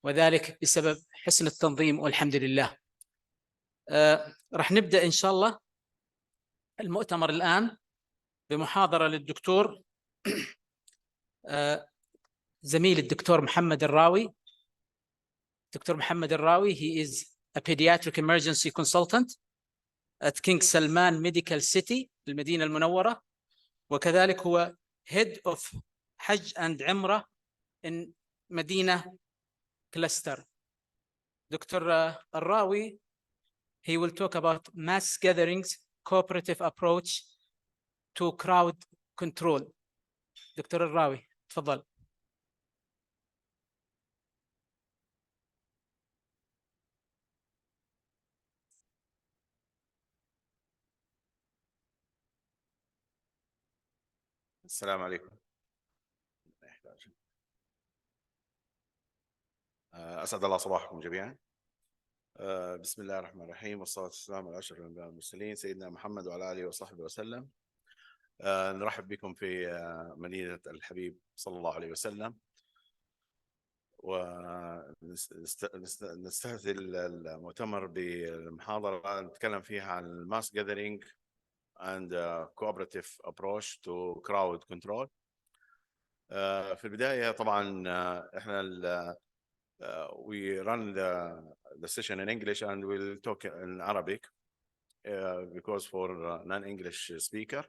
وذلك بسبب حسن التنظيم والحمد لله. راح نبدأ إن شاء الله المؤتمر الآن بمحاضرة للدكتور زميل الدكتور محمد الراوي. دكتور محمد الراوي he is a pediatric emergency consultant at King Salman Medical City المدينة المنورة، وكذلك هو head of حج and عمرة in مدينة كلاستر. دكتور الراوي he will talk about mass gatherings, cooperative approach to crowd control. دكتور الراوي تفضل. السلام عليكم. أسعد الله صباحكم جميعا. بسم الله الرحمن الرحيم، والصلاة والسلام على أشرف الأنبياء والمرسلين سيدنا محمد وعلى آله وصحبه وسلم. نرحب بكم في مدينة الحبيب صلى الله عليه وسلم، ونستهدف المؤتمر بالمحاضرة نتكلم فيها عن الماس جاذرينج and cooperative approach to crowd control. في البداية طبعا احنا we run the session in English and we'll talk in Arabic because for non-English speaker.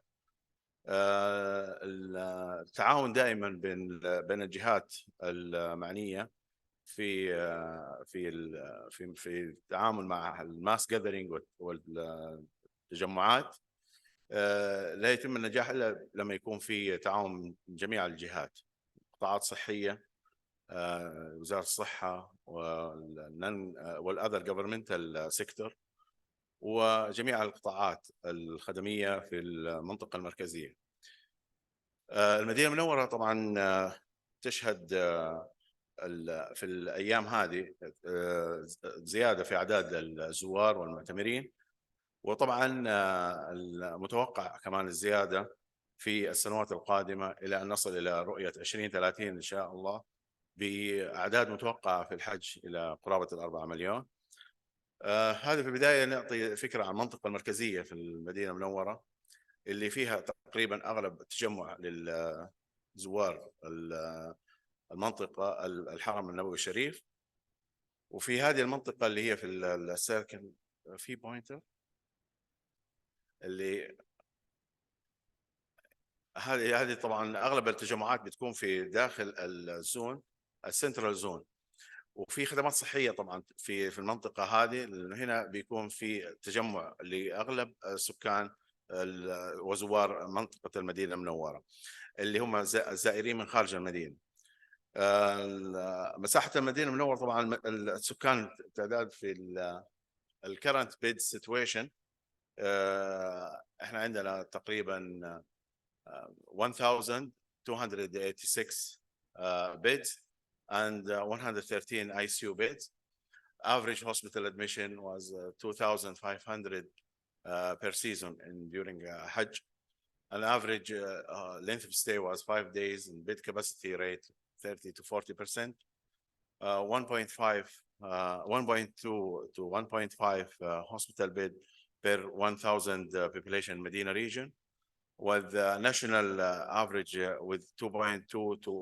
التعاون دائما بين الجهات المعنية في التعامل مع الماس جاذرينج والتجمعات لا يتم النجاح إلا لما يكون في تعاون من جميع الجهات، قطاعات صحية، وزارة الصحة والأذر governmental sector، وجميع القطاعات الخدمية في المنطقة المركزية. المدينة المنورة طبعا تشهد في الأيام هذه زيادة في أعداد الزوار والمعتمرين، وطبعا المتوقع كمان الزيادة في السنوات القادمة إلى أن نصل إلى رؤية 2030 إن شاء الله بأعداد متوقعة في الحج إلى قرابة 4 مليون. هذا في البداية نعطي فكرة عن المنطقة المركزية في المدينة المنورة اللي فيها تقريبا أغلب التجمع للزوار المنطقة الحرم النبوي الشريف. وفي هذه المنطقة اللي هي في السيركل في بوينتر اللي هذه طبعا أغلب التجمعات بتكون في داخل الزون السنترال زون، وفي خدمات صحية طبعا في المنطقة هذه. هنا بيكون في تجمع لأغلب سكان وزوار منطقة المدينة المنورة اللي هم الزائرين من خارج المدينة. مساحة المدينة المنورة طبعا السكان تعداد في الكرنت بيد سيتويشن احنا عندنا تقريبا 1286 beds and 113 ICU beds. Average hospital admission was 2,500 per season during Hajj. An average length of stay was 5 days, and bed capacity rate 30 to 40%. 1.2 to 1.5 hospital bed per 1,000 population Medina region, with national average with 2.2 to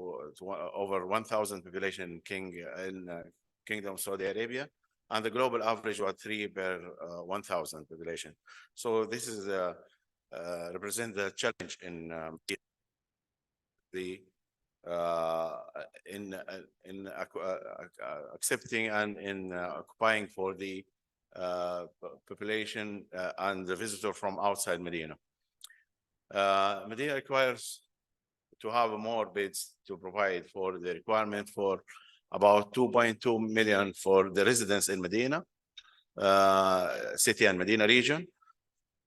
over 1,000 population in Kingdom of Saudi Arabia, and the global average was 3 per 1,000 population. So this is represent the challenge in accepting and in occupying for the population and the visitor from outside Medina. Medina requires to have more beds to provide for the requirement for about 2.2 million for the residents in Medina city and Medina region,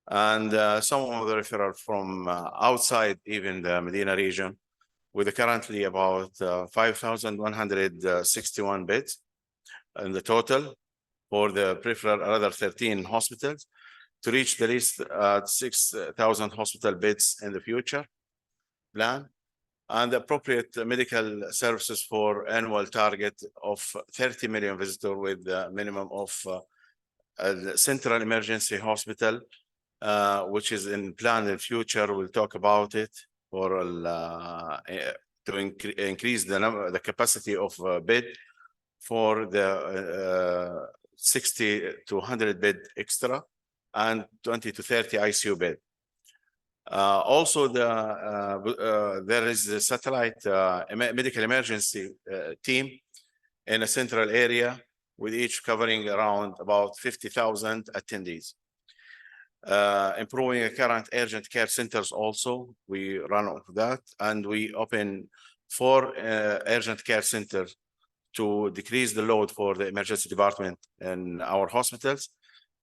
and some of the referral from outside even the Medina region, with currently about 5,161 beds in the total for the peripheral other 13 hospitals, to reach the least 6,000 hospital beds in the future plan. and appropriate medical services for annual target of 30 million visitors with a minimum of the Central Emergency Hospital, which is in plan in future. We'll talk about it for to increase the capacity of bed for the 60 to 100 bed extra and 20 to 30 ICU bed. Also, there is a satellite medical emergency team in a central area with each covering around about 50,000 attendees. Improving current urgent care centers also, we run off that, and we open 4 urgent care centers to decrease the load for the emergency department in our hospitals,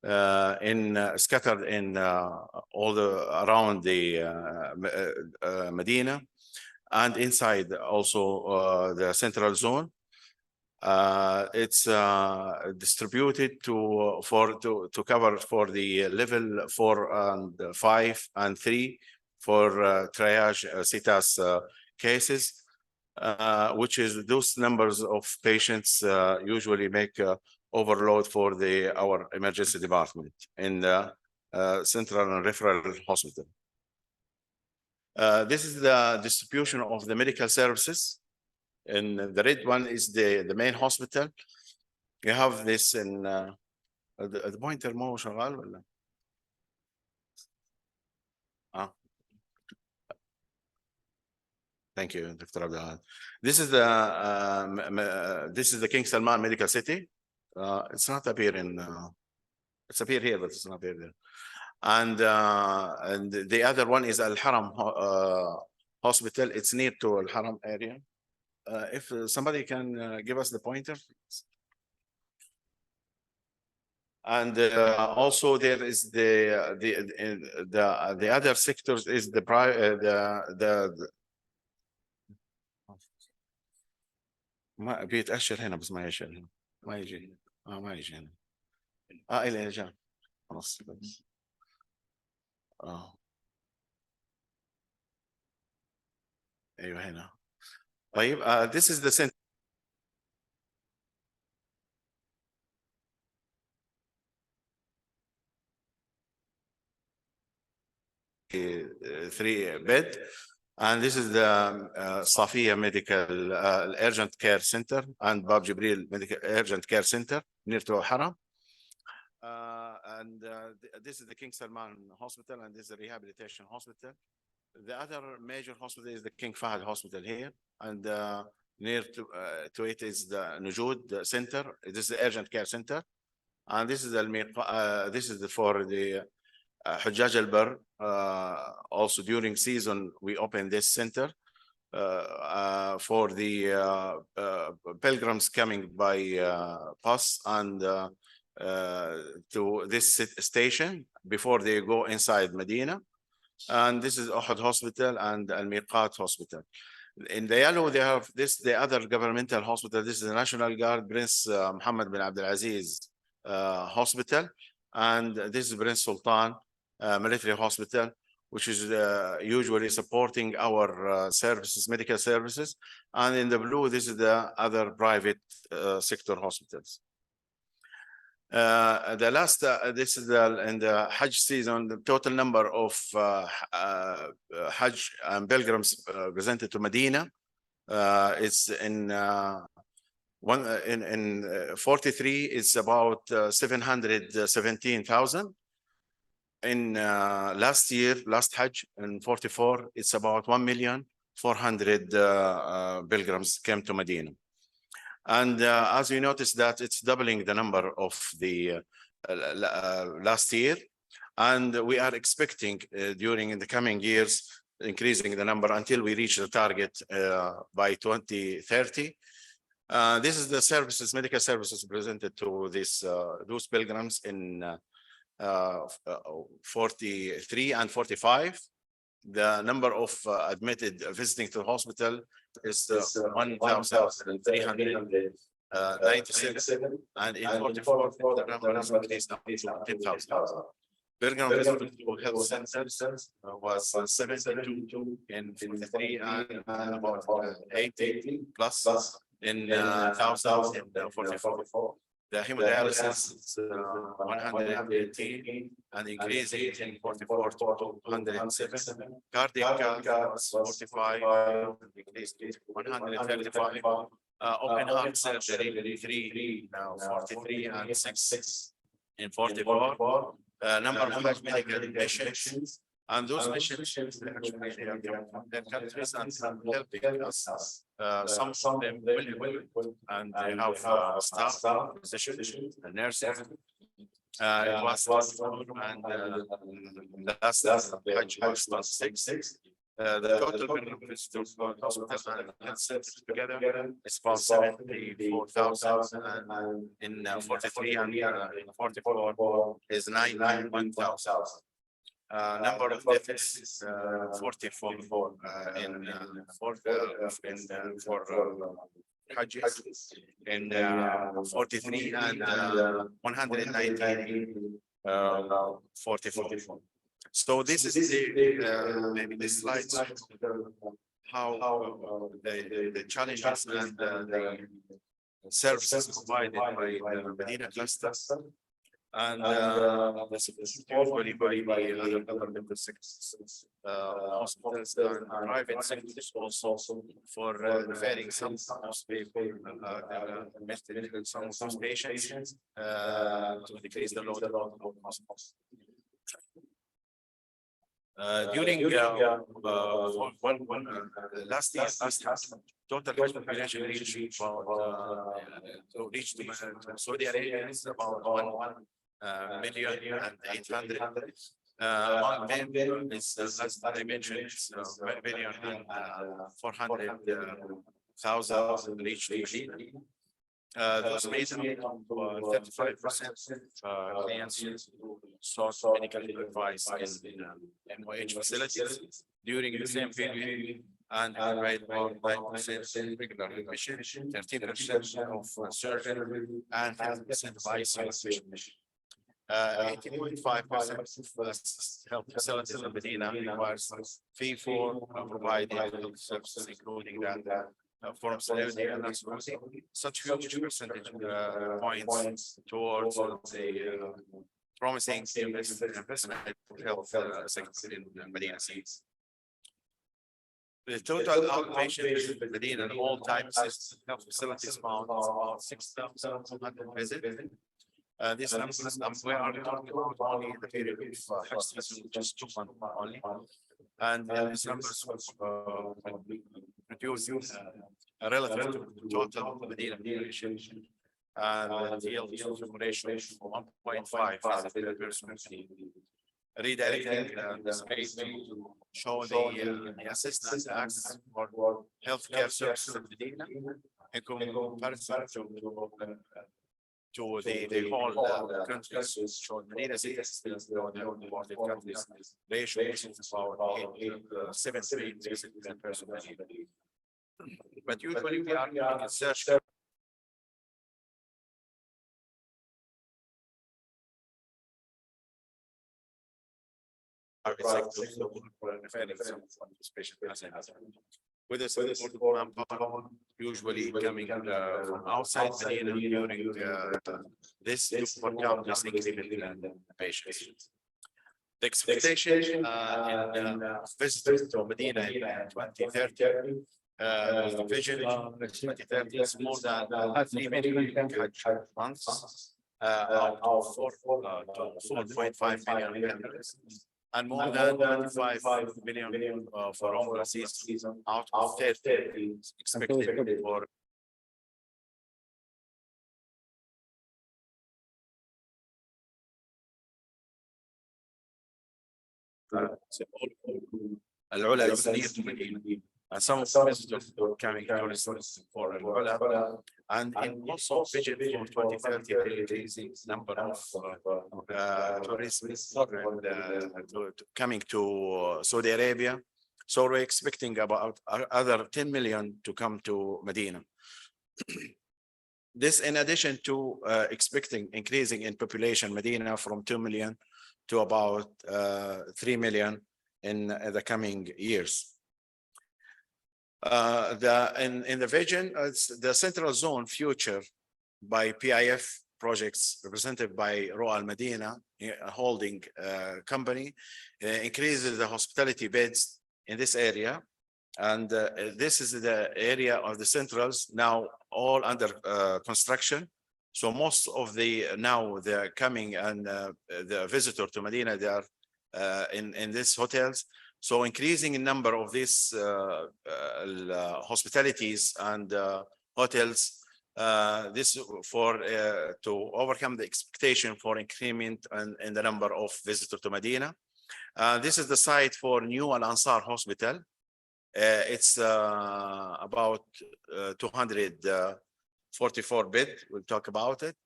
scattered in all around the Medina, and inside also the central zone. It's distributed to cover for the level 4 and 5 and 3 for triage CTAS cases, which is those numbers of patients usually make overload for our emergency department in the central and referral hospital. This is the distribution of the medical services. And the red one is the main hospital. You have this in the pointer mo شغال ولا؟ Thank you, Dr. Abdullah. This is the King Salman Medical City. It's not appear in. It's appear here, but it's not appear there. And the other one is Al Haram Hospital. It's near to Al Haram area. If somebody can give us the pointer. And also there is the other sectors is the ما بيتأشر هنا بس ما يشر هنا ما يجي ما يجي هنا إلى جان خلاص بس أيوه هنا طيب this is the center 3 bed. And this is the Safiya Medical Urgent Care Center and Bab Jibril Medical Urgent Care Center near to Haram. And this is the King Salman Hospital, and this is the Rehabilitation Hospital. The other major hospital is the King Fahd Hospital here, and near to it is the Nujud Center. This is the Urgent Care Center, and this is for the Hujjaj al-Bar. Also during season, we open this center for the pilgrims coming by bus and to this station before they go inside Medina. And this is Uhud Hospital and Al-Miqat Hospital. In the yellow, they have the other governmental hospital. This is the National Guard Prince Mohammed bin Abdul Aziz Hospital. And this is Prince Sultan Military Hospital, which is usually supporting our services, medical services. And in the blue, this is the other private sector hospitals. The last, this is in the Hajj season, the total number of Hajj and pilgrims presented to Medina is in 43, it's about 717,000. In last year, last Hajj in 44, it's about 1,400,000 pilgrims came to Medina. And as you notice that it's doubling the number of the last year. And we are expecting during the coming years, increasing the number until we reach the target by 2030. This is the services, medical services presented to those pilgrims in 43 and 45. The number of admitted visiting to the hospital is 1,397, and in 44 the number is increased to 10,000. Bergamo Hospital Health Center was 72 in 53 and about 80 plus in 1044. The hemodialysis is 118 and increasing in 44 to 207. Cardiac was 45, increased to 135. Open heart surgery 3, now 43 and 6 in 44. Number of medical patients, and those patients actually they are from their countries and helping us. Some of them will and they have staff, physicians, and nurses. It was 24 and last Hajj was 6. The total benefits to hospital and health centers together is about 74,000, and in 43 and in 44 is 91,000. Number of deaths 44 for Hajjis in 43 and 119 44. So this is the maybe the slides how the challenges and the services provided by the Medina cluster and usually by the other governmental sectors, hospitals and private sectors also for referring some people, some of those patients to decrease the load of hospitals. During last year, total population reached to Saudi Arabia is about 1,800,000. Among them is as I mentioned, 1,400,000 reached Medina. Those made up 35% clients sought medical advice in MOH facilities during the same period, and right about 9% regular admission, 13% of surgery, and 10% of ICU admission. 80.5% of health facilities in Medina requires fee for providing health services, including that from Saudi and Saudi. Such huge percentage points towards the promising investment health sector in Medina City. The total outpatient in Medina and all types of health facilities found is about 6,200 visits. These numbers we are talking about only in the period of Hajj season, just 2 months only. And these numbers reduce relative to total Medina population, and the yield ratio is 1.5 per person. Redirecting the space to show the assistance access for healthcare services in Medina in comparison to the whole countries. Show Medina City is the important countries ratio is about 7.3 per person. But usually we are in search with a support manpower usually coming from outside Medina during this to overcome this increasing patients. The expectation in visitors to Medina in 2030 the vision in 2030 is more than 3 million months out of 4.5 million and more than 25 million for umrah season out of 30 expected for العلا السنية to Medina. And some visitors coming tourists for Al-Ula, and in also vision for 2030 increasing number of tourists coming to Saudi Arabia. So we're expecting about other 10 million to come to Medina. This in addition to expecting increasing in population Medina from 2 million to about 3 million in the coming years. In the vision, it's the Central Zone future by PIF projects represented by Royal Medina, a holding company, increases the hospitality beds in this area. And this is the area of the centrals now all under construction. So most of the coming and the visitor to Medina, they are in these hotels. So increasing in number of these hospitalities and hotels, this for to overcome the expectation for increment in the number of visitors to Medina. This is the site for new Al Ansar Hospital. It's about 244 bed. We'll talk about it.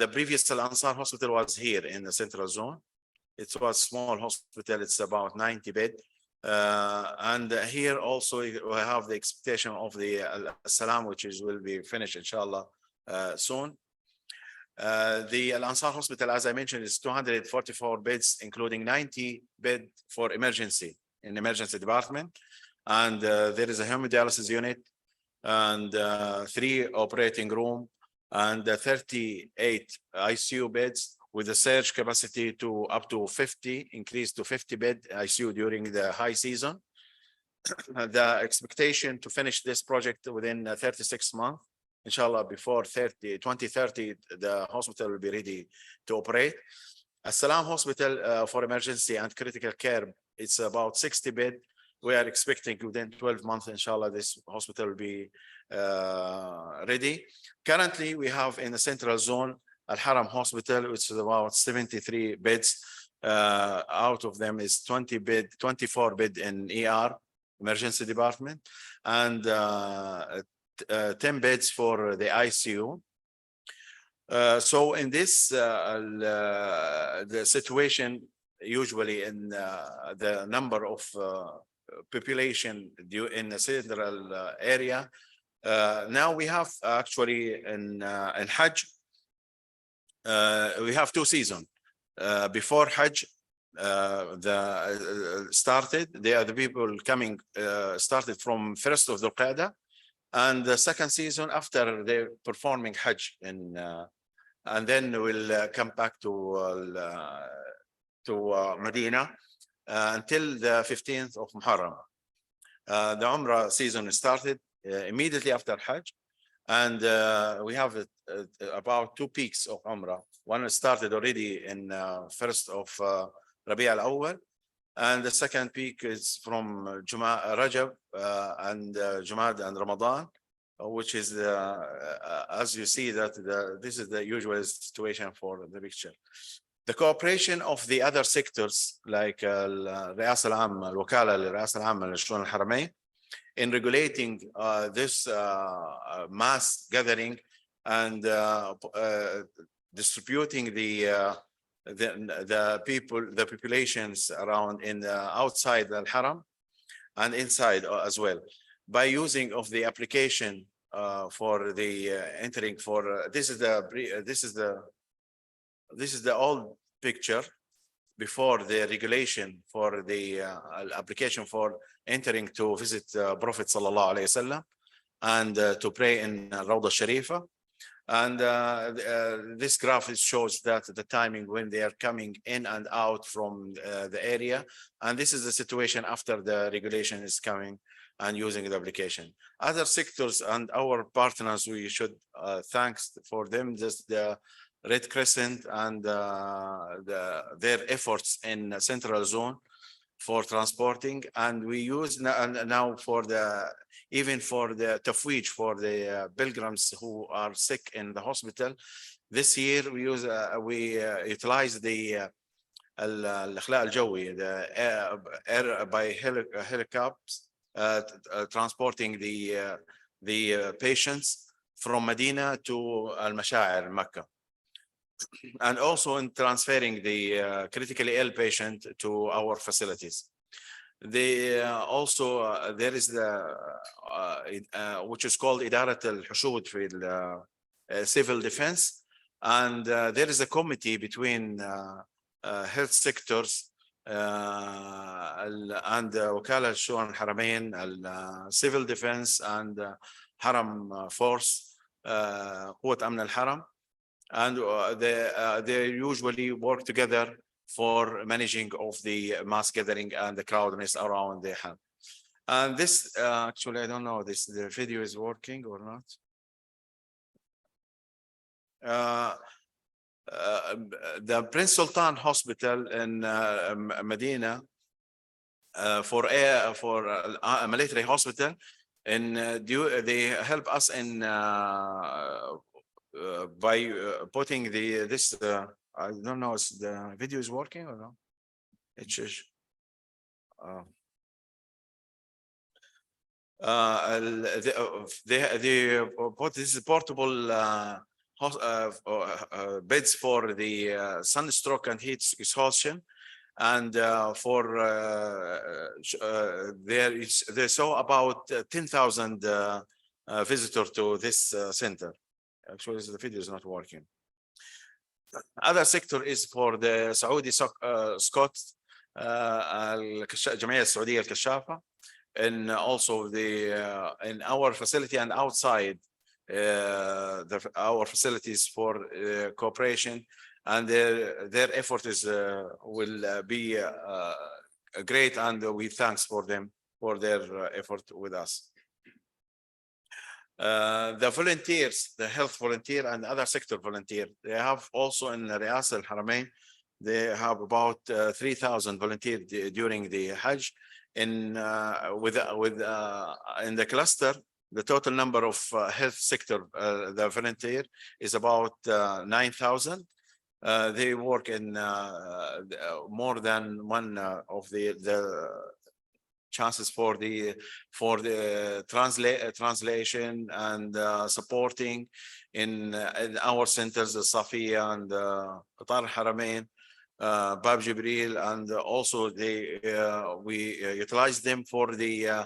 The previous Al Ansar Hospital was here in the Central Zone. It was a small hospital. It's about 90 bed. And here also we have the expectation of the Al Salam, which will be finished, inshallah, soon. The Al Ansar Hospital, as I mentioned, is 244 beds, including 90 bed for emergency in emergency department. And there is a hemodialysis unit and 3 operating room and 38 ICU beds with a surge capacity to up to 50, increased to 50 bed ICU during the high season. The expectation to finish this project within 36 months, inshallah, before 2030, the hospital will be ready to operate. As-Salam Hospital for emergency and critical care, it's about 60 bed. We are expecting within 12 months, inshallah, this hospital will be ready. Currently, we have in the Central Zone, Al-Haram Hospital, which is about 73 beds. Out of them is 24 bed in ER, emergency department, and 10 beds for the ICU. So in this, the situation usually in the number of population in the central area. Now we have actually in Hajj, we have 2 seasons. Before Hajj started, the people coming started from 1st of Dhul Qa'dah, and the second season after they're performing Hajj, and then we'll come back to Medina until the 15th of Muharram. The Umrah season started immediately after Hajj, and we have about 2 peaks of Umrah. One started already in 1st of Rabi' al-Awwal, and the second peak is from Rajab and Jumad and Ramadan, which is as you see that this is the usual situation for the picture. The cooperation of the other sectors like Riyas al-Amma, Al-Wakala, Riyas al-Amma, Al-Shu'un al-Haramain, in regulating this mass gathering and distributing the populations around in outside Al-Haram and inside as well, by using of the application for the entering for this is the old picture before the regulation for the application for entering to visit Prophet sallallahu alaihi wasallam and to pray in Rawda Sharifa. And this graph shows that the timing when they are coming in and out from the area. And this is the situation after the regulation is coming and using the application. Other sectors and our partners, we should thanks for them, just the Red Crescent and their efforts in Central Zone for transporting. And we use now for even for the tafweej for the pilgrims who are sick in the hospital. This year we utilize the al-Ikhla al-Jawi, the air by helicopters transporting the patients from Medina to Al-Mashaa'ir, Mecca, and also in transferring the critically ill patient to our facilities. Also there is the which is called Idarat al-Hushud for civil defense, and there is a committee between health sectors and وكالة شؤون الحرمين civil defense and حرم force قوة أمن الحرم, and they usually work together for managing of the mass gathering and the crowdness around the Haram. And this actually I don't know this the video is working or not. The Prince Sultan Hospital in Medina for military hospital, and they help us in by putting this I don't know if the video is working or no. It's just they put this portable beds for the sunstroke and heat exhaustion, and they saw about 10,000 visitors to this center. Actually, the video is not working. Other sector is for the Saudi Scots الجمعية السعودية الكشافة, and also the in our facility and outside our facilities for cooperation, and their effort is will be great, and we thanks for them for their effort with us. The volunteers, the health volunteer and other sector volunteer, they have also in Riyas Al Haramain, they have about 3,000 volunteers during the Hajj. In in the cluster, the total number of health sector the volunteer is about 9,000. They work in more than one of the chances for the translation and supporting in our centers, the Safiya and Qatar Haramain, Bab Jibril, and also we utilize them for the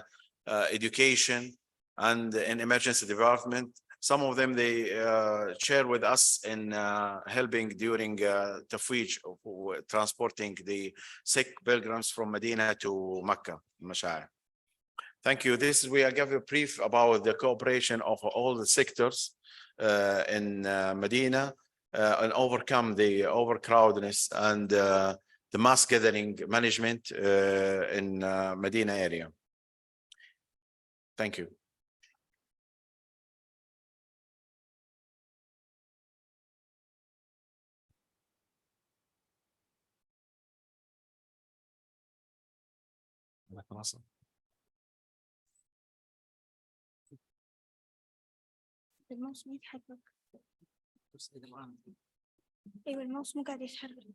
education and in emergency department. Some of them they share with us in helping during Tafwij, transporting the sick pilgrims from Medina to Mecca. Thank you. We are giving a brief about the cooperation of all the sectors in Medina and overcome the overcrowdedness and the mass gathering management in Medina area. Thank you. الماوس ما يتحرك. ايوه الماوس مو قاعد يتحرك.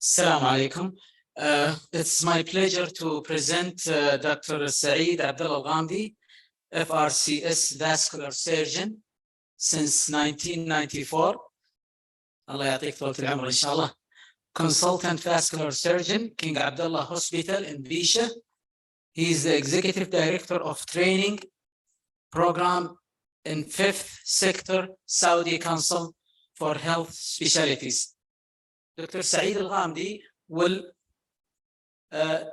Assalamu alaikum. It's my pleasure to present Dr. Saeed Abdullah Al-Ghamdi, FRCS vascular surgeon since 1994. Allah يعطيك طولة العمر إن شاء الله. Consultant vascular surgeon, King Abdullah Hospital in Bisha. He is the executive director of training program in 5th sector Saudi Council for Health Specialties. Dr. Saeed Al-Ghamdi will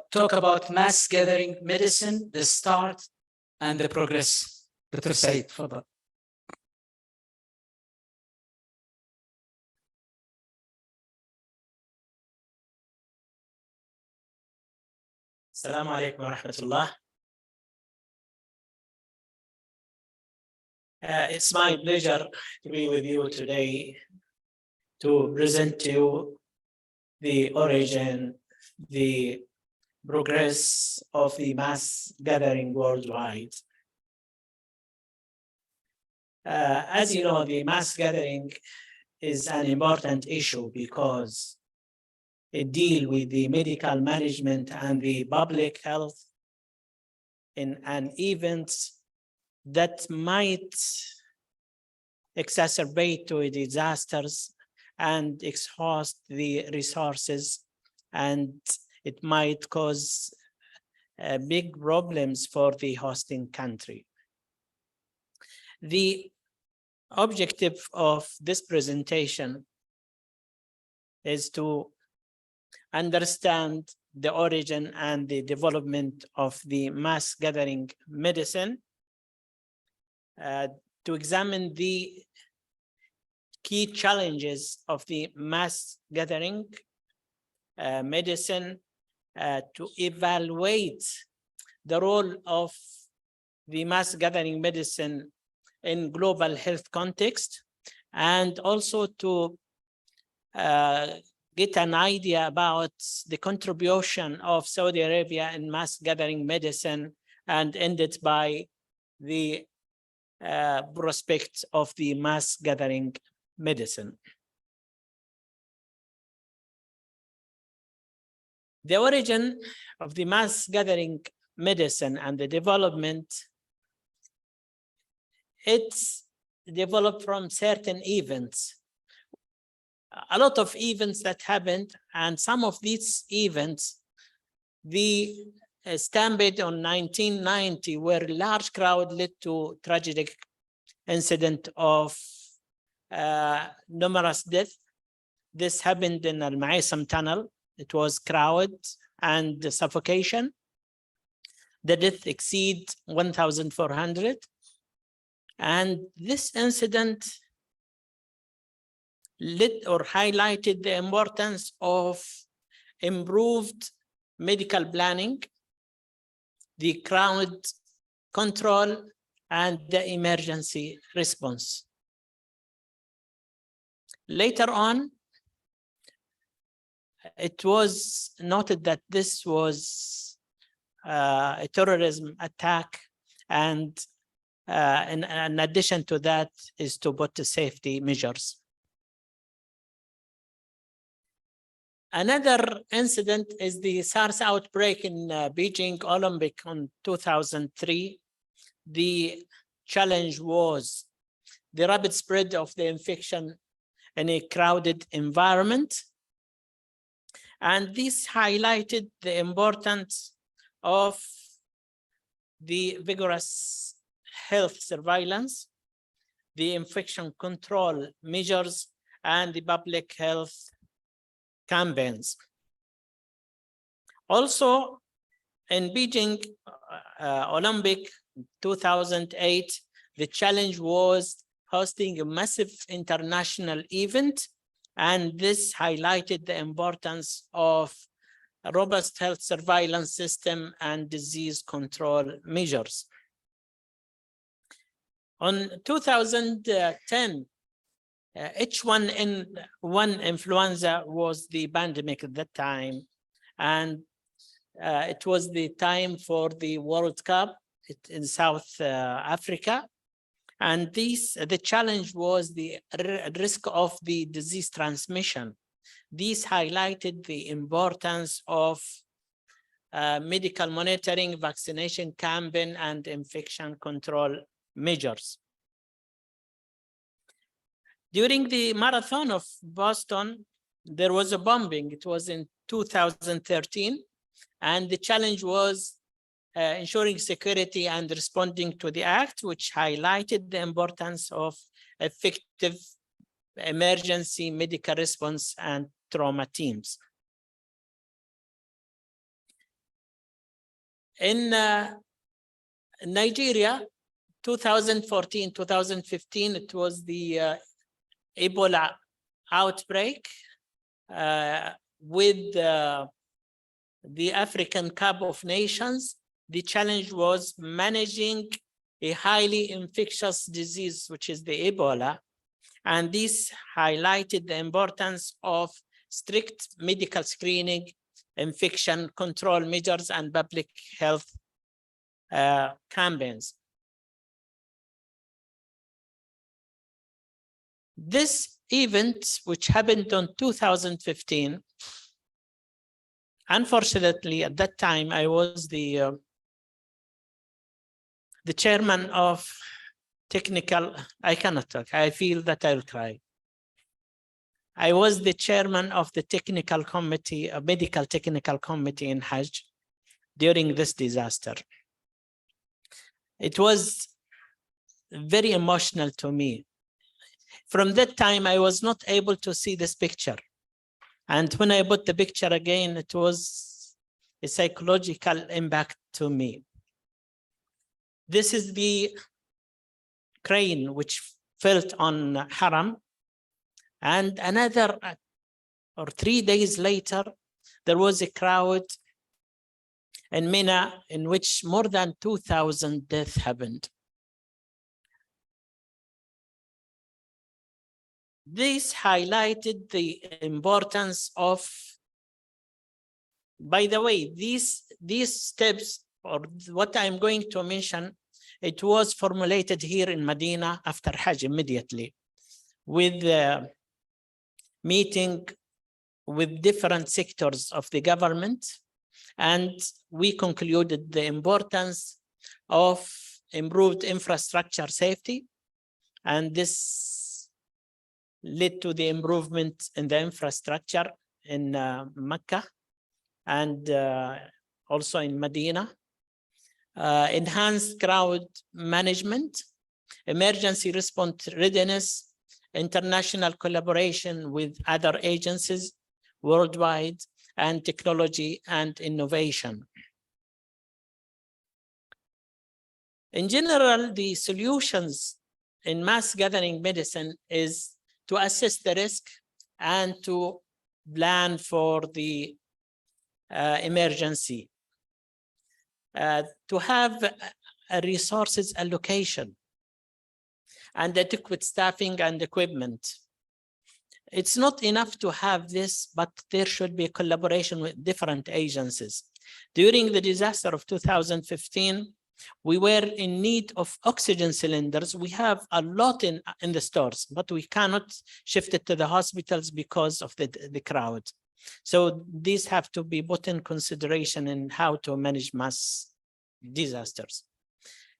talk about mass gathering medicine, the start and the progress. Dr. Saeed, تفضل. السلام عليكم ورحمة الله. It's my pleasure to be with you today to present to you the origin, the progress of the mass gathering worldwide. As you know, the mass gathering is an important issue because it deals with the medical management and the public health in an event that might exacerbate to disasters and exhaust the resources, and it might cause big problems for the hosting country. The objective of this presentation is to understand the origin and the development of the mass gathering medicine, to examine the key challenges of the mass gathering medicine, to evaluate the role of the mass gathering medicine in global health context, and also to get an idea about the contribution of Saudi Arabia in mass gathering medicine, and ended by the prospect of the mass gathering medicine. The origin of the mass gathering medicine and the development, it's developed from certain events. A lot of events that happened, and some of these events, the stampede on 1990, where a large crowd led to tragic incident of numerous deaths. This happened in Al Ma'isam tunnel. It was crowd and suffocation. The death exceed 1,400. And this incident lit or highlighted the importance of improved medical planning, the crowd control, and the emergency response. Later on, it was noted that this was a terrorism attack, and in addition to that is to put the safety measures. Another incident is the SARS outbreak in Beijing Olympic in 2003. The challenge was the rapid spread of the infection in a crowded environment. And this highlighted the importance of the vigorous health surveillance, the infection control measures, and the public health campaigns. Also, in Beijing Olympic 2008, the challenge was hosting a massive international event, and this highlighted the importance of a robust health surveillance system and disease control measures. On 2010, H1N1 influenza was the pandemic at that time, and it was the time for the World Cup in South Africa. And the challenge was the risk of the disease transmission. This highlighted the importance of medical monitoring, vaccination campaign, and infection control measures. During the marathon of Boston, there was a bombing. It was in 2013, and the challenge was ensuring security and responding to the act, which highlighted the importance of effective emergency medical response and trauma teams. In Nigeria, 2014, 2015, it was the Ebola outbreak with the African Cup of Nations. The challenge was managing a highly infectious disease, which is the Ebola. And this highlighted the importance of strict medical screening, infection control measures and public health campaigns. This event, which happened on 2015, unfortunately, at that time, I was the chairman of technical, I cannot talk, I feel that I'll cry. I was the chairman of the technical committee, a medical technical committee in Hajj during this disaster. It was very emotional to me. From that time, I was not able to see this picture. And when I put the picture again, it was a psychological impact to me. This is the crane which fell on Haram. And another, or 3 days later, there was a crowd in Mina in which more than 2,000 deaths happened. This highlighted the importance of, by the way, these steps, or what I'm going to mention, it was formulated here in Medina after Hajj immediately, with meeting with different sectors of the government. And we concluded the importance of improved infrastructure safety. And this led to the improvement in the infrastructure in Mecca and also in Medina. Enhanced crowd management, emergency response readiness, international collaboration with other agencies worldwide, and technology and innovation. In general, the solutions in mass gathering medicine is to assess the risk and to plan for the emergency, to have a resources allocation and adequate staffing and equipment. It's not enough to have this, but there should be a collaboration with different agencies. During the disaster of 2015, we were in need of oxygen cylinders. We have a lot in the stores, but we cannot shift it to the hospitals because of the crowd. So these have to be put in consideration in how to manage mass disasters.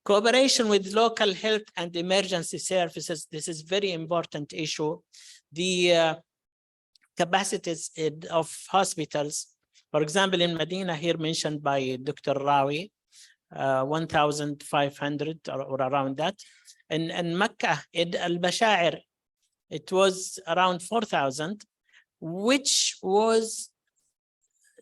Cooperation with local health and emergency services. This is very important issue. The capacities of hospitals, for example, in Medina here mentioned by Dr. Rawi, 1,500 or around that. In Mecca, in Al-Bashair, it was around 4,000, which was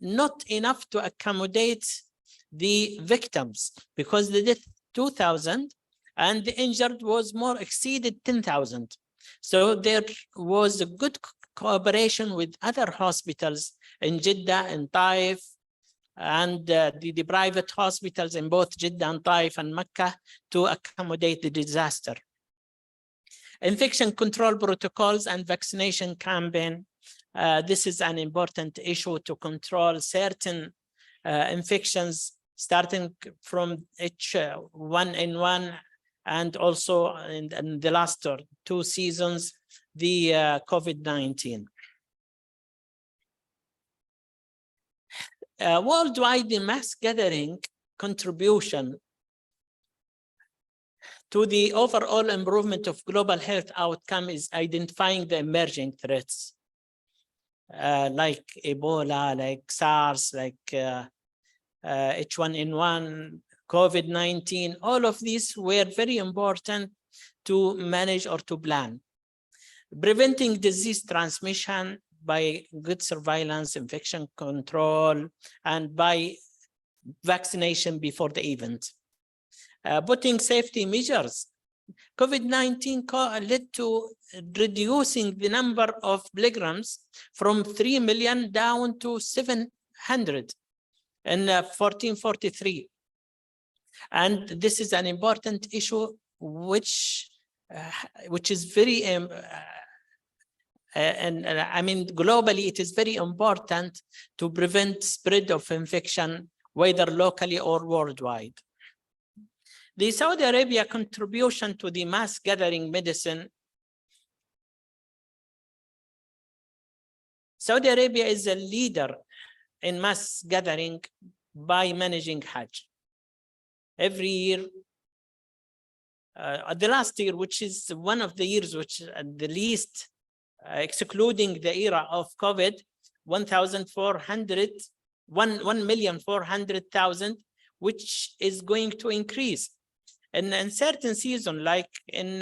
not enough to accommodate the victims, because the death 2,000 and the injured was more exceeded 10,000. So there was a good cooperation with other hospitals in Jeddah and Taif, and the private hospitals in both Jeddah and Taif and Mecca to accommodate the disaster. Infection control protocols and vaccination campaign. This is an important issue to control certain infections, starting from H1N1 and also in the last 2 seasons, the COVID-19. Worldwide, the mass gathering contribution to the overall improvement of global health outcome is identifying the emerging threats, like Ebola, like SARS, like H1N1, COVID-19. All of these were very important to manage or to plan. Preventing disease transmission by good surveillance, infection control, and by vaccination before the event. Putting safety measures. COVID-19 led to reducing the number of pilgrims from 3 million down to 700 in 1443. And this is an important issue which is very I mean, globally, it is very important to prevent spread of infection, whether locally or worldwide. The Saudi Arabia contribution to the mass gathering medicine. Saudi Arabia is a leader in mass gathering by managing Hajj. Every year, the last year, which is one of the years which the least, excluding the era of COVID, 1,400,000, which is going to increase. And in certain season, like in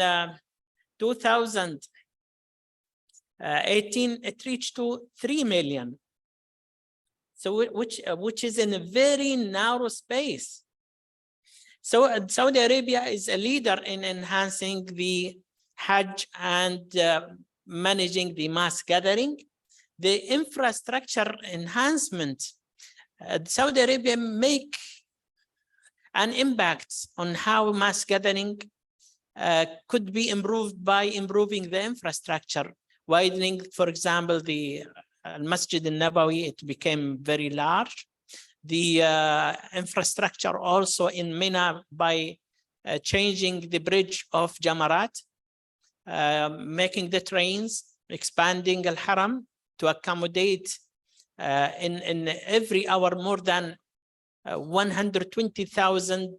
2018, it reached to 3 million. So which is in a very narrow space. So Saudi Arabia is a leader in enhancing the Hajj and managing the mass gathering. The infrastructure enhancement, Saudi Arabia make an impact on how mass gathering could be improved by improving the infrastructure, widening, for example, the Masjid al-Nabawi, it became very large. The infrastructure also in Mina by changing the bridge of Jamarat, making the trains, expanding Al-Haram to accommodate in every hour more than 120,000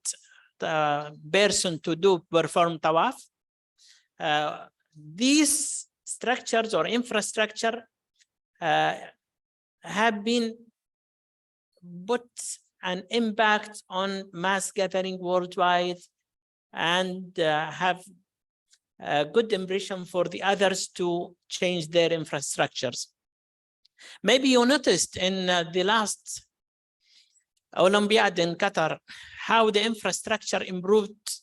person to perform tawaf. These structures or infrastructure have been put an impact on mass gathering worldwide and have a good impression for the others to change their infrastructures. Maybe you noticed in the last Olympiad in Qatar, how the infrastructure improved.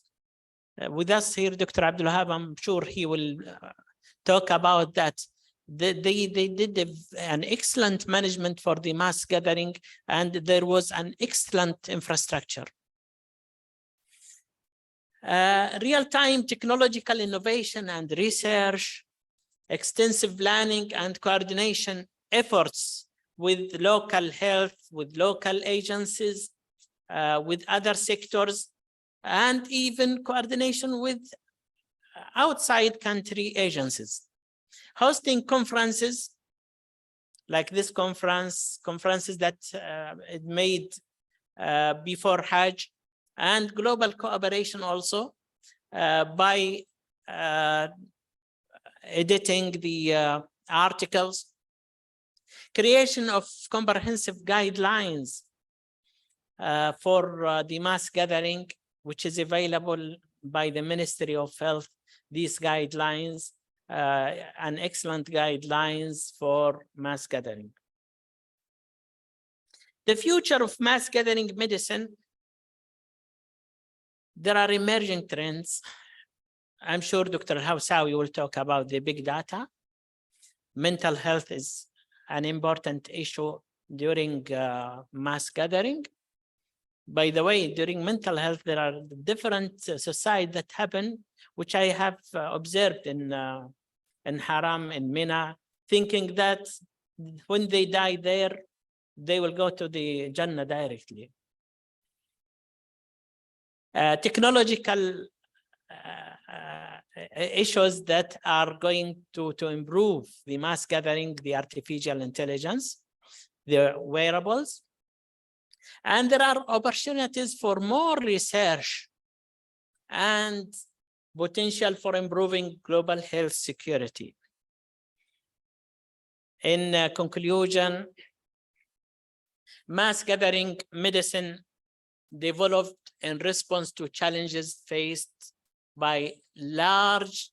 With us here, Dr. Abdul Wahab, I'm sure he will talk about that. They did an excellent management for the mass gathering, and there was an excellent infrastructure. Real-time technological innovation and research, extensive planning and coordination efforts with local health, with local agencies, with other sectors, and even coordination with outside country agencies. Hosting conferences like this conferences that it made before Hajj, and global cooperation also by editing the articles, creation of comprehensive guidelines for the mass gathering, which is available by the Ministry of Health. These guidelines, an excellent guidelines for mass gathering. The future of mass gathering medicine, there are emerging trends. I'm sure Dr. Hawsawi will talk about the big data. Mental health is an important issue during mass gathering. By the way, during mental health, there are different suicides that happen, which I have observed in Haram, in Mina, thinking that when they die there, they will go to the Jannah directly. Technological issues that are going to improve the mass gathering, the artificial intelligence, the wearables. And there are opportunities for more research and potential for improving global health security. In conclusion, mass gathering medicine developed in response to challenges faced by large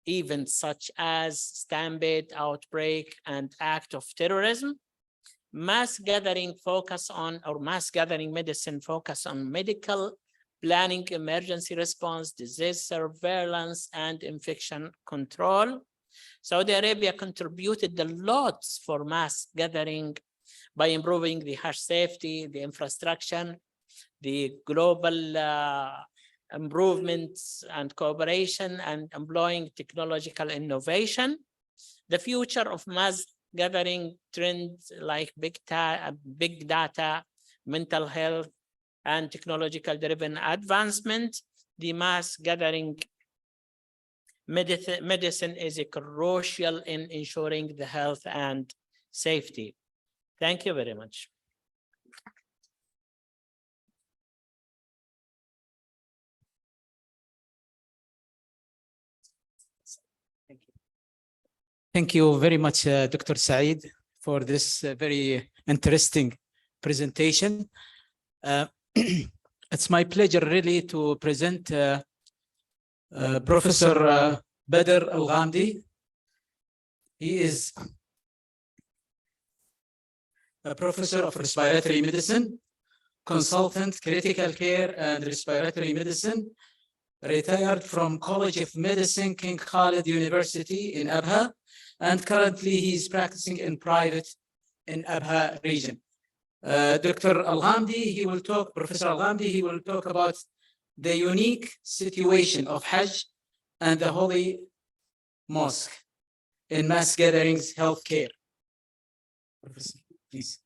events such as stampede, outbreak, and act of terrorism. Mass gathering medicine focus on medical planning, emergency response, disease surveillance, and infection control. Saudi Arabia contributed a lot for mass gathering by improving the Hajj safety, the infrastructure, the global improvements and cooperation, and employing technological innovation. the future of mass gathering trends like big data, mental health, and technological driven advancement, the mass gathering medicine is crucial in ensuring the health and safety. Thank you very much. Thank you very much, Dr. Saeed, for this very interesting presentation. It's my pleasure really to present Professor Badr Al-Ghamdi. He is a professor of respiratory medicine, consultant, critical care and respiratory medicine, retired from College of Medicine, King Khalid University in Abha, and currently he is practicing in private in Abha region. Dr. Al-Ghamdi, Professor Al-Ghamdi, he will talk about the unique situation of Hajj and the Holy Mosque in mass gatherings healthcare. Professor, please.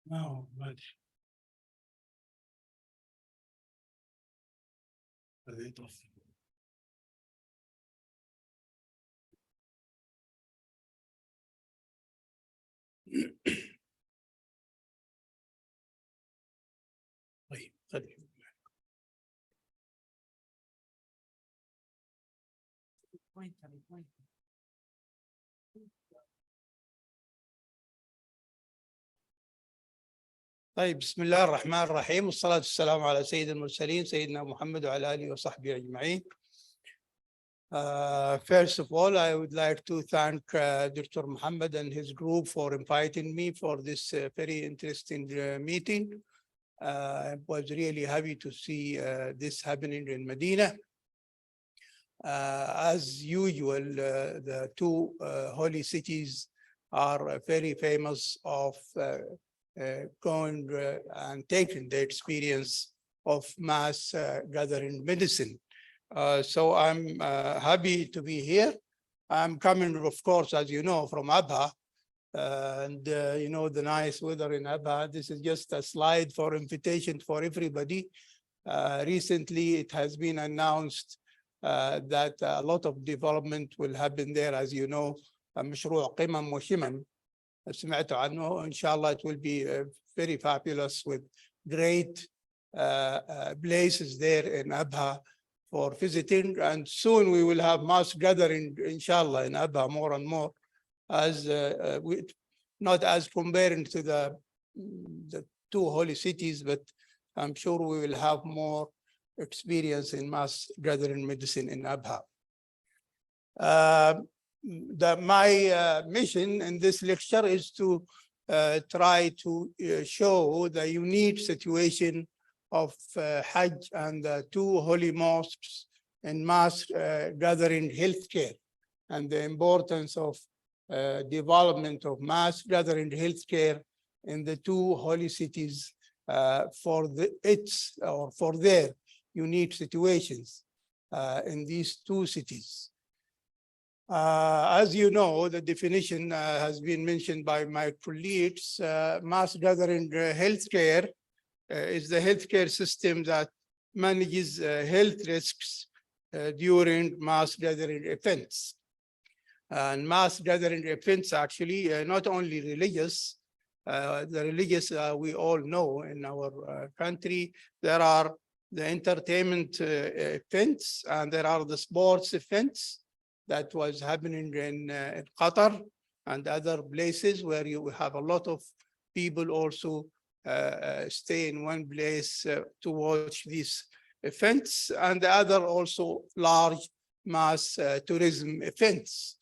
No, but. طيب طيب. طيب بسم الله الرحمن الرحيم والصلاة والسلام على سيد المرسلين سيدنا محمد وعلى آله وصحبه أجمعين. First of all, I would like to thank Dr. Muhammad and his group for inviting me for this very interesting meeting. I was really happy to see this happening in Medina. As usual, the two holy cities are very famous of going and taking the experience of mass gathering medicine. So I'm happy to be here. I'm coming, of course, as you know, from Abha. And you know, the nice weather in Abha. This is just a slide for invitation for everybody. Recently, it has been announced that a lot of development will happen there, as you know, مشروع قمم وشمم. سمعتوا عنه. Inshallah, it will be very fabulous with great places there in Abha for visiting. And soon we will have mass gathering, inshallah, in Abha more and more, as not as comparing to the two holy cities, but I'm sure we will have more experience in mass gathering medicine in Abha. My mission in this lecture is to try to show the unique situation of Hajj and the two holy mosques in mass gathering healthcare and the importance of development of mass gathering healthcare in the two holy cities for their unique situations in these two cities. As you know, the definition has been mentioned by my colleagues. Mass gathering healthcare is the healthcare system that manages health risks during mass gathering events. And mass gathering events actually not only religious, the religious we all know in our country, there are the entertainment events and there are the sports events that was happening in Qatar and other places where you have a lot of people also stay in one place to watch these events, and the other also large mass tourism events.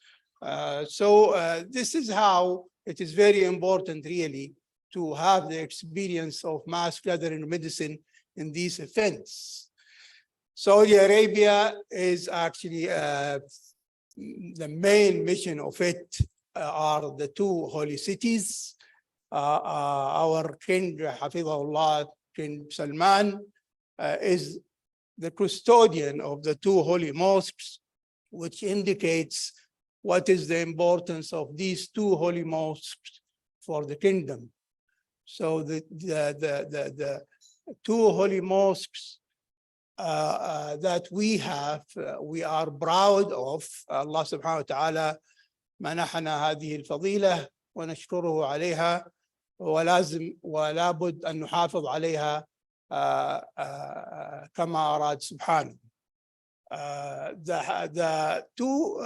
So this is how it is very important really to have the experience of mass gathering medicine in these events. Saudi Arabia is actually the main mission of it are the two holy cities. Our King, Hafidhullah, King Salman, is the custodian of the two holy mosques, which indicates what is the importance of these two holy mosques for the kingdom. So the two holy mosques that we have, we are proud of. Allah subhanahu wa ta'ala منحنا هذه الفضيلة ونشكره عليها ولازم ولا بد أن نحافظ عليها كما أراد سبحانه. The two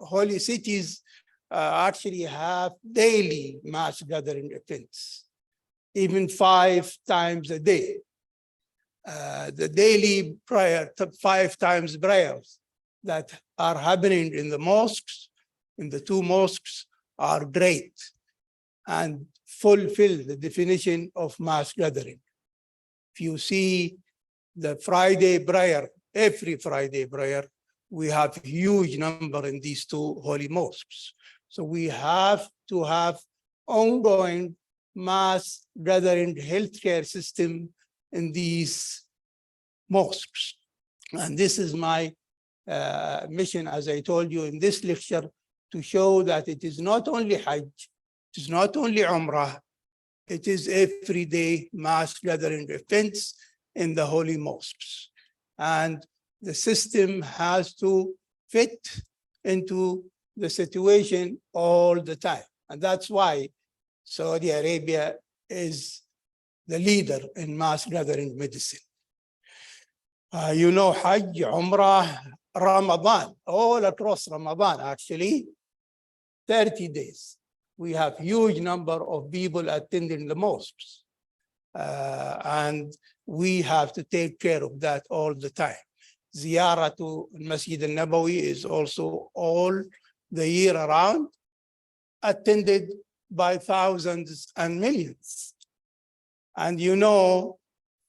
holy cities actually have daily mass gathering events, even 5 times a day. The daily prayer, 5 times prayers that are happening in the mosques, in the two mosques, are great and fulfill the definition of mass gathering. If you see the Friday prayer, every Friday prayer, we have a huge number in these two holy mosques. So we have to have ongoing mass gathering healthcare system in these mosques. And this is my mission, as I told you in this lecture, to show that it is not only Hajj, it is not only Umrah, it is everyday mass gathering events in the holy mosques. And the system has to fit into the situation all the time. And that's why Saudi Arabia is the leader in mass gathering medicine. You know, Hajj, Umrah, Ramadan, all across Ramadan, actually, 30 days. We have huge number of people attending the mosques. And we have to take care of that all the time. Ziyarah to Masjid al-Nabawi is also all the year around, attended by thousands and millions. And you know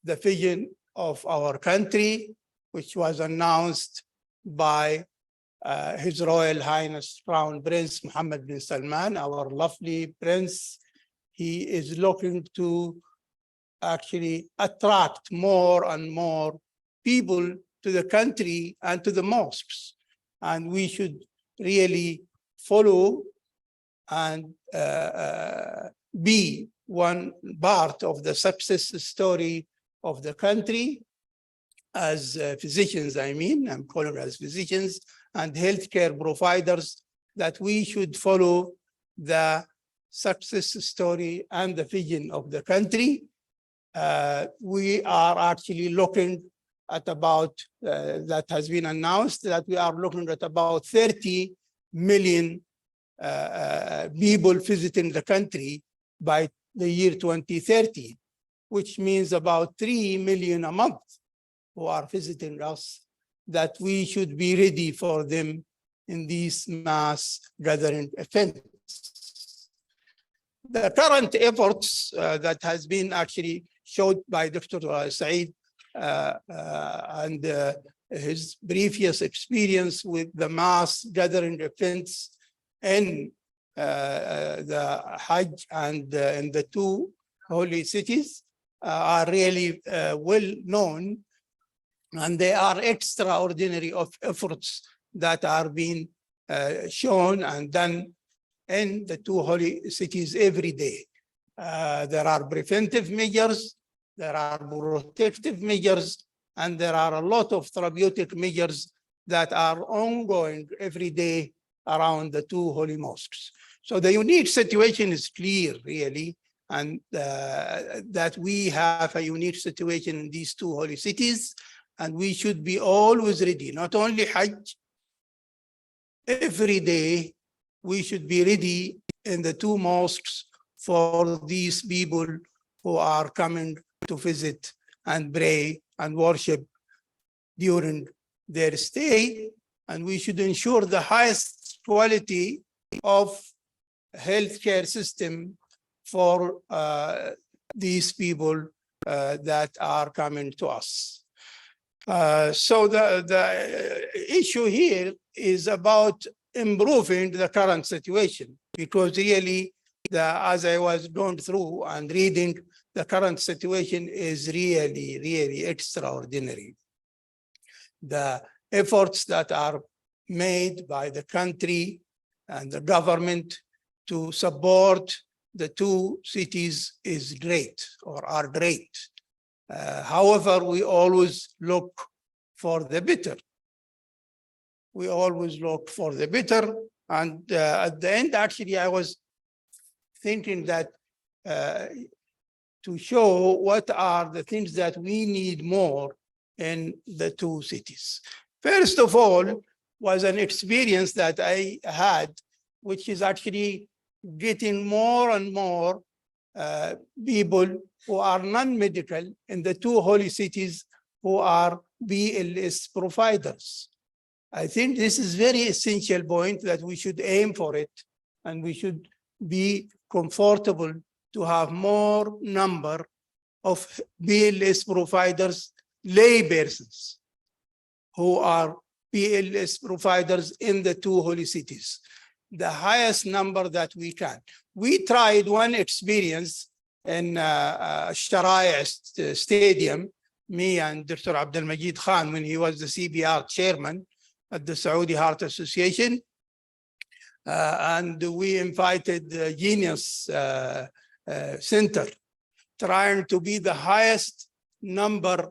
the vision of our country, which was announced by His Royal Highness Crown Prince Mohammed bin Salman, our lovely prince. He is looking to actually attract more and more people to the country and to the mosques. And we should really follow and be one part of the success story of the country as physicians, I'm calling as physicians and healthcare providers, that we should follow the success story and the vision of the country. We are actually looking at about, that has been announced, that we are looking at about 30 million people visiting the country by the year 2030, which means about 3 million a month who are visiting us, that we should be ready for them in these mass gathering events. The current efforts that has been actually showed by Dr. Saeed and his previous experience with the mass gathering events in the Hajj and in the two holy cities are really well known, and they are extraordinary of efforts that are being shown and done in the two holy cities every day. There are preventive measures, there are protective measures, and there are a lot of therapeutic measures that are ongoing every day around the two holy mosques. So the unique situation is clear, really, and that we have a unique situation in these two holy cities, and we should be always ready, not only Hajj, every day we should be ready in the two mosques for these people who are coming to visit and pray and worship during their stay. And we should ensure the highest quality of healthcare system for these people that are coming to us. So the issue here is about improving the current situation, because really, as I was going through and reading, the current situation is really, really extraordinary. The efforts that are made by the country and the government to support the two cities is great, or are great. However, we always look for the better. We always look for the better. And at the end, actually, I was thinking that to show what are the things that we need more in the two cities. First of all, was an experience that I had, which is actually getting more and more people who are non-medical in the two holy cities who are BLS providers. I think this is very essential point that we should aim for it, and we should be comfortable to have more number of BLS providers, lay persons who are BLS providers in the two holy cities, the highest number that we can. We tried one experience in Sharaya Stadium, me and Dr. Abdul Majid Khan, when he was the CBR chairman at the Saudi Heart Association. And we invited the Genius Center, trying to be the highest number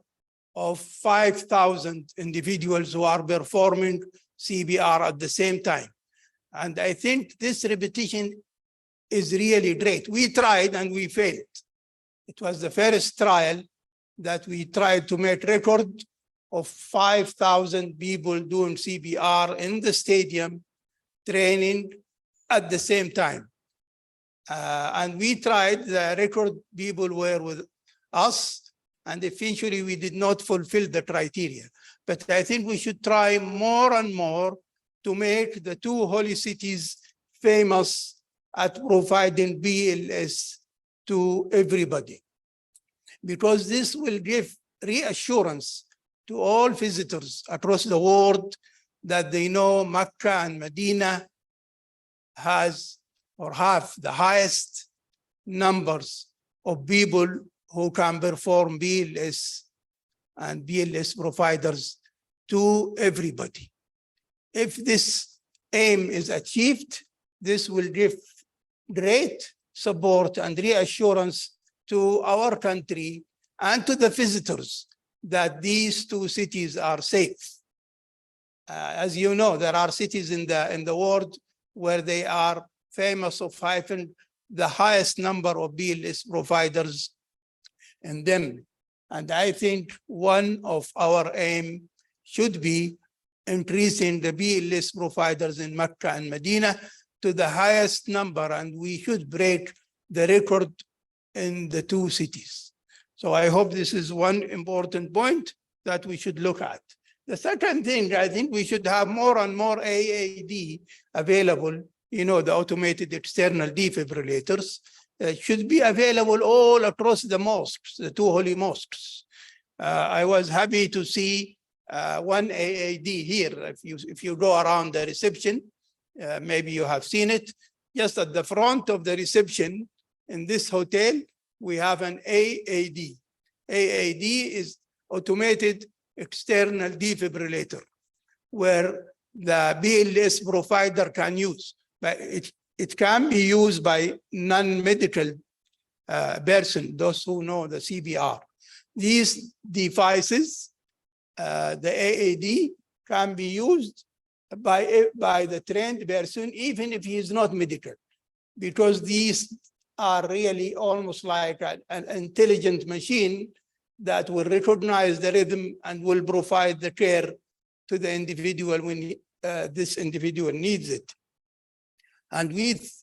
of 5,000 individuals who are performing CBR at the same time. And I think this repetition is really great. We tried and we failed. It was the first trial that we tried to make record of 5,000 people doing CBR in the stadium, training at the same time. And we tried, the record people were with us, and eventually we did not fulfill the criteria. But I think we should try more and more to make the two holy cities famous at providing BLS to everybody, because this will give reassurance to all visitors across the world that they know Mecca and Medina has or have the highest numbers of people who can perform BLS and BLS providers to everybody. If this aim is achieved, this will give great support and reassurance to our country and to the visitors that these two cities are safe. As you know, there are cities in the world where they are famous of having the highest number of BLS providers in them. And I think one of our aim should be increasing the BLS providers in Mecca and Medina to the highest number, and we should break the record in the two cities. So I hope this is one important point that we should look at. The second thing, I think we should have more and more AAD available, you know, the automated external defibrillators should be available all across the mosques, the two holy mosques. I was happy to see one AAD here. If you go around the reception, maybe you have seen it, just at the front of the reception in this hotel, we have an AAD. AAD is automated external defibrillator, where the BLS provider can use, but it can be used by non-medical person, those who know the CBR. These devices, the AAD, can be used by the trained person, even if he is not medical, because these are really almost like an intelligent machine that will recognize the rhythm and will provide the care to the individual when this individual needs it. And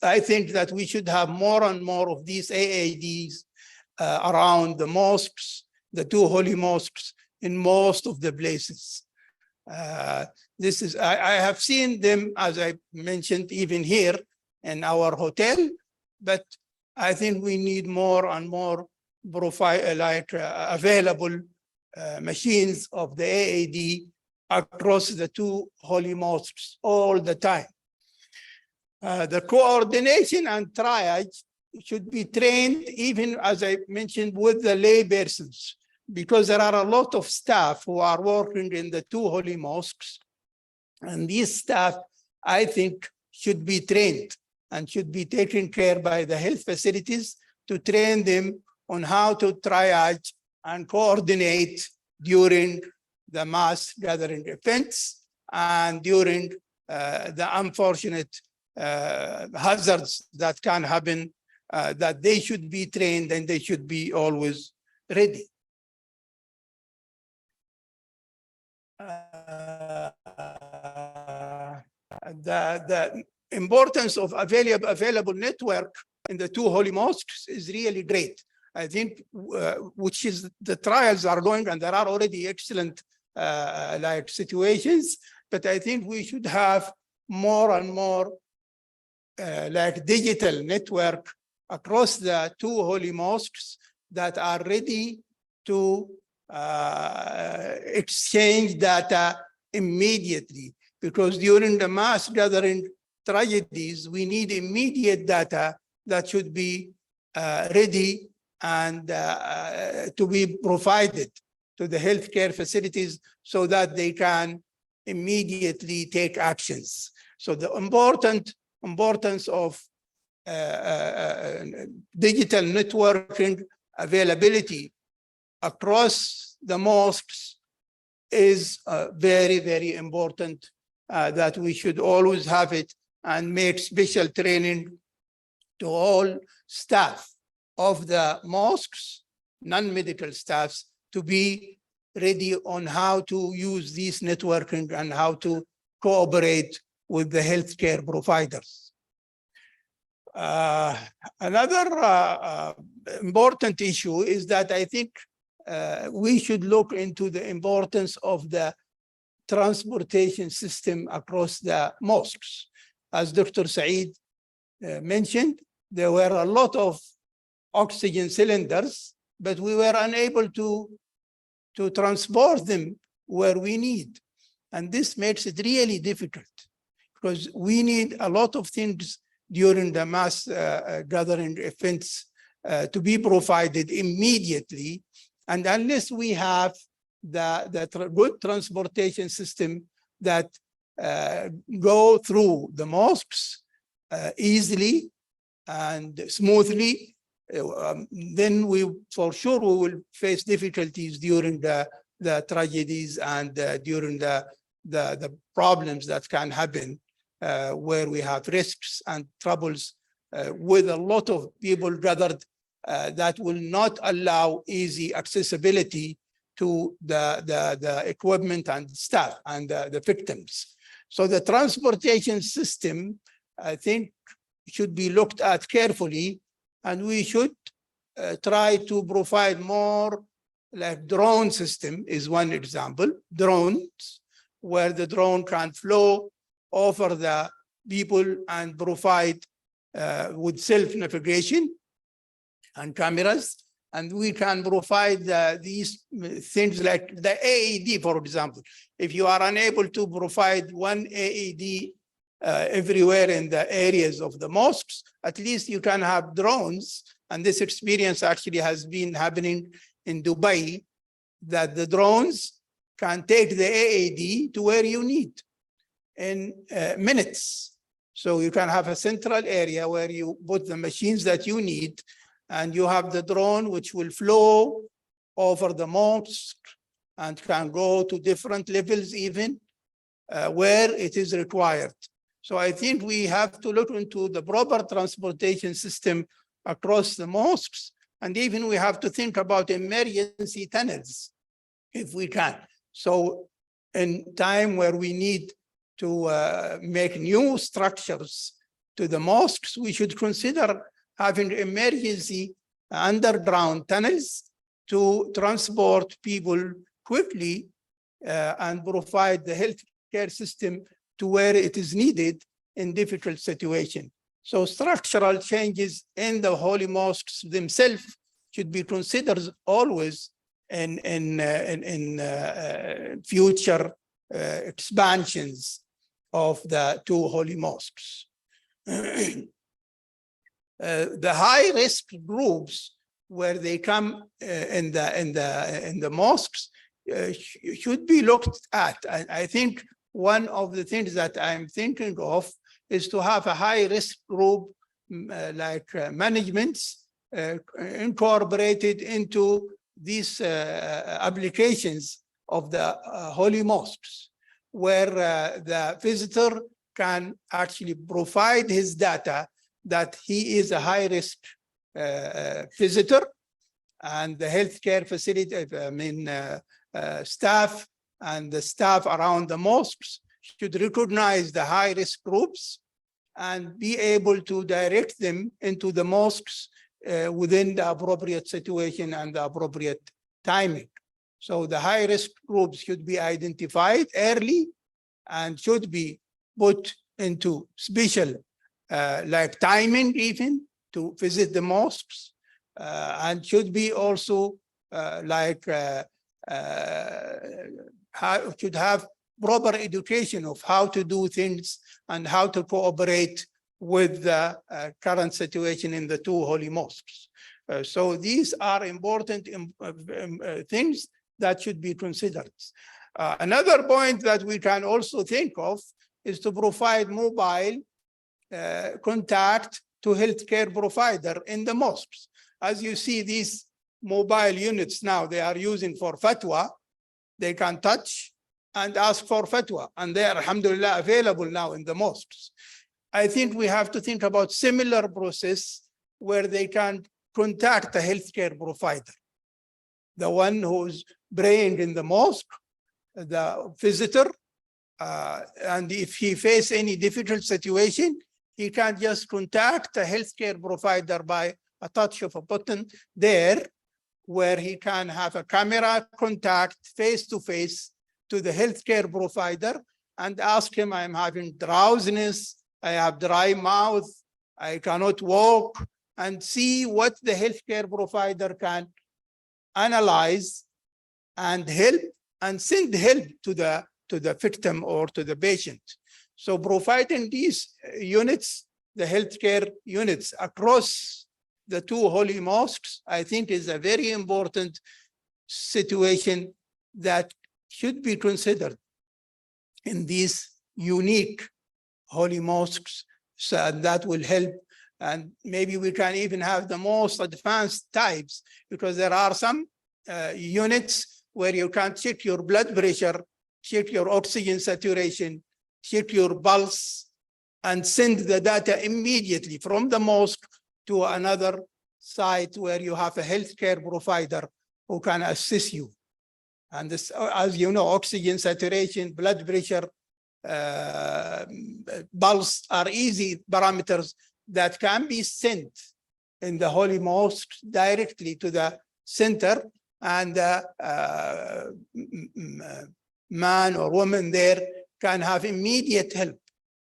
I think that we should have more and more of these AADs around the mosques, the two holy mosques, in most of the places. I have seen them, as I mentioned, even here in our hotel, but I think we need more and more available machines of the AAD across the two holy mosques all the time. The coordination and triage should be trained, even as I mentioned, with the lay persons, because there are a lot of staff who are working in the two holy mosques. And these staff, I think, should be trained and should be taken care by the health facilities to train them on how to triage and coordinate during the mass gathering events and during the unfortunate hazards that can happen, that they should be trained and they should be always ready. The importance of available network in the two holy mosques is really great. I think, which is the trials are going, and there are already excellent like situations, but I think we should have more and more like digital network across the two holy mosques that are ready to exchange data immediately, because during the mass gathering tragedies, we need immediate data that should be ready and to be provided to the healthcare facilities so that they can immediately take actions. So the importance of digital networking availability across the mosques is very, very important, that we should always have it and make special training to all staff of the mosques, non-medical staffs, to be ready on how to use this networking and how to cooperate with the healthcare providers. Another important issue is that I think we should look into the importance of the transportation system across the mosques. As Dr. Saeed mentioned, there were a lot of oxygen cylinders, but we were unable to transport them where we need. And this makes it really difficult, because we need a lot of things during the mass gathering events to be provided immediately. And unless we have the good transportation system that go through the mosques easily and smoothly, then we, for sure, we will face difficulties during the tragedies and during the problems that can happen where we have risks and troubles with a lot of people gathered that will not allow easy accessibility to the equipment and staff and the victims. So the transportation system, I think, should be looked at carefully, and we should try to provide more, like drone system is one example, drones, where the drone can flow over the people and provide with self-navigation and cameras. And we can provide these things like the AED, for example. If you are unable to provide one AED everywhere in the areas of the mosques, at least you can have drones. And this experience actually has been happening in Dubai, that the drones can take the AED to where you need in minutes. So you can have a central area where you put the machines that you need, and you have the drone which will flow over the mosque and can go to different levels even where it is required. So I think we have to look into the proper transportation system across the mosques, and even we have to think about emergency tunnels if we can. So in time where we need to make new structures to the mosques, we should consider having emergency underground tunnels to transport people quickly and provide the healthcare system to where it is needed in difficult situations. So structural changes in the holy mosques themselves should be considered always in future expansions of the two holy mosques. The high risk groups where they come in the mosques should be looked at. I think one of the things that I'm thinking of is to have a high risk group like managements incorporated into these applications of the holy mosques, where the visitor can actually provide his data that he is a high risk visitor, and the healthcare facility, staff and the staff around the mosques should recognize the high risk groups and be able to direct them into the mosques within the appropriate situation and the appropriate timing. So the high risk groups should be identified early and should be put into special like timing even to visit the mosques, and should be also should have proper education of how to do things and how to cooperate with the current situation in the two holy mosques. So these are important things that should be considered. Another point that we can also think of is to provide mobile contact to healthcare provider in the mosques. As you see, these mobile units now, they are using for fatwa. They can touch and ask for fatwa, and they are, alhamdulillah, available now in the mosques. I think we have to think about similar process where they can contact a healthcare provider, the one who's praying in the mosque, the visitor, and if he faces any difficult situation, he can just contact a healthcare provider by a touch of a button there, where he can have a camera contact face-to-face to the healthcare provider and ask him, I'm having drowsiness, I have dry mouth, I cannot walk, and see what the healthcare provider can analyze and help and send help to the victim or to the patient. So providing these units, the healthcare units across the two holy mosques, I think is a very important situation that should be considered in these unique holy mosques. So that will help. And maybe we can even have the most advanced types, because there are some units where you can check your blood pressure, check your oxygen saturation, check your pulse, and send the data immediately from the mosque to another site where you have a healthcare provider who can assist you. And this, as you know, oxygen saturation, blood pressure, pulse are easy parameters that can be sent in the holy mosque directly to the center, and the man or woman there can have immediate help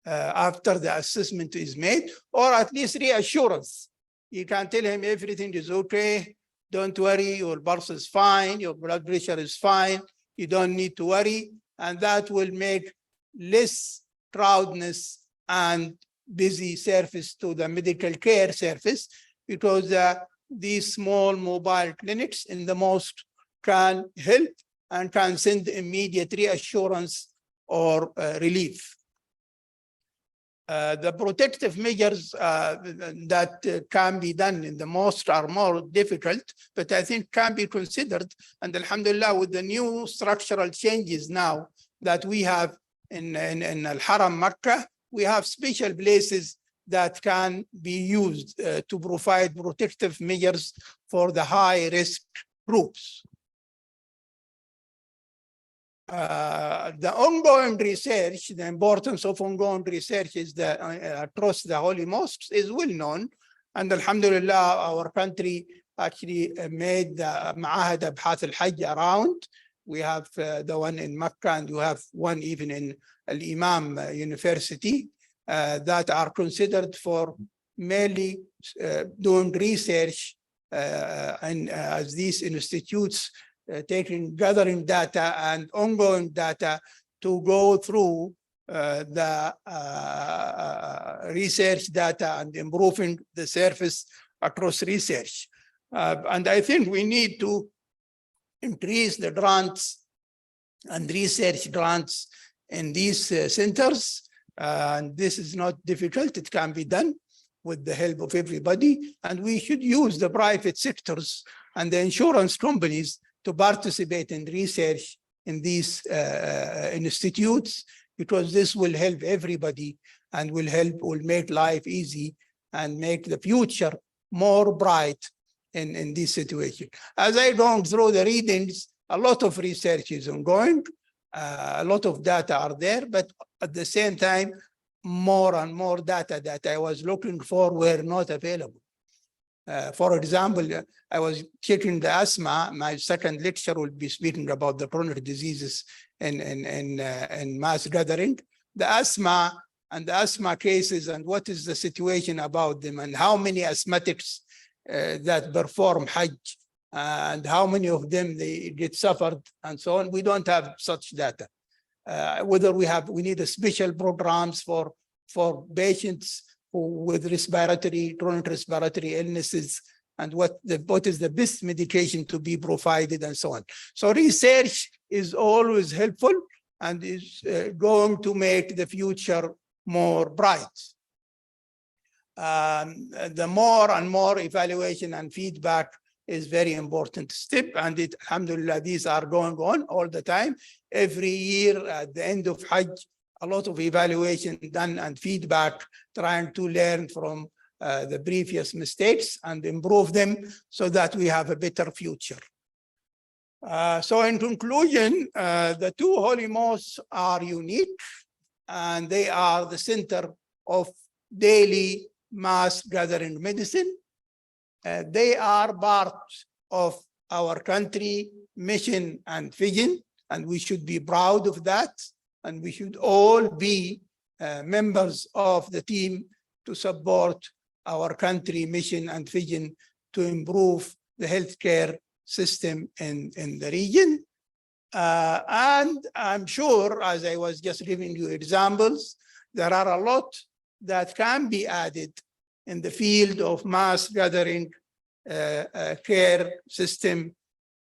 after the assessment is made, or at least reassurance. You can tell him everything is okay, don't worry, your pulse is fine, your blood pressure is fine, you don't need to worry, and that will make less crowdedness and busy service to the medical care service, because these small mobile clinics in the mosque can help and can send immediate reassurance or relief. The protective measures that can be done in the mosque are more difficult, but I think can be considered. And alhamdulillah, with the new structural changes now that we have in Al-Haram Makkah, we have special places that can be used to provide protective measures for the high risk groups. The ongoing research, the importance of ongoing research is across the holy mosques is well known. And alhamdulillah, our country actually made the Ma'ahad Abhath al-Hajj around. We have the one in Mecca, and you have one even in Al-Imam University that are considered for mainly doing research and as these institutes gathering data and ongoing data to go through the research data and improving the service across research. And I think we need to increase the grants and research grants in these centers. And this is not difficult. It can be done with the help of everybody. And we should use the private sectors and the insurance companies to participate in research in these institutes, because this will help everybody and will make life easy and make the future more bright in this situation. As I go through the readings, a lot of research is ongoing, a lot of data are there, but at the same time, more and more data that I was looking for were not available. For example, I was checking the asthma. My second lecture will be speaking about the chronic diseases in mass gathering. The asthma and the asthma cases and what is the situation about them and how many asthmatics that perform Hajj and how many of them they get suffered and so on. We don't have such data. Whether we need a special programs for patients with chronic respiratory illnesses, and what is the best medication to be provided and so on. So research is always helpful and is going to make the future more bright. The more and more evaluation and feedback is very important step, and alhamdulillah, these are going on all the time. Every year at the end of Hajj, a lot of evaluation done and feedback, trying to learn from the previous mistakes and improve them so that we have a better future. So in conclusion, the two holy mosques are unique, and they are the center of daily mass gathering medicine. They are part of our country mission and vision, and we should be proud of that. And we should all be members of the team to support our country mission and vision to improve the healthcare system in the region. And I'm sure, as I was just giving you examples, there are a lot that can be added in the field of mass gathering care system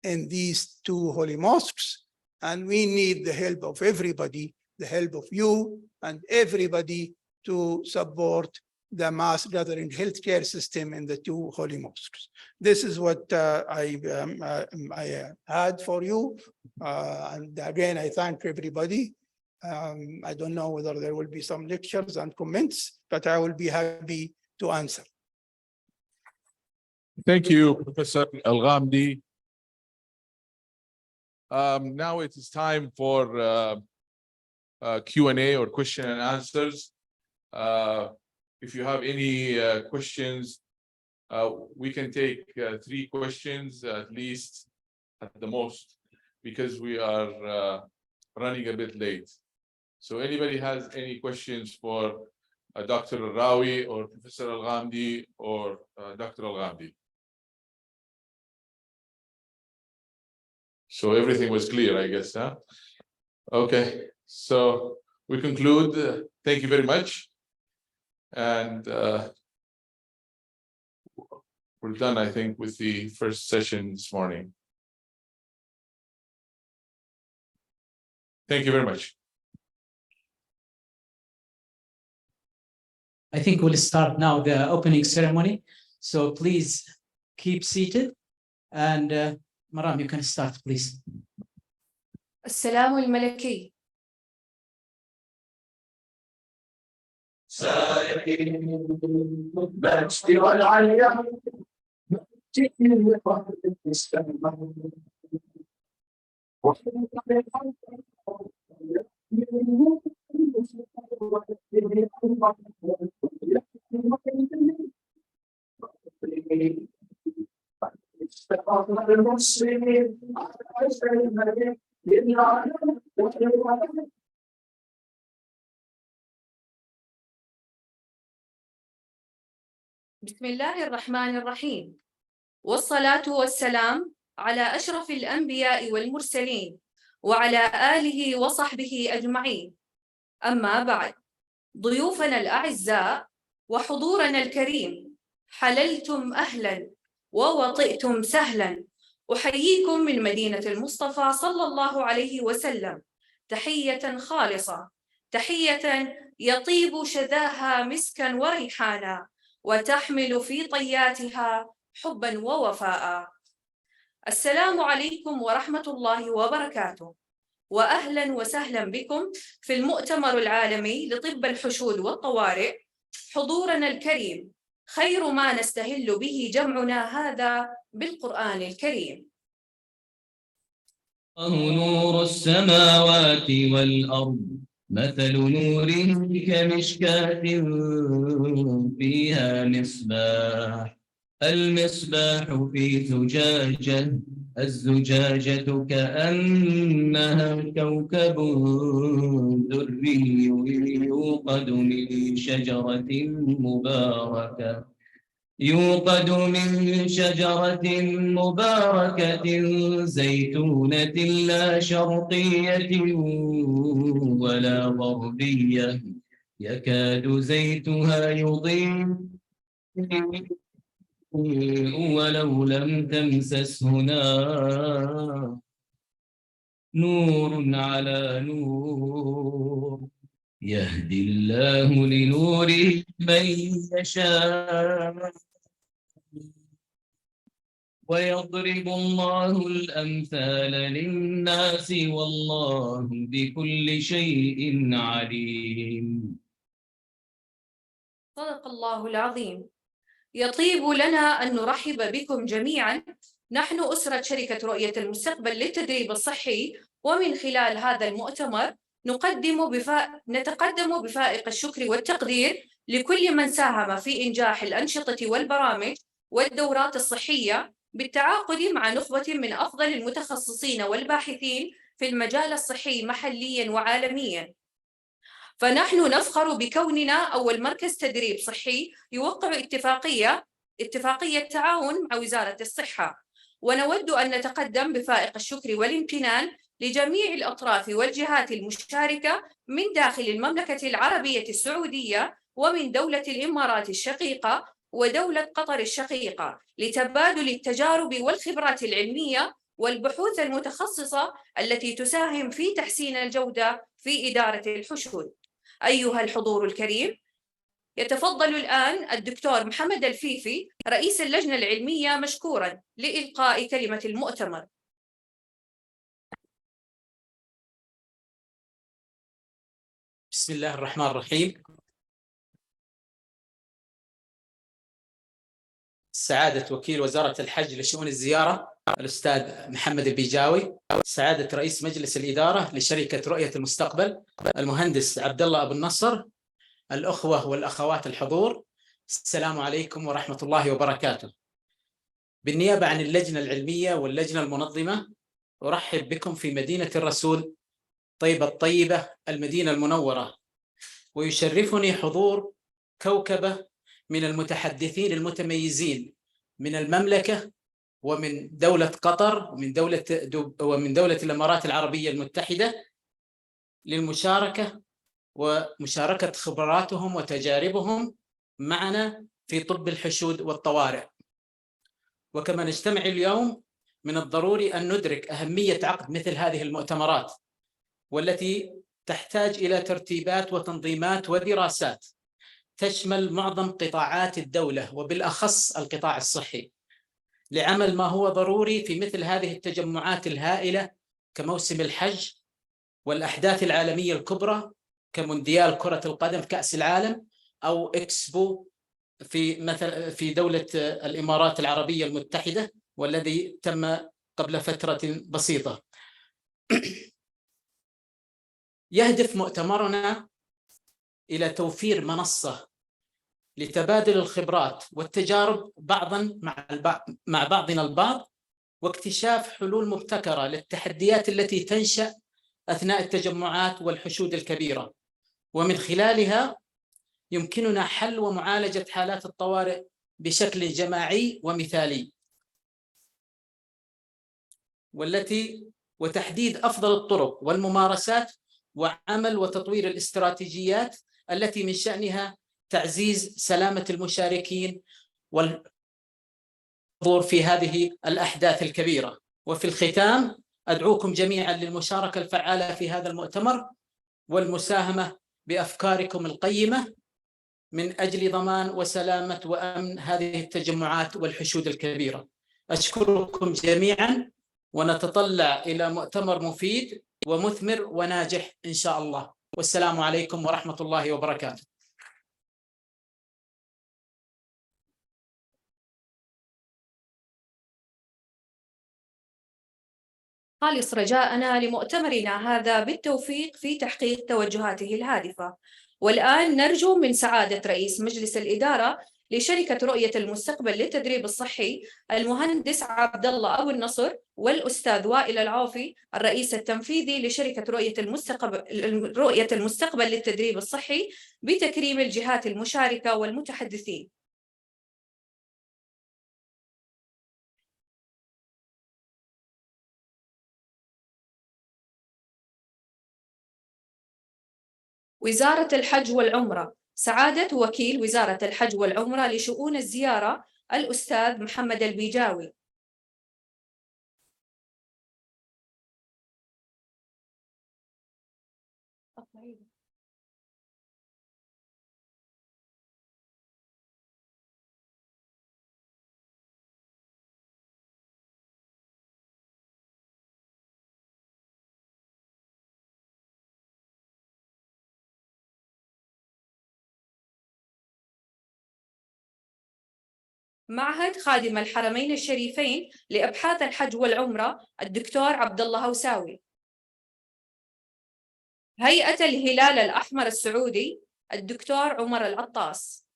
in these two holy mosques. And we need the help of everybody, the help of you and everybody to support the mass gathering healthcare system in the two holy mosques. This is what I had for you. And again, I thank everybody. I don't know whether there will be some lectures and comments, but I will be happy to answer. Thank you, Professor Al-Ghamdi. Now it is time for Q&A or question and answers. If you have any questions, we can take 3 questions at least, at the most, because we are running a bit late. So anybody has any questions for Dr. Al-Rawi or Professor Al-Ghamdi or Dr. Al-Ghamdi? So everything was clear, I guess, huh? Okay, so we conclude. Thank you very much. And we're done, I think, with the first session this morning. Thank you very much. I think we'll start now the opening ceremony. So please keep seated. And Maram, you can start, please. السلام الملكي. بسم الله الرحمن الرحيم، والصلاة والسلام على أشرف الأنبياء والمرسلين وعلى آله وصحبه أجمعين. أما بعد، ضيوفنا الأعزاء وحضورنا الكريم، حللتم أهلا ووطئتم سهلا. أحييكم من مدينة المصطفى صلى الله عليه وسلم تحية خالصة، تحية يطيب شذاها مسكا وريحانا، وتحمل في طياتها حبا ووفاء. السلام عليكم ورحمة الله وبركاته، وأهلا وسهلا بكم في المؤتمر العالمي لطب الحشود والطوارئ. حضورنا الكريم، خير ما نستهل به جمعنا هذا بالقرآن الكريم. الله نور السماوات والأرض، مثل نوره كمشكاة فيها مصباح، المصباح في زجاجة، الزجاجة كأنها كوكب دري يوقد من شجرة مباركة زيتونة لا شرقية ولا غربية، يكاد زيتها يضيء ولو لم تمسسه نار، نور على نور، يهدي الله لنوره من يشاء، ويضرب الله الأمثال للناس والله بكل شيء عليم. صدق الله العظيم. يطيب لنا أن نرحب بكم جميعا. نحن أسرة شركة رؤية المستقبل للتدريب الصحي، ومن خلال هذا المؤتمر نتقدم بفائق الشكر والتقدير لكل من ساهم في إنجاح الأنشطة والبرامج والدورات الصحية بالتعاقد مع نخبة من أفضل المتخصصين والباحثين في المجال الصحي محلياً وعالمياً. فنحن نفخر بكوننا أول مركز تدريب صحي يوقع اتفاقية تعاون مع وزارة الصحة، ونود أن نتقدم بفائق الشكر والامتنان لجميع الأطراف والجهات المشاركة من داخل المملكة العربية السعودية ومن دولة الإمارات الشقيقة ودولة قطر الشقيقة لتبادل التجارب والخبرات العلمية والبحوث المتخصصة التي تساهم في تحسين الجودة في إدارة الحشود. أيها الحضور الكريم، يتفضل الآن الدكتور محمد الفيفي رئيس اللجنة العلمية مشكوراً لإلقاء كلمة المؤتمر. بسم الله الرحمن الرحيم. سعادة وكيل وزارة الحج لشؤون الزيارة الأستاذ محمد البيجاوي، سعادة رئيس مجلس الإدارة لشركة رؤية المستقبل المهندس عبد الله أبو النصر، الأخوة والأخوات الحضور، السلام عليكم ورحمة الله وبركاته. بالنيابة عن اللجنة العلمية واللجنة المنظمة، أرحب بكم في مدينة الرسول طيبة الطيبة المدينة المنورة، ويشرفني حضور كوكبة من المتحدثين المتميزين من المملكة ومن دولة قطر ومن دولة الإمارات العربية المتحدة للمشاركة ومشاركة خبراتهم وتجاربهم معنا في طب الحشود والطوارئ. وكما نجتمع اليوم، من الضروري أن ندرك أهمية عقد مثل هذه المؤتمرات، والتي تحتاج إلى ترتيبات وتنظيمات ودراسات تشمل معظم قطاعات الدولة وبالأخص القطاع الصحي، لعمل ما هو ضروري في مثل هذه التجمعات الهائلة كموسم الحج والأحداث العالمية الكبرى كمونديال كرة القدم كأس العالم أو إكسبو في دولة الإمارات العربية المتحدة، والذي تم قبل فترة بسيطة. يهدف مؤتمرنا إلى توفير منصة لتبادل الخبرات والتجارب بعضاً مع بعضنا البعض، واكتشاف حلول مبتكرة للتحديات التي تنشأ أثناء التجمعات والحشود الكبيرة، ومن خلالها يمكننا حل ومعالجة حالات الطوارئ بشكل جماعي ومثالي. وتحديد أفضل الطرق والممارسات وعمل وتطوير الاستراتيجيات التي من شأنها تعزيز سلامة المشاركين والحضور في هذه الأحداث الكبيرة. وفي الختام أدعوكم جميعا للمشاركة الفعالة في هذا المؤتمر والمساهمة بأفكاركم القيمة من أجل ضمان وسلامة وأمن هذه التجمعات والحشود الكبيرة. أشكركم جميعا ونتطلع إلى مؤتمر مفيد ومثمر وناجح إن شاء الله. والسلام عليكم ورحمة الله وبركاته. خالص رجاءنا لمؤتمرنا هذا بالتوفيق في تحقيق توجهاته الهادفة. والآن نرجو من سعادة رئيس مجلس الإدارة لشركة رؤية المستقبل للتدريب الصحي المهندس عبد الله أبو النصر والأستاذ وائل العوفي الرئيس التنفيذي لشركة رؤية المستقبل للتدريب الصحي بتكريم الجهات المشاركة والمتحدثين. وزارة الحج والعمرة، سعادة وكيل وزارة الحج والعمرة لشؤون الزيارة الأستاذ محمد البيجاوي. معهد خادم الحرمين الشريفين لأبحاث الحج والعمرة الدكتور عبد الله هوساوي. هيئة الهلال الأحمر السعودي الدكتور عمر العطاس.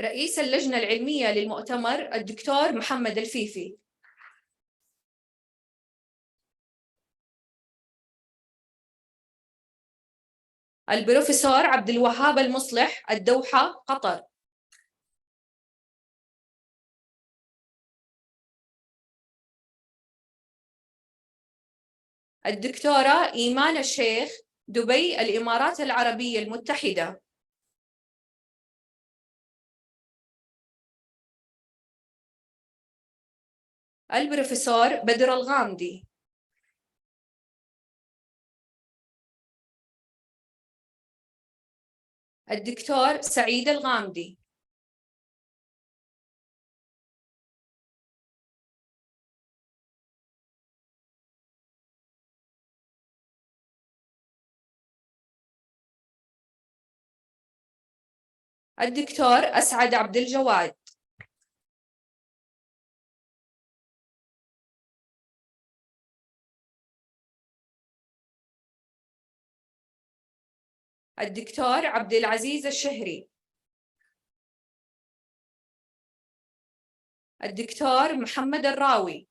رئيس اللجنة العلمية للمؤتمر الدكتور محمد الفيفي. البروفيسور عبد الوهاب المصلح الدوحة قطر. الدكتورة إيمان الشيخ دبي الإمارات العربية المتحدة. البروفيسور بدر الغامدي. الدكتور سعيد الغامدي. الدكتور أسعد عبد الجواد. الدكتور عبد العزيز الشهري. الدكتور محمد الراوي.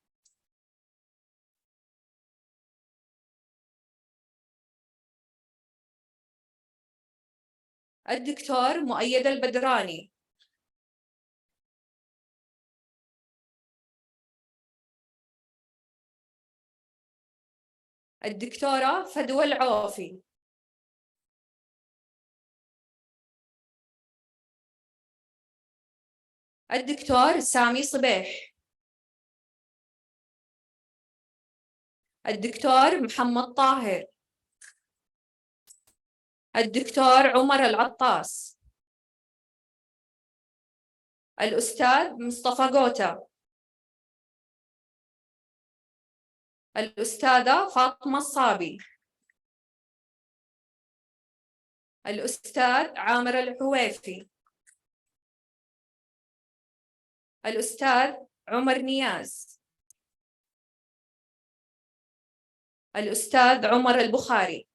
الدكتور مؤيد البدراني. الدكتورة فدوى العوفي. الدكتور سامي صبيح. الدكتور محمد طاهر. الدكتور عمر العطاس. الأستاذ مصطفى قوتة. الأستاذة فاطمة الصابي. الأستاذ عامر الحويفي. الأستاذ عمر نياز. الأستاذ عمر البخاري.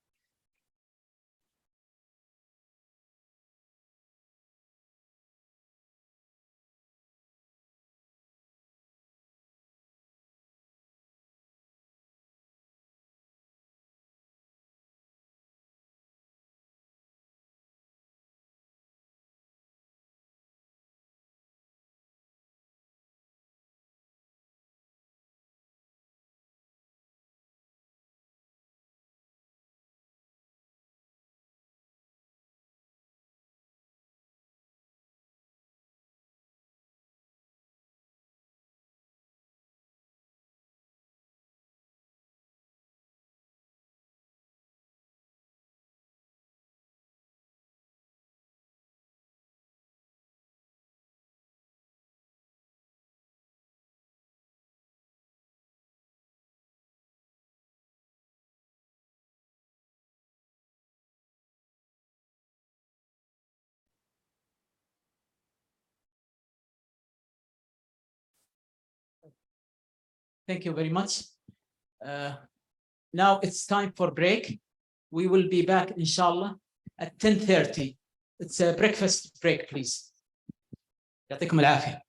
Thank you very much. Now it's time for break. We will be back, inshallah, at 10:30. It's a breakfast break, please. يعطيكم العافية.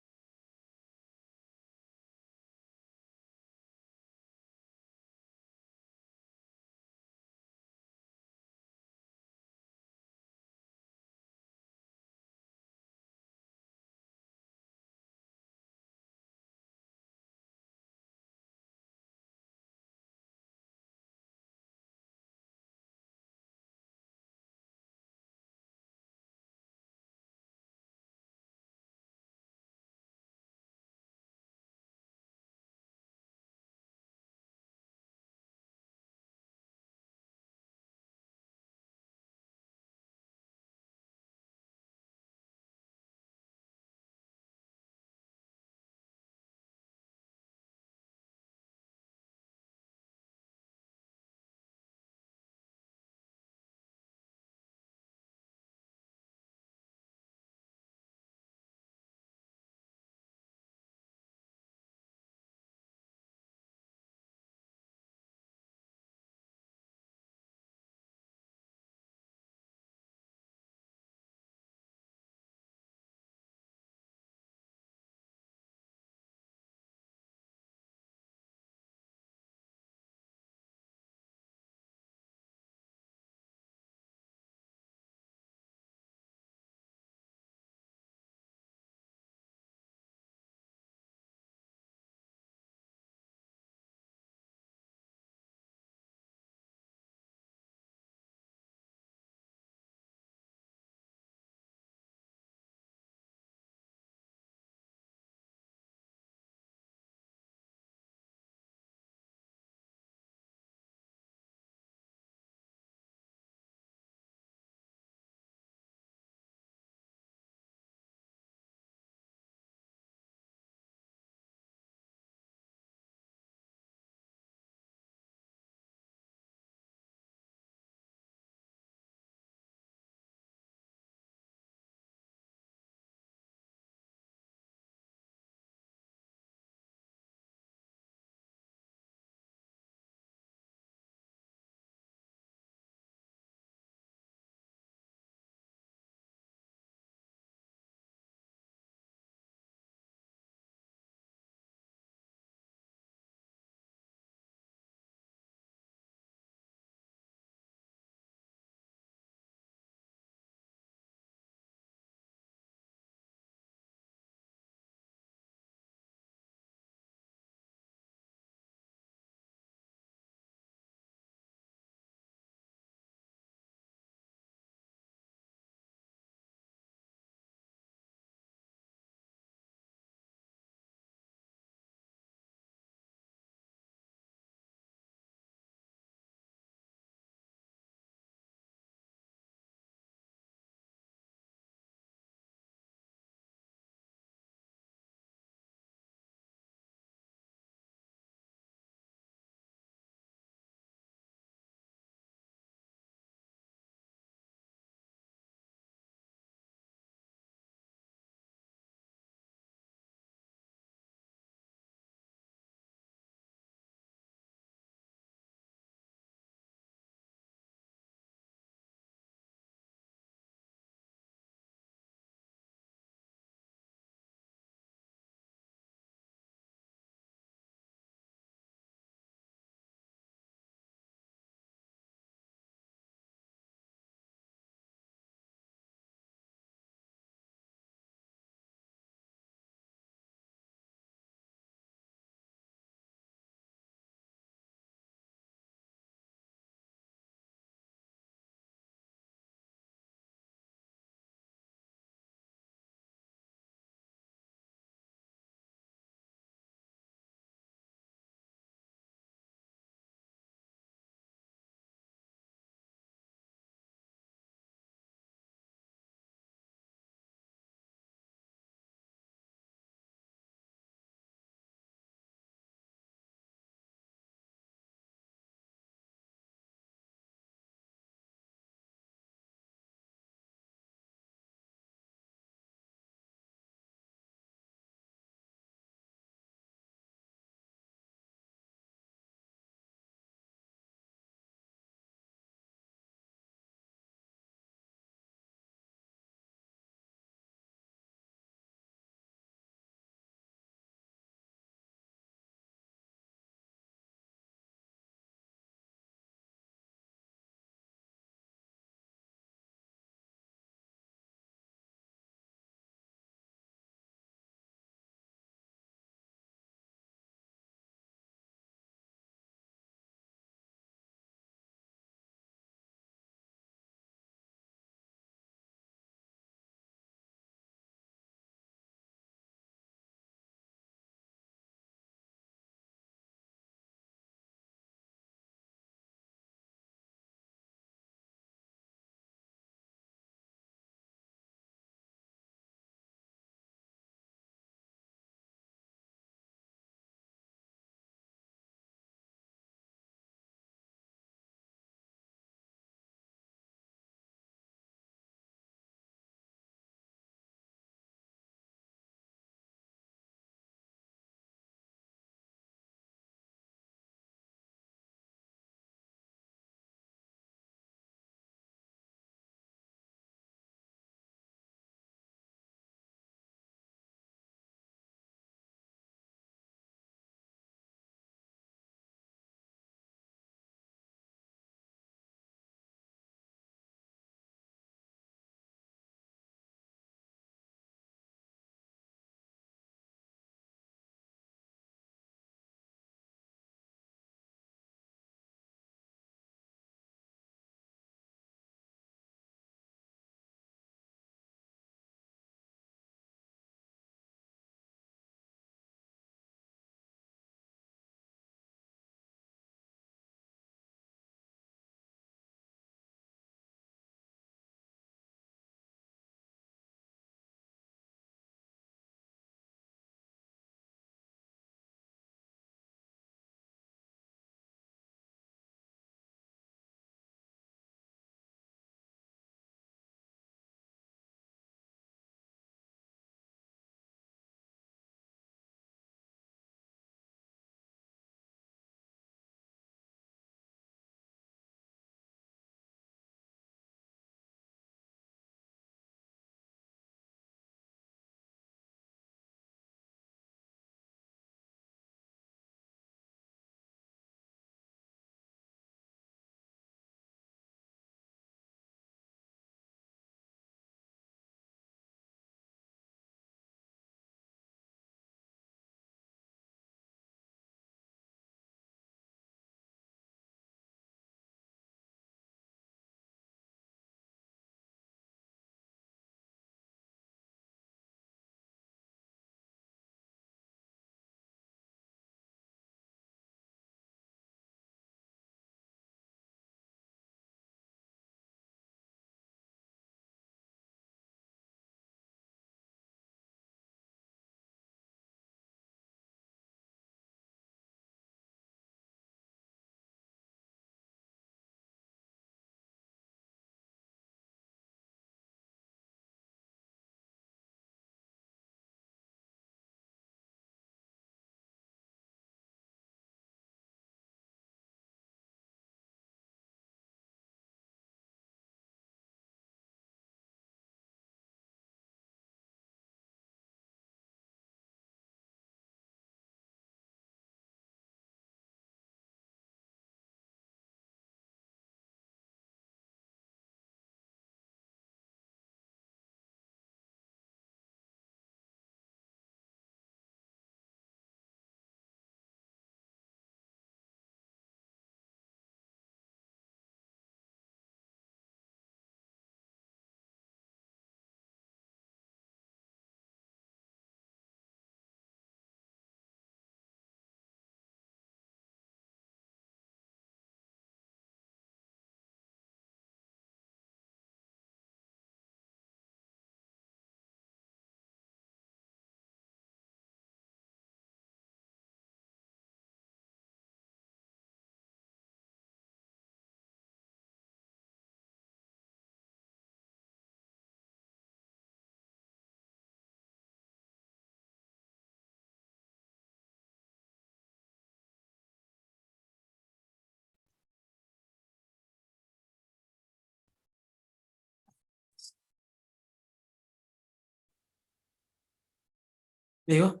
ايوه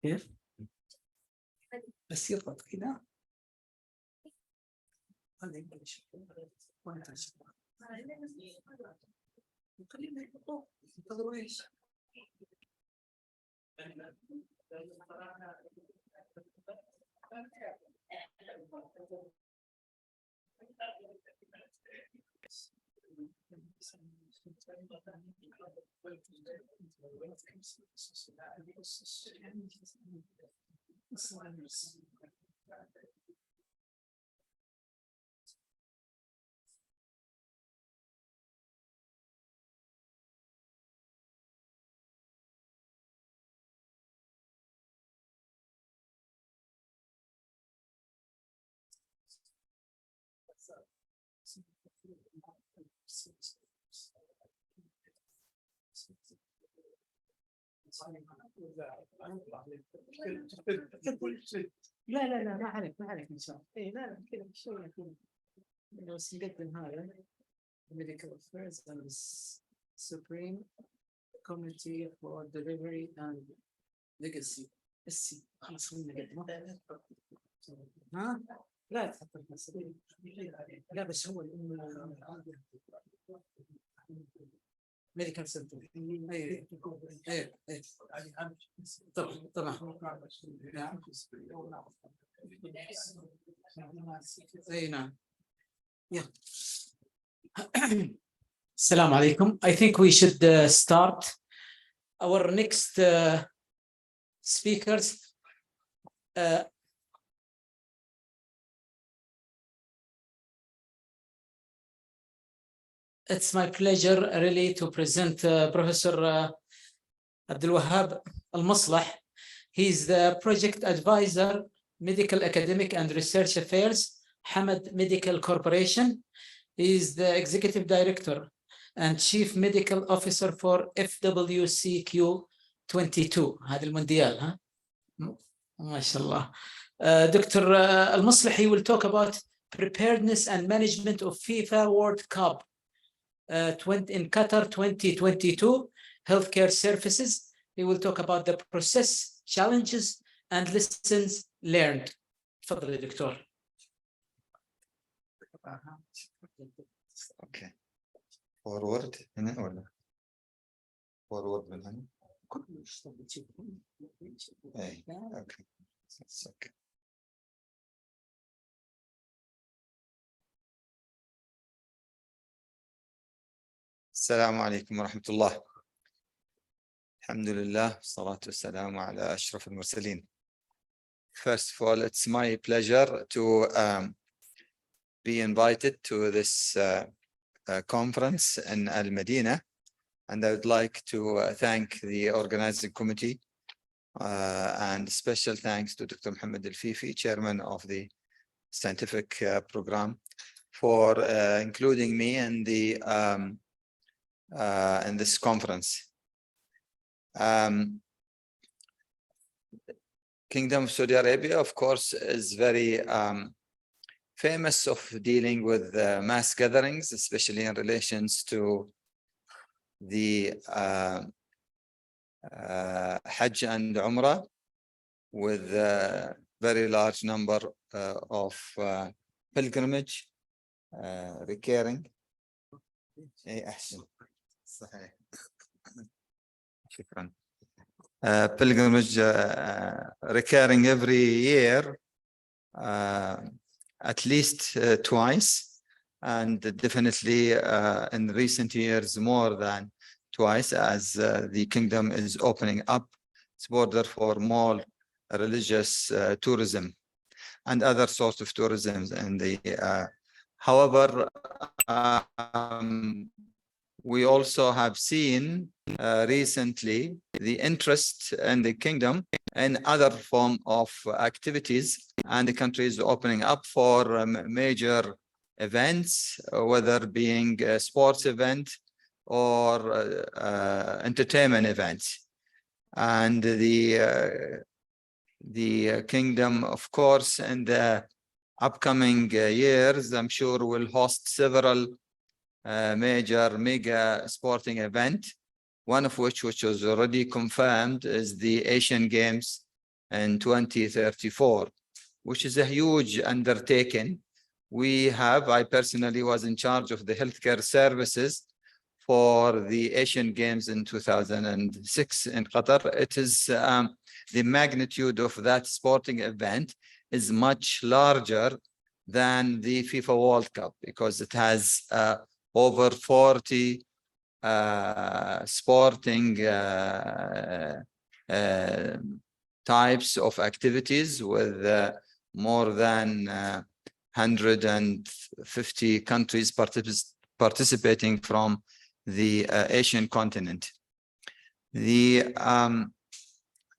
كيف؟ بس يضغط كذا. هذا يمكن يشوفه. وين تشوفه؟ خلينا نحطه. انتظروا ايش؟ لا ما عليك ان شاء الله. اي لا كذا شويه كذا بس نقدم هذا medical affairs and the supreme committee for delivery and legacy السي خلاص نقدمه. ها لا تحط المسؤولية. لا بس هو ميديكال سنتر. اي طبعا اي نعم. السلام عليكم. I think we should start our next speakers. It's my pleasure really to present Professor Abdul Wahab Al-Masleh. He's the project advisor, medical academic and research affairs, Hamad Medical Corporation. He's the executive director and chief medical officer for FWCQ 22. هذا المونديال ها ما شاء الله. Dr. Al-Masleh, he will talk about preparedness and management of FIFA World Cup in Qatar 2022, healthcare services. He will talk about the process, challenges, and lessons learned. تفضل يا دكتور. اوكي فورورد هنا ولا فورورد من هنا؟ اي اوكي السلام عليكم ورحمة الله. الحمد لله والصلاة والسلام على أشرف المرسلين. First of all, it's my pleasure to be invited to this conference in Al Madinah, and I would like to thank the organizing committee and special thanks to Dr. Mohammed Al-Fifi, chairman of the scientific program, for including me in this conference. Kingdom of Saudi Arabia, of course, is very famous of dealing with mass gatherings, especially in relations to the Hajj and Umrah, with a very large number of pilgrimage recurring. صحيح. شكرا. Pilgrimage recurring every year, at least twice, and definitely in recent years more than twice, as the kingdom is opening up its border for more religious tourism and other sorts of tourism. And however, we also have seen recently the interest in the kingdom in other form of activities, and the country is opening up for major events, whether being a sports event or entertainment events. And the kingdom, of course, in the upcoming years, I'm sure will host several major mega sporting event, one of which was already confirmed, is the Asian Games in 2034, which is a huge undertaking. I personally was in charge of the healthcare services for the Asian Games in 2006 in Qatar. It is the magnitude of that sporting event is much larger than the FIFA World Cup, because it has over 40 sporting types of activities with more than 150 countries participating from the Asian continent.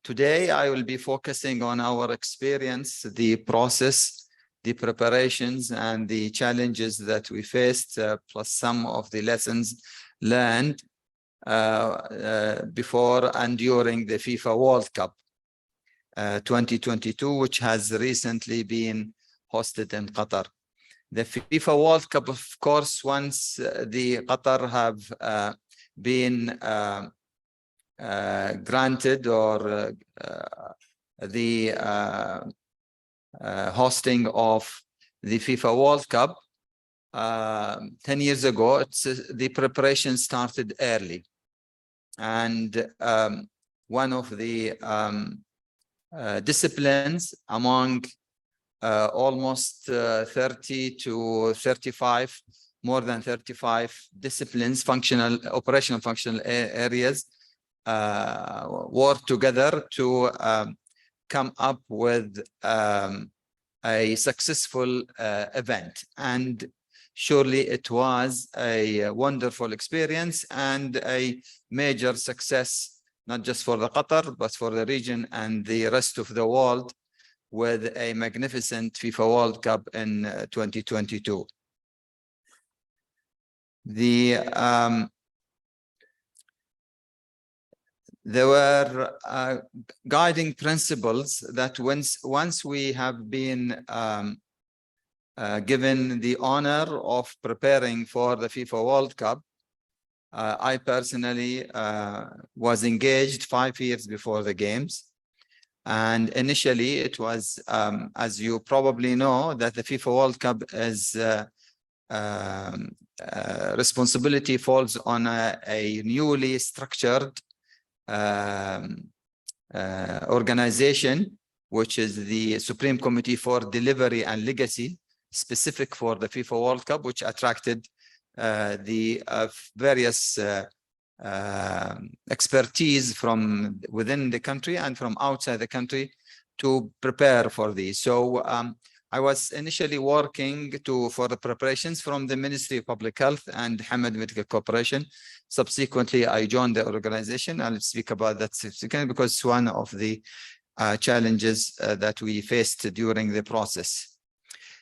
Today I will be focusing on our experience, the process, the preparations, and the challenges that we faced, plus some of the lessons learned before and during the FIFA World Cup 2022, which has recently been hosted in Qatar. The FIFA World Cup, of course, once the Qatar have been granted or the hosting of the FIFA World Cup 10 years ago, the preparation started early. And one of the disciplines among almost 30 to 35, more than 35 disciplines, operational functional areas, work together to come up with a successful event. And surely it was a wonderful experience and a major success, not just for the Qatar, but for the region and the rest of the world, with a magnificent FIFA World Cup in 2022. There were guiding principles that once we have been given the honor of preparing for the FIFA World Cup, I personally was engaged 5 years before the games. And initially it was, as you probably know, that the FIFA World Cup is responsibility falls on a newly structured organization, which is the Supreme Committee for Delivery and Legacy, specific for the FIFA World Cup, which attracted the various expertise from within the country and from outside the country to prepare for these. So I was initially working for the preparations from the Ministry of Public Health and Hamad Medical Corporation. Subsequently, I joined the organization. I'll speak about that second, because it's one of the challenges that we faced during the process.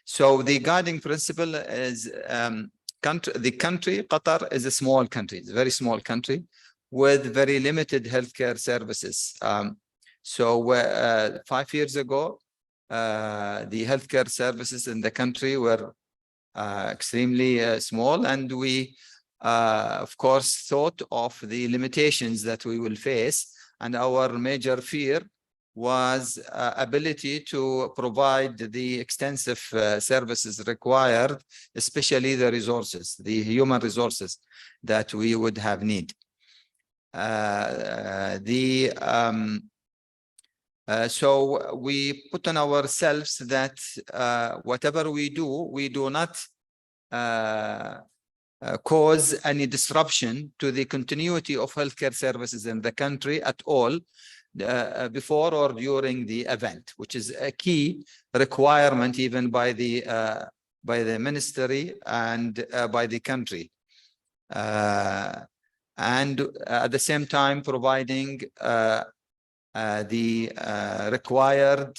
So the guiding principle is the country, Qatar, is a small country. It's a very small country with very limited healthcare services. So 5 years ago, the healthcare services in the country were extremely small, and we, of course, thought of the limitations that we will face, and our major fear was ability to provide the extensive services required, especially the resources, the human resources that we would have need. So we put on ourselves that whatever we do not cause any disruption to the continuity of healthcare services in the country at all, before or during the event, which is a key requirement even by the ministry and by the country. And at the same time providing the required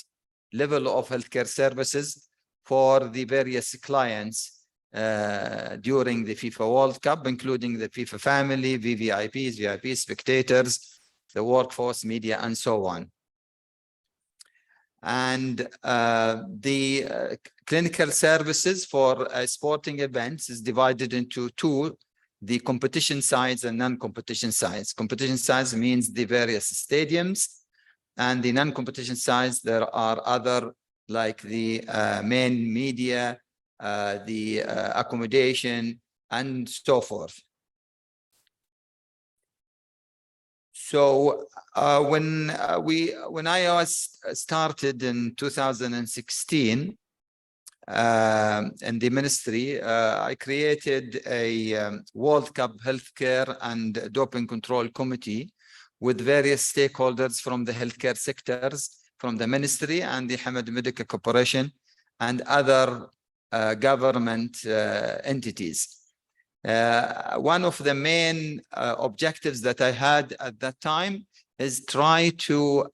level of healthcare services for the various clients during the FIFA World Cup, including the FIFA family, VVIPs, VIP spectators, the workforce, media, and so on. And the clinical services for sporting events is divided into two the competition sides and non-competition sides. Competition sides means the various stadiums, and the non-competition sides, there are other like the main media, the accommodation, and so forth. So when I was started in 2016 in the ministry, I created a World Cup Healthcare and Doping Control Committee with various stakeholders from the healthcare sectors, from the ministry and the Hamad Medical Corporation and other government entities. One of the main objectives that I had at that time is try to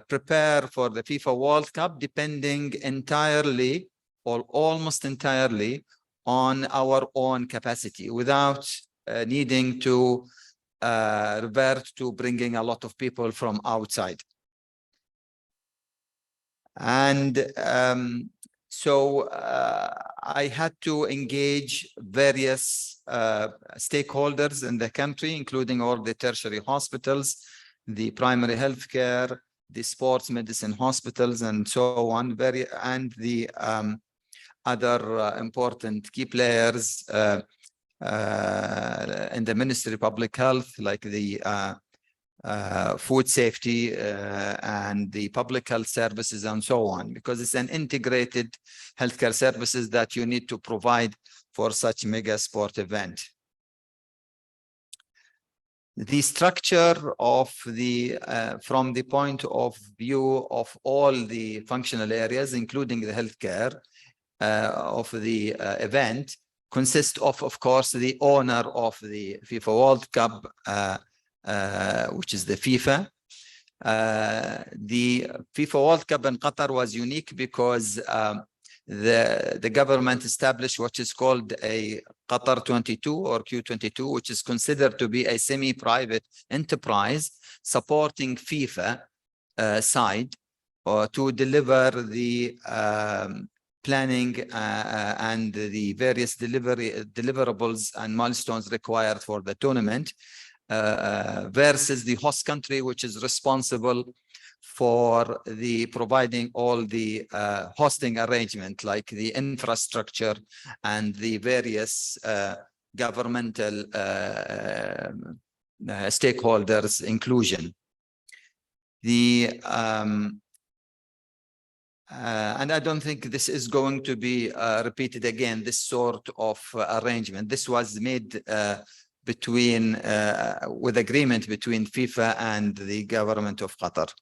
prepare for the FIFA World Cup, depending entirely or almost entirely on our own capacity, without needing to revert to bringing a lot of people from outside. And so I had to engage various stakeholders in the country, including all the tertiary hospitals, the primary healthcare, the sports medicine hospitals, and so on, and the other important key players in the Ministry of Public Health, like the food safety and the public health services and so on, because it's an integrated healthcare services that you need to provide for such mega sport event. The structure of the, from the point of view of all the functional areas, including the healthcare of the event, consists of course, the owner of the FIFA World Cup, which is the FIFA. The FIFA World Cup in Qatar was unique because the government established what is called a Qatar 22 or Q22, which is considered to be a semi-private enterprise supporting FIFA side to deliver the planning and the various deliverables and milestones required for the tournament, versus the host country, which is responsible for the providing all the hosting arrangement, like the infrastructure and the various governmental stakeholders inclusion. The and I don't think this is going to be repeated again, this sort of arrangement. This was made between with agreement between FIFA and the government of Qatar.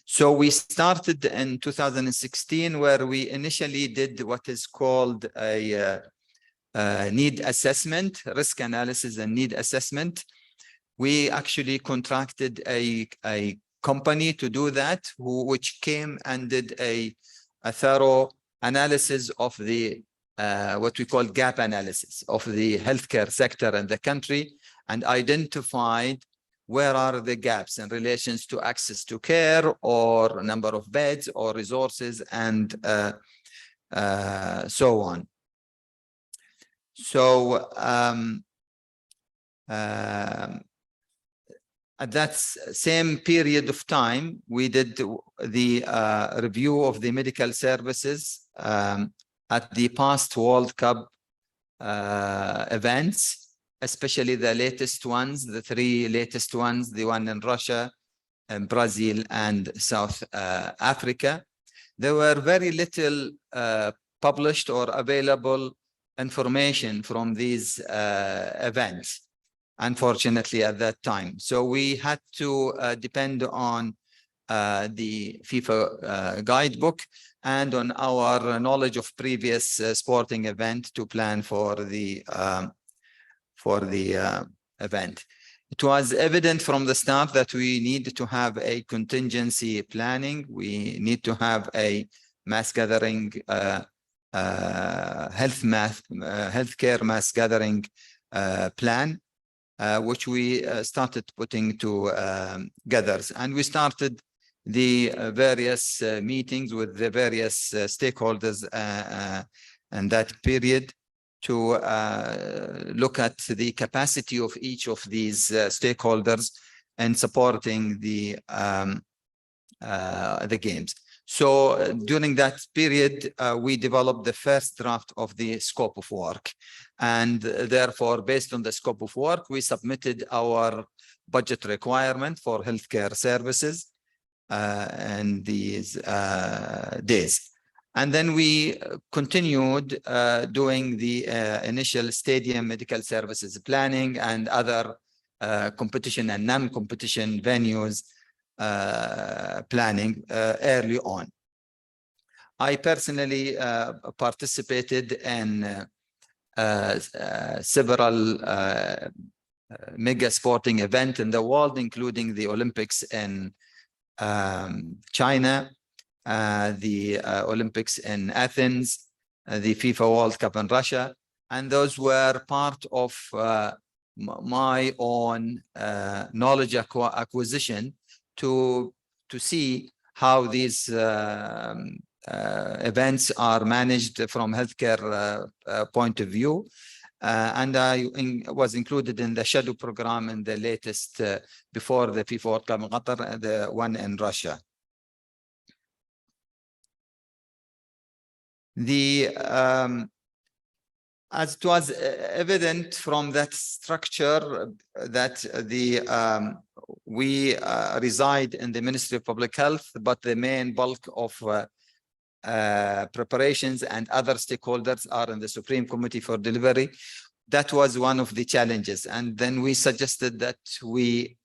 So we started in 2016, where we initially did what is called a need assessment, risk analysis and need assessment. We actually contracted a company to do that, which came and did a thorough analysis of the what we call gap analysis of the healthcare sector in the country, and identified where are the gaps in relations to access to care or number of beds or resources and so on. So at that same period of time, we did the review of the medical services at the past World Cup events, especially the latest ones, the three latest ones, the one in Russia, and Brazil, and South Africa. There were very little published or available information from these events, unfortunately, at that time. So we had to depend on the FIFA guidebook and on our knowledge of previous sporting event to plan for the event. It was evident from the start that we need to have a contingency planning. We need to have a mass gathering, healthcare mass gathering plan, which we started putting together. And we started the various meetings with the various stakeholders in that period. look at the capacity of each of these stakeholders in supporting the games. So during that period, we developed the first draft of the scope of work. And therefore, based on the scope of work, we submitted our budget requirement for healthcare services in these days. And then we continued doing the initial stadium medical services planning and other competition and non-competition venues planning early on. I personally participated in several mega sporting events in the world, including the Olympics in China, the Olympics in Athens, the FIFA World Cup in Russia, and those were part of my own knowledge acquisition to see how these events are managed from healthcare point of view. And I was included in the shadow program in the latest, before the FIFA World Cup in Qatar, the one in Russia. As it was evident from that structure that we reside in the Ministry of Public Health, but the main bulk of preparations and other stakeholders are in the Supreme Committee for Delivery. That was one of the challenges. And then we suggested that we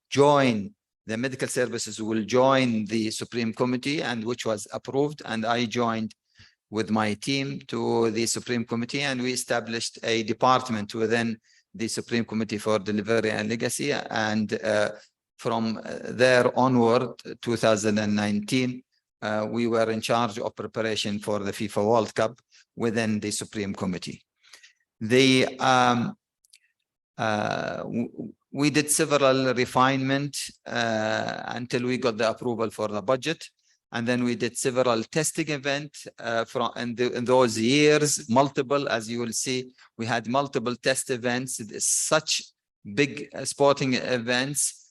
join, the medical services will join the Supreme Committee, and which was approved. And I joined with my team to the Supreme Committee, and we established a department within the Supreme Committee for Delivery and Legacy. And from there onward, 2019, we were in charge of preparation for the FIFA World Cup within the Supreme Committee. We did several refinement until we got the approval for the budget. And then we did several testing events in those years, multiple, as you will see, we had multiple test events. Such big sporting events,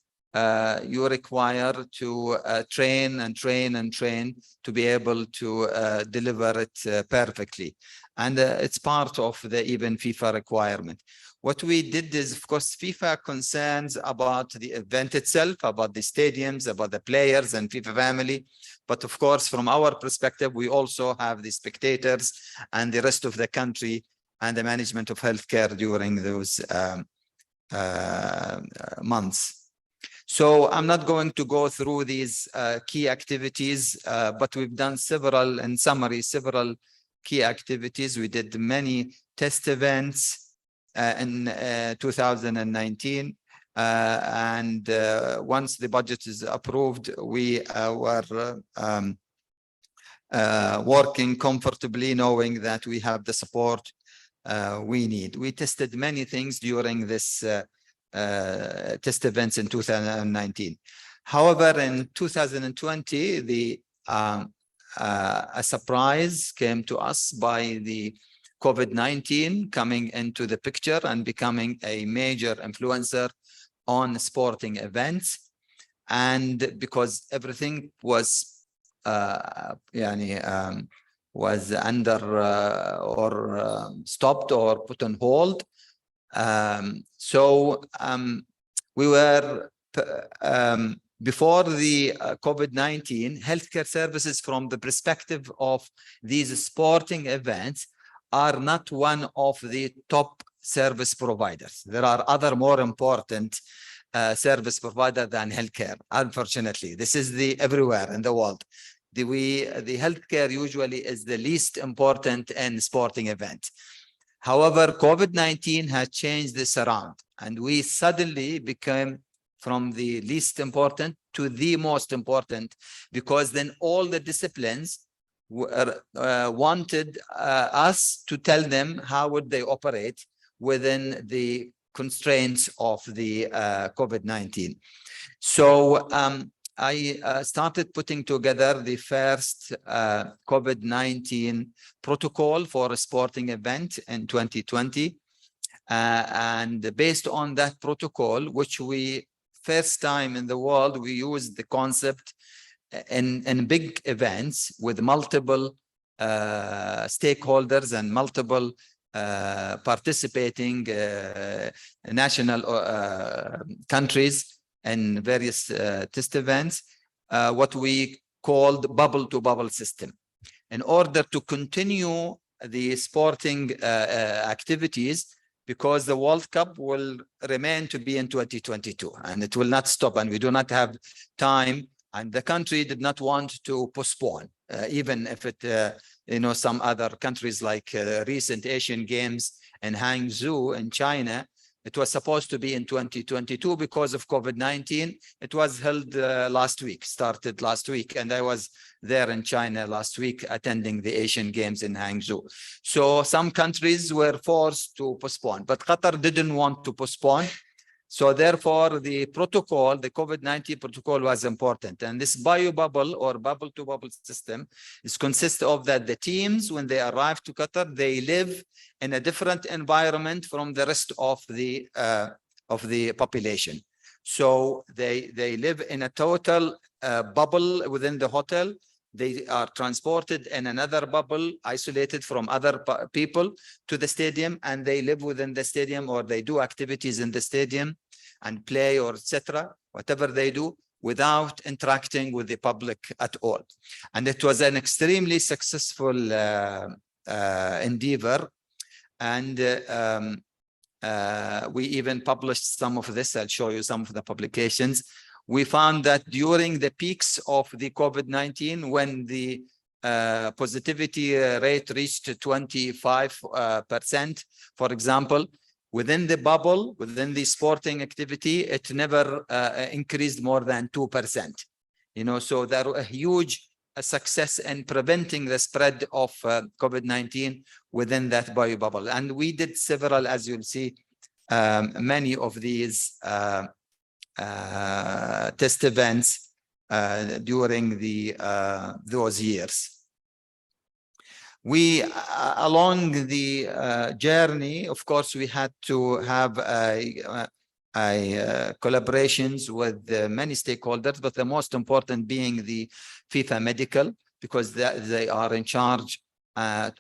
you require to train and train and train to be able to deliver it perfectly. And it's part of the even FIFA requirement. What we did is, of course, FIFA concerns about the event itself, about the stadiums, about the players and FIFA family. But of course, from our perspective, we also have the spectators and the rest of the country and the management of healthcare during those months. So I'm not going to go through these key activities, but we've done several, in summary, several key activities. We did many test events in 2019. And once the budget is approved, we were working comfortably, knowing that we have the support we need. We tested many things during this test events in 2019. However, in 2020, a surprise came to us by the COVID-19 coming into the picture and becoming a major influencer on sporting events. And because everything was was under or stopped or put on hold. We were before the COVID-19, healthcare services from the perspective of these sporting events are not one of the top service providers. There are other more important service providers than healthcare. Unfortunately, this is everywhere in the world. The healthcare usually is the least important in sporting events. However, COVID-19 has changed this around, and we suddenly became from the least important to the most important, because then all the disciplines wanted us to tell them how would they operate within the constraints of the COVID-19. So I started putting together the first COVID-19 protocol for a sporting event in 2020. And based on that protocol, which we first time in the world, we used the concept in big events with multiple stakeholders and multiple participating national countries and various test events, what we called bubble-to-bubble system. In order to continue the sporting activities, because the World Cup will remain to be in 2022 and it will not stop, and we do not have time, and the country did not want to postpone, even if it, some other countries like recent Asian Games in Hangzhou in China, it was supposed to be in 2022 because of COVID-19. It was held started last week, and I was there in China last week attending the Asian Games in Hangzhou. So some countries were forced to postpone, but Qatar didn't want to postpone. So therefore, the protocol, the COVID-19 protocol was important. And this bio-bubble or bubble-to-bubble system consists of that the teams, when they arrive to Qatar, they live in a different environment from the rest of the population. So they live in a total bubble within the hotel. They are transported in another bubble, isolated from other people, to the stadium, and they live within the stadium, or they do activities in the stadium and play or etc., whatever they do, without interacting with the public at all. And it was an extremely successful endeavor. And we even published some of this. I'll show you some of the publications. We found that during the peaks of the COVID-19, when the positivity rate reached 25%, for example, within the bubble, within the sporting activity, it never increased more than 2%. So there was a huge success in preventing the spread of COVID-19 within that bio bubble. And we did several, as you'll see, many of these test events during those years. We, along the journey, of course, we had to have collaborations with many stakeholders, but the most important being the FIFA Medical, because they are in charge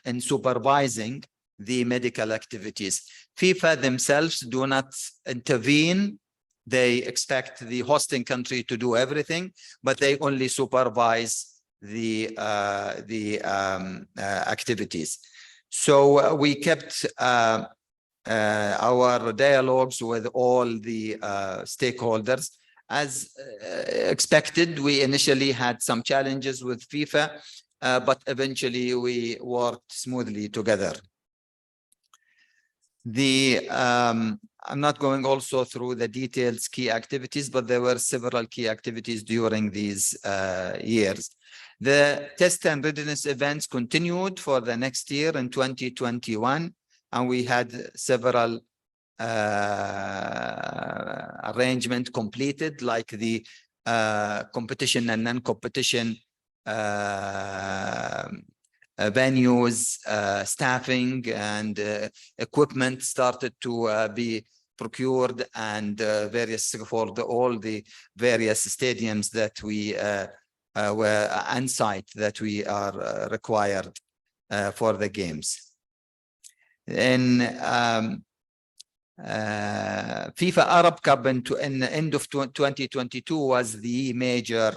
in supervising the medical activities. FIFA themselves do not intervene. They expect the hosting country to do everything, but they only supervise the activities. So we kept our dialogues with all the stakeholders. As expected, we initially had some challenges with FIFA, but eventually we worked smoothly together. I'm not going also through the details key activities, but there were several key activities during these years. The test and readiness events continued for the next year in 2021, and we had several arrangements completed, like the competition and non-competition venues, staffing, and equipment started to be procured, and for all the various stadiums that we were on site that we are required for the games. In FIFA Arab Cup in the end of 2022 was the major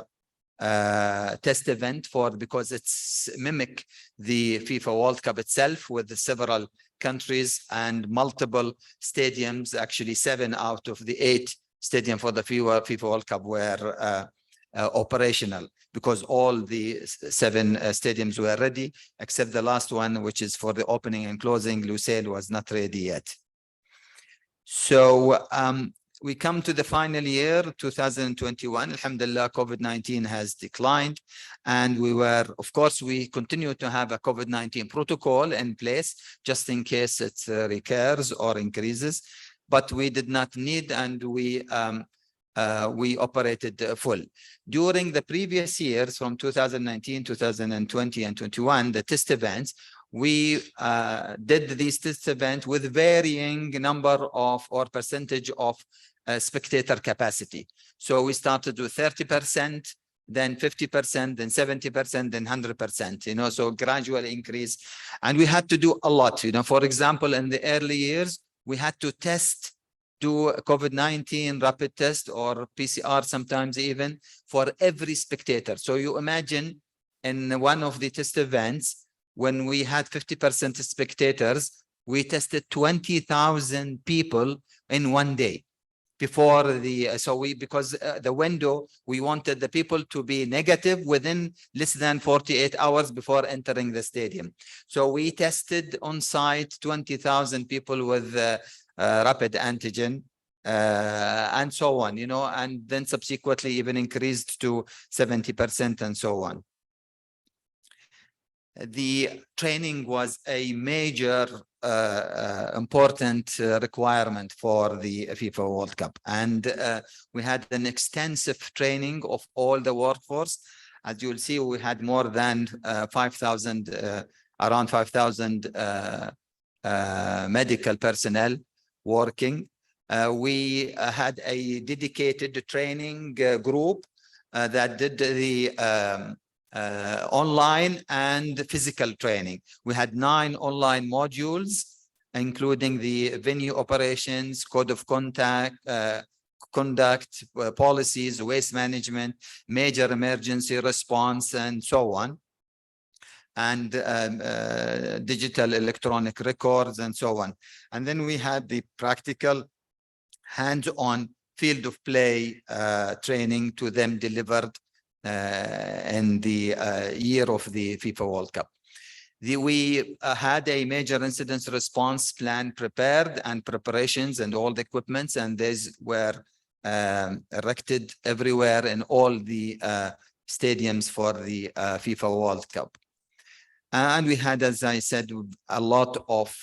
test event because it's mimic the FIFA World Cup itself, with several countries and multiple stadiums. Actually, 7 out of the 8 stadiums for the FIFA World Cup were operational, because all the 7 stadiums were ready, except the last one, which is for the opening and closing. Lusail was not ready yet. So we come to the final year, 2021. Alhamdulillah, COVID-19 has declined, and we continue to have a COVID-19 protocol in place just in case it recurs or increases, but we did not need, and we we operated full. During the previous years, from 2019, 2020, and 21, the test events, we did these test events with varying number of or percentage of spectator capacity. So we started with 30%, then 50%, then 70%, then 100%, you know, so gradual increase. And we had to do a lot, you know, for example, in the early years, we had to do a COVID-19 rapid test or PCR sometimes even for every spectator. So you imagine in one of the test events, when we had 50% spectators, we tested 20,000 people in one day. Before the because the window, we wanted the people to be negative within less than 48 hours before entering the stadium. So we tested on site 20,000 people with rapid antigen and so on, you know, and then subsequently even increased to 70% and so on. The training was a major important requirement for the FIFA World Cup. And we had an extensive training of all the workforce. As you'll see, we had more than 5,000, around 5,000 medical personnel working. We had a dedicated training group that did the online and physical training. We had 9 online modules, including the venue operations, code of conduct, policies, waste management, major emergency response, and so on, and digital electronic records and so on. And then we had the practical hands-on field of play training to them delivered in the year of the FIFA World Cup. We had a major incident response plan prepared and preparations and all the equipments, and these were erected everywhere in all the stadiums for the FIFA World Cup. And we had, as I said, a lot of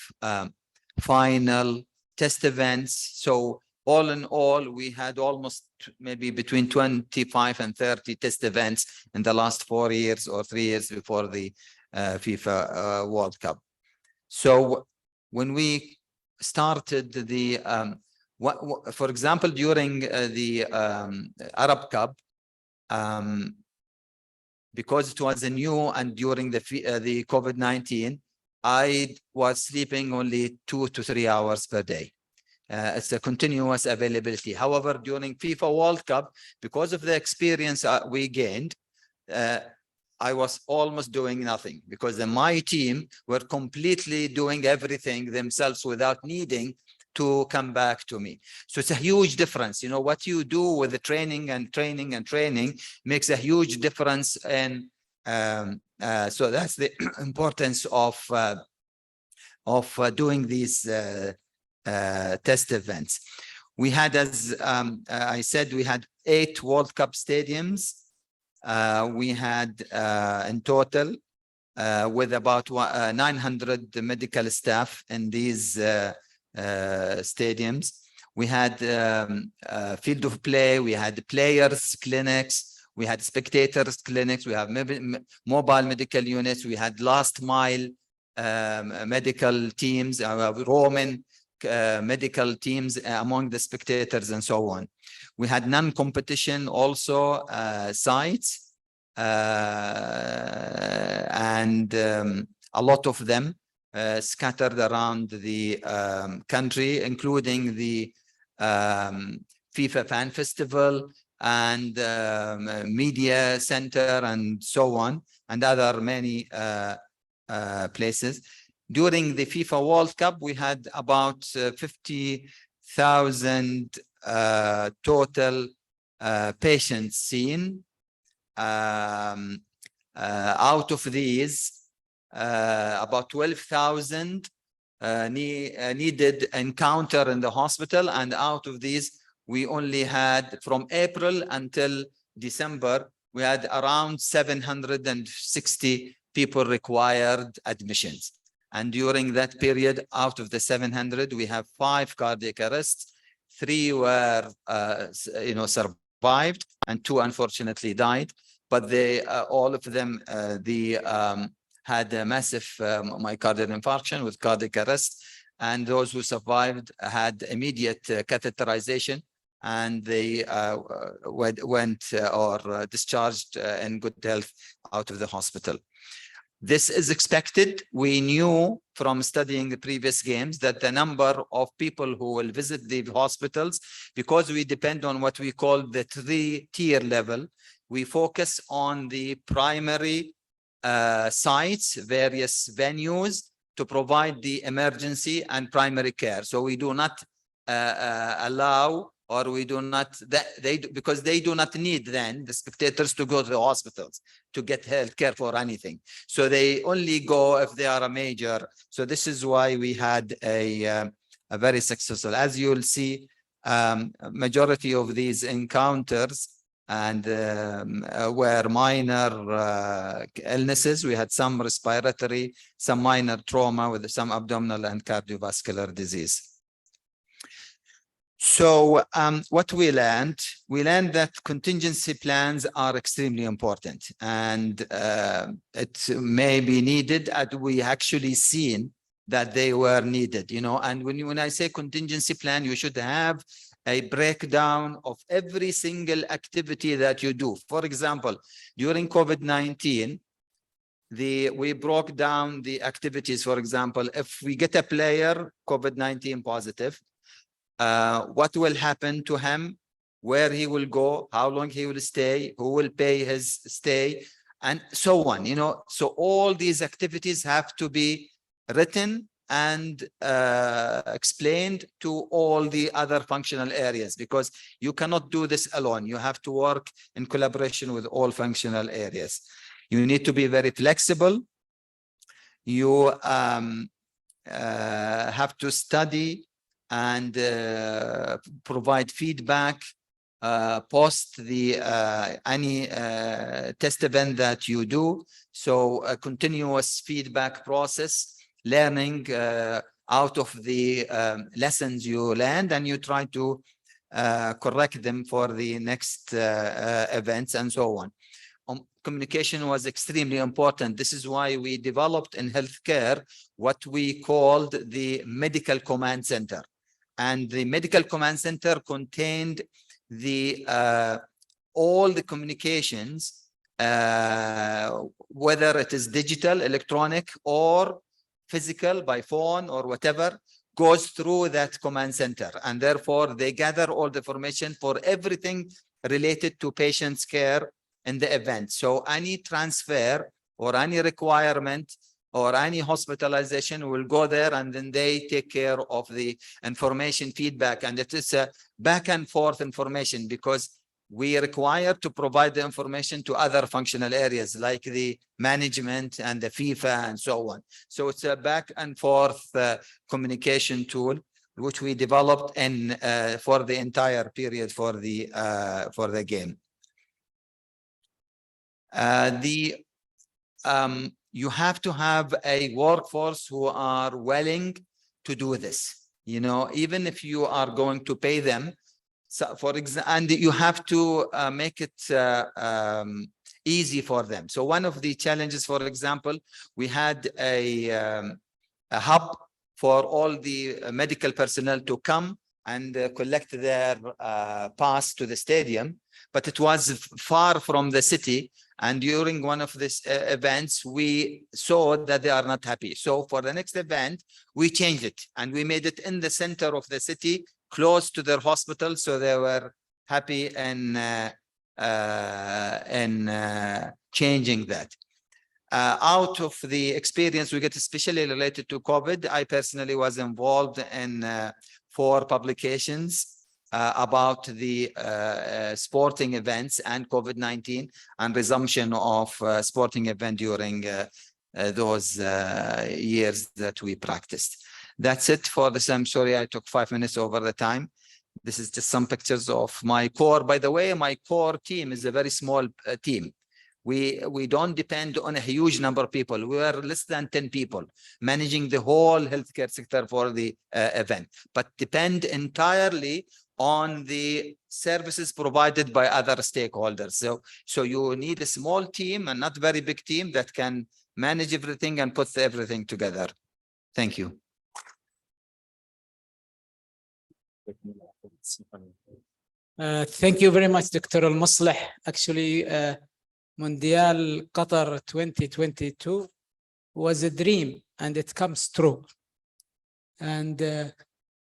final test events. So all in all, we had almost maybe between 25 and 30 test events in the last 4 years or 3 years before the FIFA World Cup. So when we started the, for example, during the Arab Cup, because it was a new and during the COVID-19, I was sleeping only 2 to 3 hours per day. It's a continuous availability. However, during FIFA World Cup, because of the experience we gained, I was almost doing nothing because my team were completely doing everything themselves without needing to come back to me. So it's a huge difference. You know, what you do with the training and training and training makes a huge difference. And so that's the importance of doing these test events. We had, as I said, we had 8 World Cup stadiums. We had in total with about 900 medical staff in these stadiums. We had field of play, we had players clinics, we had spectators clinics, we have mobile medical units, we had last mile medical teams, roaming medical teams among the spectators and so on. We had non-competition also sites and a lot of them scattered around the country, including the FIFA Fan Festival and Media Center and so on, and other many places. During the FIFA World Cup, we had about 50,000 total patients seen. Out of these, about 12,000 needed encounter in the hospital, and out of these, we only had from April until December, we had around 760 people required admissions. And during that period, out of the 700, we have 5 cardiac arrests, 3 were, survived, and 2 unfortunately died. But they, all of them, had a massive myocardial infarction with cardiac arrest. And those who survived had immediate catheterization, and they went or discharged in good health out of the hospital. This is expected. We knew from studying the previous games that the number of people who will visit the hospitals, because we depend on what we call the 3-tier level, we focus on the primary sites, various venues to provide the emergency and primary care. So we do not allow, or we do not, because they do not need then the spectators to go to the hospitals to get health care for anything. So they only go if they are a major. So this is why we had a very successful, as you'll see, majority of these encounters and were minor illnesses. We had some respiratory, some minor trauma with some abdominal and cardiovascular disease. So what we learned that contingency plans are extremely important, and it may be needed, and we actually seen that they were needed, and when I say contingency plan, you should have a breakdown of every single activity that you do. For example, during COVID-19, we broke down the activities. For example, if we get a player COVID-19 positive, what will happen to him, where he will go, how long he will stay, who will pay his stay, and so on. So all these activities have to be written and explained to all the other functional areas, because you cannot do this alone. You have to work in collaboration with all functional areas. You need to be very flexible. You have to study and provide feedback post the any test event that you do. So a continuous feedback process, learning out of the lessons you learned, and you try to correct them for the next events and so on. Communication was extremely important. This is why we developed in healthcare what we called the medical command center. And the medical command center contained the all the communications, whether it is digital, electronic, or physical by phone or whatever, goes through that command center. And therefore, they gather all the information for everything related to patient's care in the event. So any transfer or any requirement or any hospitalization will go there, and then they take care of the information feedback. And it is a back and forth information, because we are required to provide the information to other functional areas like the management and the FIFA and so on. So it's a back and forth communication tool, which we developed in for the entire period for the game. You have to have a workforce who are willing to do this, even if you are going to pay them. So for example, and you have to make it easy for them. So one of the challenges, for example, we had a hub for all the medical personnel to come and collect their pass to the stadium, but it was far from the city. And during one of these events, we saw that they are not happy. So for the next event, we changed it and we made it in the center of the city, close to their hospital. So they were happy in changing that. Out of the experience we get, especially related to COVID, I personally was involved in 4 publications about the sporting events and COVID-19 and resumption of sporting event during those years that we practiced. That's it for this. I'm sorry I took 5 minutes over the time. This is just some pictures of my core. By the way, my core team is a very small team. We don't depend on a huge number of people. We are less than 10 people managing the whole healthcare sector for the event, but depend entirely on the services provided by other stakeholders. So you need a small team and not very big team that can manage everything and put everything together. Thank you. Thank you very much, Dr. Al-Musleh. Actually, Mondial Qatar 2022 was a dream and it comes true. And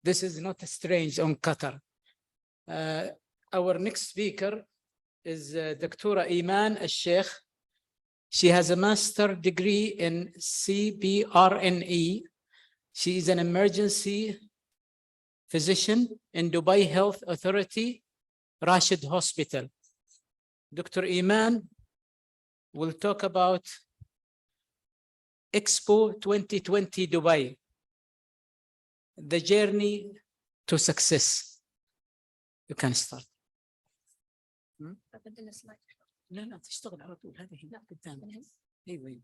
this is not strange on Qatar. Our next speaker is Dr. Iman Al-Sheikh. She has a master's degree in CBRNE. She is an emergency physician in Dubai Health Authority, Rashid Hospital. Dr. Iman will talk about Expo 2020 Dubai, the journey to success. You can start. لا تشتغل على طول هذه هنا قدام. ايوه.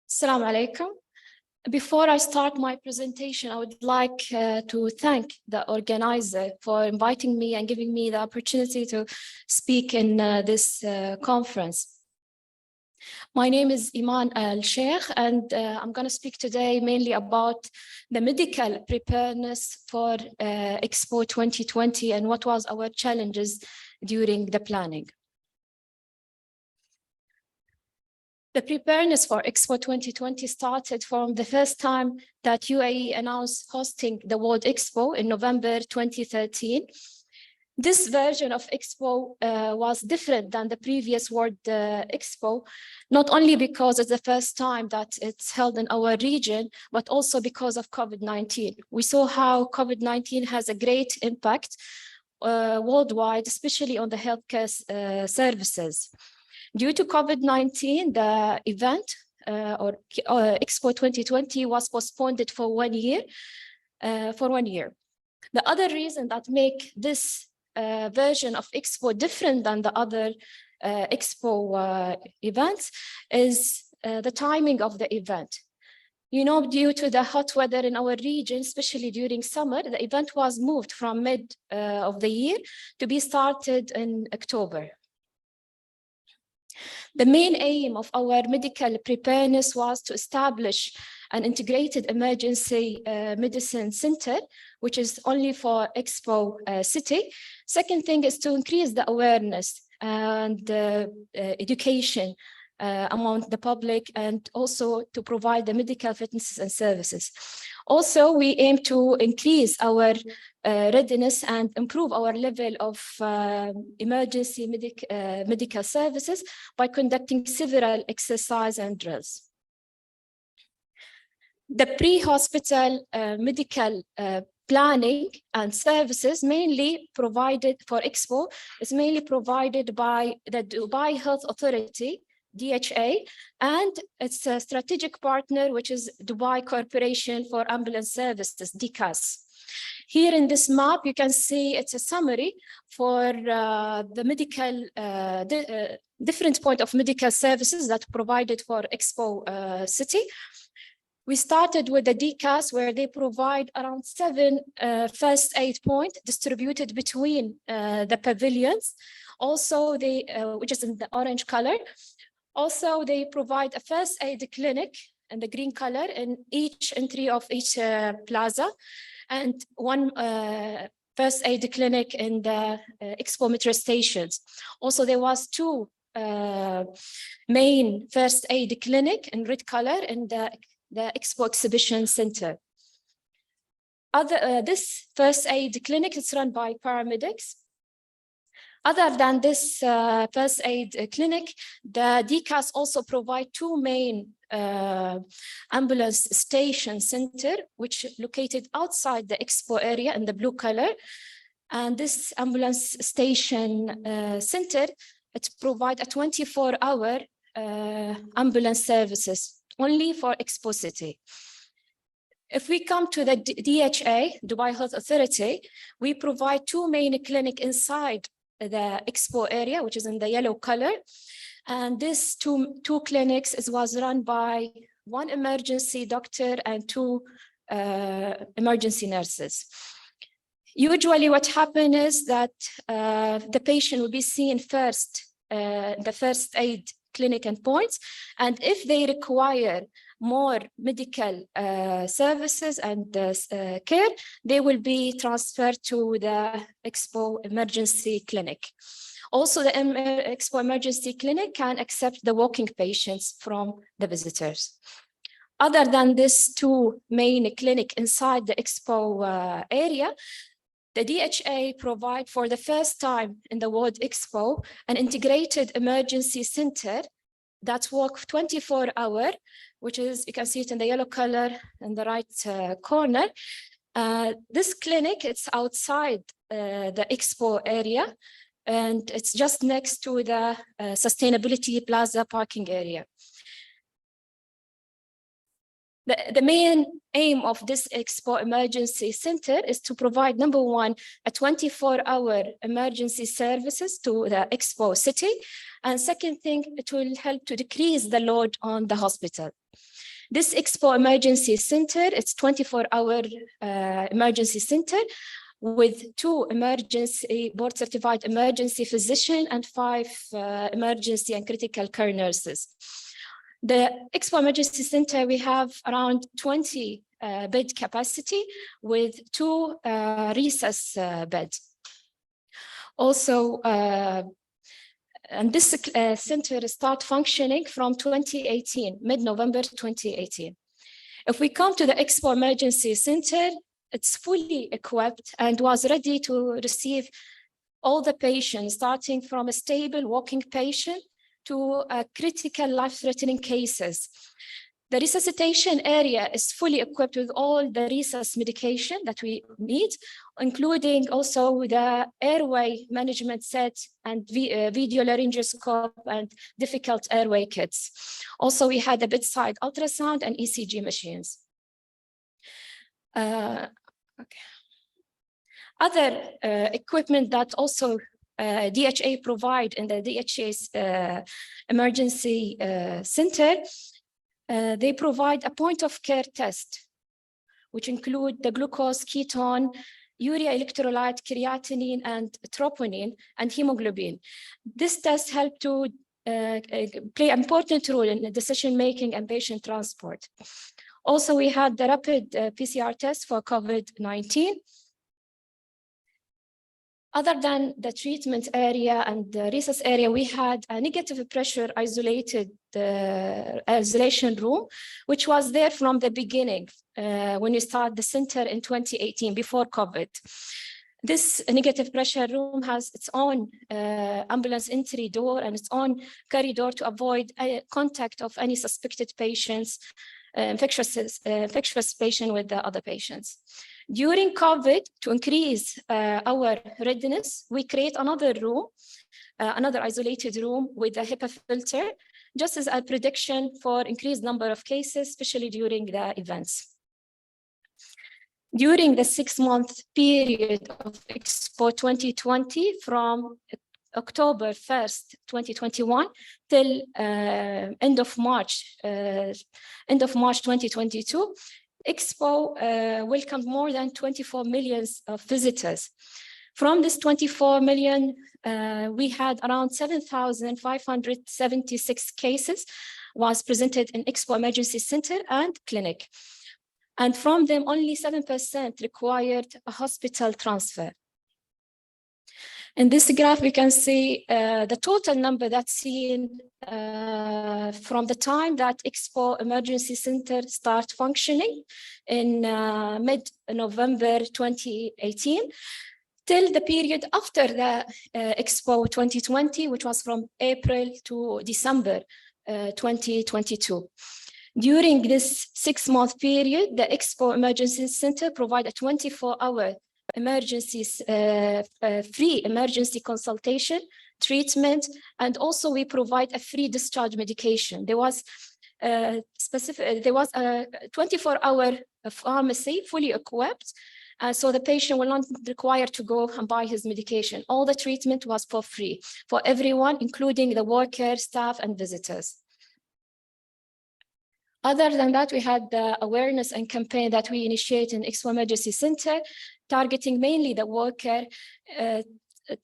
Assalamu alaikum. Before I start my presentation, I would like to thank the organizer for inviting me and giving me the opportunity to speak in this conference. My name is Iman Al-Sheikh, and I'm going to speak today mainly about the medical preparedness for Expo 2020 and what was our challenges during the planning. The preparedness for Expo 2020 started from the first time that UAE announced hosting the World Expo in November 2013. This version of Expo was different than the previous World Expo, not only because it's the first time that it's held in our region, but also because of COVID-19. We saw how COVID-19 has a great impact worldwide, especially on the healthcare services. Due to COVID-19, the event or Expo 2020 was postponed for 1 year. The other reason that make this version of Expo different than the other Expo events is the timing of the event. You know, due to the hot weather in our region, especially during summer, the event was moved from mid of the year to be started in October. The main aim of our medical preparedness was to establish an integrated emergency medicine center, which is only for Expo City. Second thing is to increase the awareness and education among the public, and also to provide the medical fitness and services. Also, we aim to increase our readiness and improve our level of emergency medical services by conducting several exercises and drills. The pre-hospital medical planning and services mainly provided for Expo is mainly provided by the Dubai Health Authority, DHA, and its a strategic partner, which is Dubai Corporation for Ambulance Services, DCAS. Here in this map, you can see it's a summary for the medical, different point of medical services that provided for Expo City. We started with the DCAS, where they provide around 7 first aid points distributed between the pavilions. Also, they, which is in the orange color. Also, they provide a first aid clinic in the green color in each entry of each plaza, and 1 first aid clinic in the Expo metro stations. Also, there was 2 main first aid clinic in red color in the Expo Exhibition Center. This first aid clinic is run by paramedics. Other than this first aid clinic, the DCAS also provide 2 main ambulance station center, which located outside the Expo area in the blue color. And this ambulance station center, it provides a 24-hour ambulance services only for Expo City. If we come to the DHA, Dubai Health Authority, we provide 2 main clinics inside the Expo area, which is in the yellow color. And this two clinics was run by 1 emergency doctor and 2 emergency nurses. Usually what happens is that the patient will be seen first, the first aid clinic endpoints, and if they require more medical services and care, they will be transferred to the Expo Emergency Clinic. Also, the Expo Emergency Clinic can accept the walking patients from the visitors. Other than these two main clinics inside the Expo area, the DHA provide for the first time in the World Expo an integrated emergency center that works 24 hours, which is, you can see it in the yellow color in the right corner. This clinic, it's outside the Expo area, and it's just next to the Sustainability Plaza parking area. The main aim of this Expo Emergency Center is to provide, number one, a 24-hour emergency services to the Expo City. And second thing, it will help to decrease the load on the hospital. This Expo Emergency Center, it's 24-hour emergency center with 2 emergency board-certified emergency physician and 5 emergency and critical care nurses. The Expo Emergency Center, we have around 20 bed capacity with 2 recess beds. Also, and this center start functioning from 2018, mid-November 2018. If we come to the Expo Emergency Center, it's fully equipped and was ready to receive all the patients, starting from a stable walking patient to critical life-threatening cases. The resuscitation area is fully equipped with all the resus medication that we need, including also the airway management set and video laryngoscope and difficult airway kits. Also, we had a bedside ultrasound and ECG machines. Other equipment that also DHA provide in the DHA's emergency center, they provide a point of care test, which include the glucose, ketone, urea electrolyte, creatinine, and troponin, and hemoglobin. This test help to play an important role in decision-making and patient transport. Also, we had the rapid PCR test for COVID-19. Other than the treatment area and the resus area, we had a negative pressure isolated isolation room, which was there from the beginning when we started the center in 2018, before COVID. This negative pressure room has its own ambulance entry door and its own corridor to avoid contact of any suspected patients, infectious patient with the other patients. During COVID, to increase our readiness, we create another room, another isolated room with a HEPA filter, just as a prediction for increased number of cases, especially during the events. During the 6-month period of Expo 2020, from October 1st, 2021 till end of March 2022, Expo welcomed more than 24 million of visitors. From this 24 million, we had around 7,576 cases was presented in Expo Emergency Center and Clinic. And from them, only 7% required a hospital transfer. In this graph, we can see the total number that's seen from the time that Expo Emergency Center started functioning in mid-November 2018, till the period after the Expo 2020, which was from April to December 2022. During this 6-month period, the Expo Emergency Center provided a 24-hour free emergency consultation, treatment, and also we provide a free discharge medication. There was a 24-hour pharmacy fully equipped, so the patient will not require to go and buy his medication. All the treatment was for free for everyone, including the workers, staff, and visitors. Other than that, we had the awareness and campaign that we initiated in Expo Emergency Center, targeting mainly the worker.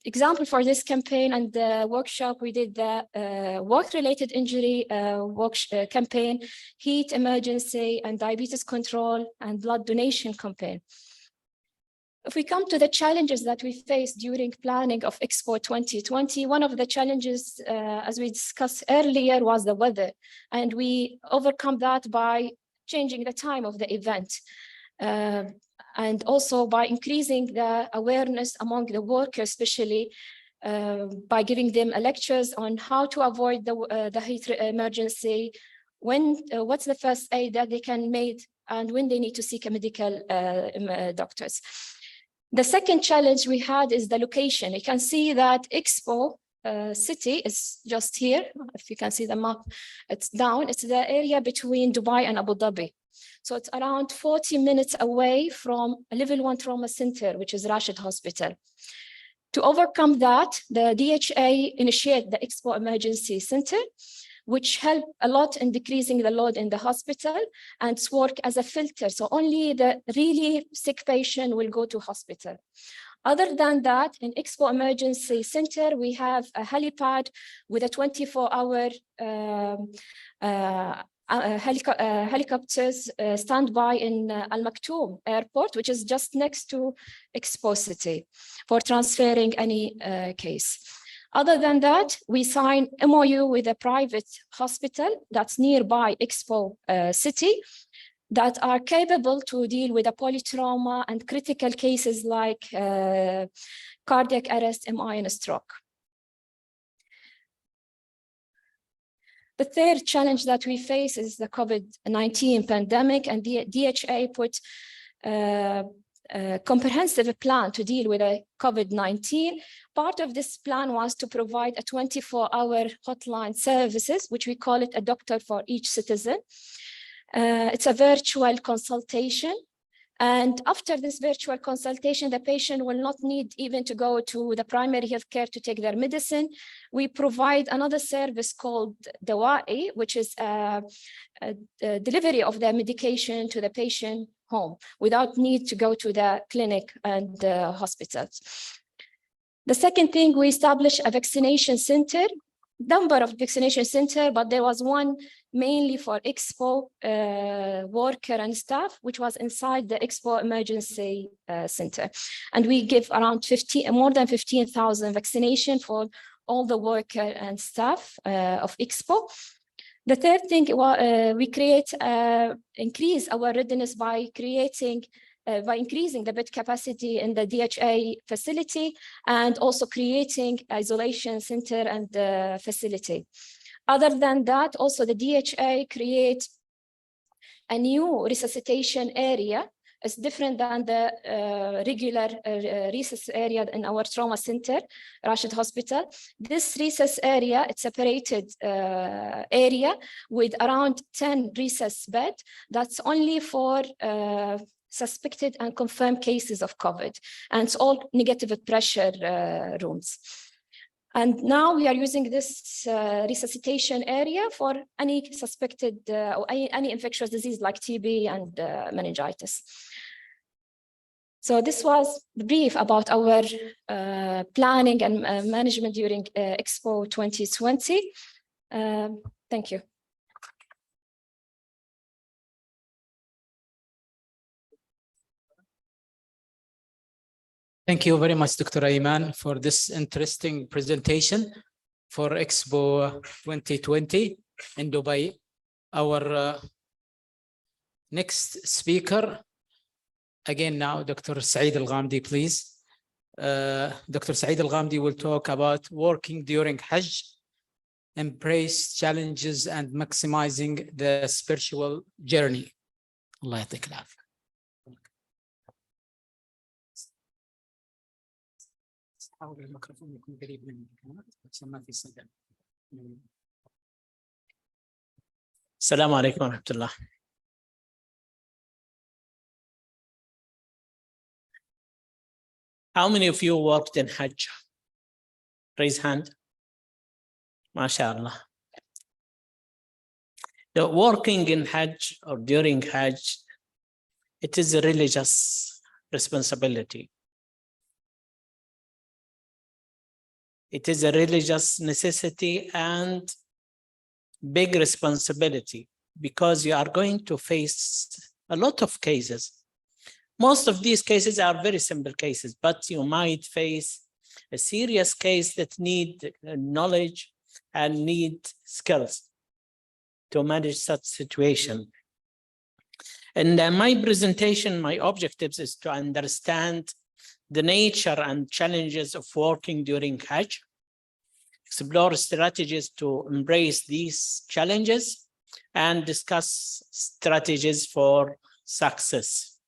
Example for this campaign and the workshop, we did the work-related injury campaign, heat emergency, and diabetes control, and blood donation campaign. If we come to the challenges that we faced during planning of Expo 2020, one of the challenges, as we discussed earlier, was the weather. And we overcome that by changing the time of the event. And also by increasing the awareness among the workers, especially by giving them lectures on how to avoid the heat emergency, what's the first aid that they can make, and when they need to seek a medical doctors. The second challenge we had is the location. You can see that Expo City is just here. If you can see the map, it's down. It's the area between Dubai and Abu Dhabi. So it's around 40 minutes away from a level 1 trauma center, which is Rashid Hospital. To overcome that, the DHA initiated the Expo Emergency Center, which helped a lot in decreasing the load in the hospital and work as a filter. So only the really sick patient will go to hospital. Other than that, in Expo Emergency Center, we have a helipad with a 24-hour helicopters standby in Al Maktoum Airport, which is just next to Expo City, for transferring any case. Other than that, we signed MOU with a private hospital that's nearby Expo City that are capable to deal with a polytrauma and critical cases like cardiac arrest, MI, and stroke. The third challenge that we face is the COVID-19 pandemic, and the DHA put a comprehensive plan to deal with the COVID-19. Part of this plan was to provide a 24-hour hotline services, which we call it a doctor for each citizen. It's a virtual consultation. And after this virtual consultation, the patient will not need even to go to the primary healthcare to take their medicine. We provide another service called Dawa'i, which is a delivery of the medication to the patient home without need to go to the clinic and hospitals. The second thing, we established a vaccination center, number of vaccination center, but there was one mainly for Expo worker and staff, which was inside the Expo Emergency Center. And we give around more than 15,000 vaccination for all the worker and staff of Expo. The third thing, we increase our readiness by increasing the bed capacity in the DHA facility and also creating isolation center and facility. Other than that, also the DHA create a new resuscitation area. It's different than the regular resus area in our trauma center, Rashid Hospital. This resus area, it's separated area with around 10 resus beds. That's only for suspected and confirmed cases of COVID. And it's all negative pressure rooms. And now we are using this resuscitation area for any suspected or any infectious disease like TB and meningitis. So this was brief about our planning and management during Expo 2020. Thank you. Thank you very much, Dr. Ayman, for this interesting presentation for Expo 2020 in Dubai. Our next speaker, again now, Dr. Saeed Al-Ghamdi, please. Dr. Saeed Al-Ghamdi will talk about working during Hajj, embrace challenges and maximizing the spiritual journey. Allah yatik al-afiyah. حاول الميكروفون يكون قريب من الكاميرا عشان ما في صدى. السلام عليكم ورحمة الله. How many of you worked in Hajj? Raise hand. MashaAllah. The working in Hajj or during Hajj, it is a religious responsibility. It is a religious necessity and big responsibility because you are going to face a lot of cases. Most of these cases are very simple cases, but you might face a serious case that need knowledge and need skills to manage such situation. And my presentation, my objectives is to understand the nature and challenges of working during Hajj, explore strategies to embrace these challenges, and discuss strategies for success.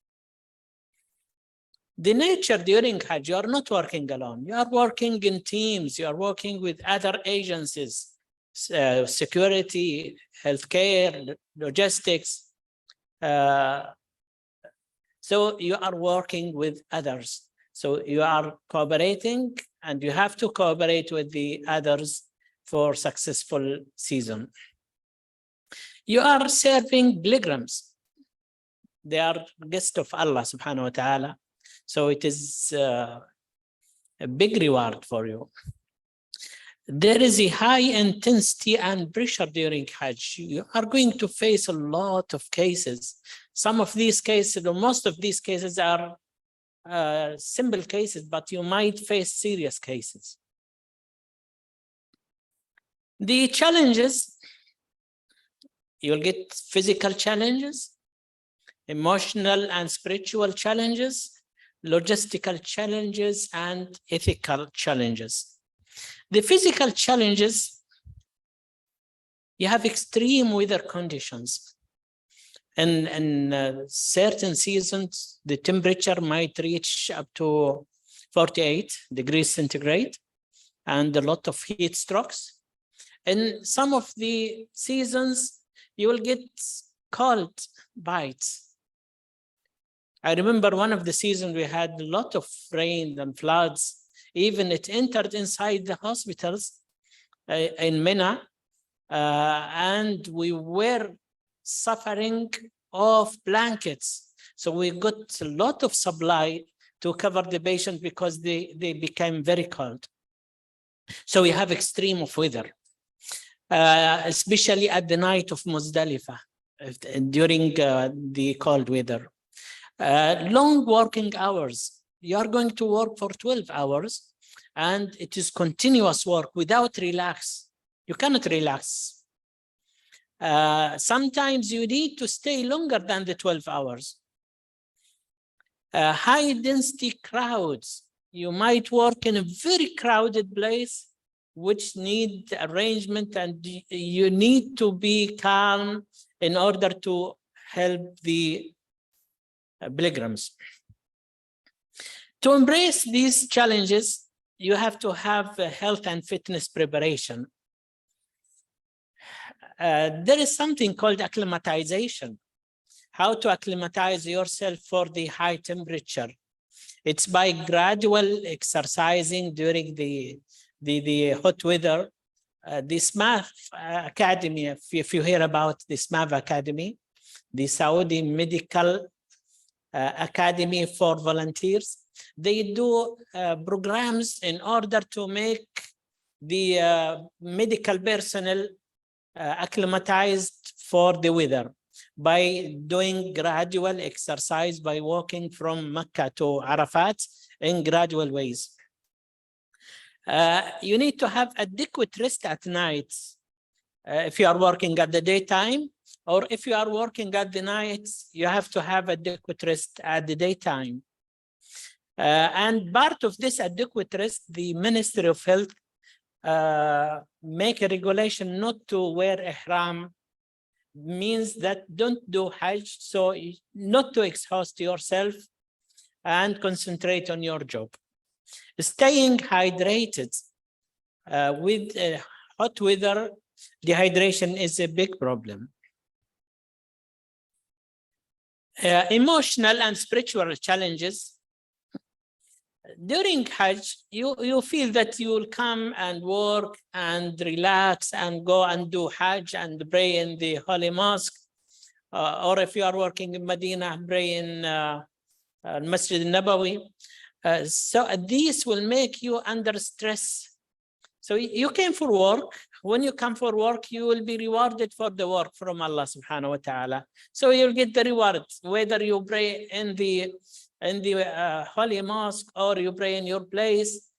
The nature during Hajj, you are not working alone. You are working in teams. You are working with other agencies, security, healthcare, logistics. So you are working with others. So you are cooperating, and you have to cooperate with the others for successful season. You are serving pilgrims. They are guests of Allah subhanahu wa ta'ala. So it is a big reward for you. There is a high intensity and pressure during Hajj. You are going to face a lot of cases. Some of these cases, or most of these cases are simple cases, but you might face serious cases. The challenges, you'll get physical challenges, emotional and spiritual challenges, logistical challenges, and ethical challenges. The physical challenges, you have extreme weather conditions. In certain seasons, the temperature might reach up to 48 degrees centigrade and a lot of heat strokes. In some of the seasons, you will get cold bites. I remember one of the seasons we had a lot of rain and floods. Even it entered inside the hospitals in Mina, and we were suffering of blankets. So we got a lot of supply to cover the patient because they became very cold. So we have extreme of weather, especially at the night of Muzdalifah, during the cold weather. Long working hours. You are going to work for 12 hours and it is continuous work without relax. You cannot relax. Sometimes you need to stay longer than the 12 hours. High density crowds. You might work in a very crowded place which need arrangement, and you need to be calm in order to help the pilgrims. To embrace these challenges, you have to have a health and fitness preparation. There is something called acclimatization. How to acclimatize yourself for the high temperature. It's by gradual exercising during the hot weather. The SMAV Academy, if you hear about the SMAV Academy, the Saudi Medical Academy for volunteers, they do programs in order to make the medical personnel acclimatized for the weather by doing gradual exercise, by walking from Mecca to Arafat in gradual ways. You need to have adequate rest at night if you are working at the daytime, or if you are working at the night, you have to have adequate rest at the daytime. And part of this adequate rest, the Ministry of Health make a regulation not to wear ihram, means that don't do Hajj, so not to exhaust yourself and concentrate on your job. Staying hydrated with hot weather, dehydration is a big problem. Emotional and spiritual challenges. during Hajj, you feel that you will come and work and relax and go and do Hajj and pray in the Holy Mosque. Or if you are working in Medina, pray in Masjid al-Nabawi. So these will make you under stress. So you came for work. When you come for work, you will be rewarded for the work from Allah subhanahu wa ta'ala. So you'll get the reward, whether you pray in the Holy Mosque or you pray in your place,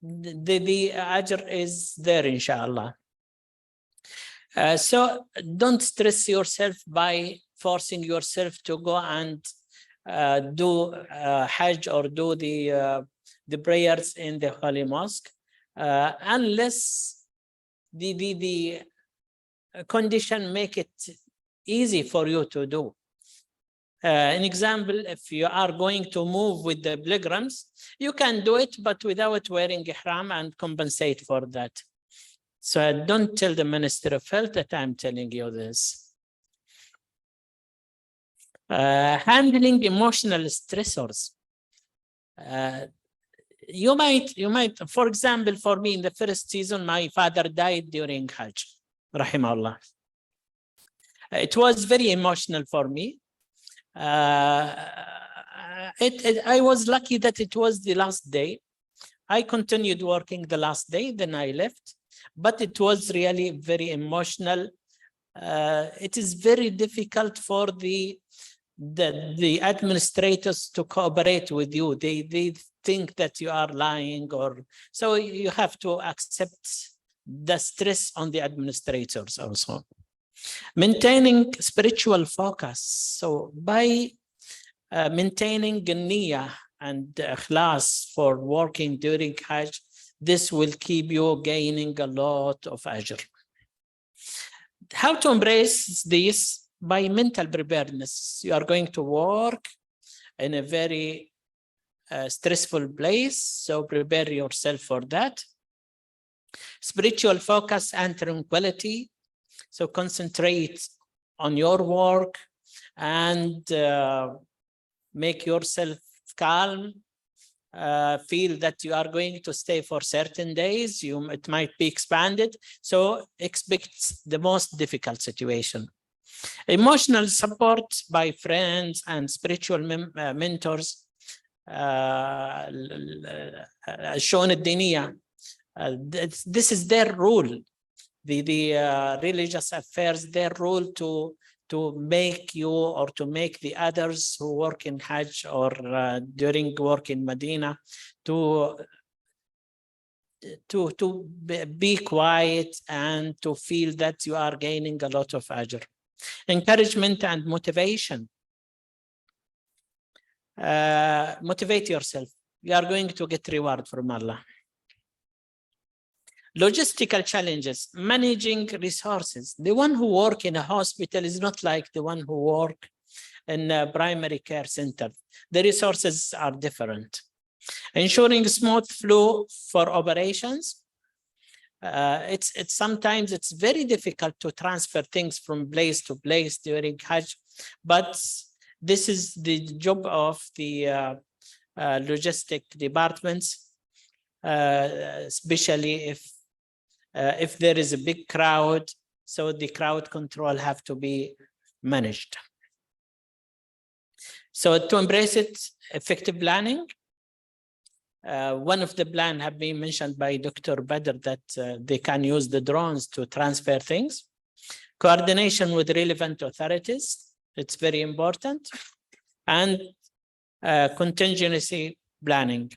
the ajr is there, inshallah. So don't stress yourself by forcing yourself to go and do Hajj or do the prayers in the Holy Mosque, unless the condition make it easy for you to do. An example, if you are going to move with the pilgrims, you can do it, but without wearing ihram and compensate for that. So don't tell the Minister of Health that I'm telling you this. Handling emotional stressors. You might, for example, for me in the first season, my father died during Hajj, rahimahullah. It was very emotional for me. I was lucky that it was the last day. I continued working the last day, then I left, but it was really very emotional. It is very difficult for the administrators to cooperate with you. They think that you are lying, or so you have to accept the stress on the administrators also. Maintaining spiritual focus. So by maintaining niyyah and ikhlas for working during Hajj, this will keep you gaining a lot of ajr. How to embrace this? By mental preparedness. You are going to work in a very stressful place, so prepare yourself for that. Spiritual focus and tranquility. So concentrate on your work and make yourself calm. Feel that you are going to stay for certain days. It might be expanded. So expect the most difficult situation. Emotional support by friends and spiritual mentors. Shown ad-diniyah. This is their rule. The religious affairs, their rule to make you or to make the others who work in Hajj or during work in Medina to be quiet and to feel that you are gaining a lot of ajr. Encouragement and motivation. Motivate yourself. You are going to get reward from Allah. Logistical challenges, managing resources. The one who work in a hospital is not like the one who work in a primary care center. The resources are different. Ensuring smooth flow for operations. Sometimes it's very difficult to transfer things from place to place during Hajj, but this is the job of the logistic departments, especially if there is a big crowd, so the crowd control have to be managed. So to embrace it, effective planning. One of the plan have been mentioned by Dr. Badr that they can use the drones to transfer things. Coordination with relevant authorities, it's very important. And contingency planning.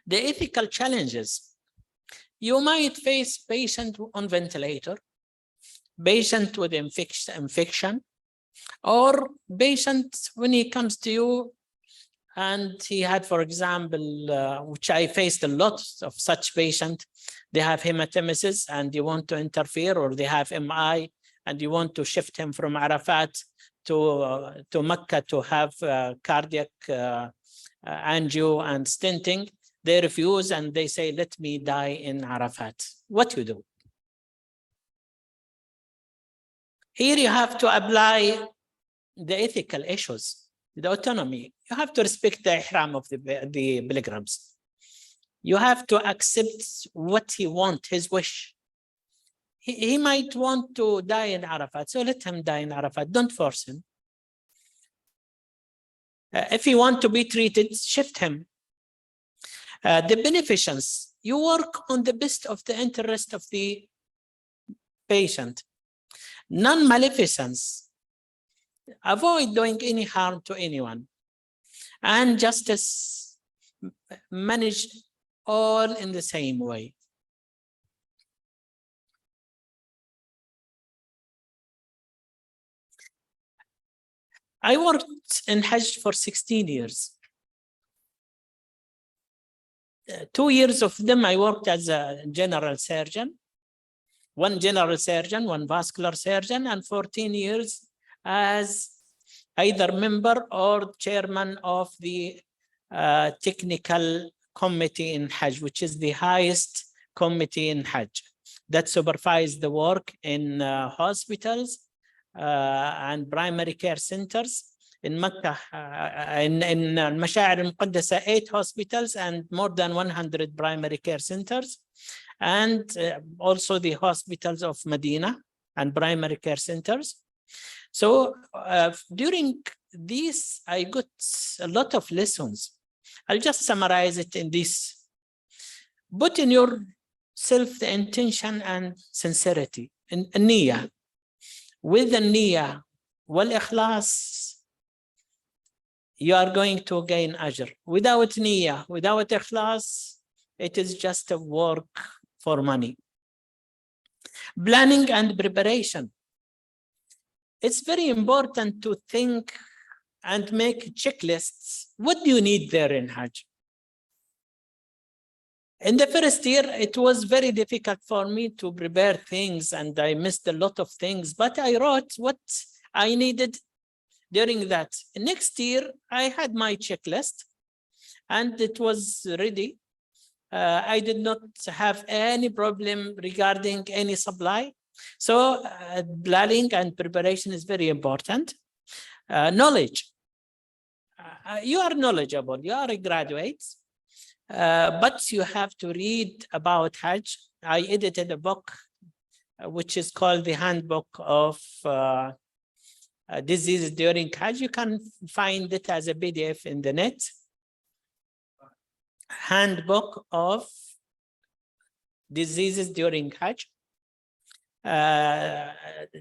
The ethical challenges. You might face patient on ventilator, patient with infection, or patient when he comes to you and he had, for example, which I faced a lot of such patient, they have hematemesis and you want to interfere, or they have MI and you want to shift him from Arafat to Mecca to have cardiac angio and stenting. They refuse and they say, let me die in Arafat. What you do? Here you have to apply the ethical issues. the autonomy. You have to respect the ihram of the pilgrims. You have to accept what he wants, his wish. He might want to die in Arafat, so let him die in Arafat. Don't force him. If he wants to be treated, shift him. The beneficence, you work on the best of the interest of the patient. Non-maleficence, avoid doing any harm to anyone. And justice, manage all in the same way. I worked in Hajj for 16 years. 2 years of them, I worked as a general surgeon, one general surgeon, one vascular surgeon, and 14 years as either member or chairman of the technical committee in Hajj, which is the highest committee in Hajj that supervises the work in hospitals and primary care centers. In Mecca, in Masha'ir al-Muqaddasa, 8 hospitals and more than 100 primary care centers, and also the hospitals of Medina and primary care centers. So during this, I got a lot of lessons. I'll just summarize it in this. Put in yourself the intention and sincerity, in niyyah. With the niyyah wal ikhlas, you are going to gain ajr. Without niyyah, without ikhlas, it is just a work for money. Planning and preparation. It's very important to think and make checklists. What do you need there in Hajj? In the first year, it was very difficult for me to prepare things and I missed a lot of things, but I wrote what I needed during that. Next year, I had my checklist and it was ready. I did not have any problem regarding any supply. So planning and preparation is very important. Knowledge. You are knowledgeable, you are a graduate, but you have to read about Hajj. I edited a book which is called the Handbook of Diseases During Hajj. You can find it as a PDF in the net. Handbook of Diseases During Hajj.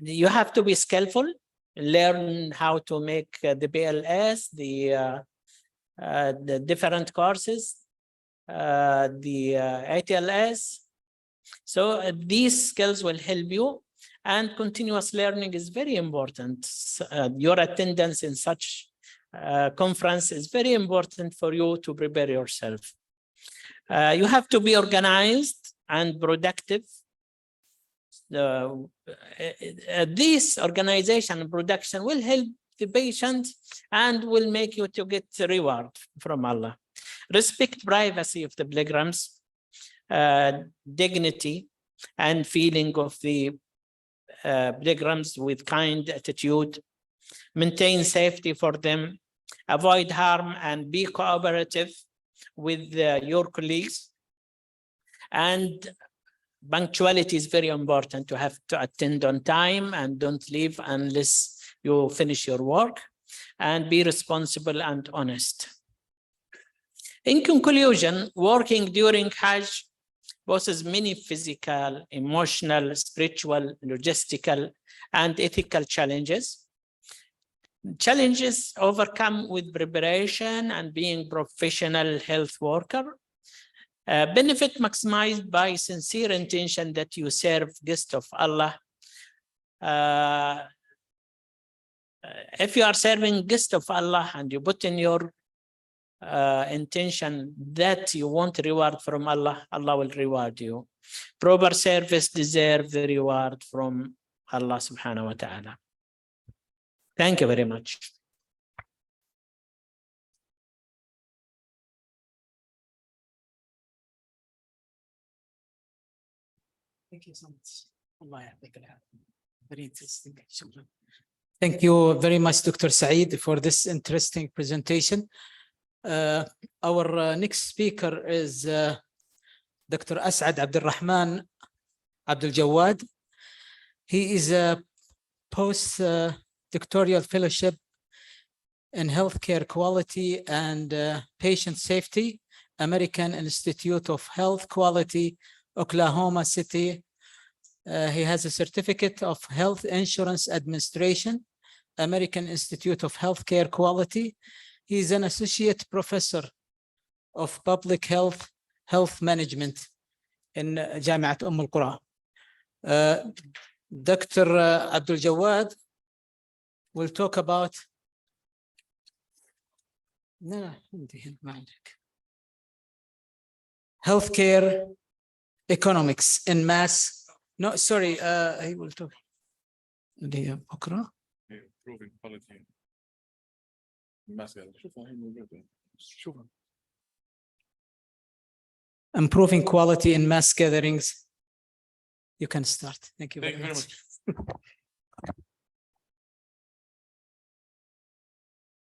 You have to be skillful, learn how to make the BLS, the different courses, the ATLS. So these skills will help you, and continuous learning is very important. Your attendance in such conference is very important for you to prepare yourself. You have to be organized and productive. This organization and production will help the patient and will make you to get reward from Allah. Respect privacy of the pilgrims, dignity and feeling of the pilgrims with kind attitude, maintain safety for them, avoid harm and be cooperative with your colleagues. And punctuality is very important. To have to attend on time and don't leave unless you finish your work, and be responsible and honest. In conclusion, working during Hajj poses many physical, emotional, spiritual, logistical, and ethical challenges. Challenges overcome with preparation and being professional health worker. Benefit maximized by sincere intention that you serve guest of Allah. If you are serving guest of Allah and you put in your intention that you want reward from Allah, Allah will reward you. Proper service deserves the reward from Allah subhanahu wa ta'ala. Thank you very much. Thank you so much. Allah, very interesting. Thank you very much, Dr. Saeed, for this interesting presentation. Our next speaker is Dr. As'ad Abdulrahman Abdul Jawad. He is a post-doctoral fellowship in healthcare quality and patient safety, American Institute of Health Quality, Oklahoma City. He has a certificate of Health Insurance Administration, American Institute of Healthcare Quality. He is an associate professor of public health management in Jamiat Al-Qura. Dr. Abdul Jawad will talk about healthcare economics in mass. No, sorry, he will talk. Improving quality. Improving quality in mass gatherings. You can start. Thank you very much.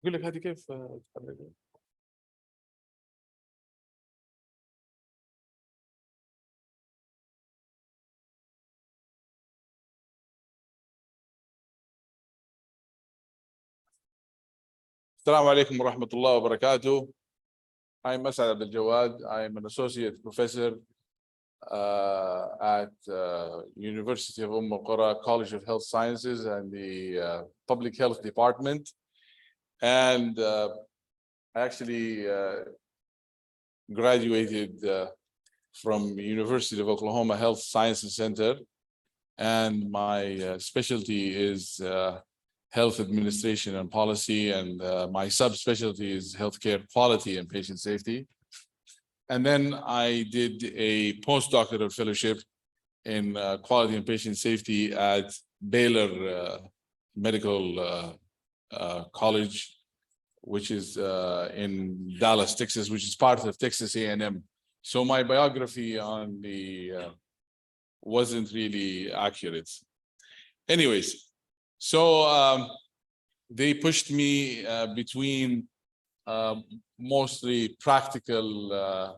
أقول لك هذه كيف السلام عليكم ورحمة الله وبركاته. I'm As'ad Abdul Jawad. I'm an associate professor at University of Al-Qura College of Health Sciences and the Public Health Department. And I actually graduated from University of Oklahoma Health Sciences Center. And my specialty is health administration and policy, and my subspecialty is healthcare quality and patient safety. And then I did a postdoctoral fellowship in quality and patient safety at Baylor Medical College, which is in Dallas, Texas, which is part of Texas A&M. So my biography on the wasn't really accurate. Anyways, so they pushed me between mostly practical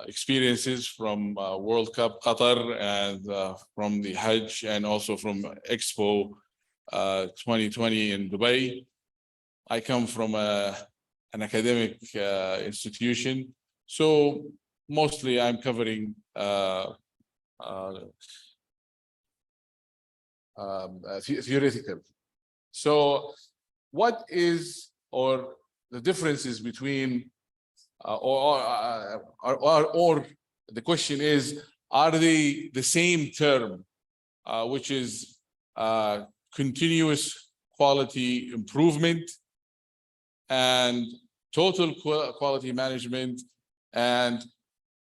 experiences from World Cup Qatar and from the Hajj and also from Expo 2020 in Dubai. I come from an academic institution, so mostly I'm covering theoretical. So what is, or the differences between, or the question is, are they the same term, which is continuous quality improvement and total quality management and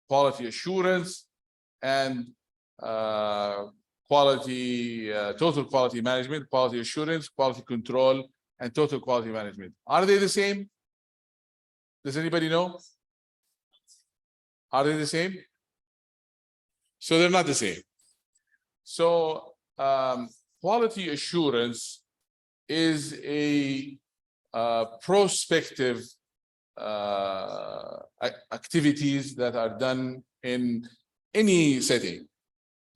quality assurance and total quality management, quality assurance, quality control, and total quality management. Are they the same? Does anybody know? Are they the same? So they're not the same. So quality assurance is a prospective activities that are done in any setting.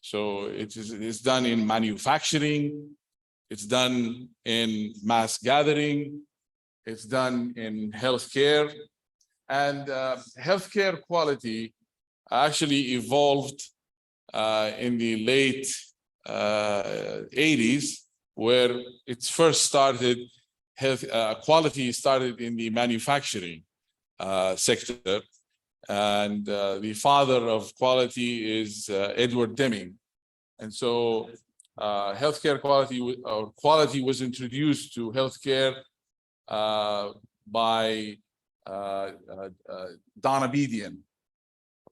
So it's done in manufacturing, it's done in mass gathering, it's done in healthcare, and healthcare quality actually evolved in the late 80s, where it's first started. Quality started in the manufacturing sector. And the father of quality is Edward Deming. And so healthcare quality, or quality, was introduced to healthcare by Don Abedian.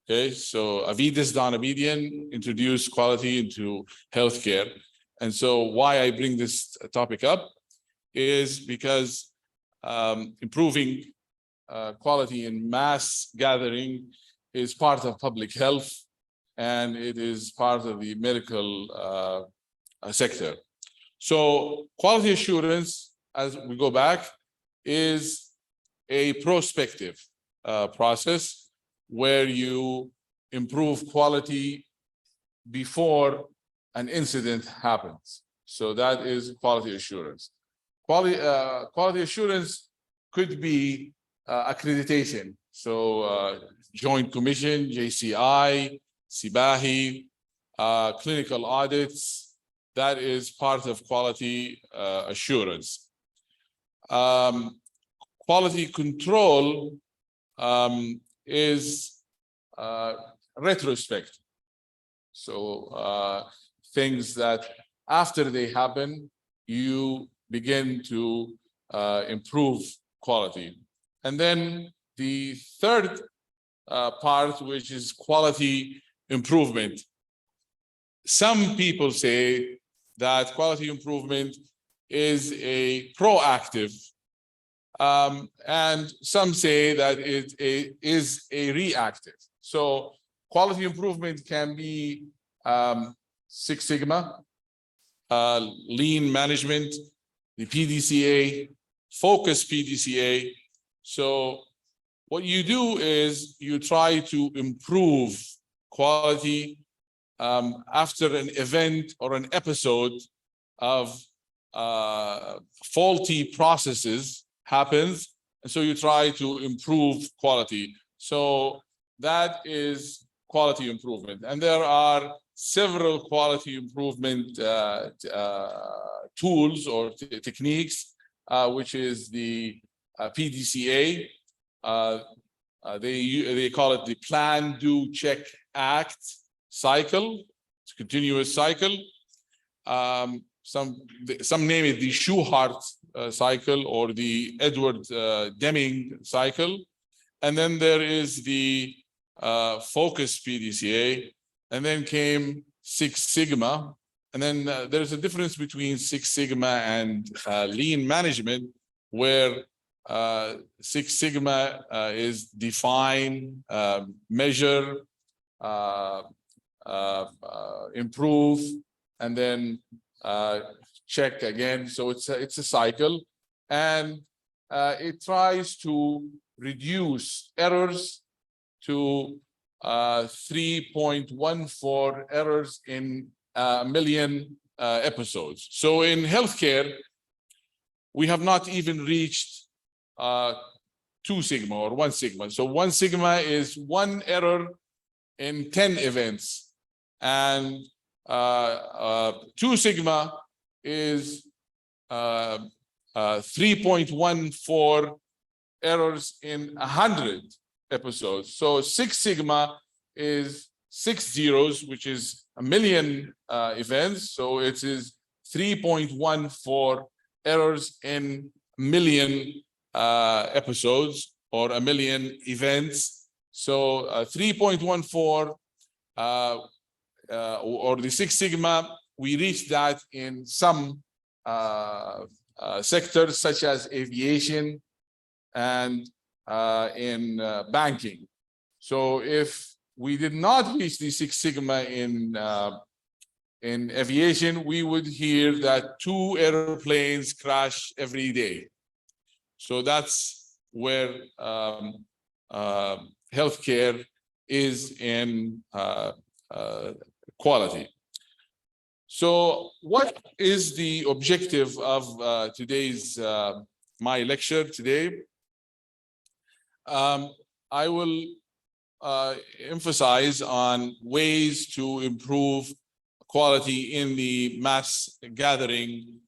Okay, so Avedis Don Abedian introduced quality into healthcare. And so why I bring this topic up is because improving quality in mass gathering is part of public health, and it is part of the medical sector. So quality assurance, as we go back, is a prospective process where you improve quality before an incident happens. So that is quality assurance. Quality assurance could be accreditation. So Joint Commission, JCI, SIBAHI, clinical audits, that is part of quality assurance. Quality control is retrospect. So things that after they happen, you begin to improve quality. And then the third part, which is quality improvement. Some people say that quality improvement is a proactive, and some say that it is a reactive. So quality improvement can be Six Sigma, lean management, the PDCA, focus PDCA. So what you do is you try to improve quality after an event or an episode of faulty processes happens, and so you try to improve quality. So that is quality improvement, and there are several quality improvement tools or techniques, which is the PDCA. They call it the plan, do, check, act cycle. It's a continuous cycle. Some name it the Shewhart cycle or the Edward Deming cycle. And then there is the focus PDCA, and then came Six Sigma. And then there's a difference between Six Sigma and lean management, where Six Sigma is define, measure, improve, and then check again. So it's a cycle, and it tries to reduce errors to 3.14 errors in a million episodes. So in healthcare, we have not even reached 2 Sigma or 1 Sigma. So 1 Sigma is 1 error in 10 events, and 2 Sigma is 3.14 errors in 100 episodes. So 6 Sigma is 6 zeros, which is a million events. So it is 3.14 errors in a million episodes or a million events. So 3.14 or the 6 Sigma, we reach that in some sectors such as aviation and in banking. So if we did not reach the 6 Sigma in aviation, we would hear that 2 airplanes crash every day. So that's where healthcare is in quality. So what is the objective of today's my lecture today? I will emphasize on ways to improve quality in the mass gathering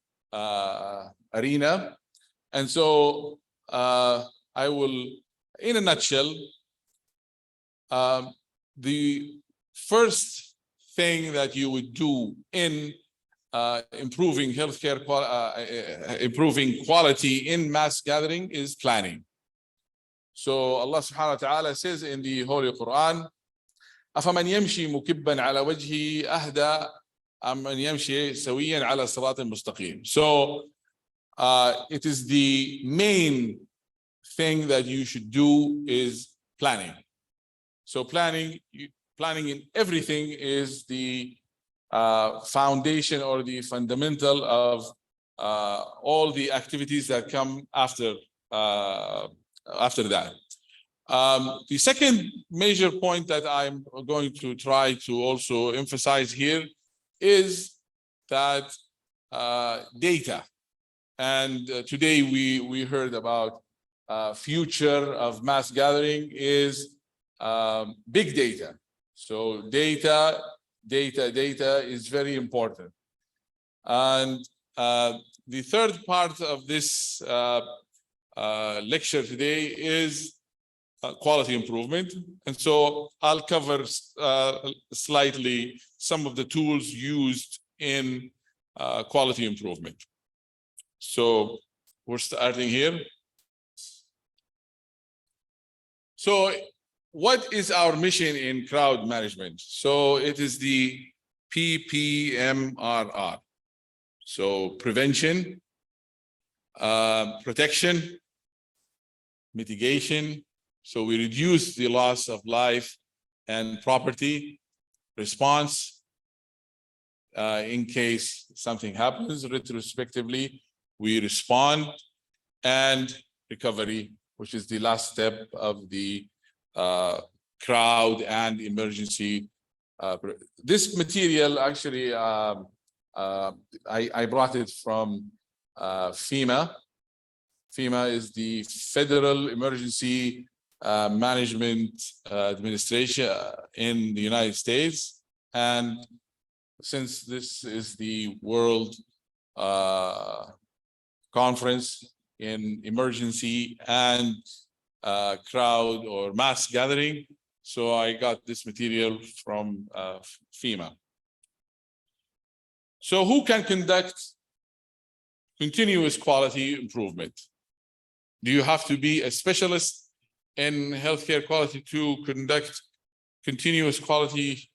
arena. And so I will, in a nutshell, the first thing that you would do in improving healthcare, improving quality in mass gathering is planning. So Allah subhanahu wa ta'ala says in the Holy Quran, أَفَمَنْ يَمْشِي مُكِبًّا عَلَى وَجْهِهِ أَهْدَى أَمَّنْ يَمْشِي سَوِيًّا عَلَى صِرَاطٍ مُسْتَقِيمٍ. So it is the main thing that you should do is planning. So planning in everything is the foundation or the fundamental of all the activities that come after that. The second major point that I'm going to try to also emphasize here is that data. And today we heard about future of mass gathering is big data. So data is very important. And the third part of this lecture today is quality improvement. And so I'll cover slightly some of the tools used in quality improvement. So we're starting here. So what is our mission in crowd management? So it is the PPMRR. So prevention, protection, mitigation. So we reduce the loss of life and property, response in case something happens retrospectively, we respond, and recovery, which is the last step of the crowd and emergency. This material actually, I brought it from FEMA. FEMA is the Federal Emergency Management Administration in the United States. And since this is the World Conference in emergency and crowd or mass gathering, so I got this material from FEMA. So who can conduct continuous quality improvement? Do you have to be a specialist in healthcare quality to conduct continuous quality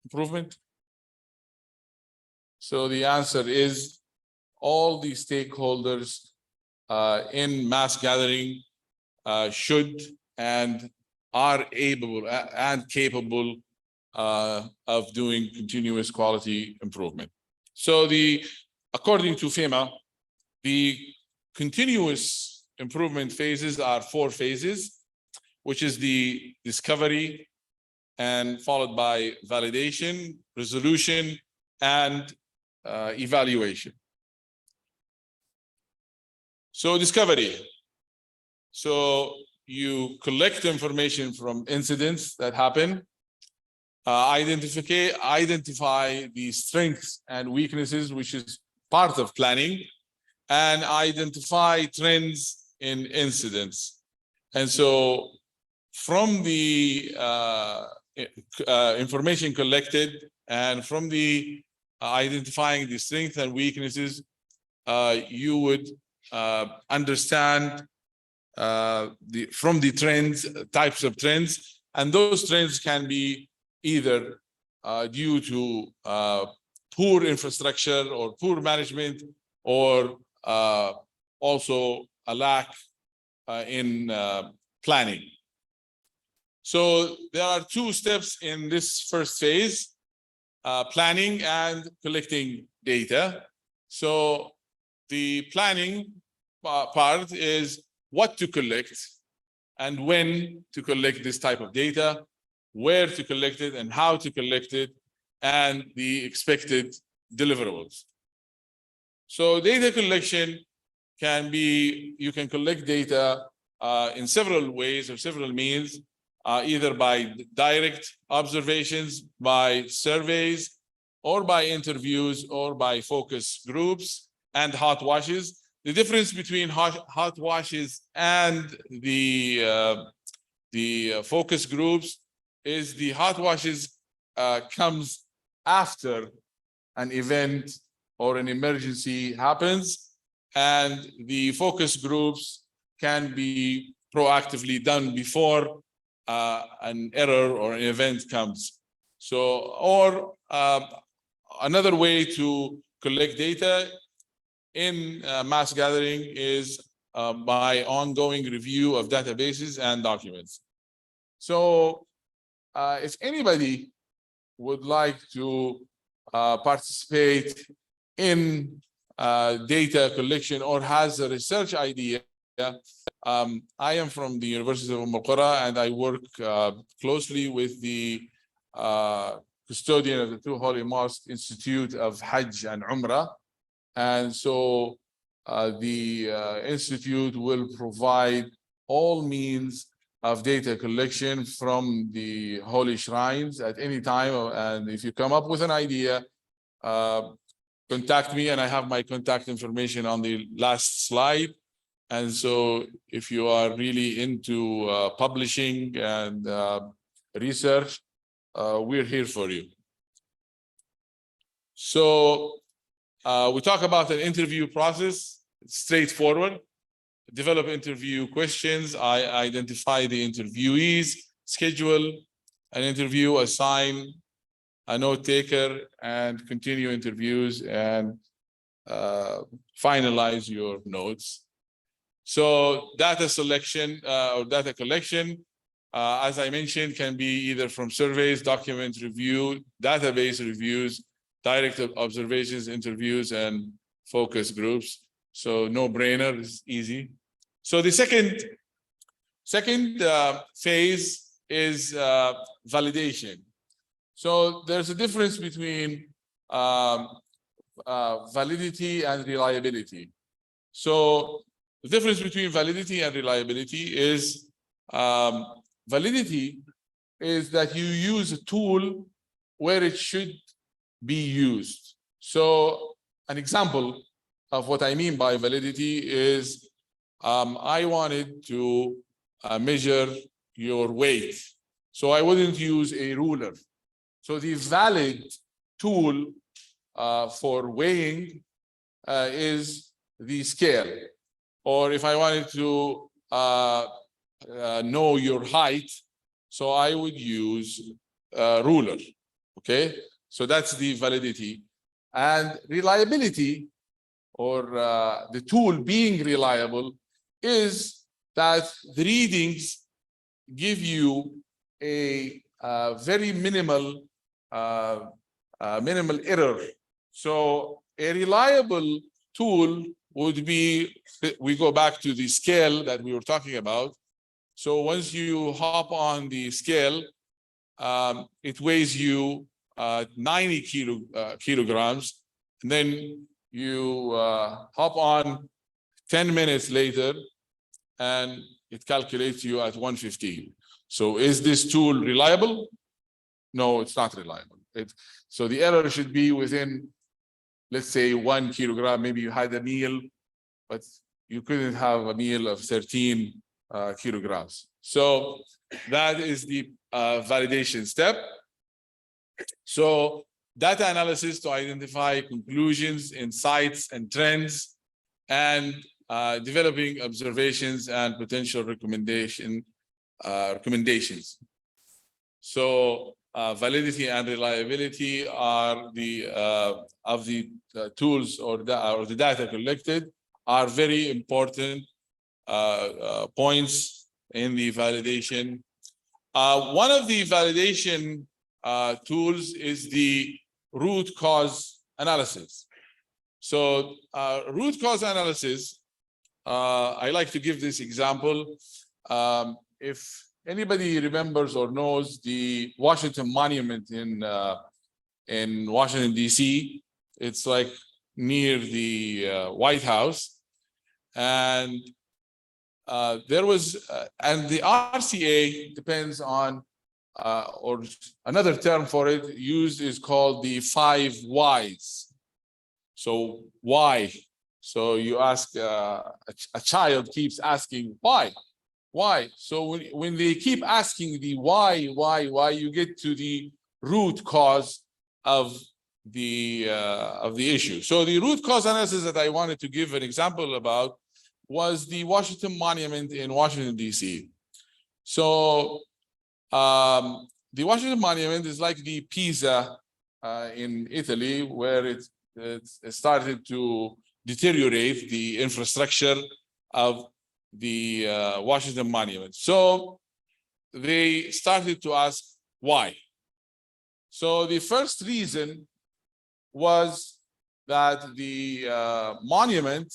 improvement? So the answer is all the stakeholders in mass gathering should and are able and capable of doing continuous quality improvement. So according to FEMA, the continuous improvement phases are 4 phases, which is the discovery and followed by validation, resolution, and evaluation. So discovery. So you collect information from incidents that happen, identify the strengths and weaknesses, which is part of planning, and identify trends in incidents. And so from the information collected and from the identifying the strengths and weaknesses, you would understand from the trends, types of trends, and those trends can be either due to poor infrastructure or poor management, or also a lack in planning. So there are 2 steps in this first phase, planning and collecting data. So the planning part is what to collect and when to collect this type of data, where to collect it and how to collect it, and the expected deliverables. So data collection can be, you can collect data in several ways or several means, either by direct observations, by surveys, or by interviews, or by focus groups and hot washes. The difference between hot washes and the focus groups is the hot washes comes after an event or an emergency happens, and the focus groups can be proactively done before an error or an event comes. So, or another way to collect data in mass gathering is by ongoing review of databases and documents. So if anybody would like to participate in data collection or has a research idea, I am from the University of Al-Qura, and I work closely with the custodian of the Two Holy Mosque Institute of Hajj and Umrah. And so the institute will provide all means of data collection from the holy shrines at any time. And if you come up with an idea, contact me, and I have my contact information on the last slide. And so if you are really into publishing and research, we're here for you. So we talk about an interview process. It's straightforward. Develop interview questions. I identify the interviewees, schedule an interview, assign a note taker, and continue interviews and finalize your notes. So data selection or data collection, as I mentioned, can be either from surveys, document review, database reviews, direct observations, interviews, and focus groups. So no brainer, is easy. So the second phase is validation. So there's a difference between validity and reliability. So the difference between validity and reliability is validity is that you use a tool where it should be used. So an example of what I mean by validity is I wanted to measure your weight. So I wouldn't use a ruler. So the valid tool for weighing is the scale. Or if I wanted to know your height, so I would use a ruler, okay? So that's the validity. And reliability, or the tool being reliable, is that the readings give you a very minimal error. So a reliable tool would be, we go back to the scale that we were talking about. So once you hop on the scale, it weighs you 90 kilograms, and then you hop on 10 minutes later, and it calculates you at 115. So is this tool reliable? No, it's not reliable. So the error should be within, let's say, 1 kilogram. Maybe you had a meal, but you couldn't have a meal of 13 kilograms. So that is the validation step. So data analysis to identify conclusions, insights, and trends, and developing observations and potential recommendations. So validity and reliability are the of the tools or the data collected are very important points in the validation. One of the validation tools is the root cause analysis. So root cause analysis, I like to give this example. If anybody remembers or knows the Washington Monument in Washington, D.C., it's like near the White House. And there was, and the RCA depends on, or another term for it used is called the 5 whys. So why? So you ask, a child keeps asking, why? Why? So when they keep asking the why, you get to the root cause of the issue. So the root cause analysis that I wanted to give an example about was the Washington Monument in Washington, D.C. So the Washington Monument is like the Pisa in Italy, where it started to deteriorate the infrastructure of the Washington Monument. So they started to ask why. So the first reason was that the monument,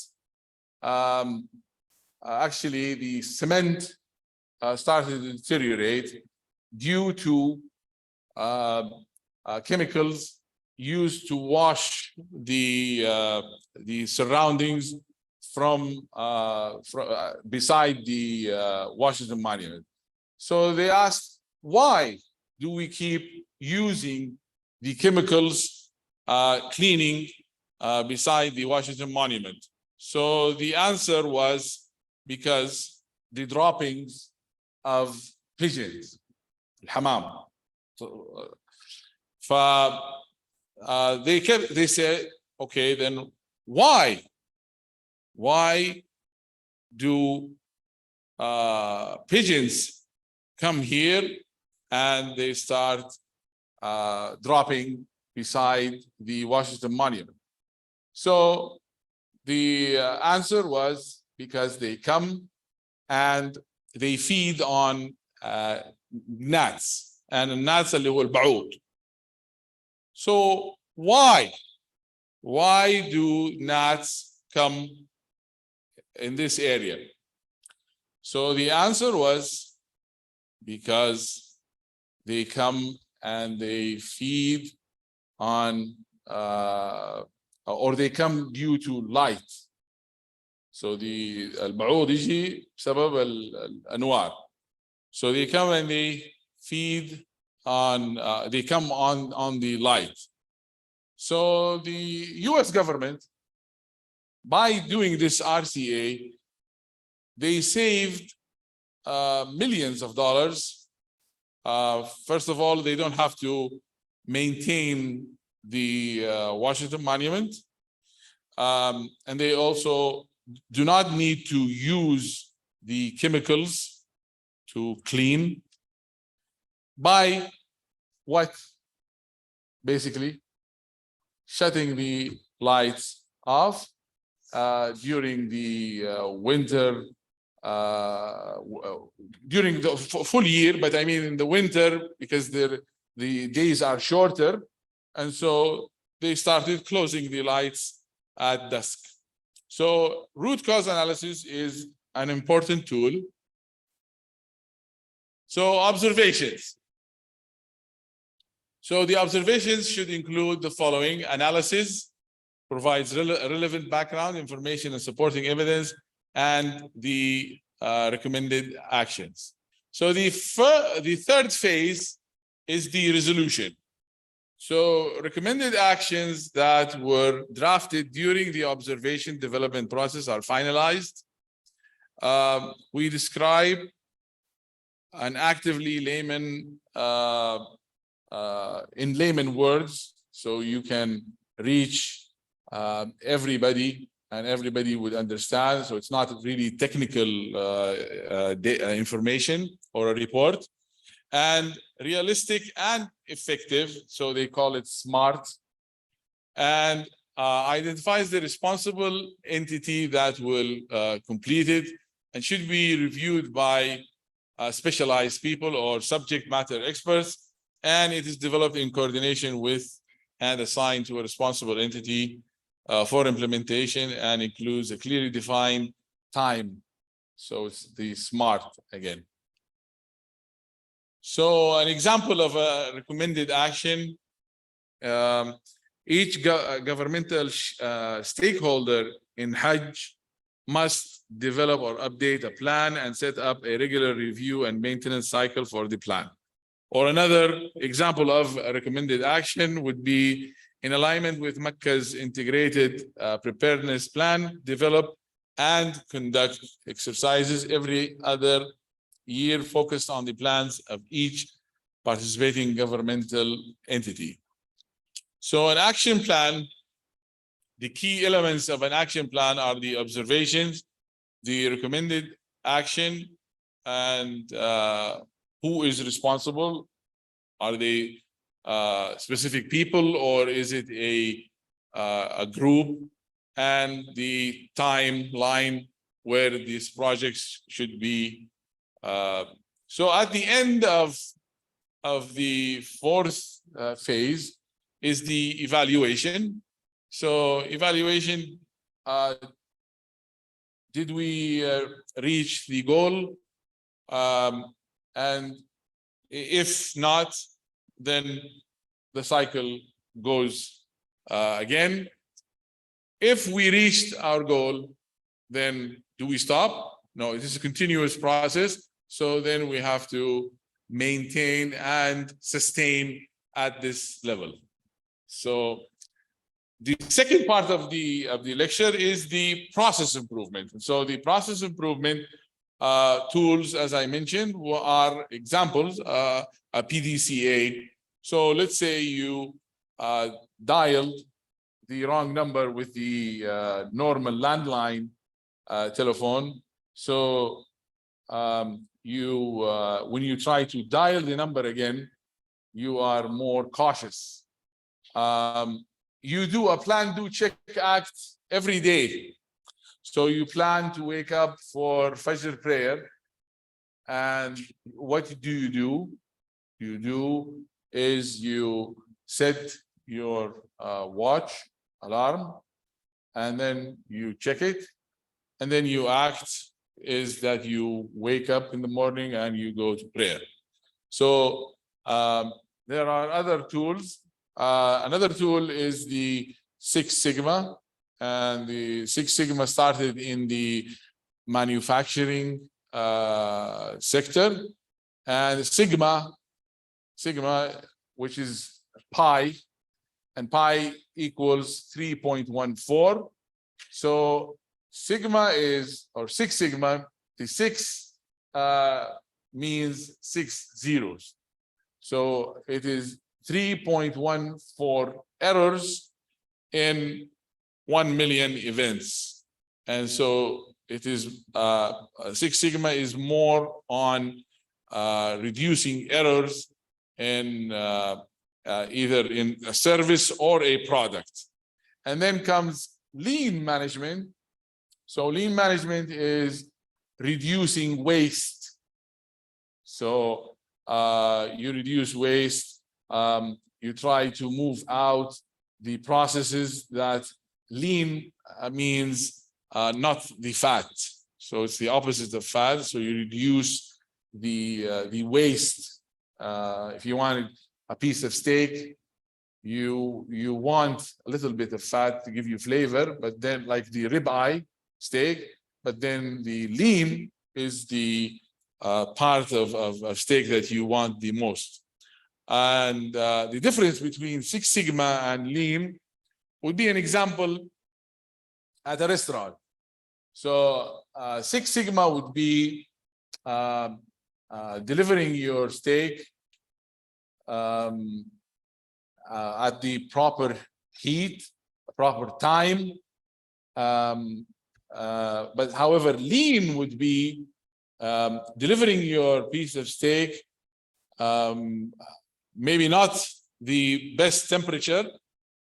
actually the cement started to deteriorate due to chemicals used to wash the surroundings from beside the Washington Monument. So they asked, why do we keep using the chemicals cleaning beside the Washington Monument? So the answer was because the droppings of pigeons, الحمام. They said, okay, then why do pigeons come here and they start dropping beside the Washington Monument? So the answer was because they come and they feed on gnats, and gnats اللي هو البعوض. So why do gnats come in this area? So the answer was because they come and they feed on or they come due to light. So the البعوض يجي بسبب الأنوار. So they come and they feed on they come on the light. So the US government, by doing this RCA, they saved millions of dollars. First of all, they don't have to maintain the Washington Monument. And they also do not need to use the chemicals to clean. By what? Basically, shutting the lights off during the winter, during the full year, but I mean in the winter, because the days are shorter. And so they started closing the lights at dusk. So root cause analysis is an important tool. So observations. So the observations should include the following: analysis provides relevant background information and supporting evidence, and the recommended actions. So the third phase is the resolution. So recommended actions that were drafted during the observation development process are finalized. We describe an actively layman in layman words, so you can reach everybody and everybody would understand. So it's not really technical information or a report. And realistic and effective, so they call it SMART, and identifies the responsible entity that will complete it and should be reviewed by specialized people or subject matter experts, and it is developed in coordination with and assigned to a responsible entity for implementation, and includes a clearly defined time. So it's the SMART again. So an example of a recommended action, each governmental stakeholder in Hajj must develop or update a plan and set up a regular review and maintenance cycle for the plan. Or another example of a recommended action would be in alignment with Mecca's integrated preparedness plan, develop and conduct exercises every other year focused on the plans of each participating governmental entity. So an action plan, the key elements of an action plan are the observations, the recommended action, and who is responsible. Are they specific people, or is it a group, and the timeline where these projects should be. So at the end of the fourth phase, is the evaluation. So evaluation, did we reach the goal? And if not, then the cycle goes again. If we reached our goal, then do we stop? No, it is a continuous process. So then we have to maintain and sustain at this level. So the second part of the lecture is the process improvement. So the process improvement tools, as I mentioned, are examples, a PDCA. So let's say you dialed the wrong number with the normal landline telephone. So when you try to dial the number again, you are more cautious. You do a plan, do, check, act every day. So you plan to wake up for Fajr prayer. And what do? You do is you set your watch alarm, and then you check it, and then you act is that you wake up in the morning and you go to prayer. So there are other tools. Another tool is the Six Sigma, and the Six Sigma started in the manufacturing sector, and Sigma, which is pi, and pi equals 3.14. So Sigma is, or Six Sigma, the six means 6 zeros. So it is 3.14 errors in 1 million events. And so it is, Six Sigma is more on reducing errors in either in a service or a product. And then comes lean management. So lean management is reducing waste. So you reduce waste. You try to move out the processes that lean means not the fat. So it's the opposite of fat. So you reduce the waste. If you wanted a piece of steak, you want a little bit of fat to give you flavor, but then like the ribeye steak, but then the lean is the part of steak that you want the most. And the difference between Six Sigma and lean would be an example at a restaurant. So Six Sigma would be delivering your steak at the proper heat, proper time. But however, lean would be delivering your piece of steak, maybe not the best temperature,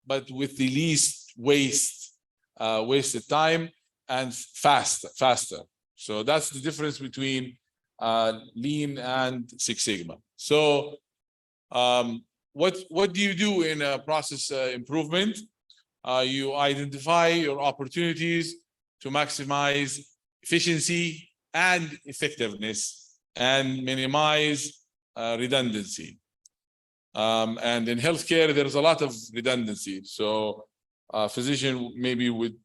but with the least wasted time and faster. So that's the difference between lean and Six Sigma. So what do you do in a process improvement? You identify your opportunities to maximize efficiency and effectiveness and minimize redundancy. And in healthcare, there's a lot of redundancy. So a physician maybe would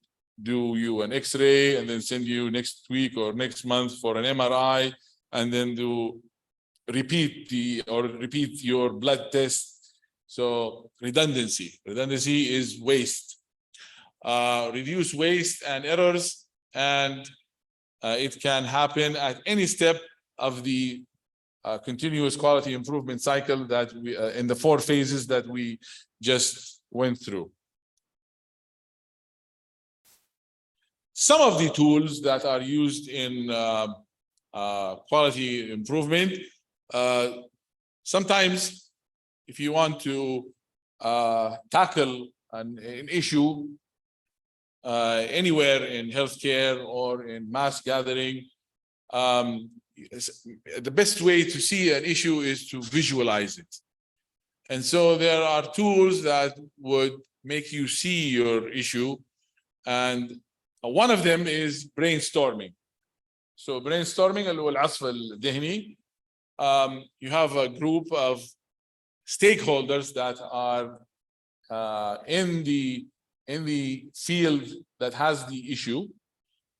do you an X-ray and then send you next week or next month for an MRI, and then repeat your blood test. So redundancy is waste. Reduce waste and errors, and it can happen at any step of the continuous quality improvement cycle that we in the 4 phases that we just went through. Some of the tools that are used in quality improvement, sometimes if you want to tackle an issue anywhere in healthcare or in mass gathering, the best way to see an issue is to visualize it. And so there are tools that would make you see your issue. And one of them is brainstorming. So brainstorming, اللي هو العصف الذهني. You have a group of stakeholders that are in the field that has the issue,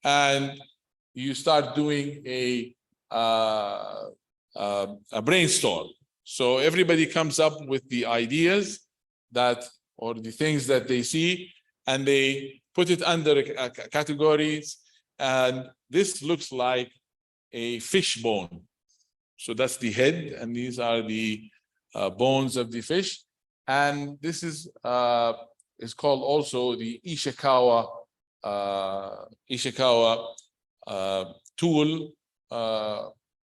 and you start doing a brainstorm. So everybody comes up with the ideas that, or the things that they see, and they put it under categories. And this looks like a fish bone. So that's the head, and these are the bones of the fish. And this is called also the Ishikawa tool,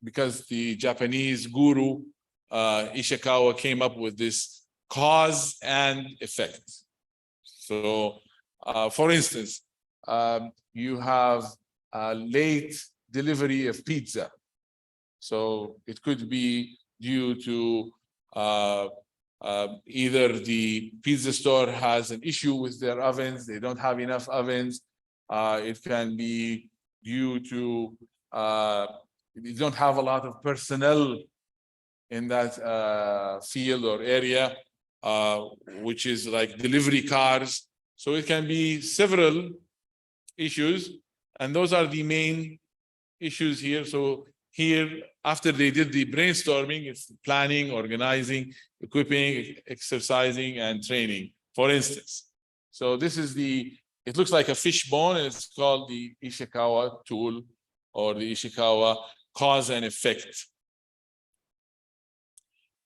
because the Japanese guru Ishikawa came up with this cause and effect. So, for instance, you have a late delivery of pizza. So it could be due to either the pizza store has an issue with their ovens, they don't have enough ovens. It can be due to you don't have a lot of personnel in that field or area, which is like delivery cars. So it can be several issues, and those are the main issues here. So here, after they did the brainstorming, it's planning, organizing, equipping, exercising, and training, for instance. So this is it looks like a fish bone, and it's called the Ishikawa tool, or the Ishikawa cause and effect.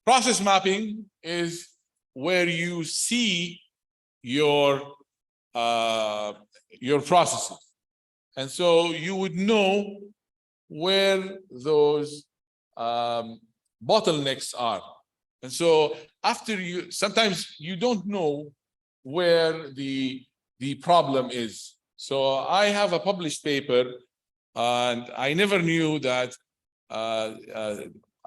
Process mapping is where you see your processes. And so you would know where those bottlenecks are. And so sometimes you don't know where the problem is. So I have a published paper, and I never knew that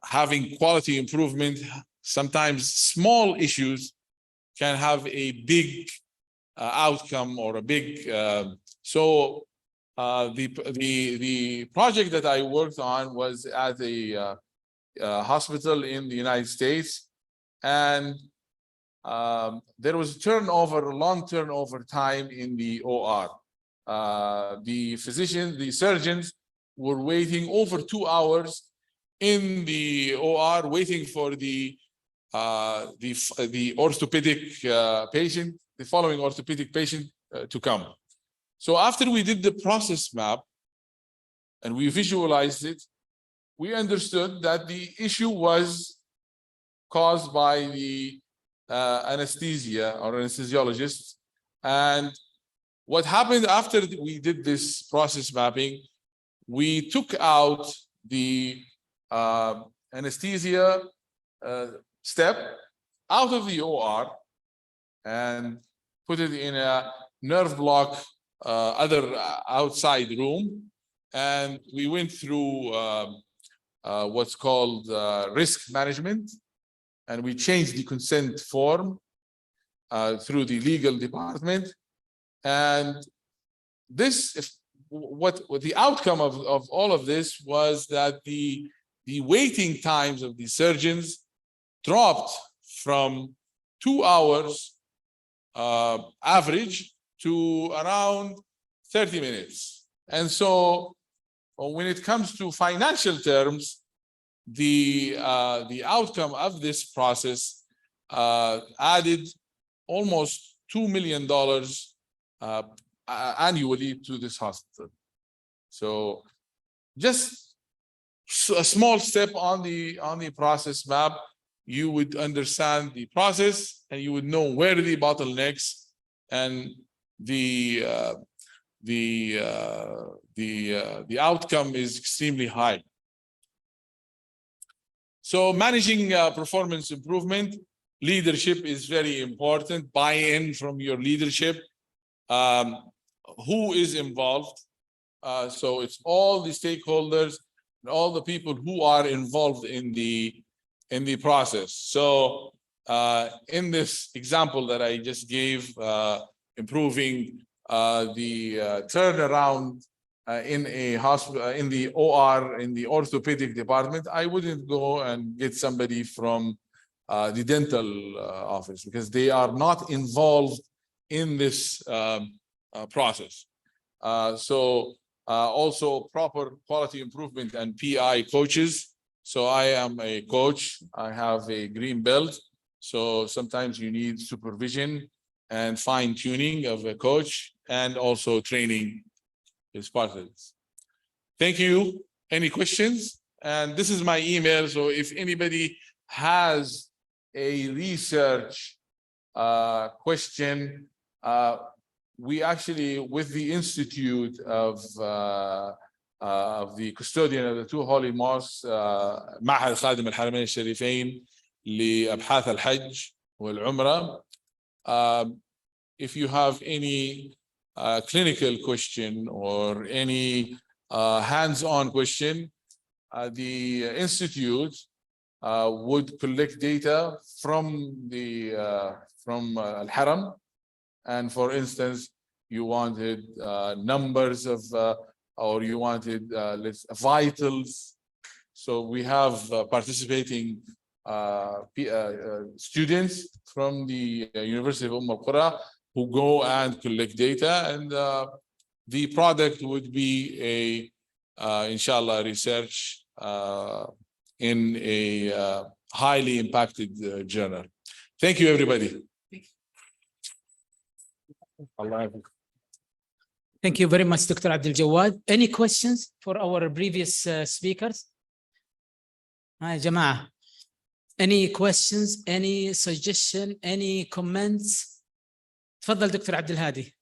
having quality improvement, sometimes small issues can have a big outcome or a big. So the project that I worked on was at a hospital in the United States, and there was long turnover time in the OR. The surgeons were waiting over 2 hours in the OR, waiting for the orthopedic patient, the following orthopedic patient to come. So after we did the process map and we visualized it, we understood that the issue was caused by the anesthesia or anesthesiologist. And what happened after we did this process mapping, we took out the anesthesia step out of the OR and put it in a nerve block other outside room, and we went through what's called risk management, and we changed the consent form through the legal department. And what the outcome of all of this was that the waiting times of the surgeons dropped from 2 hours average to around 30 minutes. And so when it comes to financial terms, the outcome of this process added almost $2 million annually to this hospital. So just a small step on the process map, you would understand the process and you would know where the bottlenecks, and the outcome is extremely high. So managing performance improvement, leadership is very important. Buy-in from your leadership. Who is involved? So it's all the stakeholders and all the people who are involved in the process. So in this example that I just gave, improving the turnaround in a hospital, in the OR, in the orthopedic department, I wouldn't go and get somebody from the dental office because they are not involved in this process. Also proper quality improvement and PI coaches. So I am a coach. I have a green belt. So sometimes you need supervision and fine tuning of a coach, and also training is part of this. Thank you. Any questions? And this is my email. So if anybody has a research question, we actually, with the Institute of the custodian of the two holy mosques, معهد خادم الحرمين الشريفين لأبحاث الحج والعمرة. If you have any clinical question or any hands-on question, the Institute would collect data from the Al-Haram. And for instance, you wanted numbers of, or you wanted vitals. So we have participating students from the University of Al-Qura who go and collect data, and the product would be a, inshallah, research in a highly impacted journal. Thank you, everybody. Thank you very much, Dr. Abdul Jawad. Any questions for our previous speakers? Hi, Jama'ah. Any questions, any suggestion, any comments? تفضل دكتور عبد الهادي.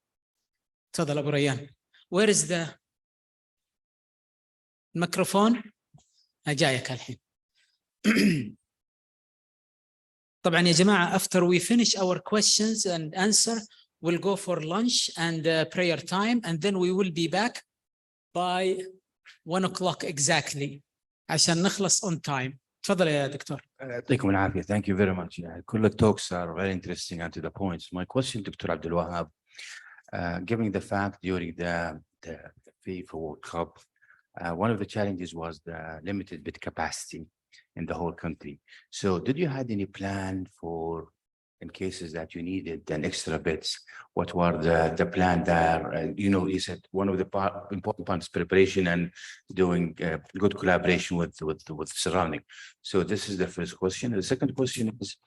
تفضل أبو ريان. Where is the microphone? جايك الحين. طبعا يا جماعة, after we finish our questions and answer, we'll go for lunch and prayer time, and then we will be back by 1 o'clock exactly عشان نخلص on time. تفضل يا دكتور. يعطيكم العافية. Thank you very much. كل talks are very interesting and to the point. My question, Dr. Abdul Wahab, given the fact during the FIFA World Cup, one of the challenges was the limited bed capacity in the whole country. So did you had any plan for, in cases that you needed an extra beds, what were the plan there? You said one of the important parts preparation and doing good collaboration with surrounding. So this is the first question. The second question is,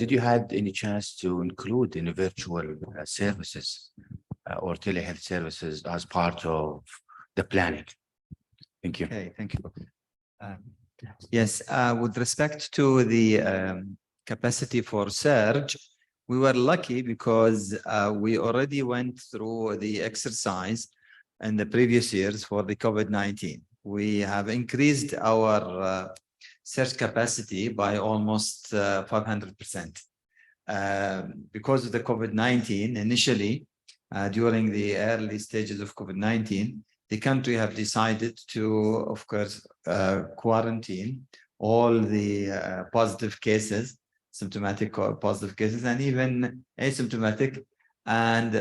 did you had any chance to include any virtual services or telehealth services as part of the planning? Thank you. Okay, thank you. Yes, with respect to the capacity for surge, we were lucky because we already went through the exercise in the previous years for the COVID-19. We have increased our surge capacity by almost 500%. Because of the COVID-19, initially, during the early stages of COVID-19, the country have decided to, of course, quarantine all the positive cases, symptomatic or positive cases, and even asymptomatic. And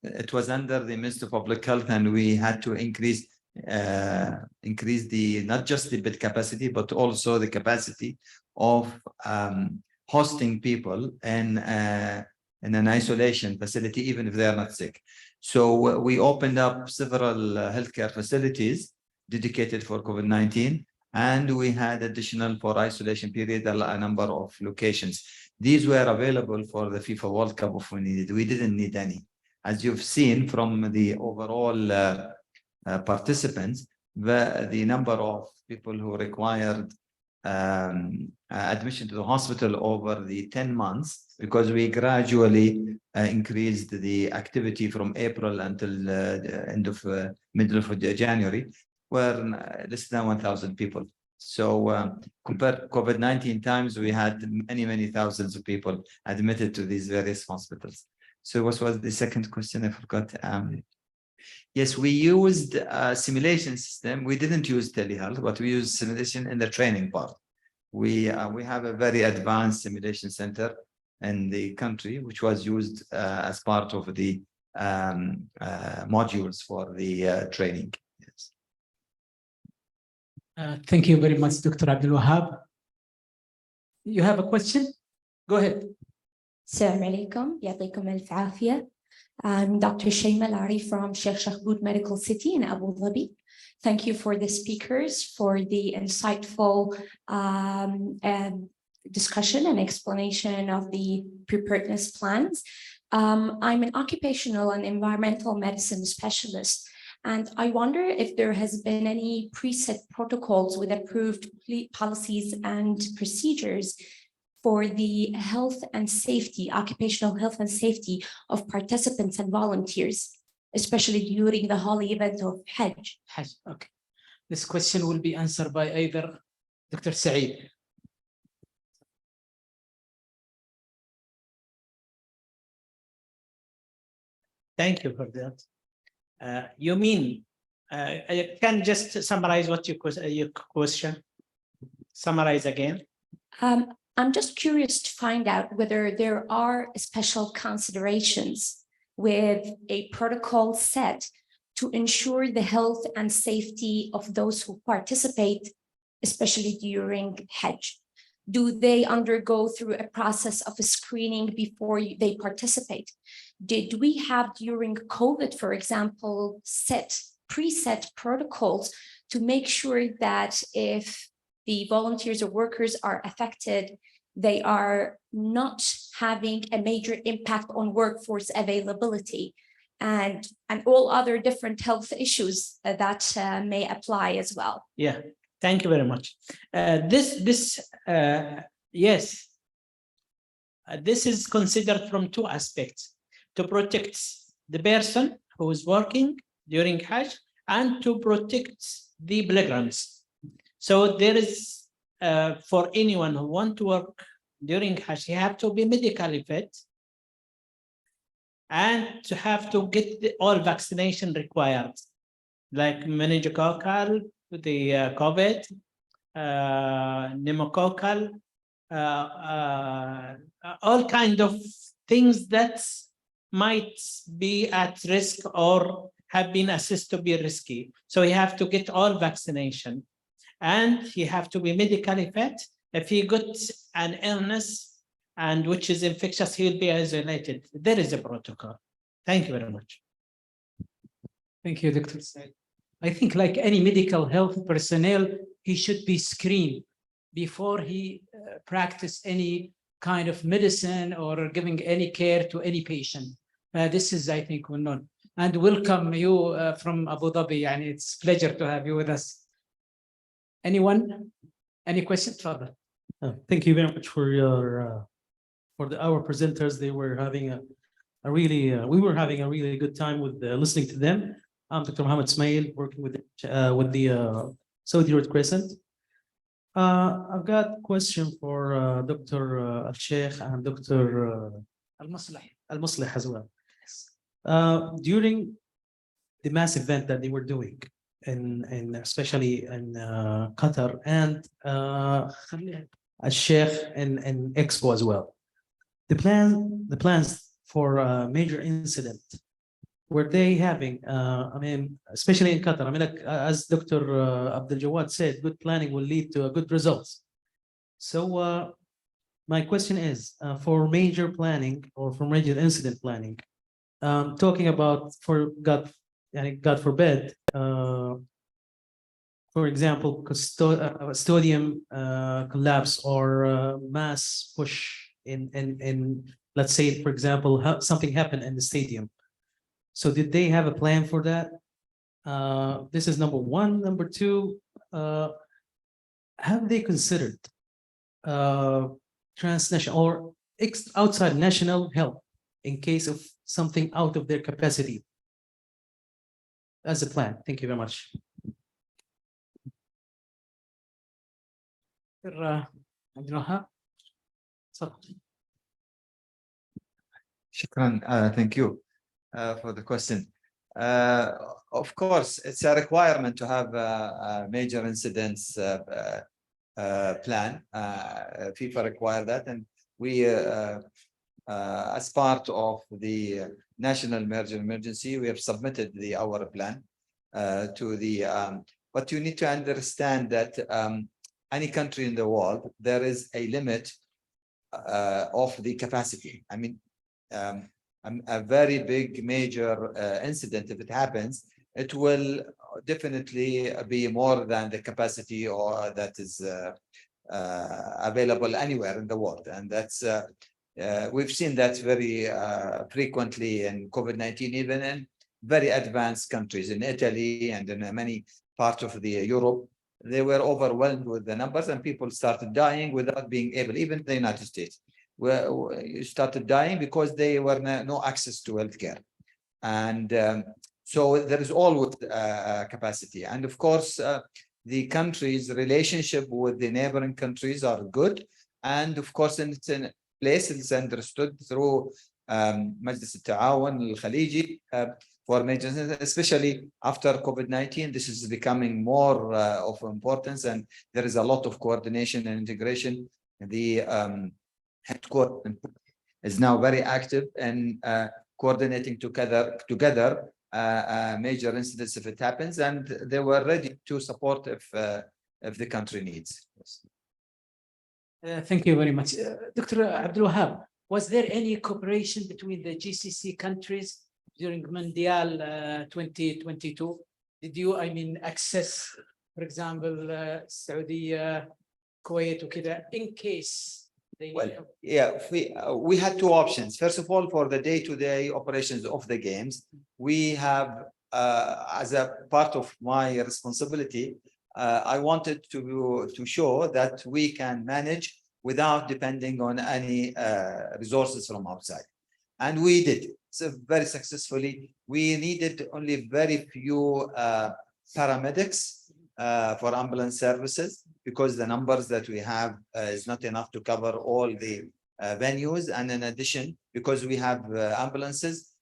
it was under the Ministry of Public Health, and we had to increase the not just the bed capacity, but also the capacity of hosting people in an isolation facility, even if they are not sick. So we opened up several healthcare facilities dedicated for COVID-19, and we had additional for isolation period, a number of locations. These were available for the FIFA World Cup if we needed. We didn't need any. As you've seen from the overall participants, the number of people who required admission to the hospital over the 10 months, because we gradually increased the activity from April until the middle of January, were less than 1,000 people. So compared COVID-19 times, we had many thousands of people admitted to these various hospitals. So what was the second question? I forgot. Yes, we used a simulation system. We didn't use telehealth, but we used simulation in the training part. we have a very advanced simulation center in the country, which was used as part of the modules for the training. Yes. Thank you very much, Dr. Abdul Wahab. You have a question? Go ahead. السلام عليكم يعطيكم ألف عافية. I'm Dr. Shayma Lari from Sheikh Shakhbout Medical City in Abu Dhabi. Thank you for the speakers for the insightful discussion and explanation of the preparedness plans. I'm an occupational and environmental medicine specialist, and I wonder if there has been any preset protocols with approved policies and procedures for the health and safety, occupational health and safety of participants and volunteers, especially during the holy event of Hajj. Hajj, okay. This question will be answered by either Dr. Saeed. Thank you for that. You mean, I can just summarize what your question? Summarize again. I'm just curious to find out whether there are special considerations with a protocol set to ensure the health and safety of those who participate, especially during Hajj. Do they undergo through a process of a screening before they participate? Did we have during COVID, for example, preset protocols to make sure that if the volunteers or workers are affected, they are not having a major impact on workforce availability and all other different health issues that may apply as well? Yeah, thank you very much. Yes, this is considered from two aspects: to protect the person who is working during Hajj and to protect the pilgrims. So there is, for anyone who want to work during Hajj, you have to be medically fit and to have to get all vaccination required, like meningococcal, the COVID, pneumococcal, all kind of things that might be at risk or have been assessed to be risky. So you have to get all vaccination. And you have to be medically fit. If he got an illness and which is infectious, he'll be isolated. There is a protocol. Thank you very much. Thank you, Dr. Said. I think like any medical health personnel, he should be screened before he practice any kind of medicine or giving any care to any patient. This is, I think, well known. And welcome you from Abu Dhabi. And it's a pleasure to have you with us. Anyone? Any questions? Father? Thank you very much for your our presenters. They were having we were having a really good time with listening to them. I'm Dr. Mohammed Ismail, working with the Saudi Red Crescent. I've got a question for Dr. Al-Sheikh and Dr. Al-Muslih as well. During the mass event that they were doing, and especially in Qatar and Al-Sheikh and Expo as well, the plans for a major incident, were they having, I mean, especially in Qatar, I mean, like, as Dr. Abdul Jawad said, good planning will lead to good results. So my question is, for major planning or for major incident planning, talking about, for God forbid, for example, custodian collapse or mass push in, let's say, for example, something happened in the stadium. So did they have a plan for that? This is number one. Number two, have they considered transnational or outside national help in case of something out of their capacity as a plan? Thank you very much. Shukran. Thank you for the question. Of course, it's a requirement to have major incidents plan. FIFA require that, and we, as part of the national emergency, we have submitted our plan to the. But you need to understand that any country in the world, there is a limit of the capacity. I mean, a very big major incident, if it happens, it will definitely be more than the capacity or that is available anywhere in the world. And that's, we've seen that very frequently in COVID-19, even in very advanced countries, in Italy and in many parts of Europe. They were overwhelmed with the numbers and people started dying without being able, even in the United States, where you started dying because they were no access to healthcare. And so there is always capacity. And of course, the country's relationship with the neighboring countries are good. And of course, it's in place, it's understood through Majlis al-Ta'awun al-Khaliji for major, especially after COVID-19. This is becoming more of importance, and there is a lot of coordination and integration. The headquarters is now very active in coordinating together major incidents if it happens, and they were ready to support if the country needs. Thank you very much. Dr. Abdul Wahab, was there any cooperation between the GCC countries during Mondial 2022? Did you, access, for example, Saudi, Kuwait, in case they Well, yeah, we had two options. First of all, for the day-to-day operations of the games, we have, as a part of my responsibility, I wanted to show that we can manage without depending on any resources from outside. And we did so very successfully. We needed only very few paramedics for ambulance services, because the numbers that we have is not enough to cover all the venues. And in addition, because we have ambulances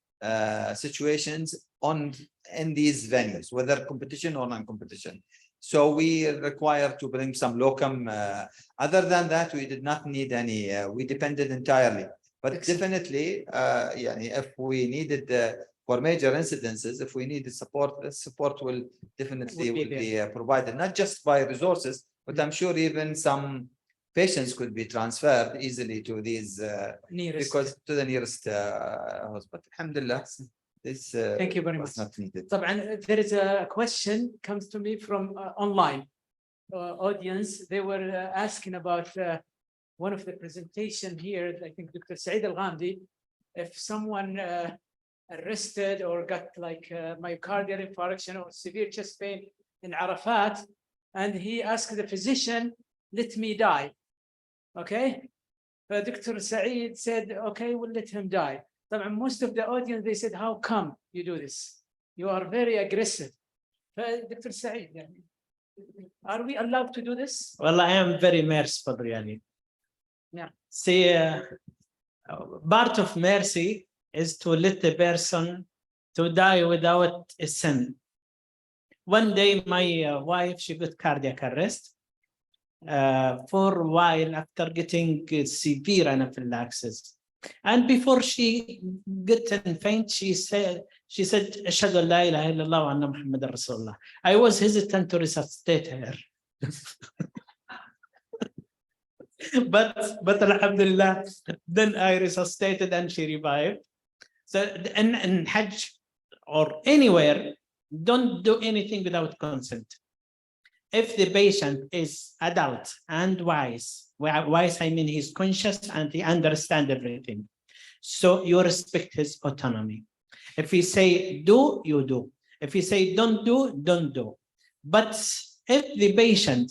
situations in these venues, whether competition or non-competition. So we require to bring some locum. Other than that, we did not need any, we depended entirely. But definitely, if we needed for major incidences, if we needed support, support will definitely be provided, not just by resources, but I'm sure even some patients could be transferred easily to these, because to the nearest hospital. Alhamdulillah, this thank you very much. not needed. There is a question comes to me from online audience. They were asking about one of the presentation here. I think Dr. Saeed Al-Ghamdi, if someone arrested or got like myocardial infarction or severe chest pain in Arafat, and he asked the physician, let me die. Okay. But Dr. Saeed said, okay, we'll let him die. Most of the audience, they said, how come you do this? You are very aggressive. Dr. Saeed, are we allowed to do this? Well, I am very merciful, really. Yeah. See, part of mercy is to let the person to die without a sin. One day, my wife, she got cardiac arrest for a while after getting severe anaphylaxis. And before she got in faint, she said, Ashhadu an la ilaha illallah wa anna Muhammadan Rasulullah. I was hesitant to resuscitate her. but alhamdulillah, then I resuscitated and she revived. So in Hajj or anywhere, don't do anything without consent. If the patient is adult and wise, I mean he's conscious and he understands everything, so you respect his autonomy. If he say do, you do. If he say don't do, don't do. But if the patient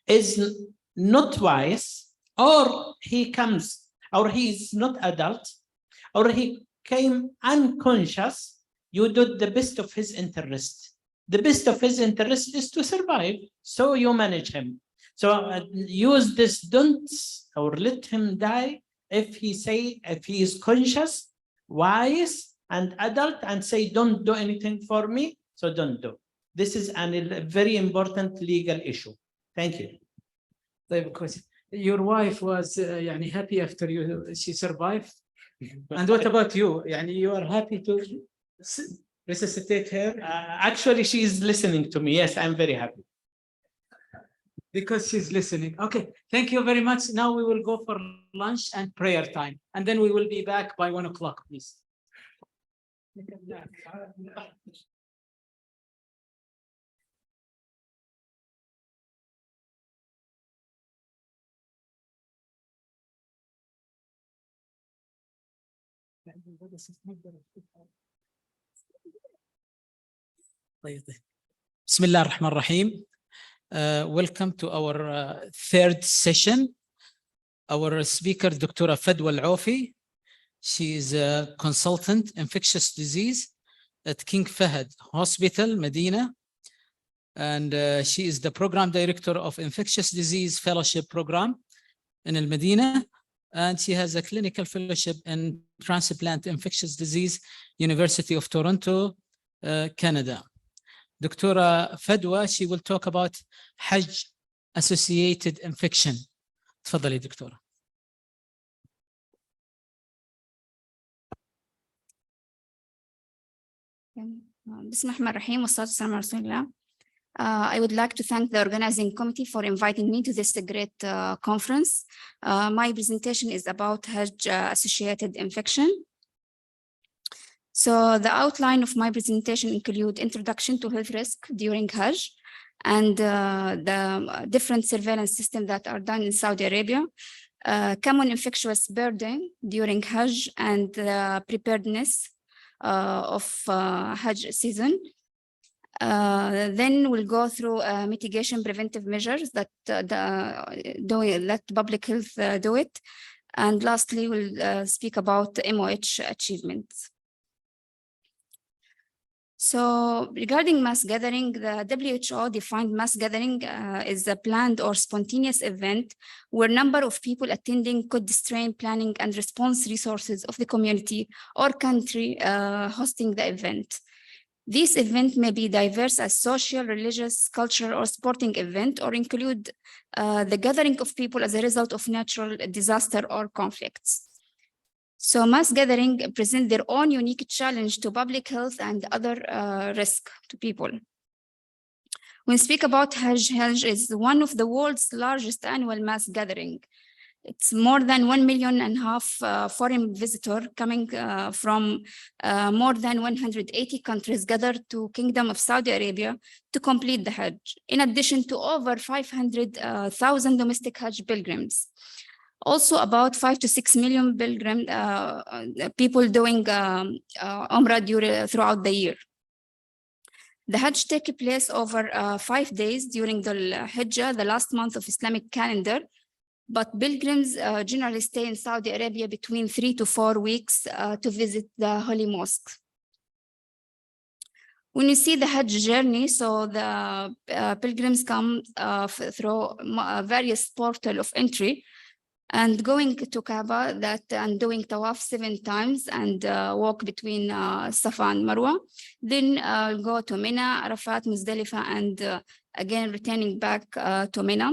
is not wise, or he comes, or he is not adult, or he came unconscious, you do the best of his interest. The best of his interest is to survive, so you manage him. So use this don't or let him die if he is conscious, wise, and adult, and say don't do anything for me, so don't do. This is a very important legal issue. Thank you. طيب كويس. Your wife was يعني happy after she survived. And what about you? يعني you are happy to resuscitate her? Actually, she is listening to me. Yes, I'm very happy. Because she's listening. Okay, thank you very much. Now we will go for lunch and prayer time, and then we will be back by 1 o'clock, please. بسم الله الرحمن الرحيم. Welcome to our third session. Our speaker, Dr. Fadwa Al-Aufi. She is a consultant infectious disease at King Fahd Hospital, Medina. And she is the program director of infectious disease fellowship program in Al Medina. And she has a clinical fellowship in transplant infectious disease, University of Toronto, Canada. Dr. Fadwa, she will talk about Hajj associated infection. تفضلي دكتورة. بسم الله الرحمن الرحيم والصلاة والسلام على رسول الله. I would like to thank the organizing committee for inviting me to this great conference. My presentation is about Hajj associated infection. So the outline of my presentation include introduction to health risk during Hajj and the different surveillance systems that are done in Saudi Arabia, common infectious burden during Hajj and the preparedness of Hajj season. Then we'll go through mitigation preventive measures that let public health do it. And lastly, we'll speak about MOH achievements. So regarding mass gathering, the WHO defined mass gathering as a planned or spontaneous event where number of people attending could strain planning and response resources of the community or country hosting the event. This event may be diverse as social, religious, cultural, or sporting event, or include the gathering of people as a result of natural disaster or conflicts. So mass gathering present their own unique challenge to public health and other risk to people. When we speak about Hajj, Hajj is one of the world's largest annual mass gathering. It's more than 1.5 million foreign visitors coming from more than 180 countries gathered to Kingdom of Saudi Arabia to complete the Hajj, in addition to over 500,000 domestic Hajj pilgrims. Also about 5 to 6 million pilgrim people doing Umrah throughout the year. The Hajj takes place over 5 days during the Hijjah, the last month of Islamic calendar, but pilgrims generally stay in Saudi Arabia between 3 to 4 weeks to visit the holy mosque. When you see the Hajj journey, so the pilgrims come through various portals of entry, and going to Kaaba and doing tawaf 7 times and walk between Safa and Marwa. Then go to Mina, Arafat, Muzdalifah, and again returning back to Mina.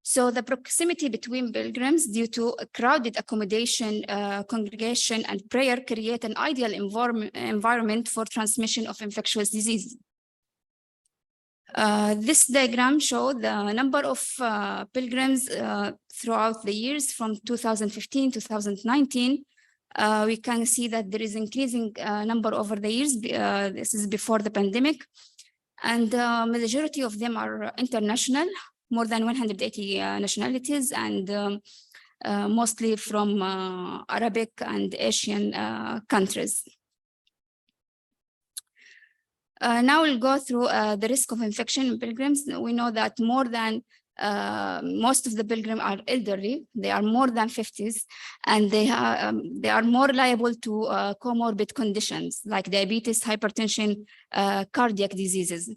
So the proximity between pilgrims due to a crowded accommodation, congregation, and prayer create an ideal environment for transmission of infectious disease. This diagram shows the number of pilgrims throughout the years from 2015 to 2019. We can see that there is increasing number over the years. This is before the pandemic. And the majority of them are international, more than 180 nationalities, and mostly from Arabic and Asian countries. Now we'll go through the risk of infection in pilgrims. We know that more than most of the pilgrims are elderly. They are more than 50s, and they are more liable to comorbid conditions like diabetes, hypertension, cardiac diseases.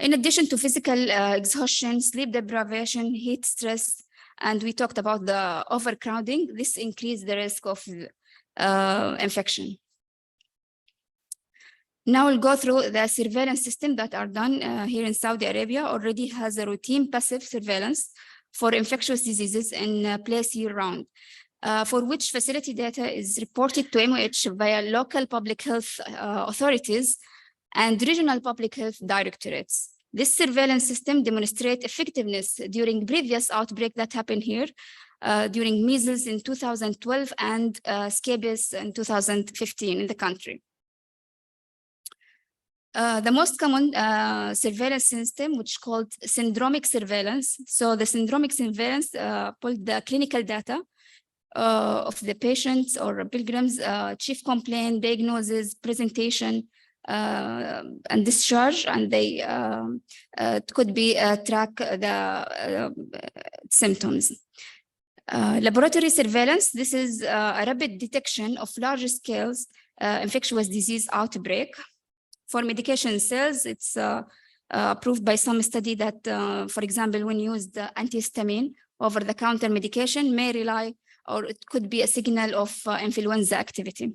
In addition to physical exhaustion, sleep deprivation, heat stress, and we talked about the overcrowding, this increases the risk of infection. Now we'll go through the surveillance system that are done here in Saudi Arabia. Already has a routine passive surveillance for infectious diseases in place year-round, for which facility data is reported to MOH via local public health authorities and regional public health directorates. This surveillance system demonstrates effectiveness during previous outbreak that happened here during measles in 2012 and scabies in 2015 in the country. The most common surveillance system, which is called syndromic surveillance. So the syndromic surveillance pulled the clinical data of the patients or pilgrims, chief complaint, diagnosis, presentation, and discharge, and they could be track the symptoms. Laboratory surveillance, this is a rapid detection of large scales infectious disease outbreak. For medication sales, it's approved by some study that, for example, when used antihistamine over-the-counter medication may rely, or it could be a signal of influenza activity.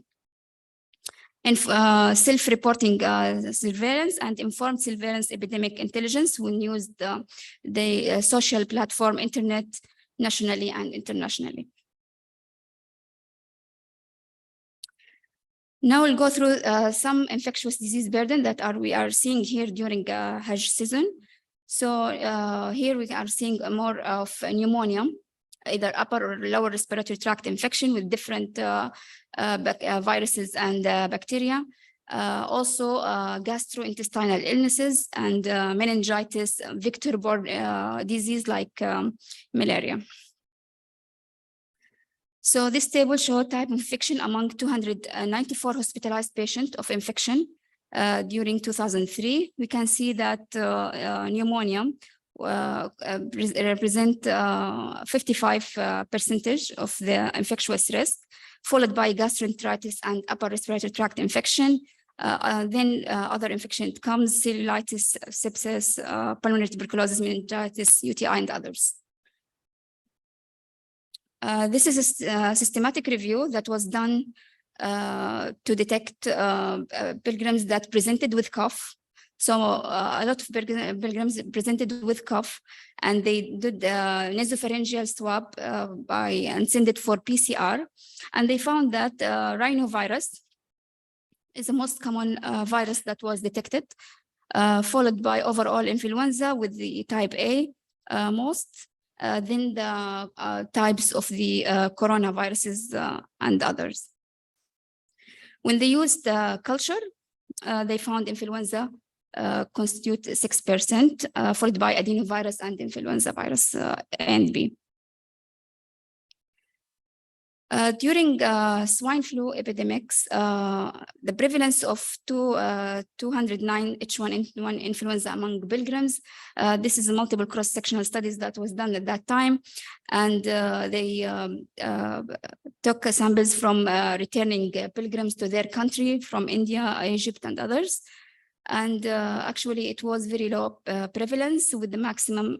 And self-reporting surveillance and informed surveillance epidemic intelligence when used the social platform internet nationally and internationally. Now we'll go through some infectious disease burden that we are seeing here during Hajj season. So here we are seeing more of pneumonia, either upper or lower respiratory tract infection with different viruses and bacteria. Also gastrointestinal illnesses and meningitis, vector-borne disease like malaria. So this table shows type of infection among 294 hospitalized patients of infection during 2003. We can see that pneumonia represent 55% of the infectious risk, followed by gastroenteritis and upper respiratory tract infection. Then other infection comes cellulitis, sepsis, pulmonary tuberculosis, meningitis, UTI, and others. This is a systematic review that was done to detect pilgrims that presented with cough. So a lot of pilgrims presented with cough, and they did nasopharyngeal swab and sent it for PCR, and they found that rhinovirus is the most common virus that was detected, followed by overall influenza with the type A most. Then the types of the coronaviruses and others. When they used the culture, they found influenza constitute 6%, followed by adenovirus and influenza virus A and B. During swine flu epidemics, the prevalence of 209 H1N1 influenza among pilgrims, this is a multiple cross-sectional studies that was done at that time, and they took samples from returning pilgrims to their country from India, Egypt, and others. And actually, it was very low prevalence with the maximum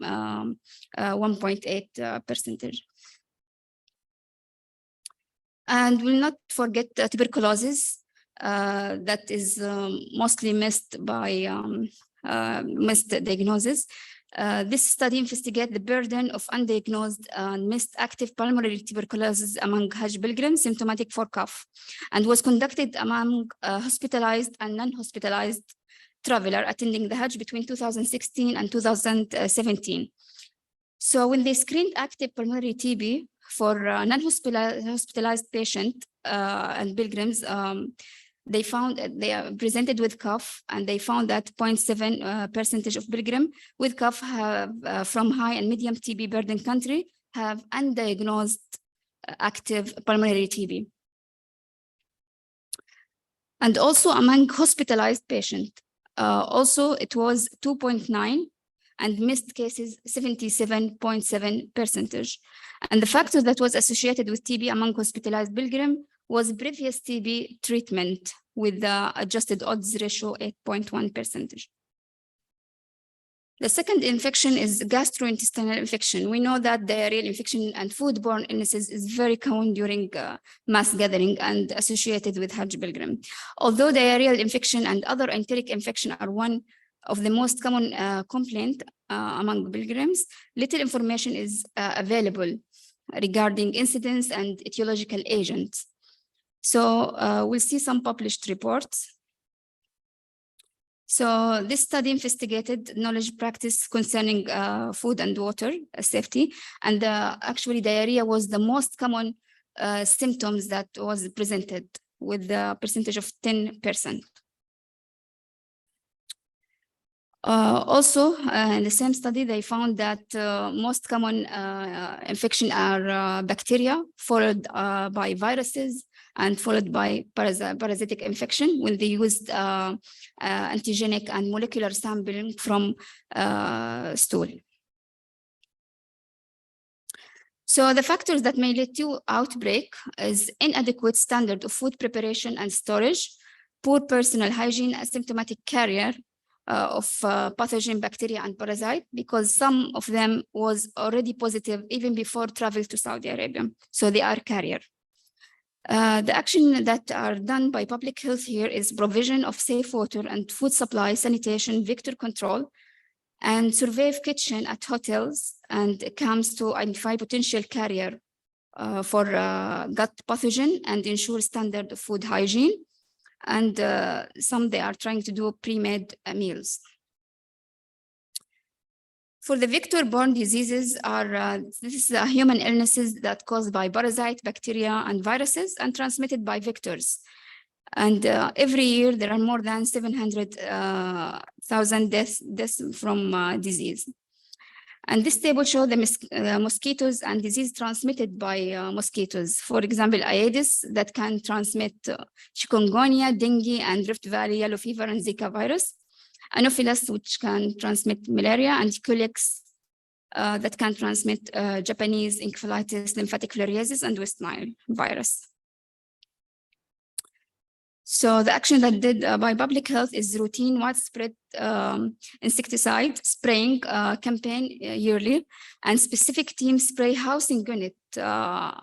1.8%. And we'll not forget tuberculosis, that is mostly missed by missed diagnosis. This study investigates the burden of undiagnosed and missed active pulmonary tuberculosis among Hajj pilgrims symptomatic for cough, and was conducted among hospitalized and non-hospitalized traveler attending the Hajj between 2016 and 2017. So when they screened active pulmonary TB for non-hospitalized patient and pilgrims, they found they are presented with cough, and they found that 0.7% of pilgrim with cough have, from high and medium TB burden country have undiagnosed active pulmonary TB. And also among hospitalized patients, also it was 2.9, and missed cases 77.7%. And the factor that was associated with TB among hospitalized pilgrim was previous TB treatment with the adjusted odds ratio 8.1%. The second infection is gastrointestinal infection. We know that diarrheal infection and foodborne illnesses is very common during mass gathering and associated with Hajj pilgrim. Although diarrheal infection and other enteric infection are one of the most common complaint among pilgrims, little information is available regarding incidence and etiological agents. So we'll see some published reports. So this study investigated knowledge practice concerning food and water safety, and actually diarrhea was the most common symptoms that was presented with the percentage of 10%. Also, in the same study, they found that most common infection are bacteria, followed by viruses, and followed by parasitic infection when they used antigenic and molecular sampling from stool. So the factors that may lead to outbreak is inadequate standard of food preparation and storage, poor personal hygiene, asymptomatic carrier of pathogen, bacteria, and parasite, because some of them was already positive even before travel to Saudi Arabia. So they are carrier. The action that are done by public health here is provision of safe water and food supply, sanitation, vector control, and survey of kitchen at hotels and camps to identify potential carrier for gut pathogen and ensure standard of food hygiene. And some they are trying to do pre-made meals. For the vector-borne diseases this is human illnesses that caused by parasite, bacteria, and viruses and transmitted by vectors. And every year there are more than 700,000 deaths from disease. And this table shows the mosquitoes and disease transmitted by mosquitoes. For example, Aedes that can transmit chikungunya, dengue, and Rift Valley yellow fever and Zika virus. Anopheles, which can transmit malaria, and Culex that can transmit Japanese encephalitis, lymphatic filariasis, and West Nile virus. So the action that did by public health is routine widespread insecticide spraying campaign yearly, and specific team spray housing unit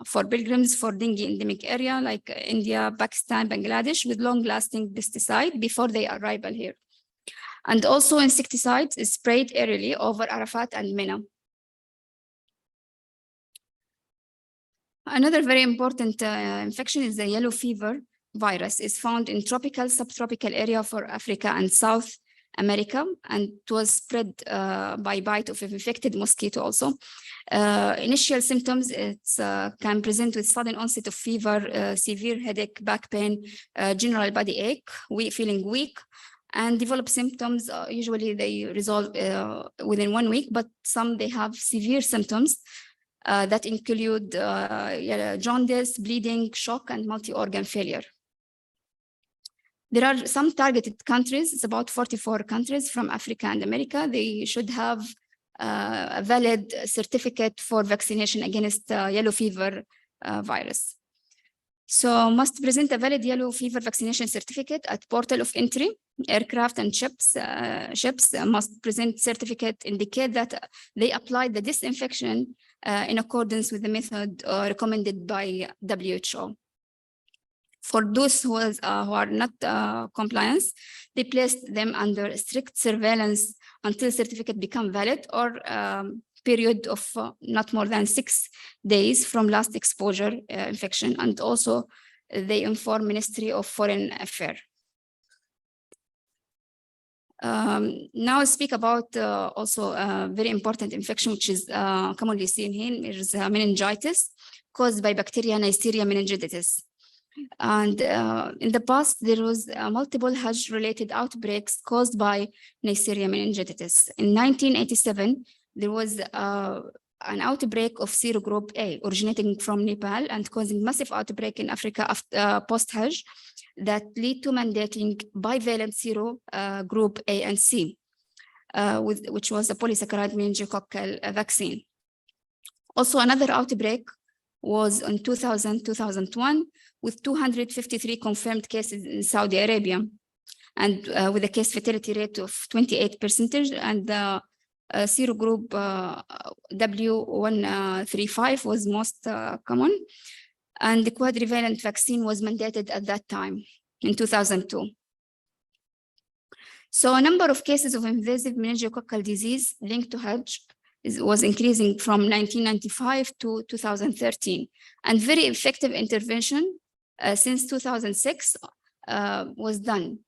for pilgrims for dengue endemic area like India, Pakistan, Bangladesh with long-lasting pesticide before their arrival here. And also insecticides is sprayed aerially over Arafat and Mina. Another very important infection is the yellow fever virus. Is found in tropical, subtropical area for Africa and South America, and it was spread by bite of an infected mosquito also. Initial symptoms, it can present with sudden onset of fever, severe headache, back pain, general body ache, feeling weak, and develop symptoms. Usually they resolve within 1 week, but some they have severe symptoms that include jaundice, bleeding, shock, and multi-organ failure. There are some targeted countries, it's about 44 countries from Africa and America. They should have a valid certificate for vaccination against yellow fever virus. So must present a valid yellow fever vaccination certificate at portal of entry. Aircraft and ships must present certificate indicate that they applied the disinfection in accordance with the method recommended by WHO. For those who are not compliant, they placed them under strict surveillance until certificate become valid, or period of not more than 6 days from last exposure infection. And also they inform Ministry of Foreign Affairs. Now I speak about also a very important infection, which is commonly seen here, is meningitis caused by bacteria Neisseria meningitidis. And in the past, there was multiple Hajj-related outbreaks caused by Neisseria meningitidis. In 1987, there was an outbreak of serogroup A originating from Nepal and causing massive outbreak in Africa after post-Hajj that lead to mandating bivalent serogroup A and C, which was a polysaccharide meningococcal vaccine. Also, another outbreak was in 2000-2001 with 253 confirmed cases in Saudi Arabia, and with a case fatality rate of 28%, and Serogroup W135 was most common, and the quadrivalent vaccine was mandated at that time in 2002. So a number of cases of invasive meningococcal disease linked to Hajj was increasing from 1995 to 2013, and very effective intervention since 2006 was done.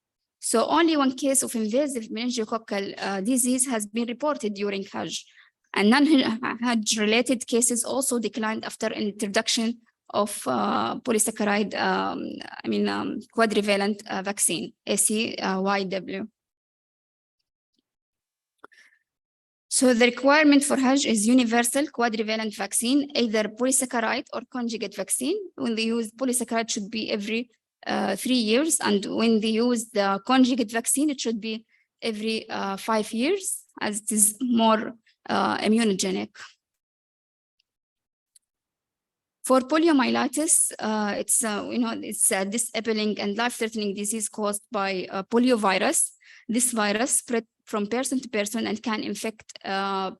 So only one case of invasive meningococcal disease has been reported during Hajj, and non-Hajj related cases also declined after introduction of polysaccharide, quadrivalent vaccine, ACYW. So the requirement for Hajj is universal quadrivalent vaccine, either polysaccharide or conjugate vaccine. When they use polysaccharide, should be every 3 years, and when they use the conjugate vaccine, it should be every 5 years, as it is more immunogenic. For poliomyelitis, it's a disabling and life-threatening disease caused by poliovirus. This virus spread from person to person and can infect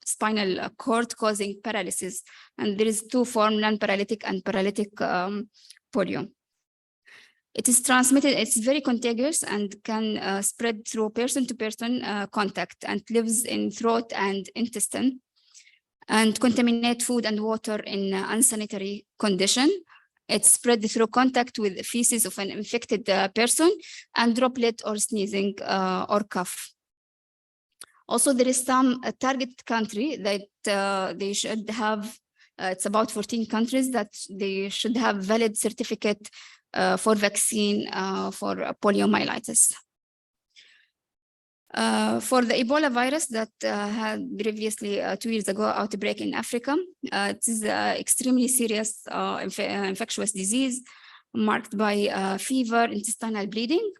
spinal cord, causing paralysis. And there is two forms, non-paralytic and paralytic polio. It is transmitted, it's very contagious and can spread through person-to-person contact, and lives in throat and intestine, and contaminate food and water in unsanitary condition. It's spread through contact with feces of an infected person and droplet or sneezing or cough. Also, there is some target country that they should have, it's about 14 countries that they should have valid certificate for vaccine for poliomyelitis. For the Ebola virus that had previously 2 years ago outbreak in Africa, it is an extremely serious infectious disease marked by fever, intestinal bleeding.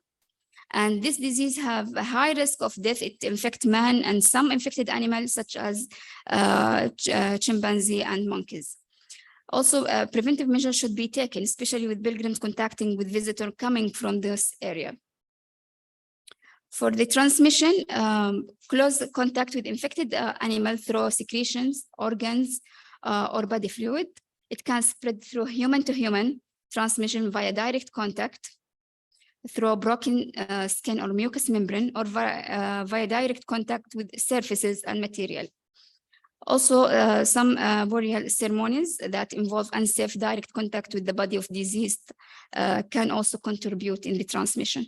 And this disease have a high risk of death. It infects man and some infected animals such as chimpanzee and monkeys. Also, preventive measures should be taken, especially with pilgrims contacting with visitors coming from this area. For the transmission, close contact with infected animals through secretions, organs, or body fluid. It can spread through human-to-human transmission via direct contact, through broken skin or mucous membrane, or via direct contact with surfaces and material. Also, some burial ceremonies that involve unsafe direct contact with the body of deceased can also contribute in the transmission.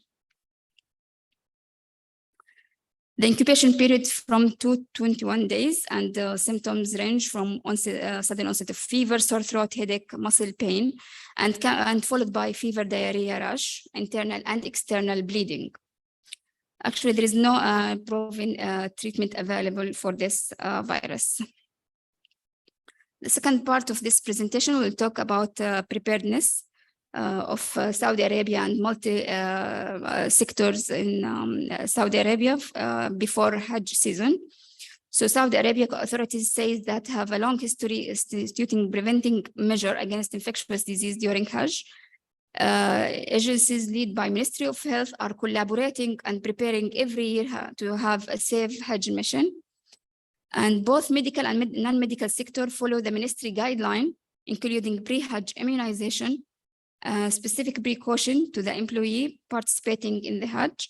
The incubation period from 2 to 21 days, and symptoms range from sudden onset of fever, sore throat, headache, muscle pain, and followed by fever, diarrhea, rash, internal and external bleeding. Actually, there is no proven treatment available for this virus. The second part of this presentation will talk about preparedness of Saudi Arabia and multi sectors in Saudi Arabia before Hajj season. So Saudi Arabia authorities say that have a long history instituting preventing measure against infectious disease during Hajj. Agencies led by Ministry of Health are collaborating and preparing every year to have a safe Hajj mission. And both medical and non-medical sector follow the ministry guideline, including pre-Hajj immunization, specific precaution to the employee participating in the Hajj,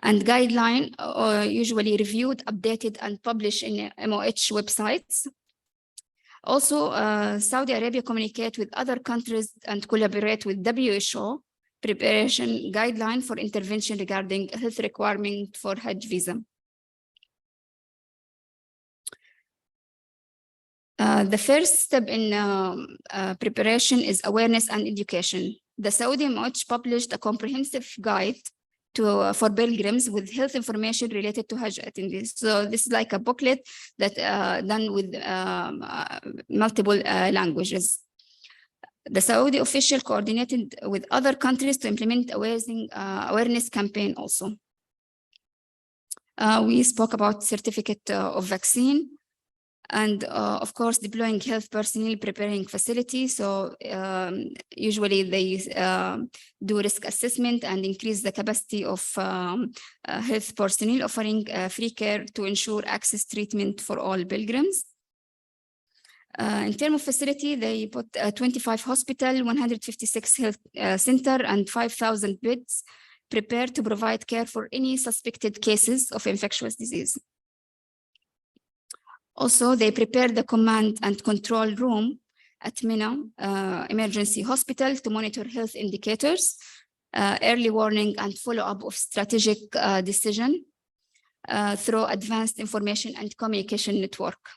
and guideline usually reviewed, updated, and published in MOH websites. Also, Saudi Arabia communicate with other countries and collaborate with WHO preparation guideline for intervention regarding health requirement for Hajj visa. The first step in preparation is awareness and education. The Saudi MOH published a comprehensive guide for pilgrims with health information related to Hajj attendees. So this is like a booklet that done with multiple languages. The Saudi official coordinated with other countries to implement awareness campaign also. We spoke about certificate of vaccine. And of course, deploying health personnel, preparing facilities. So usually they do risk assessment and increase the capacity of health personnel, offering free care to ensure access treatment for all pilgrims. In terms of facility, they put 25 hospital, 156 health center, and 5,000 beds prepared to provide care for any suspected cases of infectious disease. Also, they prepared the command and control room at Mina Emergency Hospital to monitor health indicators, early warning and follow-up of strategic decision through advanced information and communication network.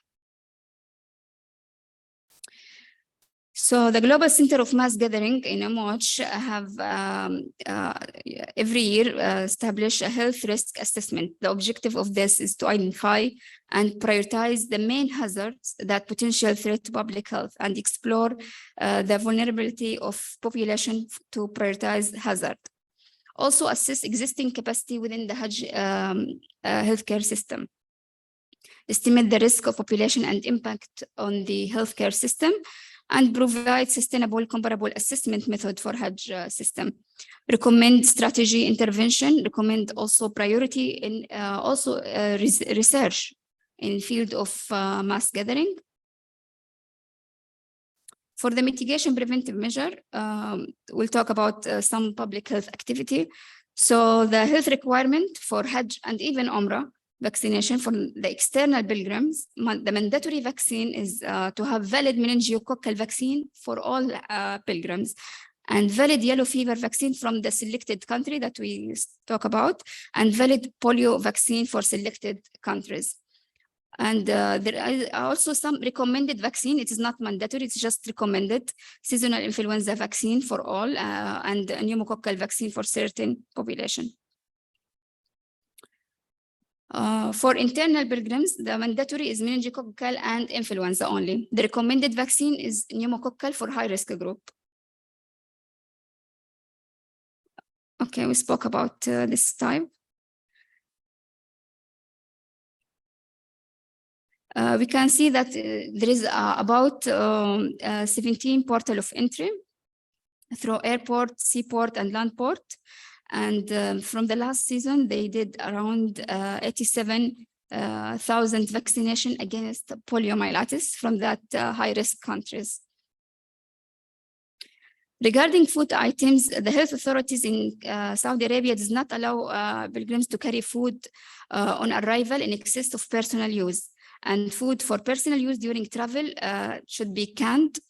So the Global Center of Mass Gathering in MOH have every year establish a health risk assessment. The objective of this is to identify and prioritize the main hazards that potential threat to public health and explore the vulnerability of population to prioritize hazard. Also assess existing capacity within the Hajj healthcare system. Estimate the risk of population and impact on the healthcare system, and provide sustainable comparable assessment method for Hajj system. Recommend strategy intervention, recommend also priority in research in field of mass gathering. For the mitigation preventive measure, we'll talk about some public health activity. So the health requirement for Hajj and even Umrah vaccination for the external pilgrims, the mandatory vaccine is to have valid meningococcal vaccine for all pilgrims, and valid yellow fever vaccine from the selected country that we talk about, and valid polio vaccine for selected countries. And there is also some recommended vaccine. It is not mandatory, it's just recommended. Seasonal influenza vaccine for all, and a pneumococcal vaccine for certain population. For internal pilgrims, the mandatory is meningococcal and influenza only. The recommended vaccine is pneumococcal for high-risk group. Okay, we spoke about this type. We can see that there is about 17 portal of entry through airport, seaport, and land port. And from the last season, they did around 87,000 vaccination against poliomyelitis from that high-risk countries. Regarding food items, the health authorities in Saudi Arabia does not allow pilgrims to carry food on arrival in excess of personal use. And food for personal use during travel should be canned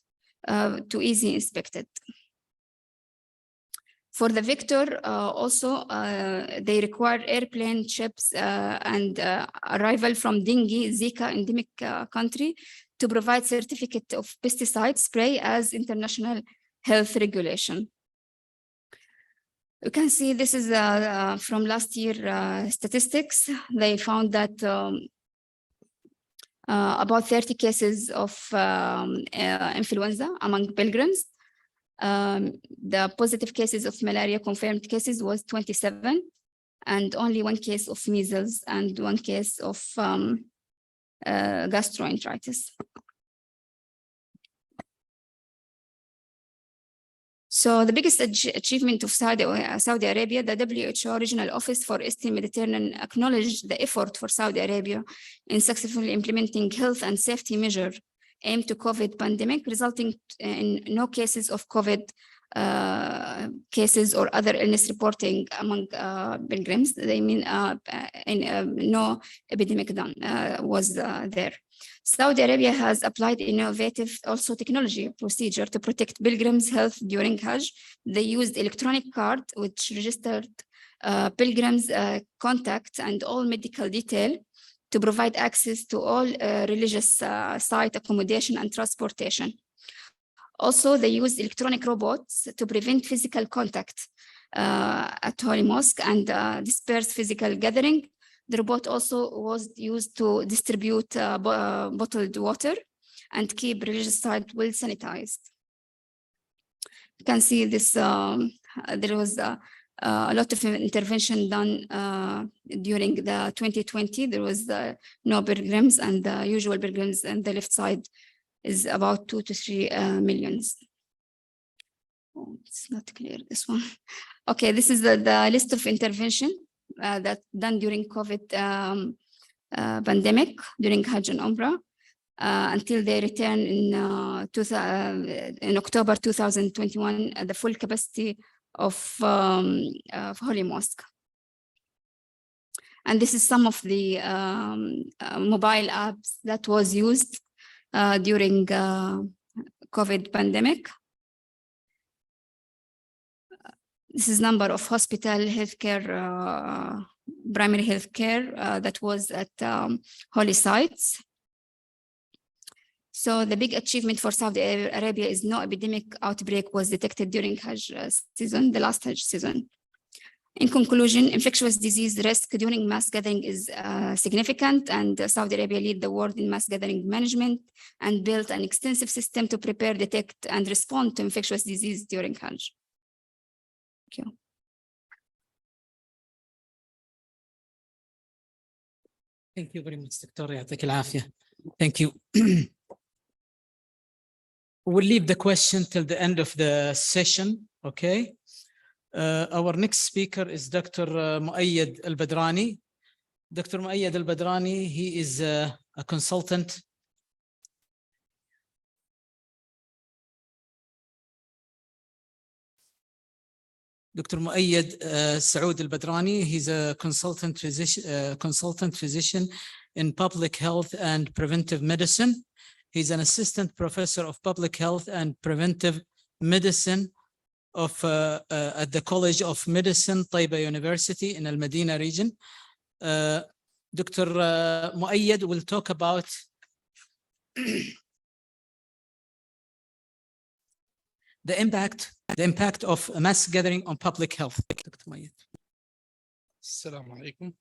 to easily inspected. For the vector, also, they require airplane chips and arrival from dengue, Zika endemic country to provide certificate of pesticide spray as international health regulation. You can see this is from last year statistics. They found that about 30 cases of influenza among pilgrims. The positive cases of malaria confirmed cases was 27, and only 1 case of measles and 1 case of gastroenteritis. So the biggest achievement of Saudi Arabia, the WHO Regional Office for East Mediterranean acknowledged the effort for Saudi Arabia in successfully implementing health and safety measures aimed to COVID pandemic, resulting in no cases of COVID cases or other illness reporting among pilgrims. They mean no epidemic was there. Saudi Arabia has applied innovative also technology procedure to protect pilgrims' health during Hajj. They used electronic card which registered pilgrims' contacts and all medical detail to provide access to all religious site accommodation and transportation. Also, they used electronic robots to prevent physical contact at Holy Mosque and disperse physical gathering. The robot also was used to distribute bottled water and keep religious site well sanitized. You can see this, there was A lot of intervention done during the 2020. There was no pilgrims, and the usual pilgrims on the left side is about 2 to 3 millions. Oh, it's not clear, this one. Okay, this is the list of intervention that done during COVID pandemic, during Hajj and Umrah, until they return in October 2021 at the full capacity of Holy Mosque. And this is some of the mobile apps that was used during COVID pandemic. This is number of hospital healthcare, primary healthcare that was at holy sites. So the big achievement for Saudi Arabia is no epidemic outbreak was detected during Hajj season, the last Hajj season. In conclusion, infectious disease risk during mass gathering is significant, and Saudi Arabia lead the world in mass gathering management and built an extensive system to prepare, detect, and respond to infectious disease during Hajj. Thank you. Thank you very much, Dr. يعطيك العافية. Thank you. We'll leave the question till the end of the session, okay? Our next speaker is Dr. Muayyad Al-Badrani. Dr. Muayyad Al-Badrani, he is a consultant. Dr. Muayyad Saud Al-Badrani, he's a consultant physician in public health and preventive medicine. He's an assistant professor of public health and preventive medicine at the College of Medicine, Taiba University in Al Madina region. Dr. Muayyad will talk about the impact of mass gathering on public health. Dr. Muayyad. Assalamu alaikum.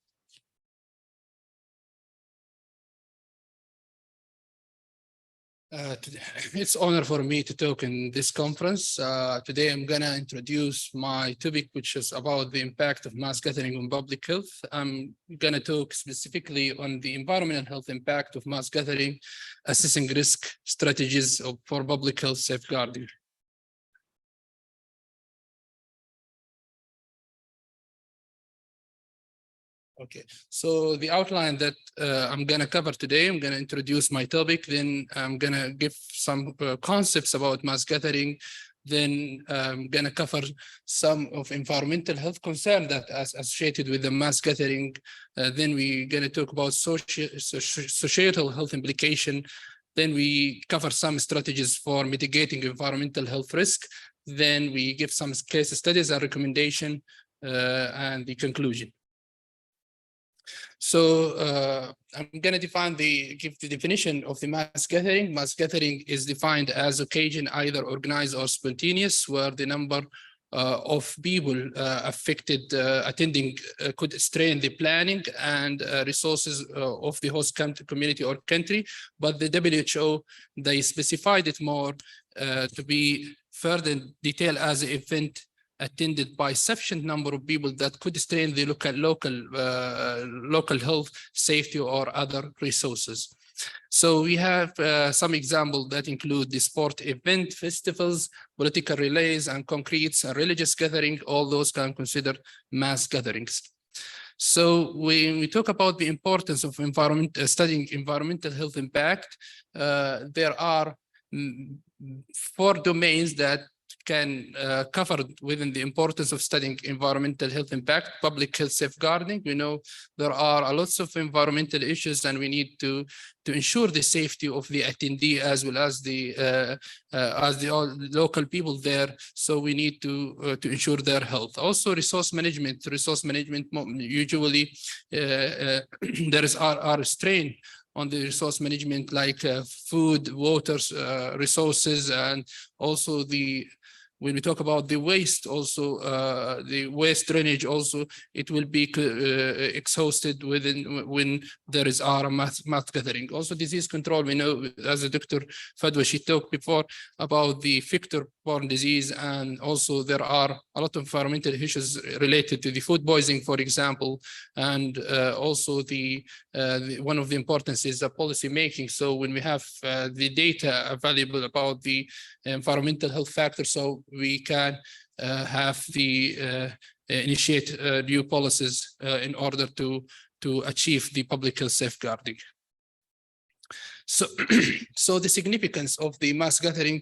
It's an honor for me to talk in this conference. Today I'm gonna introduce my topic, which is about the impact of mass gathering on public health. I'm gonna talk specifically on the environmental health impact of mass gathering, assessing risk strategies for public health safeguarding. Okay, so the outline that I'm going to cover today, I'm going to introduce my topic, then I'm going to give some concepts about mass gathering, then I'm going to cover some of environmental health concerns that is associated with the mass gathering. Then we're going to talk about societal health implication. Then we cover some strategies for mitigating environmental health risk. Then we give some case studies and recommendation and the conclusion. So I'm going to give the definition of the mass gathering. Mass gathering is defined as occasion either organized or spontaneous, where the number of people affected attending could strain the planning and resources of the host community or country. But the WHO, they specified it more to be further detailed as an event attended by sufficient number of people that could strain the local health, safety, or other resources. So we have some examples that include the sport event, festivals, political relays, and concretes, and religious gathering. All those can consider mass gatherings. So when we talk about the importance of studying environmental health impact, there are 4 domains that can cover within the importance of studying environmental health impact. Public health safeguarding. We know there are lots of environmental issues, and we need to ensure the safety of the attendee as well as the local people there. So we need to ensure their health. Also, resource management. Resource management usually there is our strain on the resource management, like food, water, resources, and also the when we talk about the waste also, the waste drainage also, it will be exhausted when there is mass gathering. Also disease control, we know, as Dr. Fadwa, she talked before about the vector-borne disease, and also there are a lot of environmental issues related to the food poisoning, for example, and also one of the importance is the policy making. So when we have the data available about the environmental health factors, so we can initiate new policies in order to achieve the public health safeguarding. So, so the significance of the mass gathering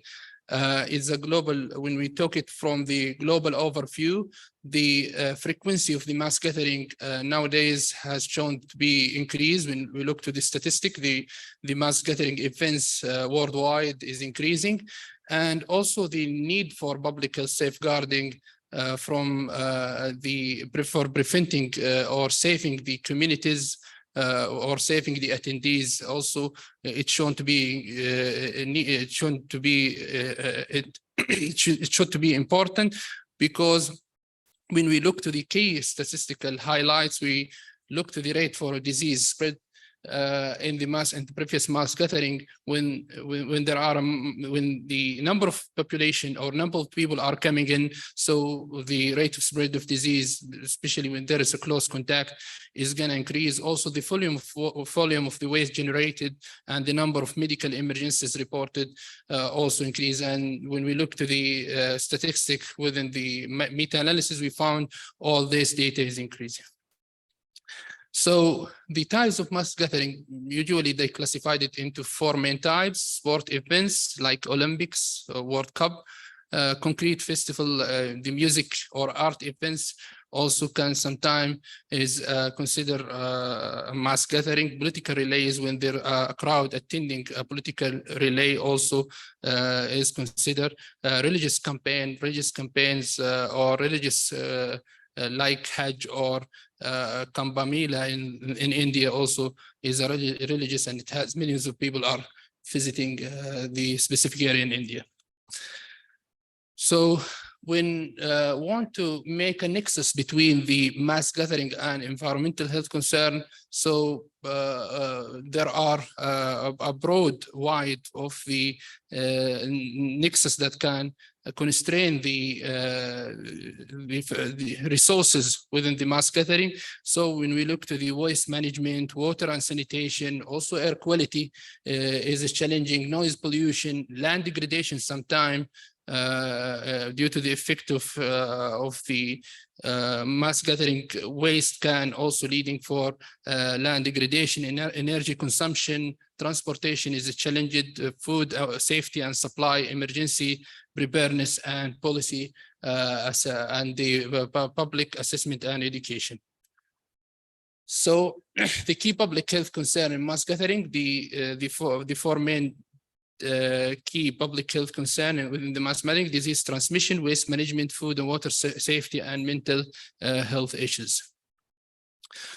is a global, when we talk it from the global overview, the frequency of the mass gathering nowadays has shown to be increased. When we look to the statistic, the mass gathering events worldwide is increasing. And also the need for public health safeguarding for preventing or saving the communities or saving the attendees. Also, it's shown to be it should to be important, because when we look to the key statistical highlights, we look to the rate for disease spread in the previous mass gathering, when the number of population or number of people are coming in, so the rate of spread of disease, especially when there is a close contact, is going to increase. Also, the volume of the waste generated and the number of medical emergencies reported also increase. And when we look to the statistic within the meta-analysis, we found all this data is increasing. So the types of mass gathering, usually they classified it into 4 main types: sport events like Olympics, World Cup, concrete festival, the music or art events also can sometimes is considered a mass gathering. Political relays, when there are a crowd attending a political relay, also is considered. Religious campaigns or religious like Hajj or Kumbh Mela in India also is a religious, and it has millions of people are visiting the specific area in India. So when want to make a nexus between the mass gathering and environmental health concern, so there are a broad wide of the nexus that can constrain the resources within the mass gathering. So when we look to the waste management, water and sanitation, also air quality is challenging, noise pollution, land degradation sometimes, due to the effect of the mass gathering waste can also leading for land degradation, energy consumption, transportation is challenged, food safety and supply, emergency preparedness and policy, and the public assessment and education. So the key public health concern in mass gathering, the four main key public health concern within the mass gathering: disease transmission, waste management, food and water safety, and mental health issues.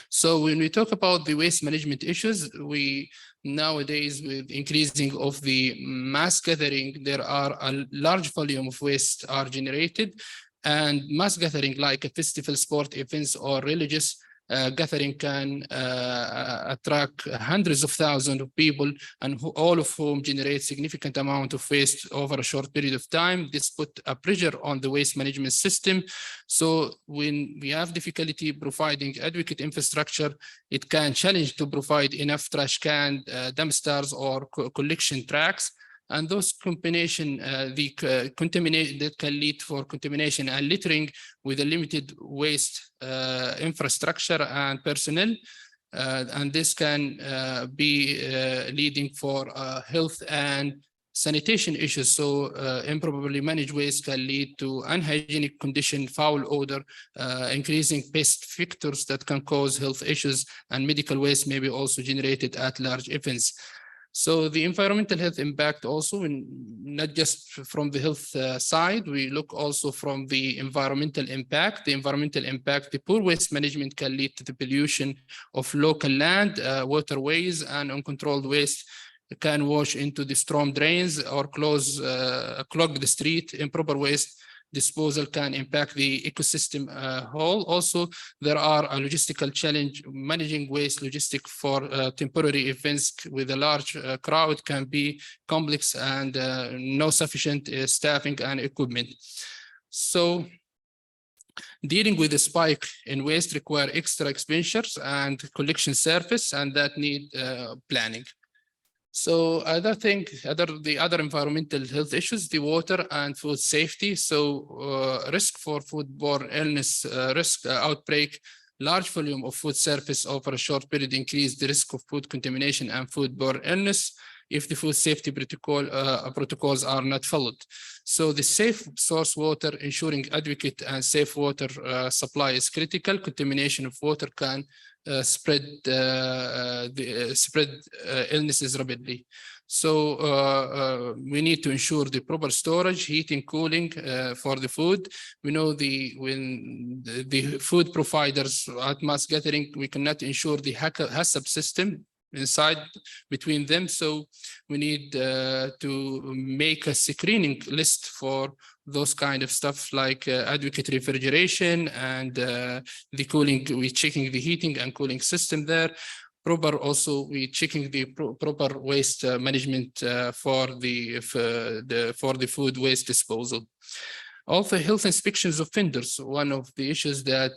So when we talk about the waste management issues, we nowadays, with increasing of the mass gathering, there are a large volume of waste are generated, and mass gathering like a festival, sport events or religious gathering can attract hundreds of thousands of people, and all of whom generate significant amount of waste over a short period of time. This put a pressure on the waste management system. So when we have difficulty providing adequate infrastructure, it can challenge to provide enough trash can, dumpsters or collection tracks. And those combination, contamination that can lead for contamination and littering with a limited waste infrastructure and personnel. And this can be leading for health and sanitation issues. So improperly managed waste can lead to unhygienic condition, foul odor, increasing pest vectors that can cause health issues, and medical waste may be also generated at large events. So the environmental health impact also, not just from the health side, we look also from the environmental impact. The environmental impact, the poor waste management can lead to the pollution of local land, waterways, and uncontrolled waste can wash into the storm drains or clog the street. Improper waste disposal can impact the ecosystem whole. Also, there are a logistical challenge. Managing waste logistic for temporary events with a large crowd can be complex and no sufficient staffing and equipment. So dealing with the spike in waste require extra expenditures and collection service, and that need planning. So the other environmental health issues, the water and food safety. So risk for foodborne illness, risk outbreak, large volume of food surface over a short period increase the risk of food contamination and foodborne illness if the food safety protocols are not followed. So the safe source water, ensuring adequate and safe water supply is critical. Contamination of water can spread illnesses rapidly. So we need to ensure the proper storage, heating, cooling for the food. We know when the food providers at mass gathering, we cannot ensure the HACCP system inside between them. So we need to make a screening list for those kind of stuff like adequate refrigeration and the cooling. We're checking the heating and cooling system there. Also, we checking the proper waste management for the food waste disposal. Also, health inspections of vendors, one of the issues that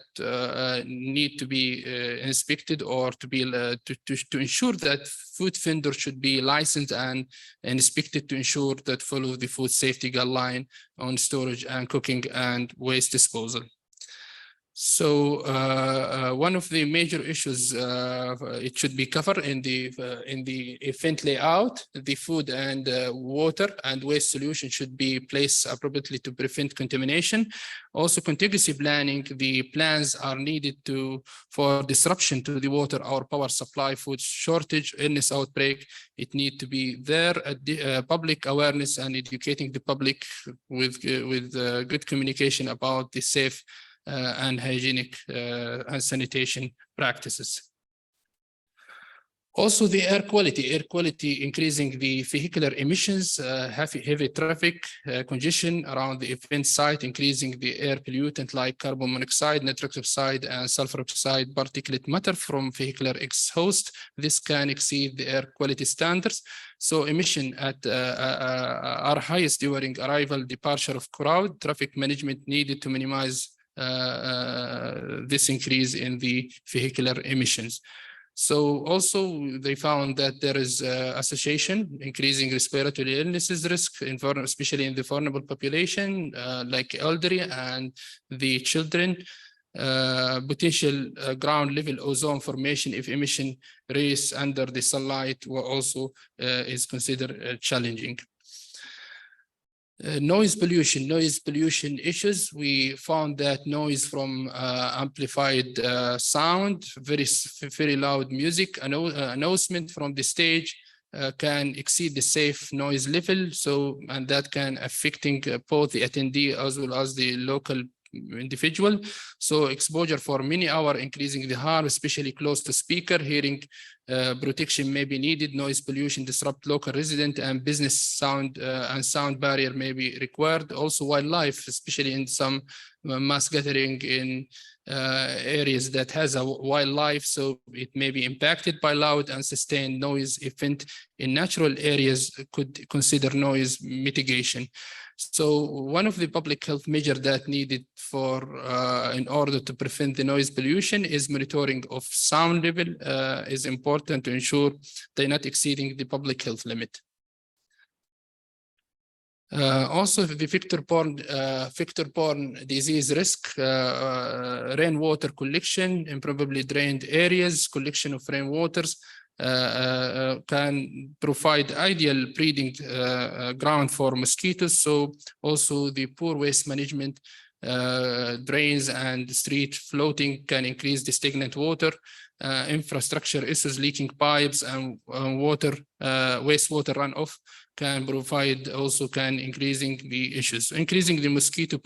need to be inspected or to be to ensure that food vendors should be licensed and inspected to ensure that follow the food safety guideline on storage and cooking and waste disposal. So one of the major issues it should be covered in the event layout. The food and water and waste solution should be placed appropriately to prevent contamination. Also, contingency planning. The plans are needed for disruption to the water or power supply, food shortage, illness outbreak. It needs to be there. Public awareness and educating the public with good communication about the safe and hygienic and sanitation practices. Also, the air quality increasing the vehicular emissions, heavy traffic, congestion around the event site, increasing the air pollutant like carbon monoxide, nitric oxide, and sulfur oxide particulate matter from vehicular exhaust. This can exceed the air quality standards. So emission are highest during arrival, departure of crowd. Traffic management needed to minimize this increase in the vehicular emissions. So also they found that there is association increasing respiratory illnesses risk, especially in the vulnerable population like elderly and the children. Potential ground level ozone formation if emission raise under the sunlight also is considered challenging. Noise pollution issues. We found that noise from amplified sound, very loud music, announcement from the stage can exceed the safe noise level. So, and that can affecting both the attendee as well as the local individual. So exposure for many hours increasing the harm, especially close to speaker. Hearing protection may be needed. Noise pollution disrupt local resident and business sound and sound barrier may be required. Also wildlife, especially in some mass gathering in areas that has a wildlife, so it may be impacted by loud and sustained noise event. In natural areas could consider noise mitigation. So one of the public health measures that needed for in order to prevent the noise pollution is monitoring of sound level is important to ensure they're not exceeding the public health limit. Also, the vector-borne disease risk, rainwater collection in probably drained areas, collection of rainwaters can provide ideal breeding ground for mosquitoes. So also the poor waste management, drains and street floating can increase the stagnant water. Infrastructure issues, leaking pipes and wastewater runoff can provide increasing the issues. Increasing the mosquito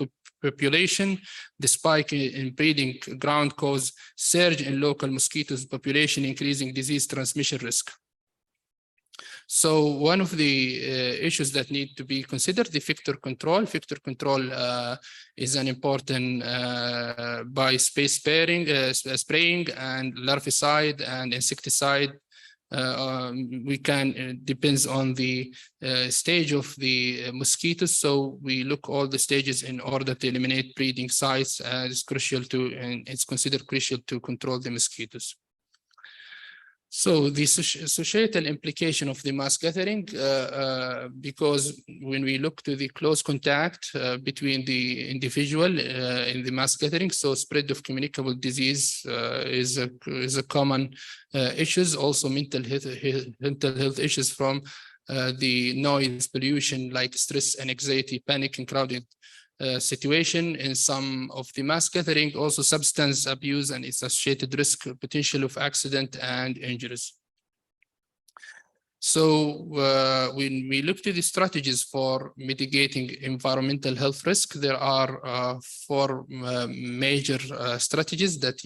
population, the spike in breeding ground cause surge in local mosquitoes population, increasing disease transmission risk. So one of the issues that need to be considered, the vector control. Vector control is an important by space spraying and larvicide and insecticide. We can, depends on the stage of the mosquitoes. So we look all the stages in order to eliminate breeding sites. It's crucial to, and it's considered crucial to control the mosquitoes. So the societal implication of the mass gathering, because when we look to the close contact between the individual in the mass gathering, so spread of communicable disease is a common issues. Also mental health issues from the noise pollution like stress and anxiety, panic and crowded situation in some of the mass gathering, also substance abuse and its associated risk, potential of accident and injuries. So when we look to the strategies for mitigating environmental health risk, there are four major strategies that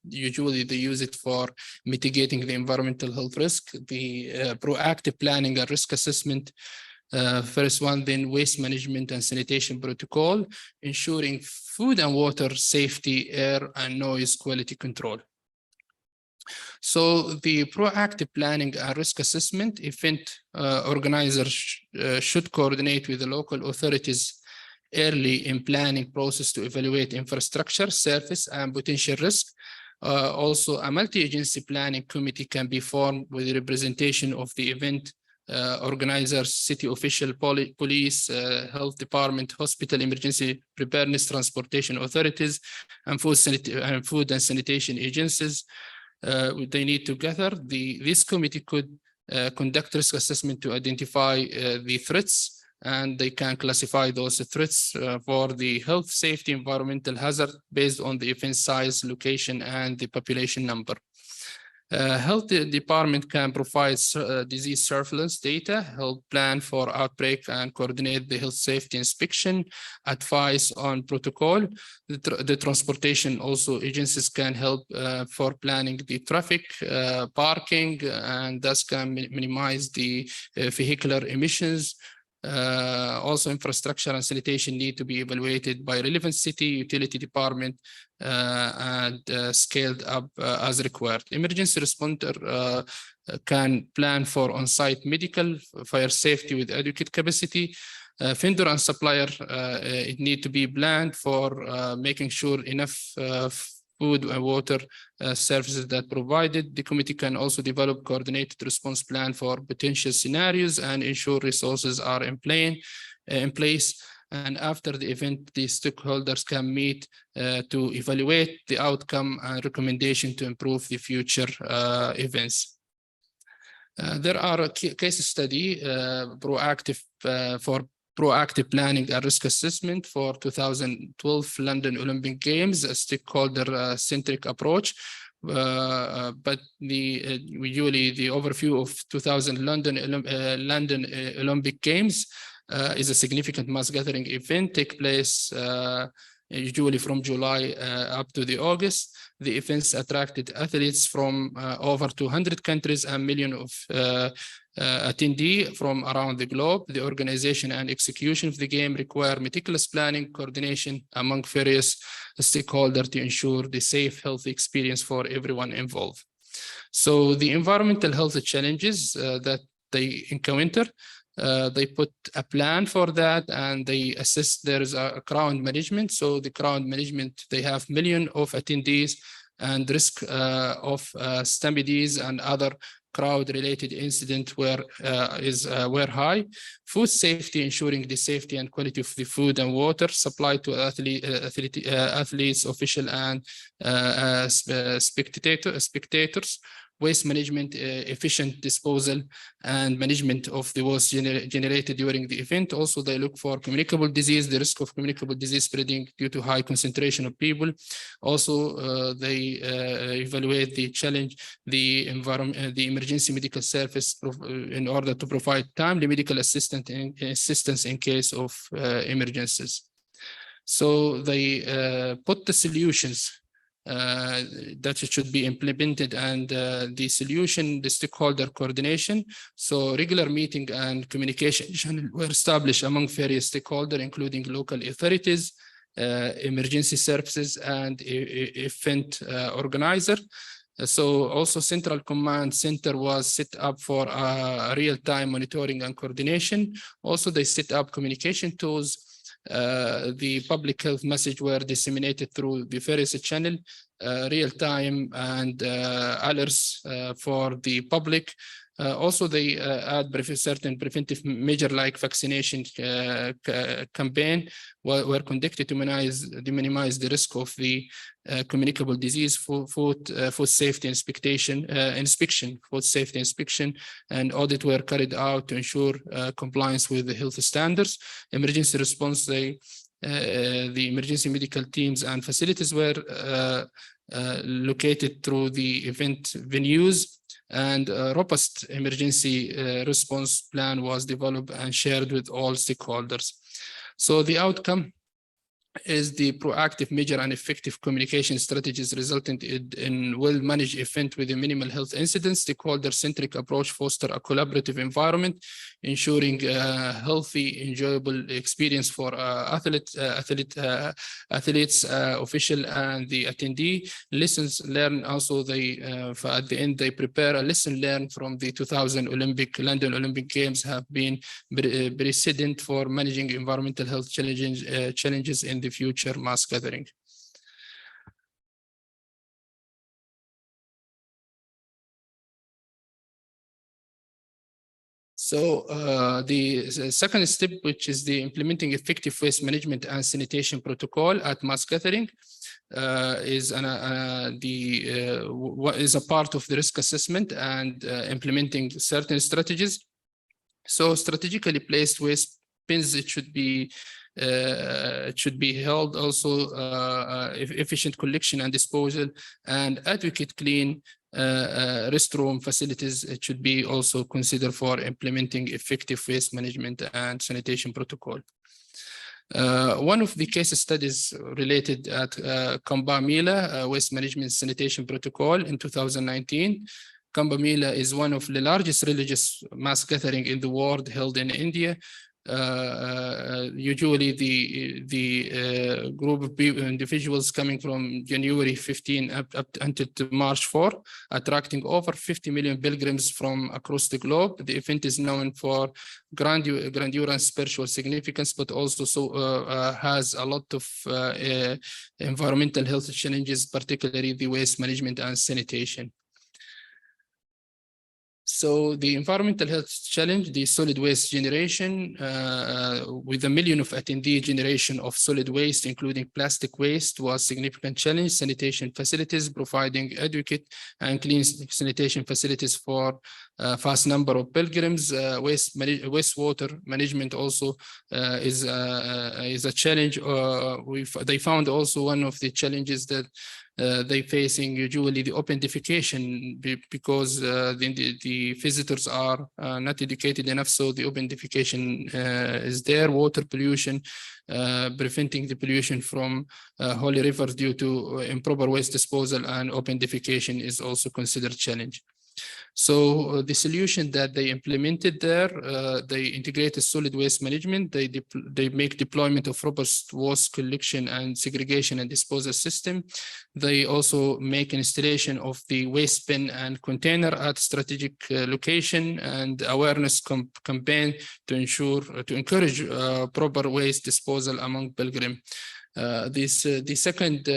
usually they use it for mitigating the environmental health risk. The proactive planning and risk assessment, first one, then waste management and sanitation protocol, ensuring food and water safety, air and noise quality control. So the proactive planning and risk assessment, event organizers should coordinate with the local authorities early in planning process to evaluate infrastructure, surface and potential risk. Also, a multi-agency planning committee can be formed with the representation of the event organizers, city official, police, health department, hospital, emergency preparedness, transportation authorities, and food and sanitation agencies. They need to gather. This committee could conduct risk assessment to identify the threats, and they can classify those threats for the health, safety, environmental hazard based on the event size, location, and the population number. Health department can provide disease surveillance data, help plan for outbreak and coordinate the health safety inspection, advice on protocol. The transportation also agencies can help for planning the traffic, parking, and thus can minimize the vehicular emissions. Also, infrastructure and sanitation need to be evaluated by relevant city utility department and scaled up as required. Emergency responder can plan for on-site medical, fire safety with adequate capacity. Vendor and supplier, it need to be planned for making sure enough food and water services that provided. The committee can also develop coordinated response plan for potential scenarios and ensure resources are in place. And after the event, the stakeholders can meet to evaluate the outcome and recommendation to improve the future events. There are a case study for proactive planning and risk assessment for 2012 London Olympic Games, a stakeholder-centric approach. But usually the overview of 2000 London Olympic Games is a significant mass gathering event, take place usually from July up to the August. The events attracted athletes from over 200 countries and millions of attendees from around the globe. The organization and execution of the game require meticulous planning, coordination among various stakeholders to ensure the safe, healthy experience for everyone involved. So the environmental health challenges that they encounter, they put a plan for that, and they assess there is a crowd management. So the crowd management, they have millions of attendees, and risk of stampedes and other crowd-related incidents were high. Food safety, ensuring the safety and quality of the food and water supply to athletes, officials, and spectators. Waste management, efficient disposal and management of the waste generated during the event. Also, they look for communicable disease, the risk of communicable disease spreading due to high concentration of people. Also, they evaluate the challenge, the environment, the emergency medical service in order to provide timely medical assistance in case of emergencies. So they put the solutions that it should be implemented, and the solution, the stakeholder coordination. So regular meeting and communication channel were established among various stakeholders, including local authorities, emergency services, and event organizer. So also Central Command Center was set up for real-time monitoring and coordination. Also, they set up communication tools. The public health message were disseminated through the various channel, real-time and alerts for the public. Also, they add certain preventive measure like vaccination campaign were conducted to minimize the risk of the communicable disease, food safety inspection, food safety inspection, and audit were carried out to ensure compliance with the health standards. Emergency response, the emergency medical teams and facilities were located through the event venues, and a robust emergency response plan was developed and shared with all stakeholders. So the outcome is the proactive measure and effective communication strategies resulting in well-managed event with a minimal health incidents. Stakeholder-centric approach foster a collaborative environment, ensuring a healthy, enjoyable experience for athletes, official, and the attendee. Lessons learned also, they at the end they prepare a lesson learned from the 2000 London Olympic Games have been precedent for managing environmental health challenges in the future mass gathering. So the second step, which is the implementing effective waste management and sanitation protocol at mass gathering, is a part of the risk assessment and implementing certain strategies. So strategically placed waste bins, it should be held also efficient collection and disposal, and adequate clean restroom facilities. It should be also considered for implementing effective waste management and sanitation protocol. One of the case studies related at Kamba Mela waste management sanitation protocol in 2019. Kamba Mela is one of the largest religious mass gathering in the world held in India. Usually the group of individuals coming from January 15 up until March 4, attracting over 50 million pilgrims from across the globe. The event is known for grandeur and spiritual significance, but also has a lot of environmental health challenges, particularly the waste management and sanitation. So the environmental health challenge, the solid waste generation, with 1 million of attendee generation of solid waste, including plastic waste, was significant challenge. Sanitation facilities, providing adequate and clean sanitation facilities for a vast number of pilgrims. Wastewater management also is a challenge. They found also one of the challenges that they facing usually the open defecation, because the visitors are not educated enough, so the open defecation is there. Water pollution, preventing the pollution from holy rivers due to improper waste disposal and open defecation is also considered challenge. So the solution that they implemented there, they integrated solid waste management. They make deployment of robust waste collection and segregation and disposal system. They also make installation of the waste bin and container at strategic location, and awareness campaign to encourage proper waste disposal among pilgrim. The second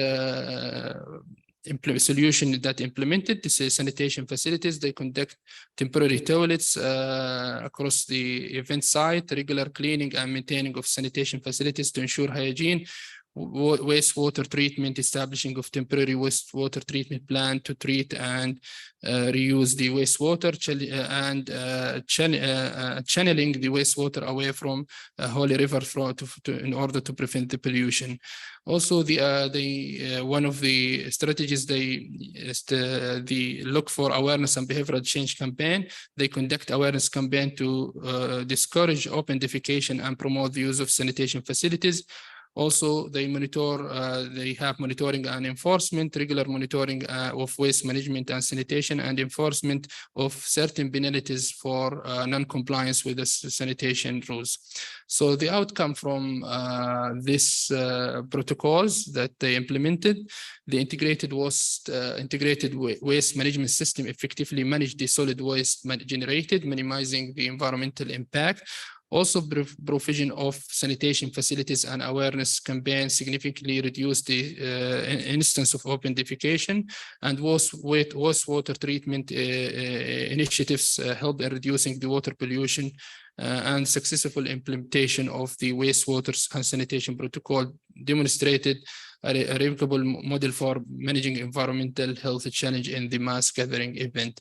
solution that implemented this is sanitation facilities. They conduct temporary toilets across the event site, regular cleaning and maintaining of sanitation facilities to ensure hygiene, wastewater treatment, establishing of temporary wastewater treatment plant to treat and reuse the wastewater, and channeling the wastewater away from holy river in order to prevent the pollution. Also, one of the strategies is the look for awareness and behavioral change campaign. They conduct awareness campaign to discourage open defecation and promote the use of sanitation facilities. Also, they have monitoring and enforcement, regular monitoring of waste management and sanitation, and enforcement of certain penalties for non-compliance with the sanitation rules. So the outcome from this protocols that they implemented, the integrated waste management system effectively managed the solid waste generated, minimizing the environmental impact. Also, provision of sanitation facilities and awareness campaigns significantly reduced the instance of open defecation, and wastewater treatment initiatives help in reducing the water pollution, and successful implementation of the wastewater and sanitation protocol demonstrated a replicable model for managing environmental health challenge in the mass gathering event.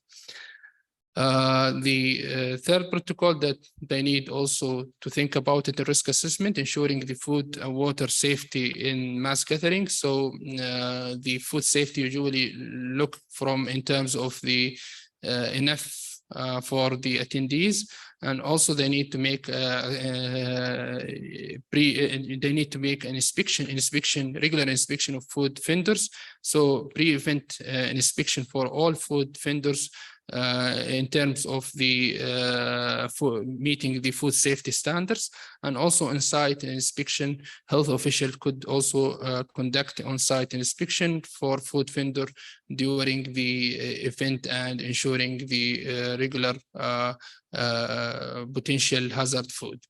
The third protocol that they need also to think about it, the risk assessment, ensuring the food and water safety in mass gathering. So the food safety usually look from in terms of the enough for the attendees, and also they need to make an regular inspection of food vendors. So pre-event inspection for all food vendors in terms of the meeting the food safety standards, and also on-site inspection. Health official could also conduct on-site inspection for food vendor during the event and ensuring the regular potential hazard food.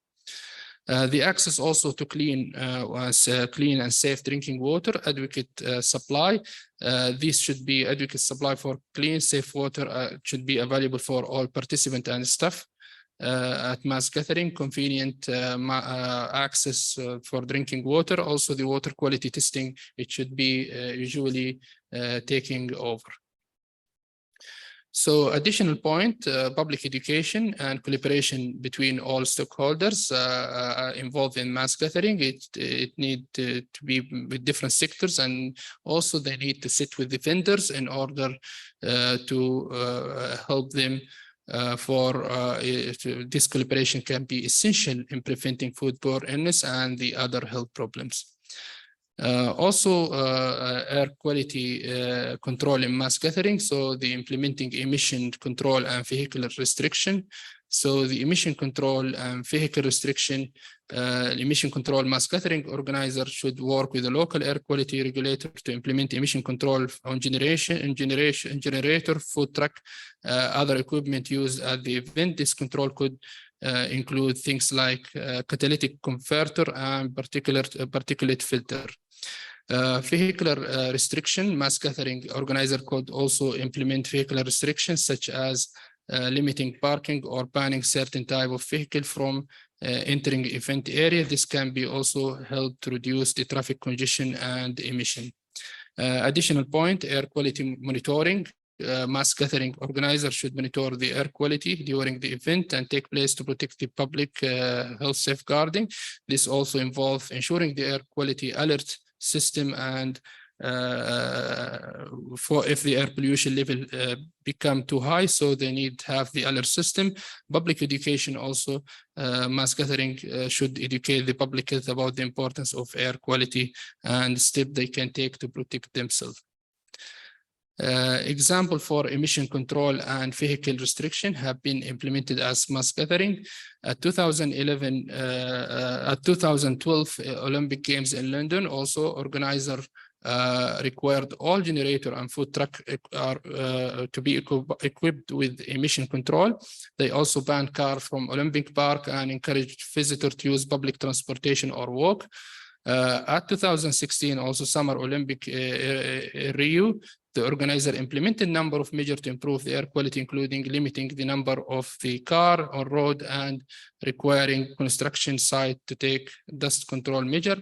The access also to clean and safe drinking water, adequate supply. This should be adequate supply for clean, safe water should be available for all participants and staff at mass gathering. Convenient access for drinking water. Also, the water quality testing, it should be usually taking over. So additional point, public education and collaboration between all stakeholders involved in mass gathering. It need to be with different sectors, and also they need to sit with the vendors in order to help them this collaboration can be essential in preventing foodborne illness and the other health problems. Also, air quality control in mass gathering. So the implementing emission control and vehicular restriction. So the emission control and vehicle restriction, emission control mass gathering organizer should work with the local air quality regulator to implement emission control on generator, food truck, other equipment used at the event. This control could include things like catalytic converter and particulate filter. Vehicular restriction, mass gathering organizer could also implement vehicular restrictions such as limiting parking or banning certain type of vehicle from entering event area. This can be also helped to reduce the traffic congestion and emission. Additional point, air quality monitoring. Mass gathering organizer should monitor the air quality during the event and take place to protect the public health safeguarding. This also involves ensuring the air quality alert system, and for if the air pollution level become too high, so they need to have the alert system. Public education also, mass gathering should educate the public health about the importance of air quality and steps they can take to protect themselves. Example for emission control and vehicle restriction have been implemented as mass gathering. At 2012 Olympic Games in London, also organizer required all generator and food truck to be equipped with emission control. They also banned cars from Olympic Park and encouraged visitors to use public transportation or walk. At 2016, also Summer Olympic Rio, the organizer implemented a number of measures to improve the air quality, including limiting the number of the car on road and requiring construction site to take dust control measure.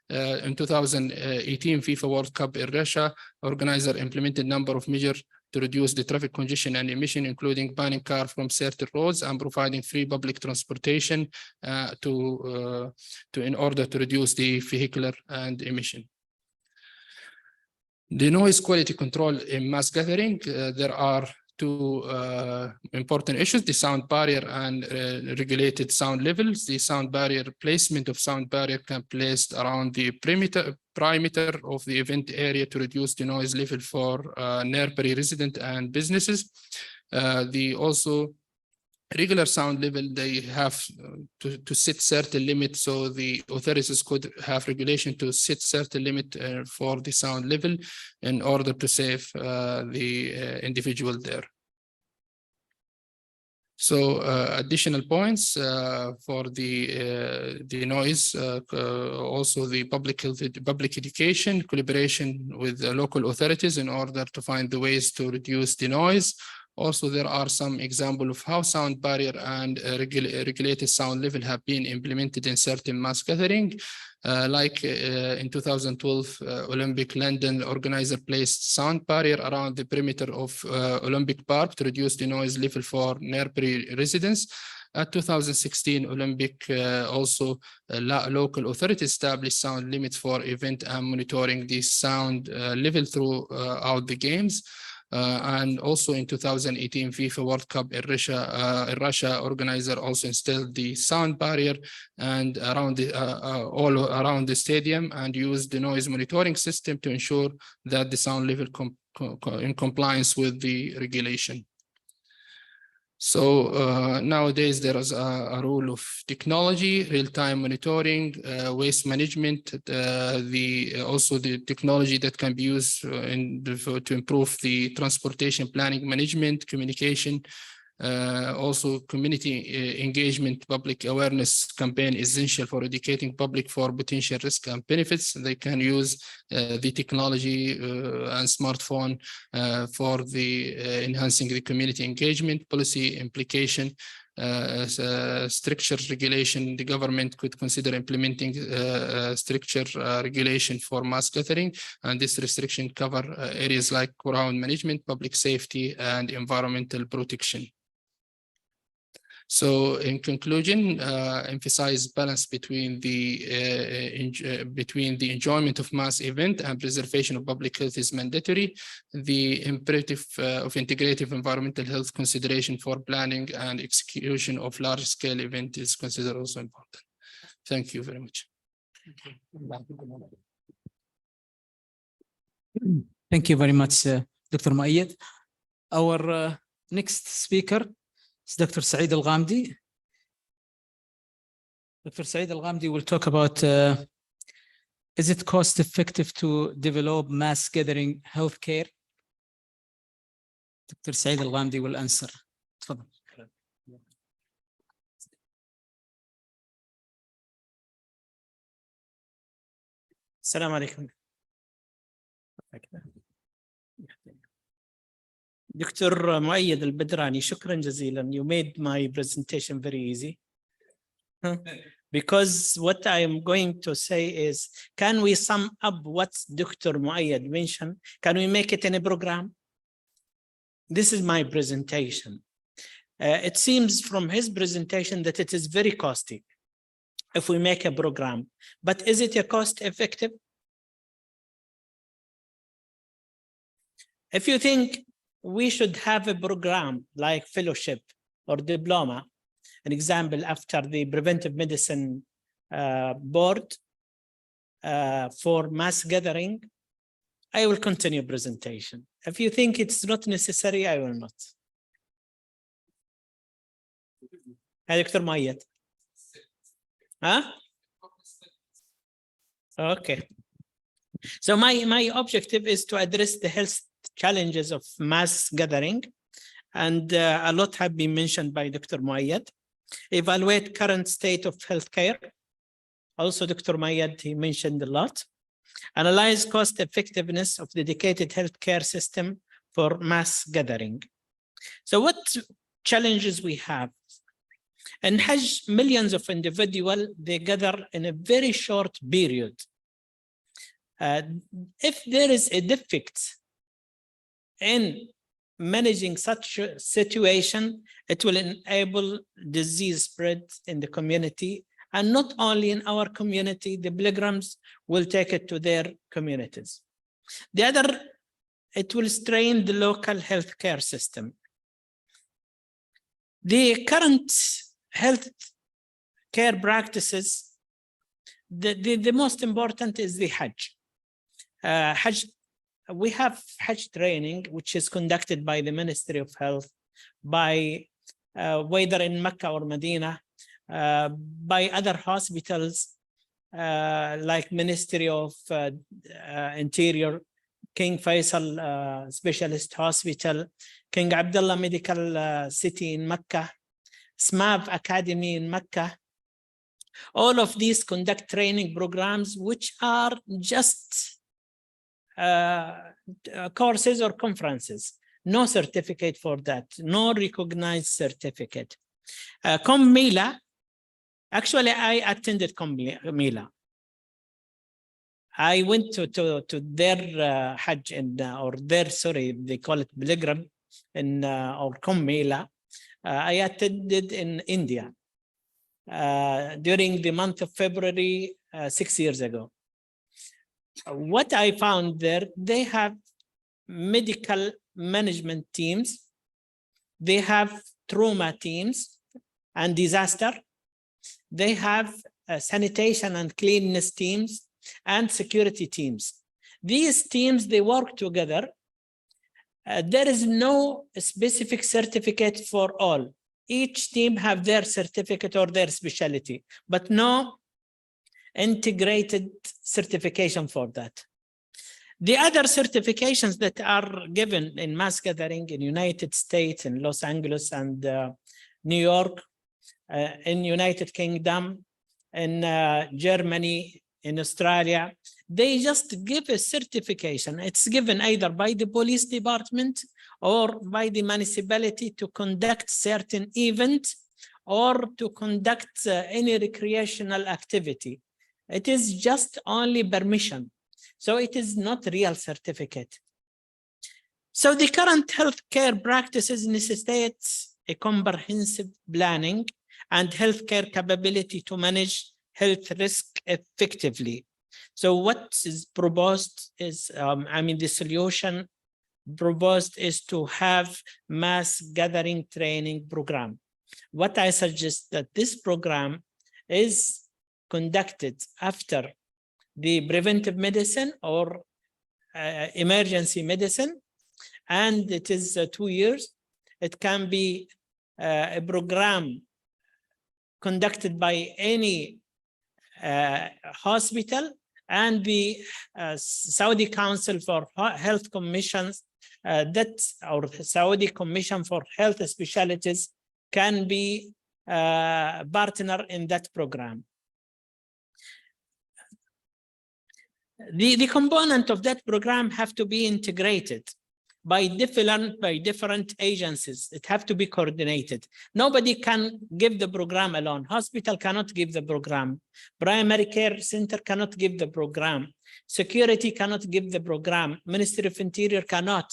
In 2018 FIFA World Cup in Russia, organizer implemented a number of measures to reduce the traffic congestion and emission, including banning cars from certain roads and providing free public transportation in order to reduce the vehicular and emission. The noise quality control in mass gathering, there are two important issues: the sound barrier and regulated sound levels. The sound barrier placement of sound barrier can be placed around the perimeter of the event area to reduce the noise level for nearby residents and businesses. The also regular sound level, they have to set certain limits, so the authorities could have regulation to set certain limit for the sound level in order to save the individual there. So additional points for the noise, also the public health, public education, collaboration with the local authorities in order to find the ways to reduce the noise. Also, there are some examples of how sound barrier and regulated sound level have been implemented in certain mass gathering. Like in 2012, Olympic London organizer placed sound barrier around the perimeter of Olympic Park to reduce the noise level for nearby residents. At 2016, Olympic also local authorities established sound limits for event and monitoring the sound level throughout the games. And also in 2018 FIFA World Cup in Russia organizer also installed the sound barrier and around the all around the stadium and used the noise monitoring system to ensure that the sound level in compliance with the regulation. So nowadays there is a role of technology, real-time monitoring, waste management, also the technology that can be used to improve the transportation planning management, communication. Also community engagement, public awareness campaign is essential for educating public for potential risk and benefits. They can use the technology and smartphone for the enhancing the community engagement, policy implication, structure regulation. The government could consider implementing structure regulation for mass gathering, and this restriction cover areas like crowd management, public safety, and environmental protection. So in conclusion, emphasize balance between the enjoyment of mass event and preservation of public health is mandatory. The imperative of integrative environmental health consideration for planning and execution of large-scale event is considered also important. Thank you very much. Thank you very much, Dr. Muayyad. Our next speaker is Dr. Saeed Al-Ghamdi. Dr. Saeed Al-Ghamdi will talk about is it cost effective to develop mass gathering healthcare? Dr. Saeed Al-Ghamdi will answer. تفضل. السلام عليكم. Dr. Muayyad Al-Badrani, shukran jazilan. You made my presentation very easy. Because what I am going to say is, can we sum up what Dr. Muayyad mentioned? Can we make it in a program? This is my presentation. It seems from his presentation that it is very costly if we make a program. But is it a cost effective? If you think we should have a program like fellowship or diploma, an example after the preventive medicine board for mass gathering, I will continue presentation. If you think it's not necessary, I will not. Dr. Muayyad. Huh? Okay. So my objective is to address the health challenges of mass gathering, and a lot have been mentioned by Dr. Muayyad. Evaluate current state of healthcare. Also, Dr. Muayyad, he mentioned a lot. Analyze cost effectiveness of dedicated healthcare system for mass gathering. So what challenges we have? In Hajj, millions of individuals, they gather in a very short period. If there is a defect in managing such a situation, it will enable disease spread in the community, and not only in our community, the pilgrims will take it to their communities. The other, it will strain the local healthcare system. The current health care practices, the most important is the Hajj. Hajj, we have Hajj training, which is conducted by the Ministry of Health, by whether in Mecca or Medina, by other hospitals like Ministry of Interior, King Faisal Specialist Hospital, King Abdullah Medical City in Mecca, SMAV Academy in Mecca. All of these conduct training programs, which are just courses or conferences. No certificate for that, no recognized certificate. Mila, actually, I attended Mila. I went to their Hajj or their, sorry, they call it pilgrim in or Mila. I attended in India during the month of February 6 years ago. What I found there, they have medical management teams, they have trauma teams and disaster, they have sanitation and cleanliness teams and security teams. These teams, they work together. There is no specific certificate for all. Each team have their certificate or their specialty, but no integrated certification for that. The other certifications that are given in mass gathering in United States, in Los Angeles and New York, in United Kingdom, in Germany, in Australia, they just give a certification. It's given either by the police department or by the municipality to conduct certain event or to conduct any recreational activity. It is just only permission. So it is not real certificate. So the current healthcare practices necessitate a comprehensive planning and healthcare capability to manage health risk effectively. So what is proposed is, the solution proposed is to have mass gathering training program. What I suggest that this program is conducted after the preventive medicine or emergency medicine, and it is 2 years. It can be a program conducted by any hospital, and the Saudi Council for Health Commissions, or Saudi Commission for Health Specialties can be partner in that program. The component of that program have to be integrated by different agencies. It have to be coordinated. Nobody can give the program alone. Hospital cannot give the program. Primary care center cannot give the program. Security cannot give the program. Ministry of Interior cannot.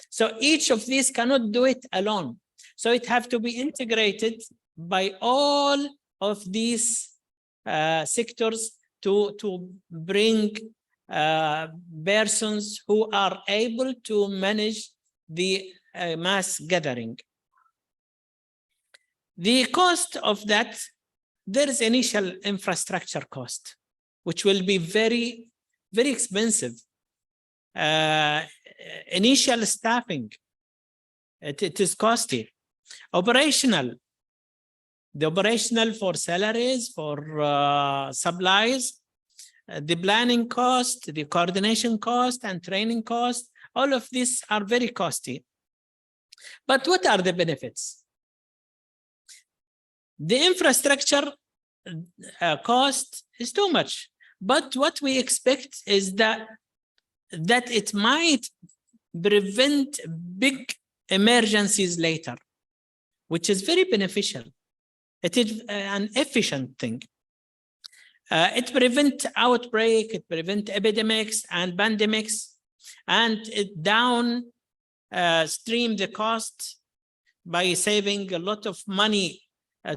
So each of these cannot do it alone. So it have to be integrated by all of these sectors to bring persons who are able to manage the mass gathering. The cost of that, there is initial infrastructure cost, which will be very, very expensive. Initial staffing, it is costly. The operational for salaries, for supplies, the planning cost, the coordination cost, and training cost, all of these are very costly. But what are the benefits? The infrastructure cost is too much, but what we expect is that it might prevent big emergencies later, which is very beneficial. It is an efficient thing. It prevents outbreak, it prevents epidemics and pandemics, and it downstream the cost by saving a lot of money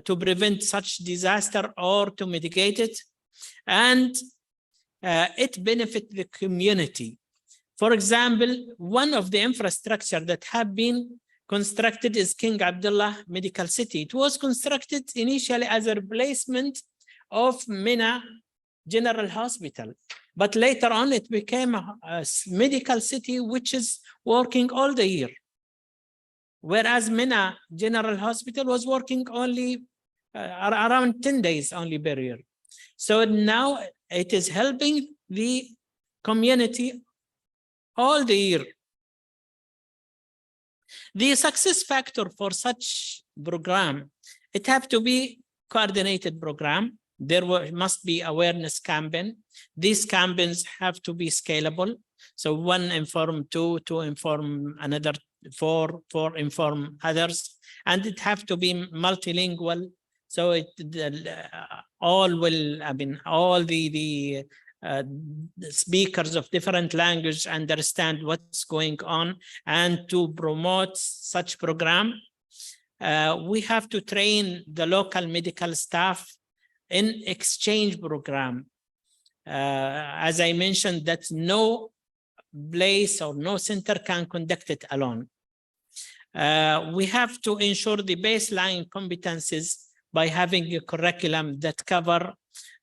to prevent such disaster or to mitigate it. And it benefits the community. For example, one of the infrastructure that have been constructed is King Abdullah Medical City. It was constructed initially as a replacement of Mina General Hospital, but later on it became a medical city which is working all the year, whereas Mina General Hospital was working only around 10 days only per year. So now it is helping the community all the year. The success factor for such program, it have to be coordinated program. There must be awareness campaign. These campaigns have to be scalable. So one inform two, two inform another, four inform others, and it have to be multilingual. So all the speakers of different language understand what's going on, and to promote such program, we have to train the local medical staff in exchange program. As I mentioned, that no place or no center can conduct it alone. We have to ensure the baseline competencies by having a curriculum that cover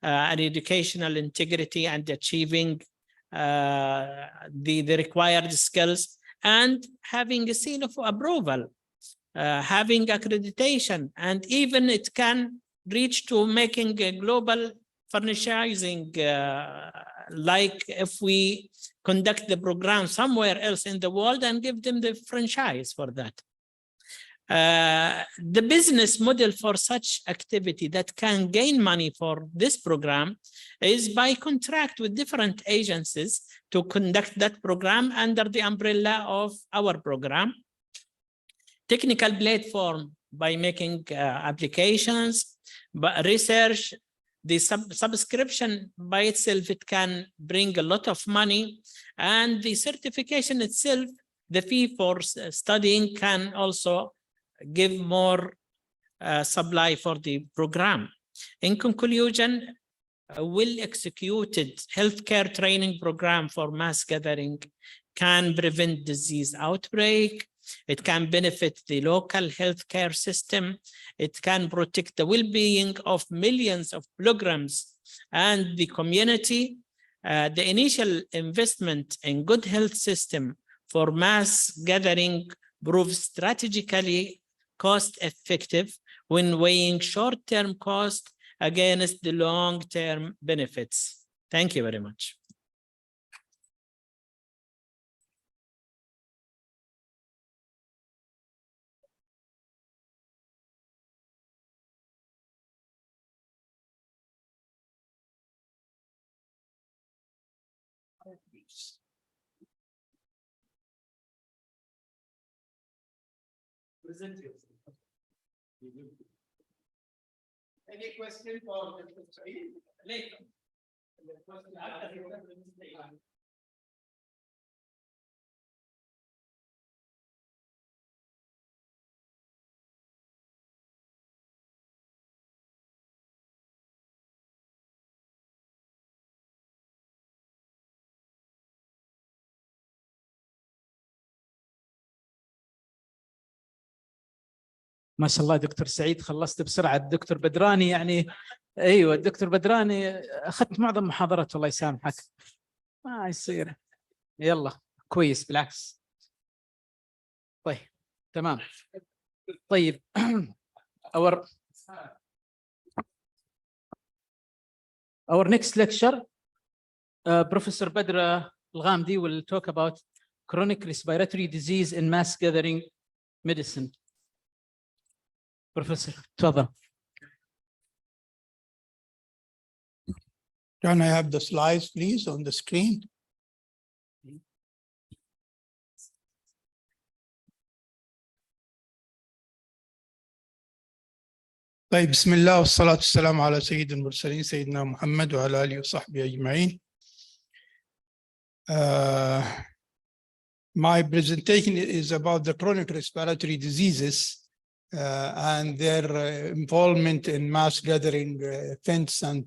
an educational integrity and achieving the required skills, and having a seal of approval, having accreditation, and even it can reach to making a global franchising, like if we conduct the program somewhere else in the world and give them the franchise for that. The business model for such activity that can gain money for this program is by contract with different agencies to conduct that program under the umbrella of our program. Technical platform by making applications, but research, the subscription by itself, it can bring a lot of money, and the certification itself, the fee for studying, can also give more supply for the program. In conclusion, a well-executed healthcare training program for mass gathering can prevent disease outbreak. It can benefit the local healthcare system. It can protect the well-being of millions of pilgrims and the community. The initial investment in good health system for mass gathering proves strategically cost-effective when weighing short-term cost against the long-term benefits. Thank you very much. Any question for Dr. Saeed? Later. ما شاء الله دكتور سعيد، خلصت بسرعة. الدكتور بدراني يعني ايوه الدكتور بدراني اخذت معظم محاضرته الله يسامحك. ما يصير. يلا كويس بالعكس. طيب تمام. طيب our next lecture, Professor Badr Al-Ghamdi will talk about chronic respiratory disease in mass gathering medicine. Professor, تفضل. Can I have the slides, please, on the screen? طيب بسم الله والصلاة والسلام على سيد المرسلين سيدنا محمد وعلى آله وصحبه أجمعين. My presentation is about the chronic respiratory diseases and their involvement in mass gathering events and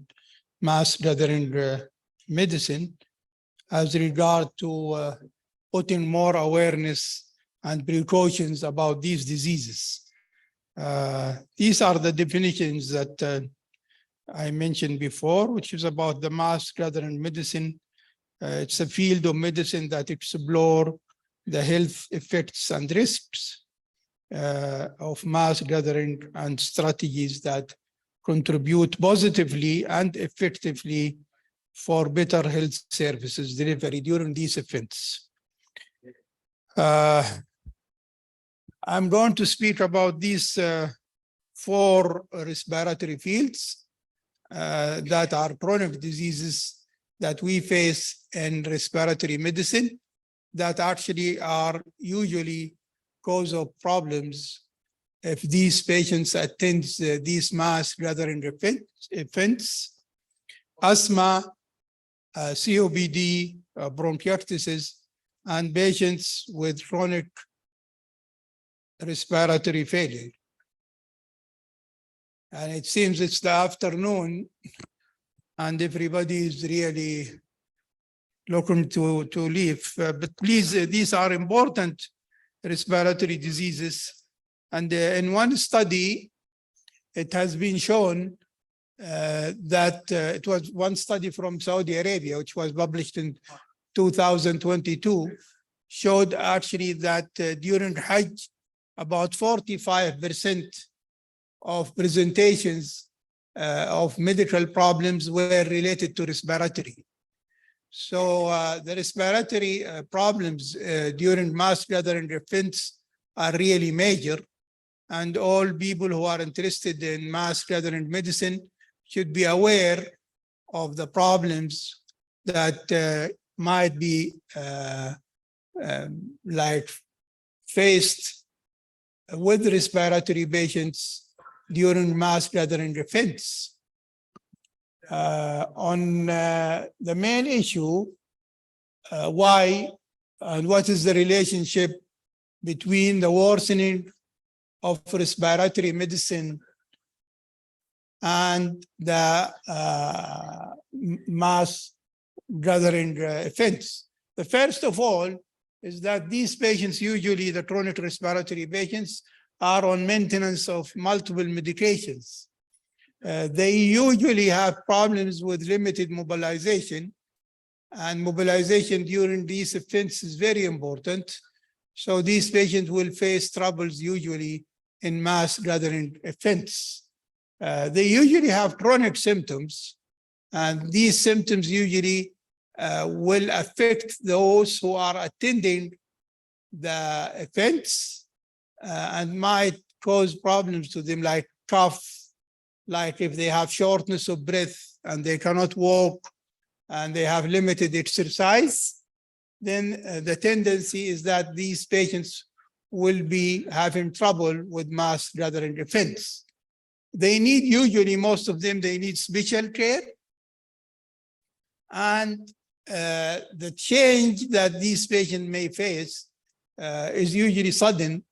mass gathering medicine as regard to putting more awareness and precautions about these diseases. These are the definitions that I mentioned before, which is about the mass gathering medicine. It's a field of medicine that explore the health effects and risks of mass gathering and strategies that contribute positively and effectively for better health services delivery during these events. I'm going to speak about these 4 respiratory fields that are chronic diseases that we face in respiratory medicine that actually are usually cause of problems if these patients attend these mass gathering events. Asthma, COPD, bronchiectasis, and patients with chronic respiratory failure. And it seems it's the afternoon and everybody is really looking to leave. But please, these are important respiratory diseases. And in one study, it has been shown that it was one study from Saudi Arabia, which was published in 2022, showed actually that during Hajj, about 45% of presentations of medical problems were related to respiratory. So the respiratory problems during mass gathering events are really major, and all people who are interested in mass gathering medicine should be aware of the problems that might be like faced with respiratory patients during mass gathering events. On the main issue, why and what is the relationship between the worsening of respiratory medicine and the mass gathering events. The first of all is that these patients, usually the chronic respiratory patients, are on maintenance of multiple medications. They usually have problems with limited mobilization, and mobilization during these events is very important. So these patients will face troubles usually in mass gathering events. They usually have chronic symptoms, and these symptoms usually will affect those who are attending the events and might cause problems to them, like cough, like if they have shortness of breath and they cannot walk and they have limited exercise, then the tendency is that these patients will be having trouble with mass gathering events. They need, usually most of them, they need special care. And the change that these patients may face is usually sudden,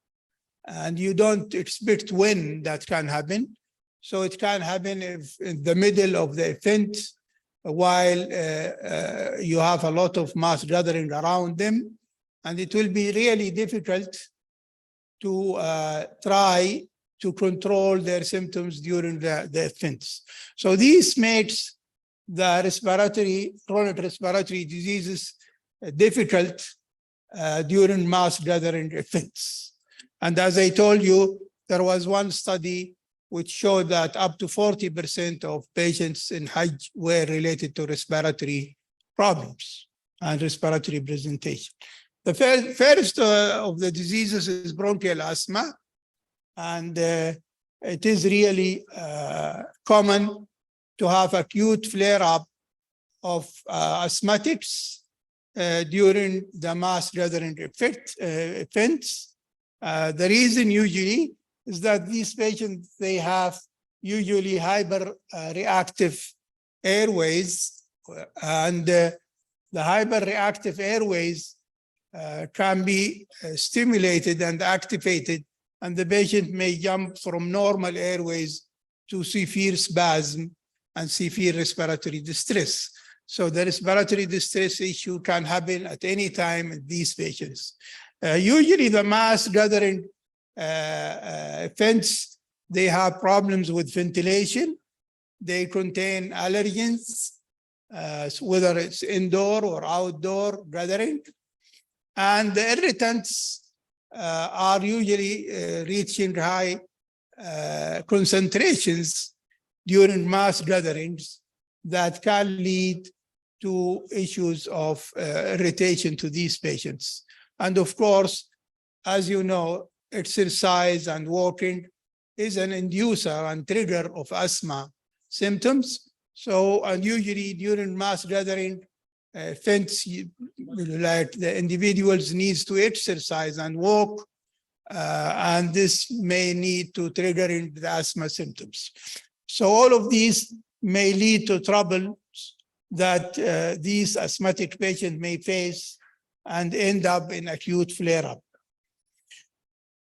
and you don't expect when that can happen. So it can happen if in the middle of the event, while you have a lot of mass gathering around them, and it will be really difficult to try to control their symptoms during the events. So this makes the chronic respiratory diseases difficult during mass gathering events. And as I told you, there was one study which showed that up to 40% of patients in Hajj were related to respiratory problems and respiratory presentation. The first of the diseases is bronchial asthma, and it is really common to have acute flare-up of asthmatics during the mass gathering events. The reason usually is that these patients, they have usually hyperreactive airways, and the hyperreactive airways can be stimulated and activated, and the patient may jump from normal airways to severe spasm and severe respiratory distress. So the respiratory distress issue can happen at any time in these patients. Usually the mass gathering events, they have problems with ventilation. They contain allergens, whether it's indoor or outdoor gathering. And the irritants are usually reaching high concentrations during mass gatherings that can lead to issues of irritation to these patients. And of course, as you know, exercise and walking is an inducer and trigger of asthma symptoms. So, and usually during mass gathering events, like the individuals needs to exercise and walk, and this may need to trigger in the asthma symptoms. So all of these may lead to troubles that these asthmatic patients may face and end up in acute flare-up.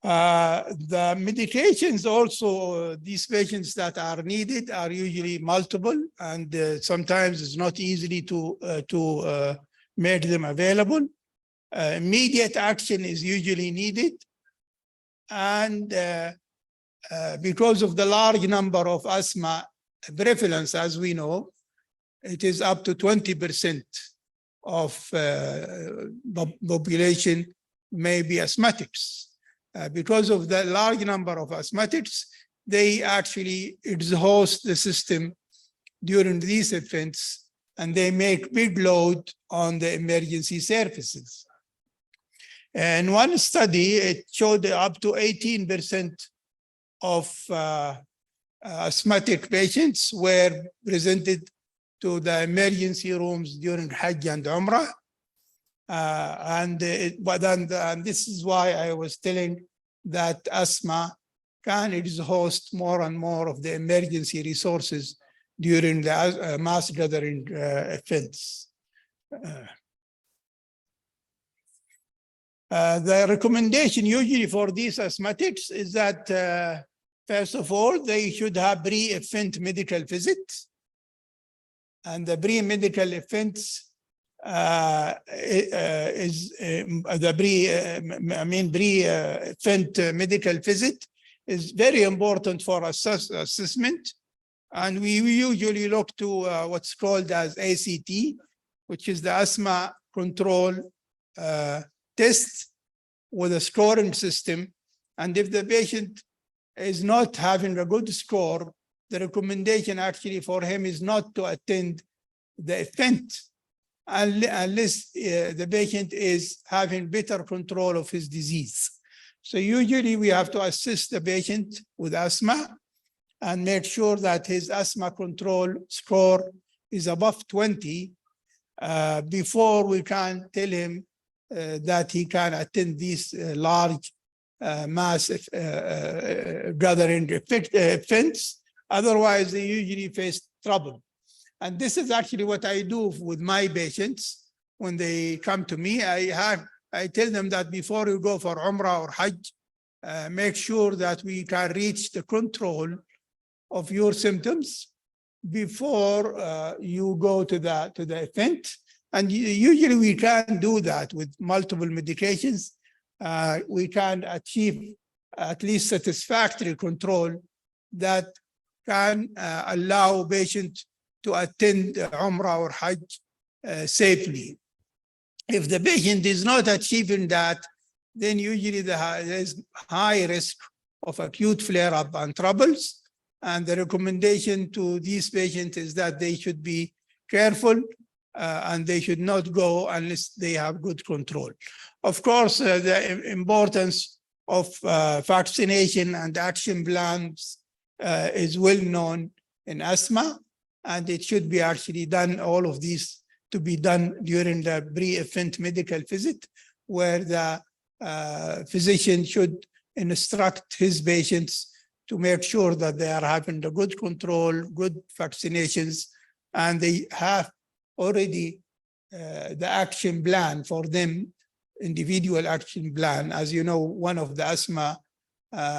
The medications also, these patients that are needed are usually multiple, and sometimes it's not easily to make them available. Immediate action is usually needed. And because of the large number of asthma prevalence, as we know, it is up to 20% of the population may be asthmatics. Because of the large number of asthmatics, they actually exhaust the system during these events, and they make big load on the emergency services. And one study, it showed up to 18% of asthmatic patients were presented to the emergency rooms during Hajj and Umrah. And this is why I was telling that asthma can exhaust more and more of the emergency resources during the mass gathering events. The recommendation usually for these asthmatics is that, first of all, they should have pre-event medical visit. And the pre-medical events is the pre-event medical visit is very important for assessment. And we usually look to what's called as ACT, which is the asthma control test with a scoring system. And if the patient is not having a good score, the recommendation actually for him is not to attend the event unless the patient is having better control of his disease. So usually we have to assist the patient with asthma and make sure that his asthma control score is above 20 before we can tell him that he can attend these large mass gathering events. Otherwise, they usually face trouble. And this is actually what I do with my patients when they come to me. I tell them that before you go for Umrah or Hajj, make sure that we can reach the control of your symptoms before you go to the event. And usually we can do that with multiple medications. We can achieve at least satisfactory control that can allow patients to attend Umrah or Hajj safely. If the patient is not achieving that, then usually there is high risk of acute flare-up and troubles. And the recommendation to these patients is that they should be careful and they should not go unless they have good control. Of course, the importance of vaccination and action plans is well known in asthma, and it should be actually done, all of these to be done during the pre-event medical visit, where the physician should instruct his patients to make sure that they are having the good control, good vaccinations, and they have already the action plan for them, individual action plan. As you know, one of the asthma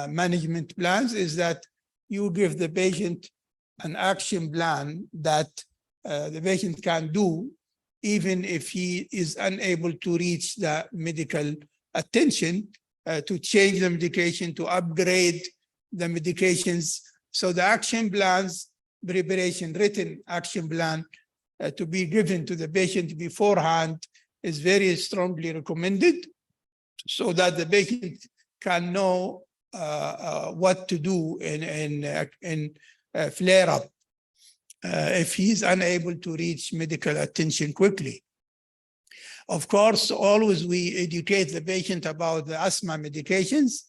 management plans is that you give the patient an action plan that the patient can do even if he is unable to reach the medical attention to change the medication, to upgrade the medications. So the action plans, preparation, written action plan to be given to the patient beforehand is very strongly recommended, so that the patient can know what to do in flare up if he's unable to reach medical attention quickly. Of course, always we educate the patient about the asthma medications.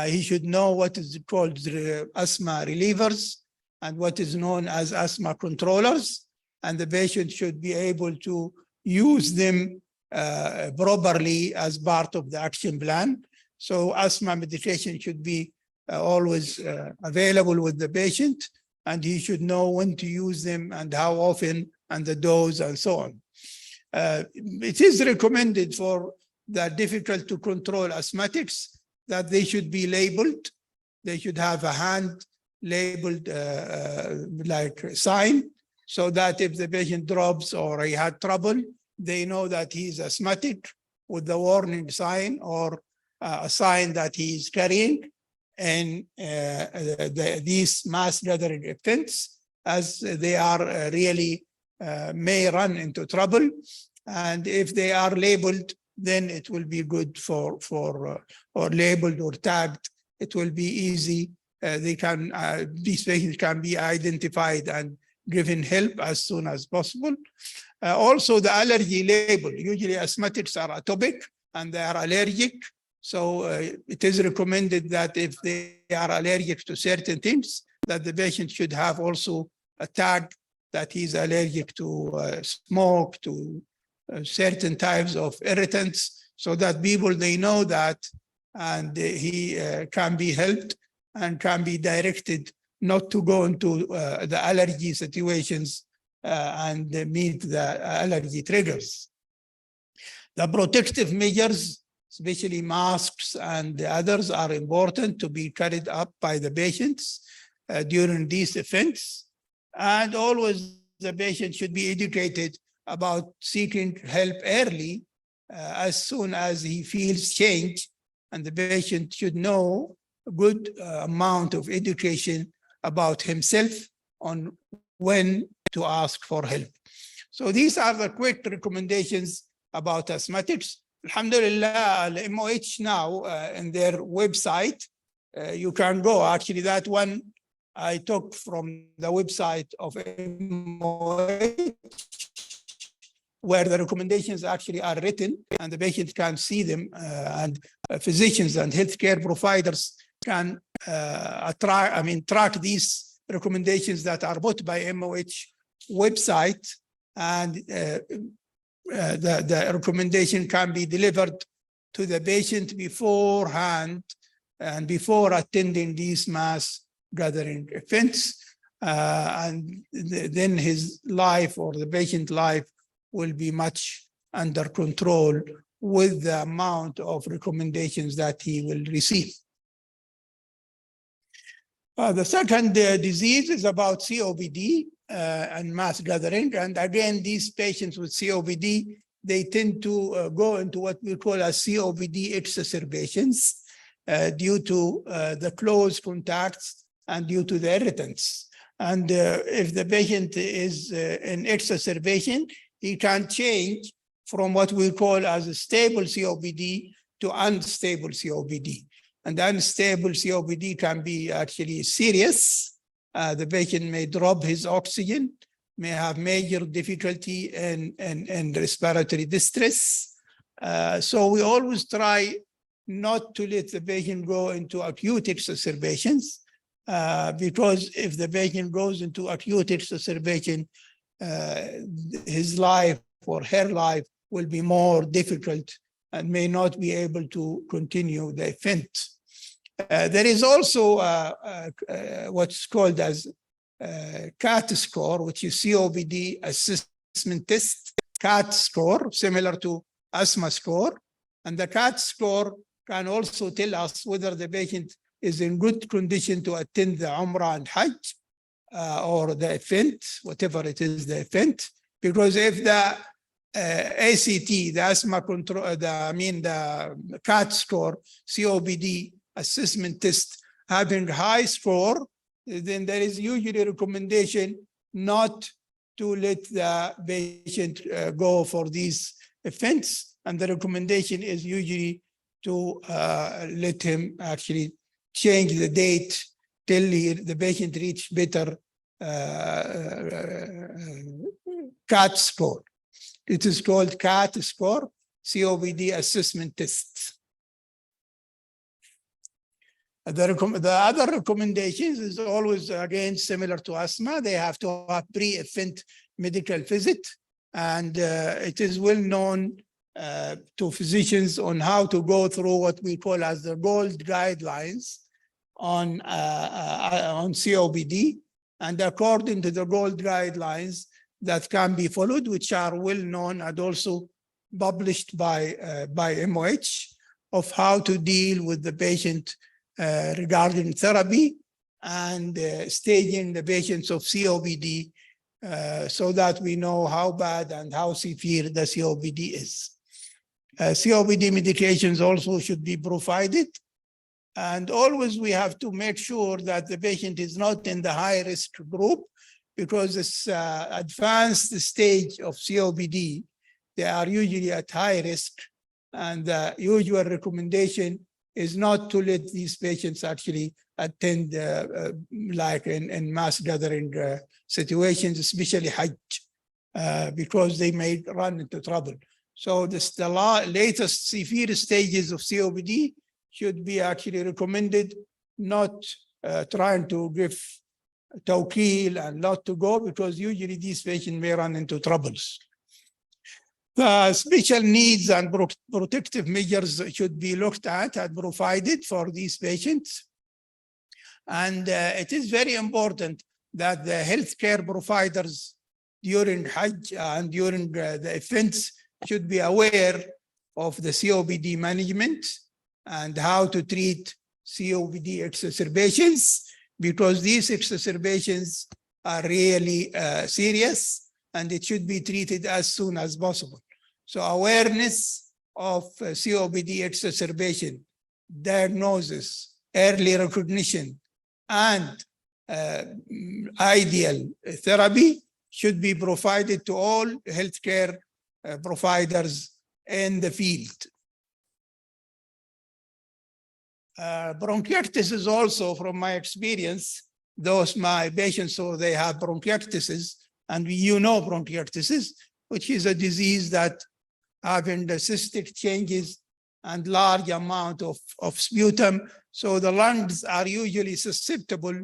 He should know what is called the asthma relievers and what is known as asthma controllers, and the patient should be able to use them properly as part of the action plan. So asthma medication should be always available with the patient, and he should know when to use them and how often and the dose and so on. It is recommended for the difficult to control asthmatics that they should be labeled. They should have a hand labeled like sign, so that if the patient drops or he had trouble, they know that he's asthmatic with the warning sign or a sign that he is carrying. And these mass gathering events, as they are really may run into trouble. And if they are labeled, then it will be good for or labeled or tagged. It will be easy. They can these patients can be identified and given help as soon as possible. Also, the allergy label. Usually, asthmatics are atopic and they are allergic. So it is recommended that if they are allergic to certain things, that the patient should have also a tag that he's allergic to smoke, to certain types of irritants, so that people, they know that, and he can be helped and can be directed not to go into the allergy situations and meet the allergy triggers. The protective measures, especially masks and the others, are important to be carried up by the patients during these events. And always the patient should be educated about seeking help early as soon as he feels change. And the patient should know a good amount of education about himself on when to ask for help. So these are the quick recommendations about asthmatics. Alhamdulillah, MOH now in their website, you can go. Actually, that one I took from the website of MOH, where the recommendations actually are written and the patient can see them, and physicians and healthcare providers can track these recommendations that are put by MOH website, and the recommendation can be delivered to the patient beforehand and before attending these mass gathering events, and then his life or the patient life will be much under control with the amount of recommendations that he will receive. The second disease is about COPD and mass gathering. And again, these patients with COPD, they tend to go into what we call as COPD exacerbations due to the close contacts and due to the irritants. And if the patient is in exacerbation, he can change from what we call as a stable COPD to unstable COPD. And unstable COPD can be actually serious. The patient may drop his oxygen, may have major difficulty in respiratory distress. So we always try not to let the patient go into acute exacerbations, because if the patient goes into acute exacerbation, his life or her life will be more difficult and may not be able to continue the event. There is also what's called as CAT score, which is COPD assessment test, CAT score, similar to asthma score. And the CAT score can also tell us whether the patient is in good condition to attend the Umrah and Hajj or the event, whatever it is, the event. Because if the ACT, the asthma control, the CAT score, COPD assessment test having high score, then there is usually a recommendation not to let the patient go for these events. And the recommendation is usually to let him actually change the date till the patient reach better CAT score. It is called CAT score, COPD assessment test. The other recommendations is always, again, similar to asthma. They have to have pre-event medical visit. And it is well known to physicians on how to go through what we call as the GOLD guidelines on COPD. And according to the GOLD guidelines that can be followed, which are well known and also published by MOH, of how to deal with the patient regarding therapy and staging the patients of COPD so that we know how bad and how severe the COPD is. COPD medications also should be provided. And always we have to make sure that the patient is not in the high risk group, because this advanced stage of COPD, they are usually at high risk. And the usual recommendation is not to let these patients actually attend like in mass gathering situations, especially Hajj, because they may run into trouble. So the latest severe stages of COPD should be actually recommended, not trying to give tawkeel and not to go, because usually these patients may run into troubles. The special needs and protective measures should be looked at and provided for these patients. And it is very important that the healthcare providers during Hajj and during the events should be aware of the COPD management and how to treat COPD exacerbations, because these exacerbations are really serious and it should be treated as soon as possible. So awareness of COPD exacerbation, diagnosis, early recognition, and ideal therapy should be provided to all healthcare providers in the field. Bronchiectasis is also, from my experience, those my patients, so they have bronchiectasis, and bronchiectasis, which is a disease that having the cystic changes and large amount of sputum. So the lungs are usually susceptible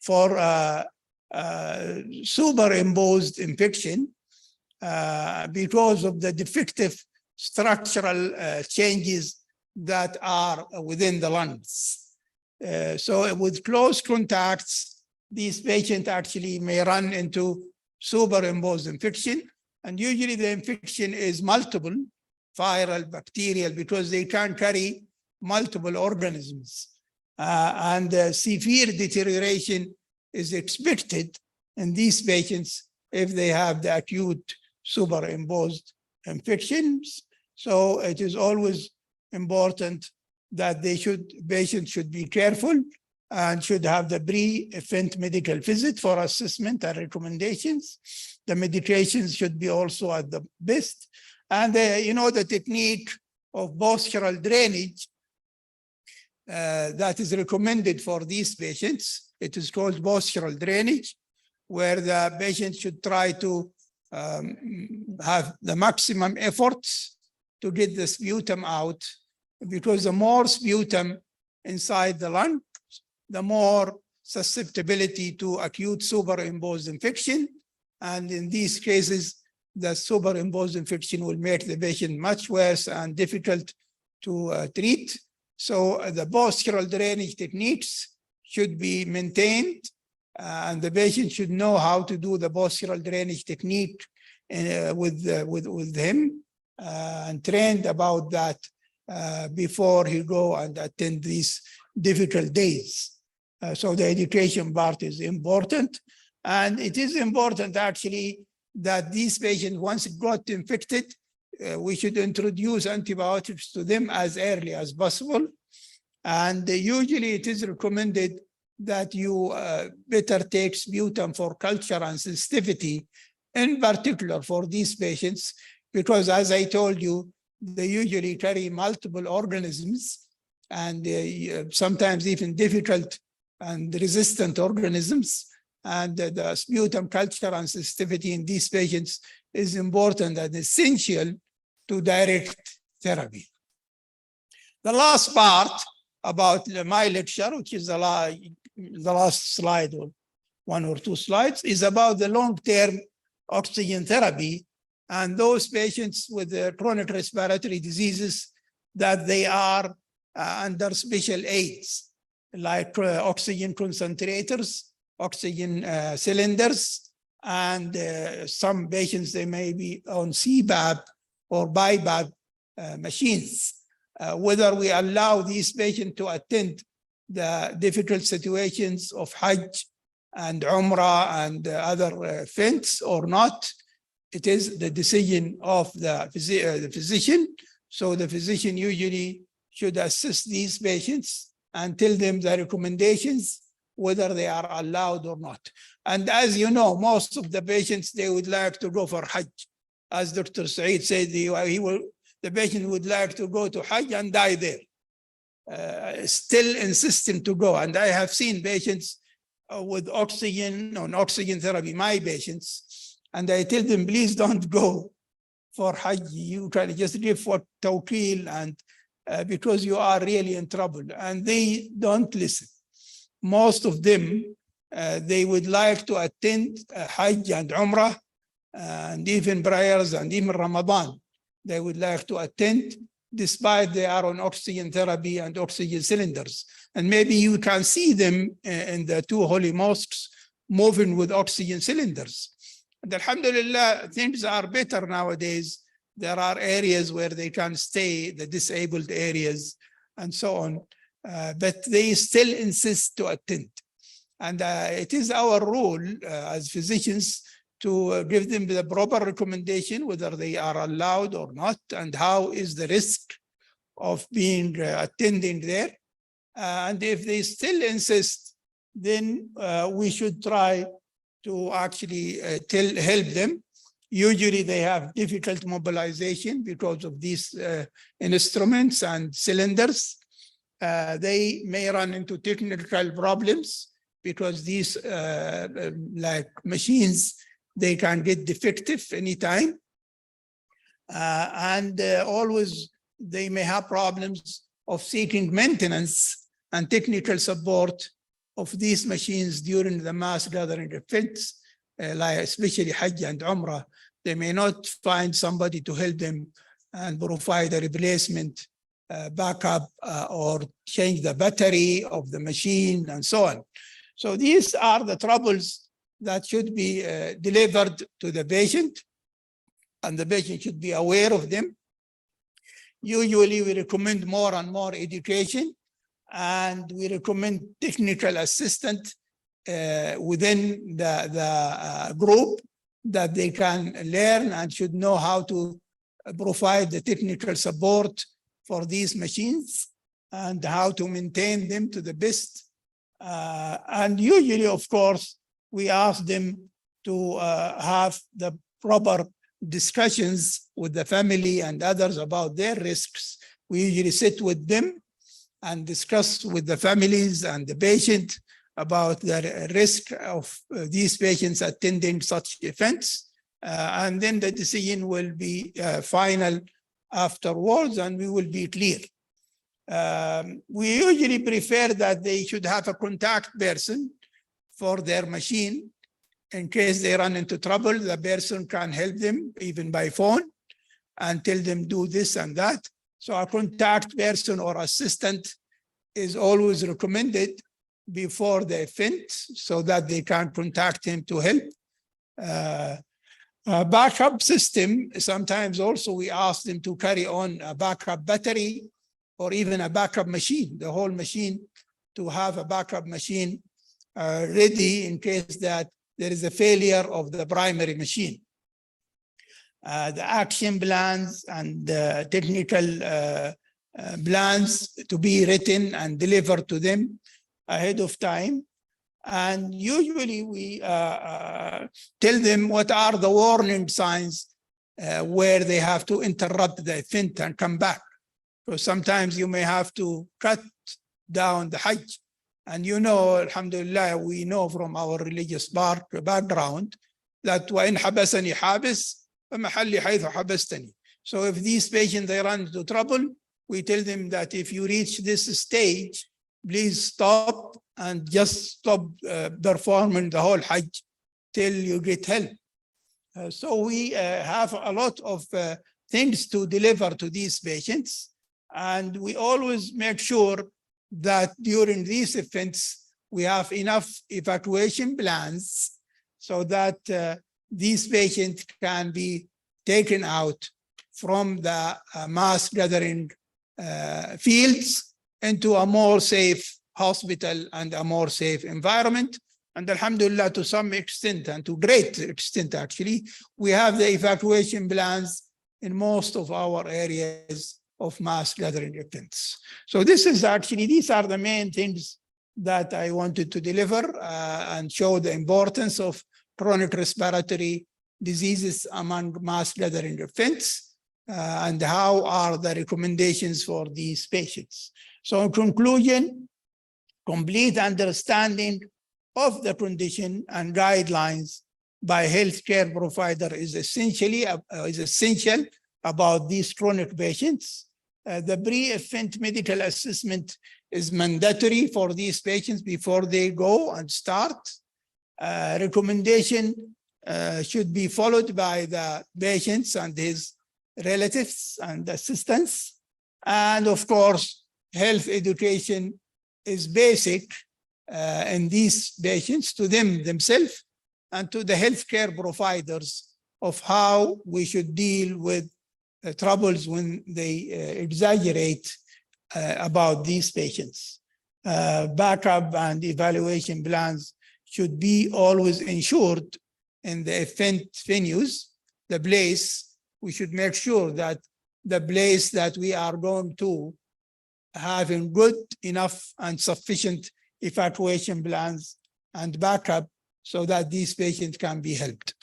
for superimposed infection because of the defective structural changes that are within the lungs. So with close contacts, these patients actually may run into superimposed infection. And usually the infection is multiple, viral, bacterial, because they can carry multiple organisms. And severe deterioration is expected in these patients if they have the acute superimposed infections. So it is always important that patients should be careful and should have the pre-event medical visit for assessment and recommendations. The medications should be also at the best. And the technique of postural drainage that is recommended for these patients. It is called postural drainage, where the patient should try to have the maximum efforts to get the sputum out, because the more sputum inside the lung, the more susceptibility to acute superimposed infection. And in these cases, the superimposed infection will make the patient much worse and difficult to treat. So the postural drainage techniques should be maintained, and the patient should know how to do the postural drainage technique with him and trained about that before he go and attend these difficult days. So the education part is important. And it is important actually that these patients, once got infected, we should introduce antibiotics to them as early as possible. And usually it is recommended that you better take sputum for culture and sensitivity, in particular for these patients, because as I told you, they usually carry multiple organisms and sometimes even difficult and resistant organisms. And the sputum culture and sensitivity in these patients is important and essential to direct therapy. The last part about my lecture, which is the last slide, or 1 or 2 slides, is about the long-term oxygen therapy and those patients with chronic respiratory diseases that they are under special aids, like oxygen concentrators, oxygen cylinders, and some patients, they may be on CPAP or BiPAP machines. Whether we allow these patients to attend the difficult situations of Hajj and Umrah and other events or not, it is the decision of the physician. So the physician usually should assist these patients and tell them the recommendations, whether they are allowed or not. And as you know, most of the patients, they would like to go for Hajj. As Dr. Saeed said, the patient would like to go to Hajj and die there, still insisting to go. And I have seen patients with oxygen, on oxygen therapy, my patients, and I tell them, please don't go for Hajj. You can just live for Tawqeel, and because you are really in trouble. And they don't listen. Most of them, they would like to attend Hajj and Umrah, and even prayers and even Ramadan. They would like to attend despite they are on oxygen therapy and oxygen cylinders. And maybe you can see them in the 2 holy mosques moving with oxygen cylinders. And alhamdulillah, things are better nowadays. There are areas where they can stay, the disabled areas and so on, but they still insist to attend. And it is our role as physicians to give them the proper recommendation, whether they are allowed or not, and how is the risk of being attending there. And if they still insist, then we should try to actually help them. Usually they have difficult mobilization because of these instruments and cylinders. They may run into technical problems because these like machines, they can get defective anytime. And always they may have problems of seeking maintenance and technical support of these machines during the mass gathering events, like especially Hajj and Umrah. They may not find somebody to help them and provide a replacement backup or change the battery of the machine and so on. So these are the troubles that should be delivered to the patient, and the patient should be aware of them. Usually we recommend more and more education, and we recommend technical assistance within the group that they can learn and should know how to provide the technical support for these machines and how to maintain them to the best. And usually, of course, we ask them to have the proper discussions with the family and others about their risks. We usually sit with them and discuss with the families and the patient about the risk of these patients attending such events. And then the decision will be final afterwards, and we will be clear. We usually prefer that they should have a contact person for their machine. In case they run into trouble, the person can help them even by phone and tell them do this and that. So a contact person or assistant is always recommended before the event so that they can contact him to help. A backup system, sometimes also we ask them to carry on a backup battery or even a backup machine, the whole machine, to have a backup machine ready in case that there is a failure of the primary machine. the action plans and technical plans to be written and delivered to them ahead of time. And usually we tell them what are the warning signs where they have to interrupt the event and come back. So sometimes you may have to cut down the Hajj. And you know, alhamdulillah, we know from our religious background that وَإِنْ حَبَسَنِي حَابِسْ فَمَحَلِّ حَيْثُ حَبَسْتَنِي. So if these patients, they run into trouble, we tell them that if you reach this stage, please stop and just stop performing the whole Hajj till you get help. So we have a lot of things to deliver to these patients. And we always make sure that during these events, we have enough evacuation plans so that these patients can be taken out from the mass gathering fields into a more safe hospital and a more safe environment. And alhamdulillah, to some extent and to great extent, actually, we have the evacuation plans in most of our areas of mass gathering events. So this is actually, these are the main things that I wanted to deliver and show the importance of chronic respiratory diseases among mass gathering events and how are the recommendations for these patients. So in conclusion, complete understanding of the condition and guidelines by healthcare provider is essential about these chronic patients. The pre-event medical assessment is mandatory for these patients before they go and start. Recommendation should be followed by the patients and his relatives and assistants. And of course, health education is basic in these patients to themselves and to the healthcare providers of how we should deal with troubles when they exaggerate about these patients. Backup and evaluation plans should be always ensured in the event venues, the place. We should make sure that the place that we are going to having good enough and sufficient evacuation plans and backup so that these patients can be helped.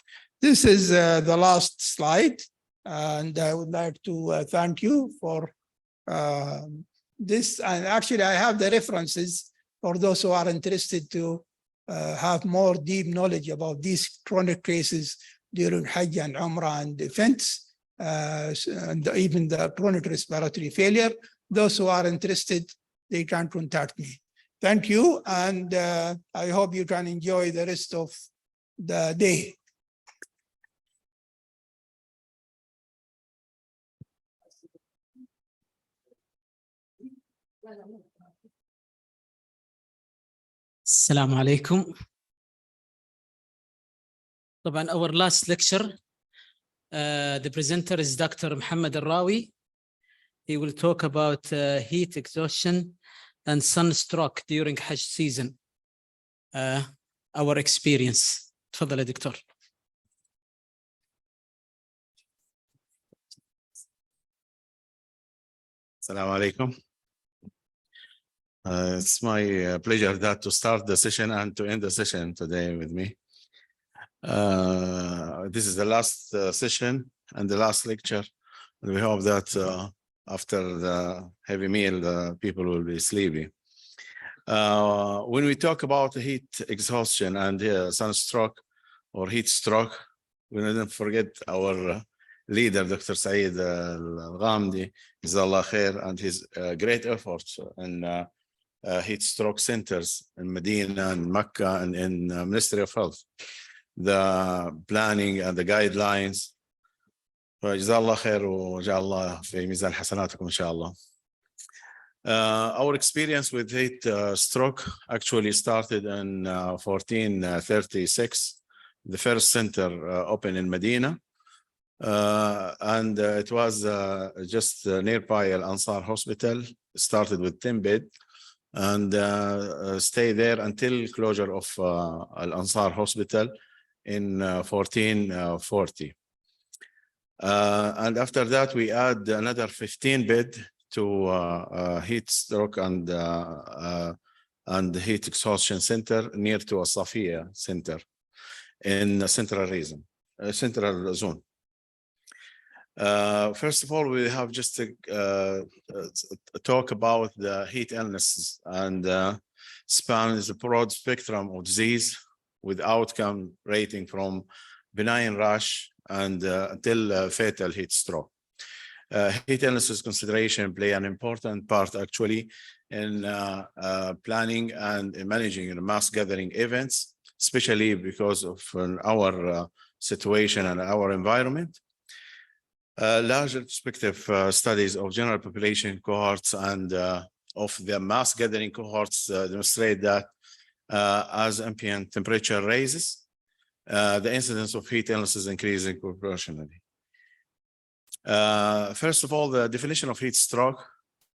This is the last slide. And I would like to thank you for this. And actually, I have the references for those who are interested to have more deep knowledge about these chronic cases during Hajj and Umrah and events, and even the chronic respiratory failure. Those who are interested, they can contact me. Thank you. And I hope you can enjoy the rest of the day. Assalamu alaikum. Our last lecture, the presenter is Dr. Muhammad Al-Rawi. He will talk about heat exhaustion and sunstroke during Hajj season. Our experience. تفضل يا دكتور. Assalamu alaikum. It's my pleasure that to start the session and to end the session today with me. This is the last session and the last lecture. We hope that after the heavy meal, the people will be sleepy. When we talk about heat exhaustion and sunstroke or heat stroke, we don't forget our leader, Dr. Saeed Al-Ghamdi, Jazakallah Khair, and his great efforts in heat stroke centers in Medina and Mecca and in Ministry of Health. The planning and the guidelines. فجزاه خير وجعل الله في ميزان حسناتكم إن شاء الله. Our experience with heat stroke actually started in 1436. The first center opened in Medina. And it was just nearby Al Ansar Hospital. It started with 10 beds and stayed there until closure of Al Ansar Hospital in 1440. And after that, we add another 15 bed to heat stroke and heat exhaustion center near to Asafia Center in the central region, central zone. First of all, we have just a talk about the heat illnesses, and span is a broad spectrum of disease with outcome rating from benign rash and until fatal heat stroke. Heat illnesses consideration play an important part actually in planning and in managing mass gathering events, especially because of our situation and our environment. Larger perspective studies of general population cohorts and of the mass gathering cohorts demonstrate that as ambient temperature raises, the incidence of heat illnesses increasing proportionally. First of all, the definition of heat stroke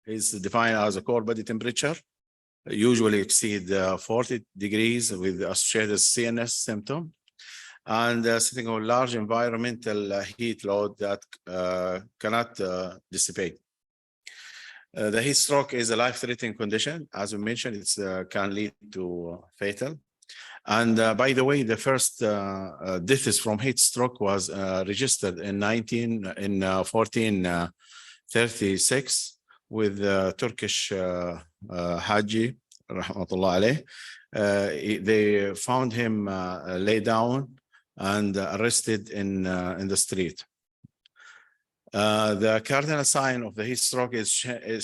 is defined as a core body temperature, usually exceed 40 degrees with associated CNS symptom, and sitting on large environmental heat load that cannot dissipate. The heat stroke is a life-threatening condition. As we mentioned, it can lead to fatal. And by the way, the first deaths from heat stroke was registered in 1436 with Turkish Haji, rahmatullah alayh. They found him lay down and arrested in the street. The cardinal sign of the heat stroke is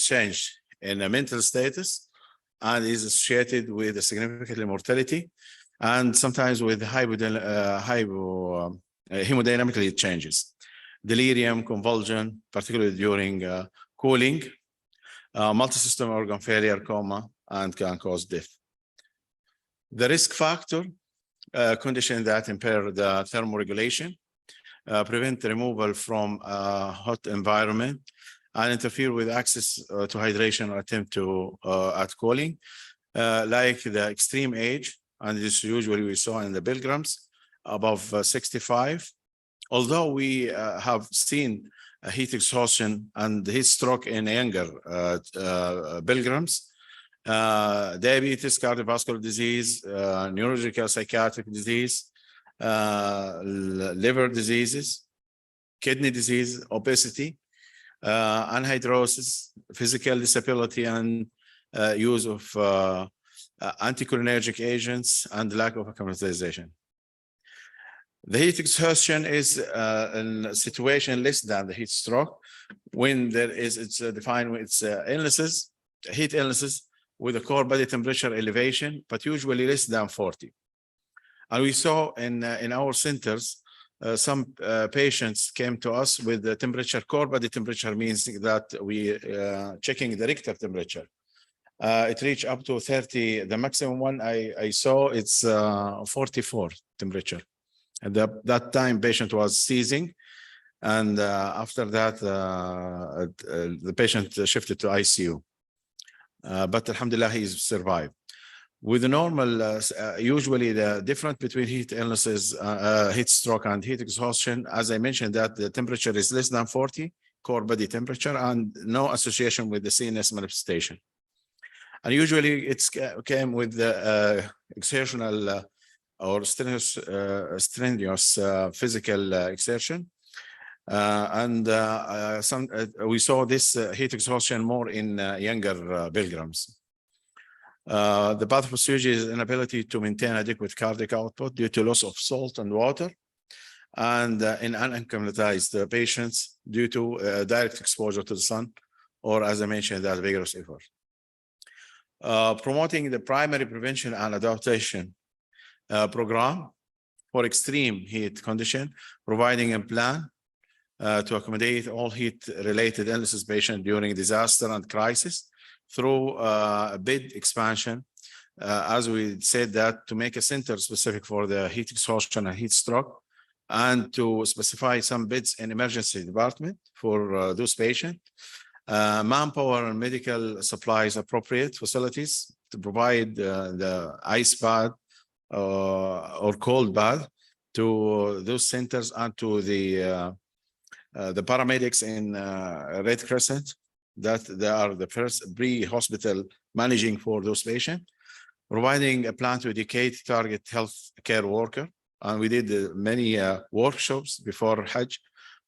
change in a mental status and is associated with a significant mortality and sometimes with hemodynamically changes, delirium, convulsion, particularly during cooling, multi-system organ failure, coma, and can cause death. The risk factor, condition that impair the thermoregulation, prevent removal from a hot environment, and interfere with access to hydration or attempt to at cooling, like the extreme age, and this usually we saw in the pilgrims above 65. Although we have seen a heat exhaustion and heat stroke in younger pilgrims, diabetes, cardiovascular disease, neurological psychiatric disease, liver diseases, kidney disease, obesity, anhidrosis, physical disability, and use of anticholinergic agents and lack of acclimatization. The heat exhaustion is a situation less than the heat stroke when there is, it's defined with its illnesses, heat illnesses with a core body temperature elevation, but usually less than 40. And we saw in our centers, some patients came to us with the temperature, core body temperature means that we checking the Richter temperature. It reached up to 30. The maximum one I saw, it's 44 temperature. At that time, patient was seizing. And after that, the patient shifted to ICU. But alhamdulillah, he's survived. With the normal, usually the difference between heat illnesses, heat stroke and heat exhaustion, as I mentioned, that the temperature is less than 40, core body temperature, and no association with the CNS manifestation. And usually it's came with the exertional or strenuous physical exertion. We saw this heat exhaustion more in younger pilgrims. The pathophysiology is inability to maintain adequate cardiac output due to loss of salt and water, and in unacclimatized patients due to direct exposure to the sun, or as I mentioned, that vigorous effort. Promoting the primary prevention and adaptation program for extreme heat condition, providing a plan to accommodate all heat-related illnesses patient during disaster and crisis through bed expansion, as we said, that to make a center specific for the heat exhaustion and heat stroke, and to specify some beds in emergency department for those patients. Manpower and medical supplies appropriate facilities to provide the ice bath or cold bath to those centers and to the the paramedics in Red Crescent, that they are the first pre-hospital managing for those patients, providing a plan to educate target health care worker. And we did many workshops before Hajj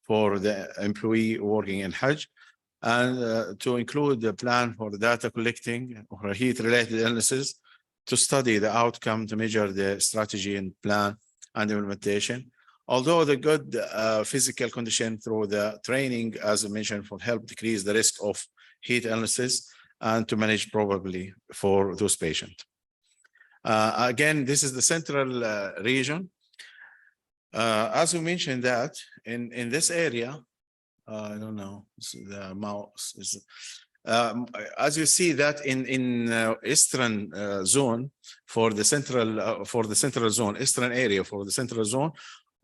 for the employee working in Hajj, and to include the plan for the data collecting or heat-related illnesses, to study the outcome, to measure the strategy and plan and implementation. Although the good physical condition through the training, as I mentioned, will help decrease the risk of heat illnesses and to manage probably for those patients. Again, this is the central region. As we mentioned that in this area, I don't know, the mouse is, as you see that in eastern zone for the central zone, eastern area for the central zone,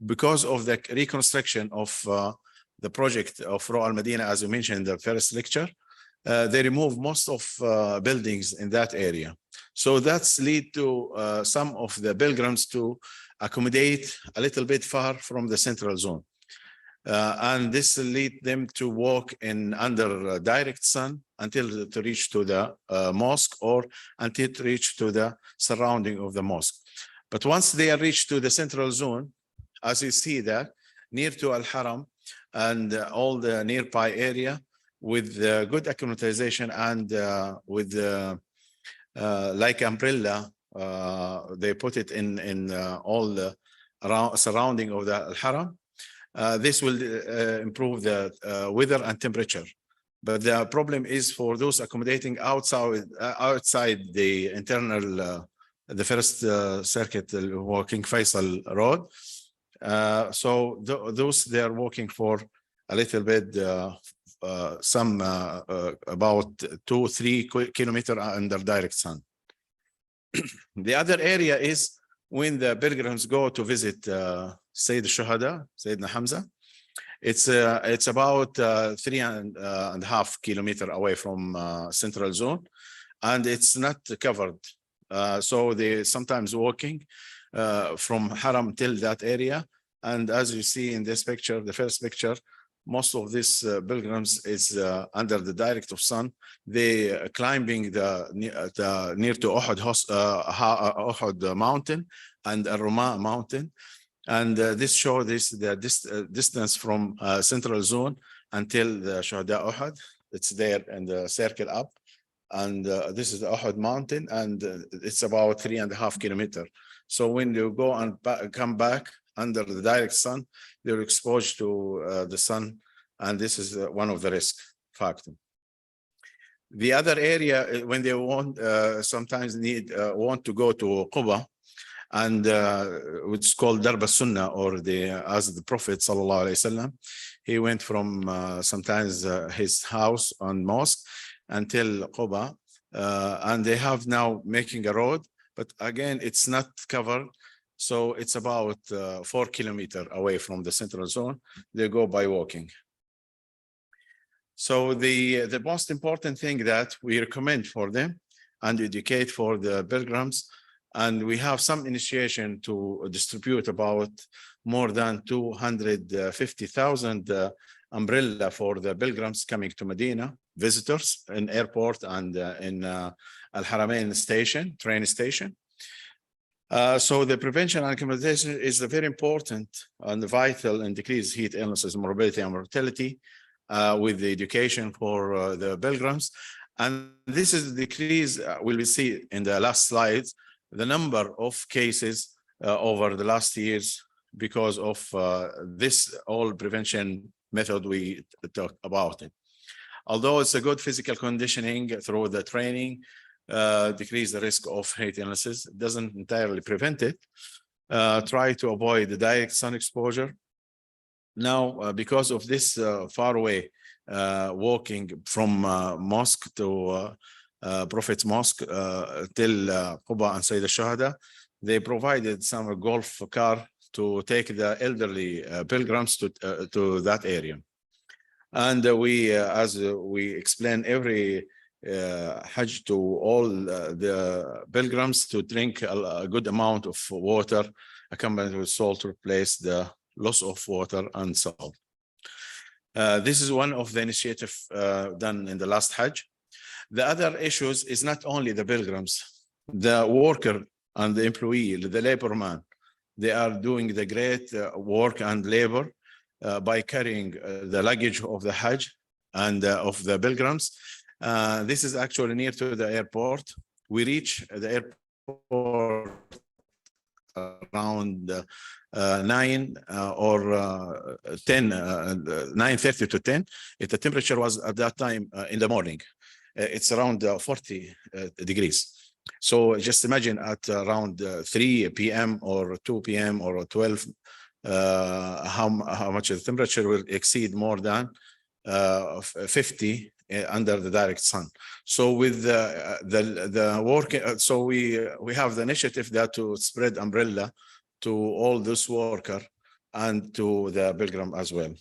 because of the reconstruction of the project of Ru'a Al Madina, as you mentioned in the first lecture, they remove most of buildings in that area. So that's lead to some of the pilgrims to accommodate a little bit far from the central zone. And this lead them to walk in under direct sun until to reach to the mosque, or until to reach to the surrounding of the mosque. But once they are reached to the central zone, as you see that near to Al Haram and all the nearby area with good acclimatization and with like umbrella, they put it in all the surrounding of the Al Haram. This will improve the weather and temperature. But the problem is for those accommodating outside the internal, the first circuit, walking Faisal Road. So those they are walking for a little bit, some about 2-3 kilometers under direct sun. The other area is when the pilgrims go to visit Sayyid al-Shuhada, Sayyidina Hamza. It's about 3.5 kilometers away from central zone, and it's not covered. So they sometimes walking from Haram till that area. And as you see in this picture, the first picture, most of this pilgrims is under the direct of sun. They climbing the near to Uhud mountain and Ar-Ruma mountain. And this shows the distance from central zone until the Shuhada Uhud. It's there in the circle up. And this is the Uhud mountain, and it's about 3.5 kilometers. So when you go and come back under the direct sun, they're exposed to the sun, and this is one of the risk factors. The other area, when they want, sometimes want to go to Quba, and which is called Darb al-Sunnah, or as the Prophet sallallahu alaihi wasallam, he went from sometimes his house on mosque until Quba, and they have now making a road, but again, it's not covered. So it's about 4 kilometers away from the central zone. They go by walking. So the most important thing that we recommend for them and educate for the pilgrims, and we have some initiation to distribute about more than 250,000 umbrella for the pilgrims coming to Medina, visitors in airport and in Al Haramain station, train station. So the prevention and acclimatization is very important and vital in decrease heat illnesses, morbidity and mortality with the education for the pilgrims. And this is the decrease, will we see in the last slides, the number of cases over the last years because of this all prevention method we talk about it. Although it's a good physical conditioning through the training, decrease the risk of heat illnesses, it doesn't entirely prevent it. Try to avoid the direct sun exposure. Now, because of this far away walking from mosque to Prophet's Mosque till Quba and Sayyid al-Shuhada, they provided some golf car to take the elderly pilgrims to that area. And we, as we explain every Hajj to all the pilgrims to drink a good amount of water accompanied with salt to replace the loss of water and salt. This is one of the initiative done in the last Hajj. The other issues is not only the pilgrims, the worker and the employee, the labor man. They are doing the great work and labor by carrying the luggage of the Hajj and of the pilgrims. This is actually near to the airport. We reach the airport around 9 or 10, 9:30 to 10. If the temperature was at that time in the morning, it's around 40 degrees. So just imagine at around 3 p.m. or 2 p.m. or 12, how much the temperature will exceed more than 50 under the direct sun. So with the work, so we have the initiative that to spread umbrella to all this worker and to the pilgrim as well.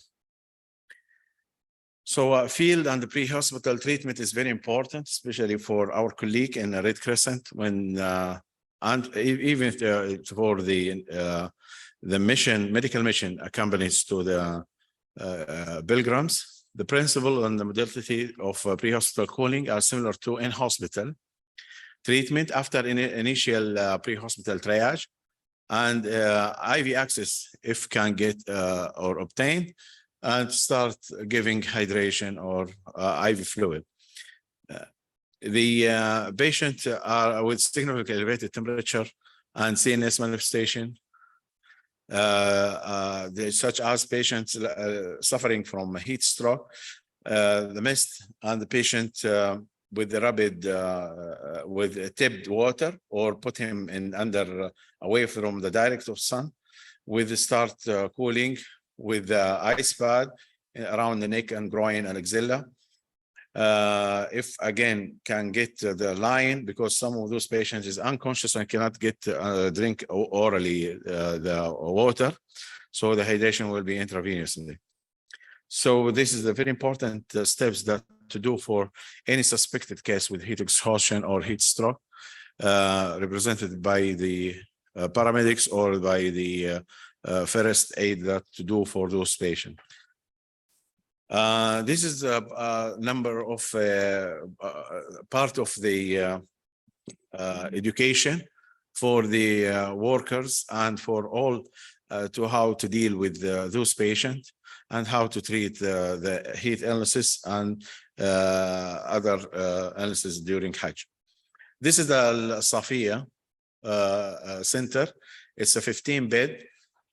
So field and pre-hospital treatment is very important, especially for our colleague in Red Crescent, when and even for the mission, medical mission accompanies to the pilgrims. The principle and the modality of pre-hospital cooling are similar to in-hospital treatment after initial pre-hospital triage and IV access if can get or obtained, and start giving hydration or IV fluid. The patient are with significantly elevated temperature and CNS manifestation, such as patients suffering from heat stroke, the mist, and the patient with the rapid, with tipped water, or put him in under away from the direct of sun, with the start cooling with the ice pad around the neck and groin and axilla. If again can get the line, because some of those patients is unconscious and cannot get drink orally the water, so the hydration will be intravenously. So this is the very important steps that to do for any suspected case with heat exhaustion or heat stroke, represented by the paramedics or by the first aid that to do for those patients. This is a number of part of the education for the workers and for all to how to deal with those patients and how to treat the heat illnesses and other illnesses during Hajj. This is the Al Safiya Center. It's a 15-bed.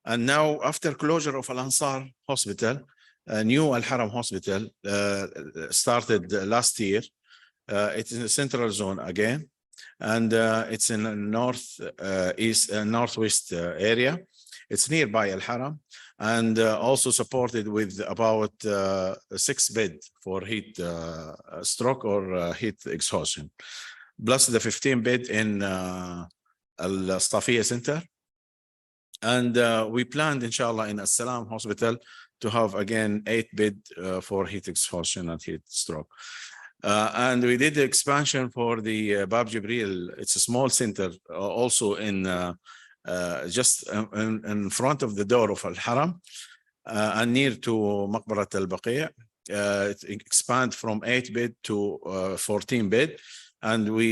And now, after closure of Al Ansar Hospital, a new Al Haram Hospital started last year. It's in the central zone again, and it's in the northwest area. It's nearby Al Haram, and also supported with about 6 beds for heat stroke or heat exhaustion, plus the 15-bed in Al Safiya Center. And we planned, inshallah, in Al Salam Hospital to have again 8-bed for heat exhaustion and heat stroke. And we did the expansion for the Bab Jibril. It's a small center also in just in front of the door of Al Haram and near to Maqbarat Al Baqi'. It expand from 8-bed to 14-bed. And we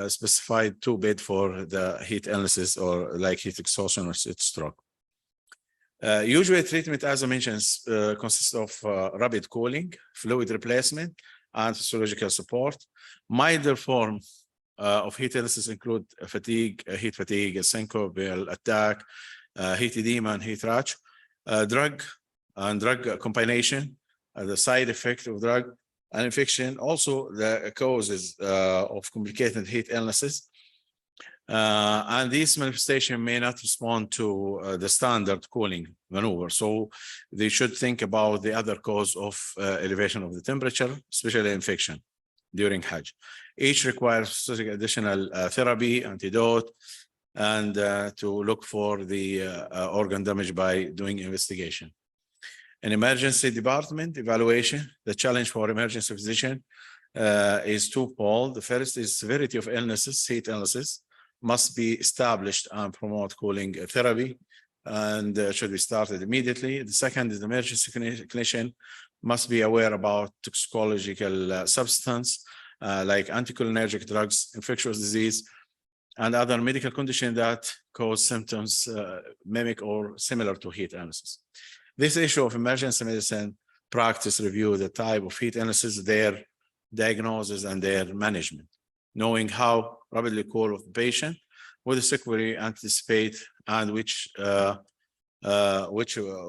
specified 2-bed for the heat illnesses or like heat exhaustion or heat stroke. Usually treatment, as I mentioned, consists of rapid cooling, fluid replacement, and physiological support. Milder form of heat illnesses include fatigue, heat fatigue, syncopal attack, heat edema, and heat rash. Drug and drug combination, the side effect of drug and infection, also the causes of complicated heat illnesses. And these manifestations may not respond to the standard cooling maneuver. So they should think about the other cause of elevation of the temperature, especially infection during Hajj. Each requires additional therapy, antidote, and to look for the organ damage by doing investigation. In emergency department evaluation, the challenge for emergency physician is twofold. The first is severity of illnesses, heat illnesses, must be established and promote cooling therapy and should be started immediately. The second is the emergency clinician must be aware about toxicological substance like anticholinergic drugs, infectious disease, and other medical conditions that cause symptoms mimic or similar to heat illnesses. This issue of emergency medicine practice review the type of heat illnesses, their diagnosis, and their management, knowing how rapidly cool of the patient, what the sequelae anticipate, and which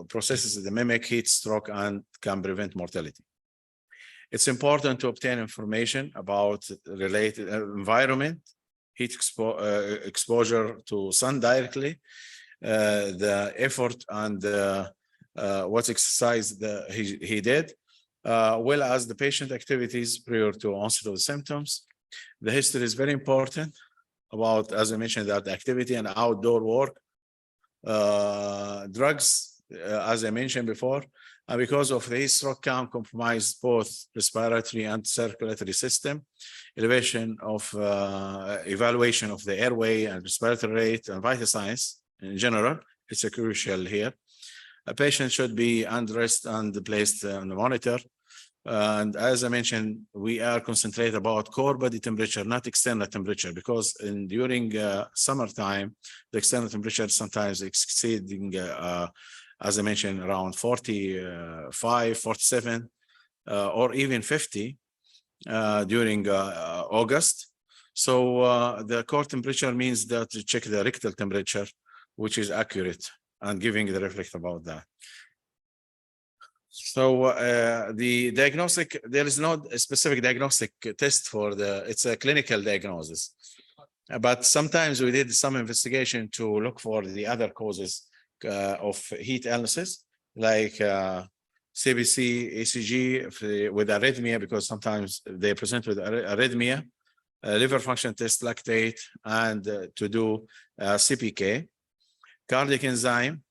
processes the mimic heat stroke and can prevent mortality. It's important to obtain information about related environment, heat exposure to sun directly, the effort and what exercise he did, well as the patient activities prior to onset of the symptoms. The history is very important about, as I mentioned, that activity and outdoor work, drugs, as I mentioned before, and because of the heat stroke can compromise both respiratory and circulatory system, evaluation of the airway and respiratory rate and vital signs in general, it's a crucial here. A patient should be undressed and placed on the monitor. And as I mentioned, we are concentrated about core body temperature, not external temperature, because during summertime, the external temperature sometimes exceeding, as I mentioned, around 45, 47, or even 50 during August. So the core temperature means that you check the rectal temperature, which is accurate and giving the reflect about that. So the diagnostic, there is not a specific diagnostic test for it's a clinical diagnosis. But sometimes we did some investigation to look for the other causes of heat illnesses, like CBC, ECG with arrhythmia, because sometimes they present with arrhythmia, liver function test, lactate, and to do CPK, cardiac enzyme,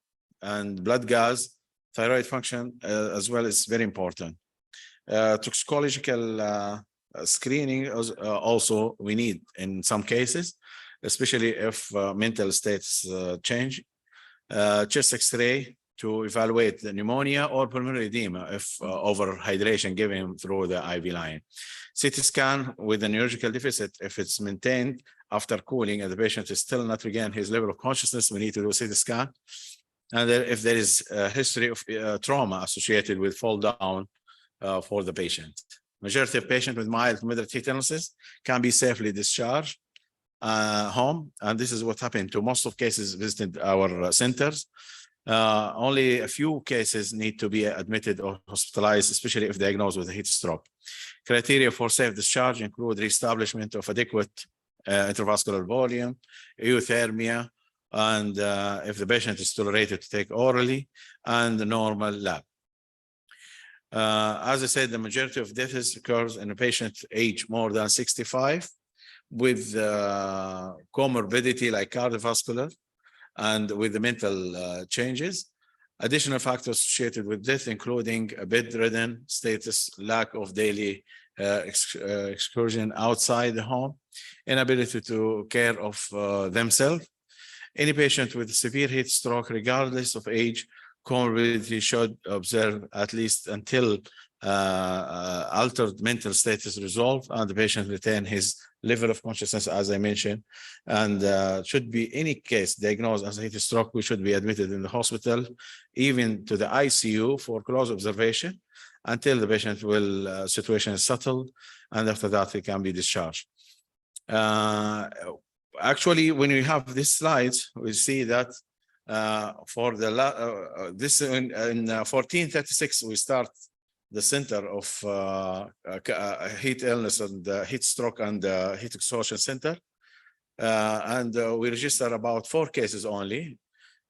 and blood gas, thyroid function as well is very important. Toxicological screening also we need in some cases, especially if mental states change. Chest X-ray to evaluate the pneumonia or pulmonary edema if overhydration given through the IV line. CT scan with a neurological deficit, if it's maintained after cooling and the patient is still not regain his level of consciousness, we need to do CT scan. And if there is a history of trauma associated with fall down for the patient. Majority of patients with mild to moderate heat illnesses can be safely discharged home. And this is what happened to most of cases visited our centers. Only a few cases need to be admitted or hospitalized, especially if diagnosed with a heat stroke. Criteria for safe discharge include reestablishment of adequate intravascular volume, euthermia, and if the patient is tolerated to take orally, and the normal lab. As I said, the majority of deaths occurs in a patient age more than 65 with comorbidity like cardiovascular and with the mental changes. Additional factors associated with death, including a bedridden status, lack of daily excursion outside the home, inability to care of themselves. Any patient with severe heat stroke, regardless of age, comorbidity should observe at least until altered mental status resolved and the patient retain his level of consciousness, as I mentioned. And should be any case diagnosed as a heat stroke, we should be admitted in the hospital, even to the ICU for close observation until the patient situation is settled, and after that he can be discharged. Actually, when we have these slides, we see that for the this in 1436 we start the center of heat illness and heat stroke and heat exhaustion center, and we register about 4 cases only.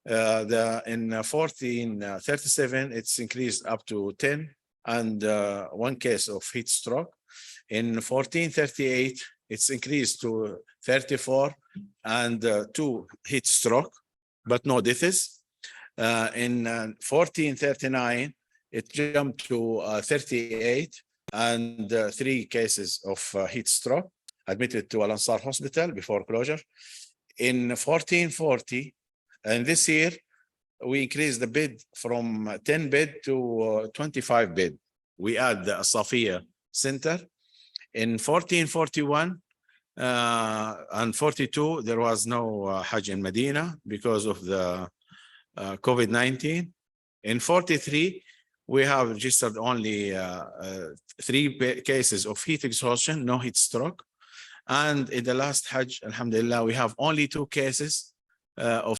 In 1437 it's increased up to 10 and 1 case of heat stroke. In 1438 it's increased to 34 and 2 heat stroke, but no deaths. In 1439, it jumped to 38 and 3 cases of heat stroke admitted to Al Ansar Hospital before closure. In 1440, and this year, we increased the bed from 10 bed to 25 bed. we add the Safiya Center. In 1441 and 42, there was no Hajj in Medina because of the COVID-19. In 43, we have registered only 3 cases of heat exhaustion, no heat stroke. And in the last Hajj, alhamdulillah, we have only 2 cases of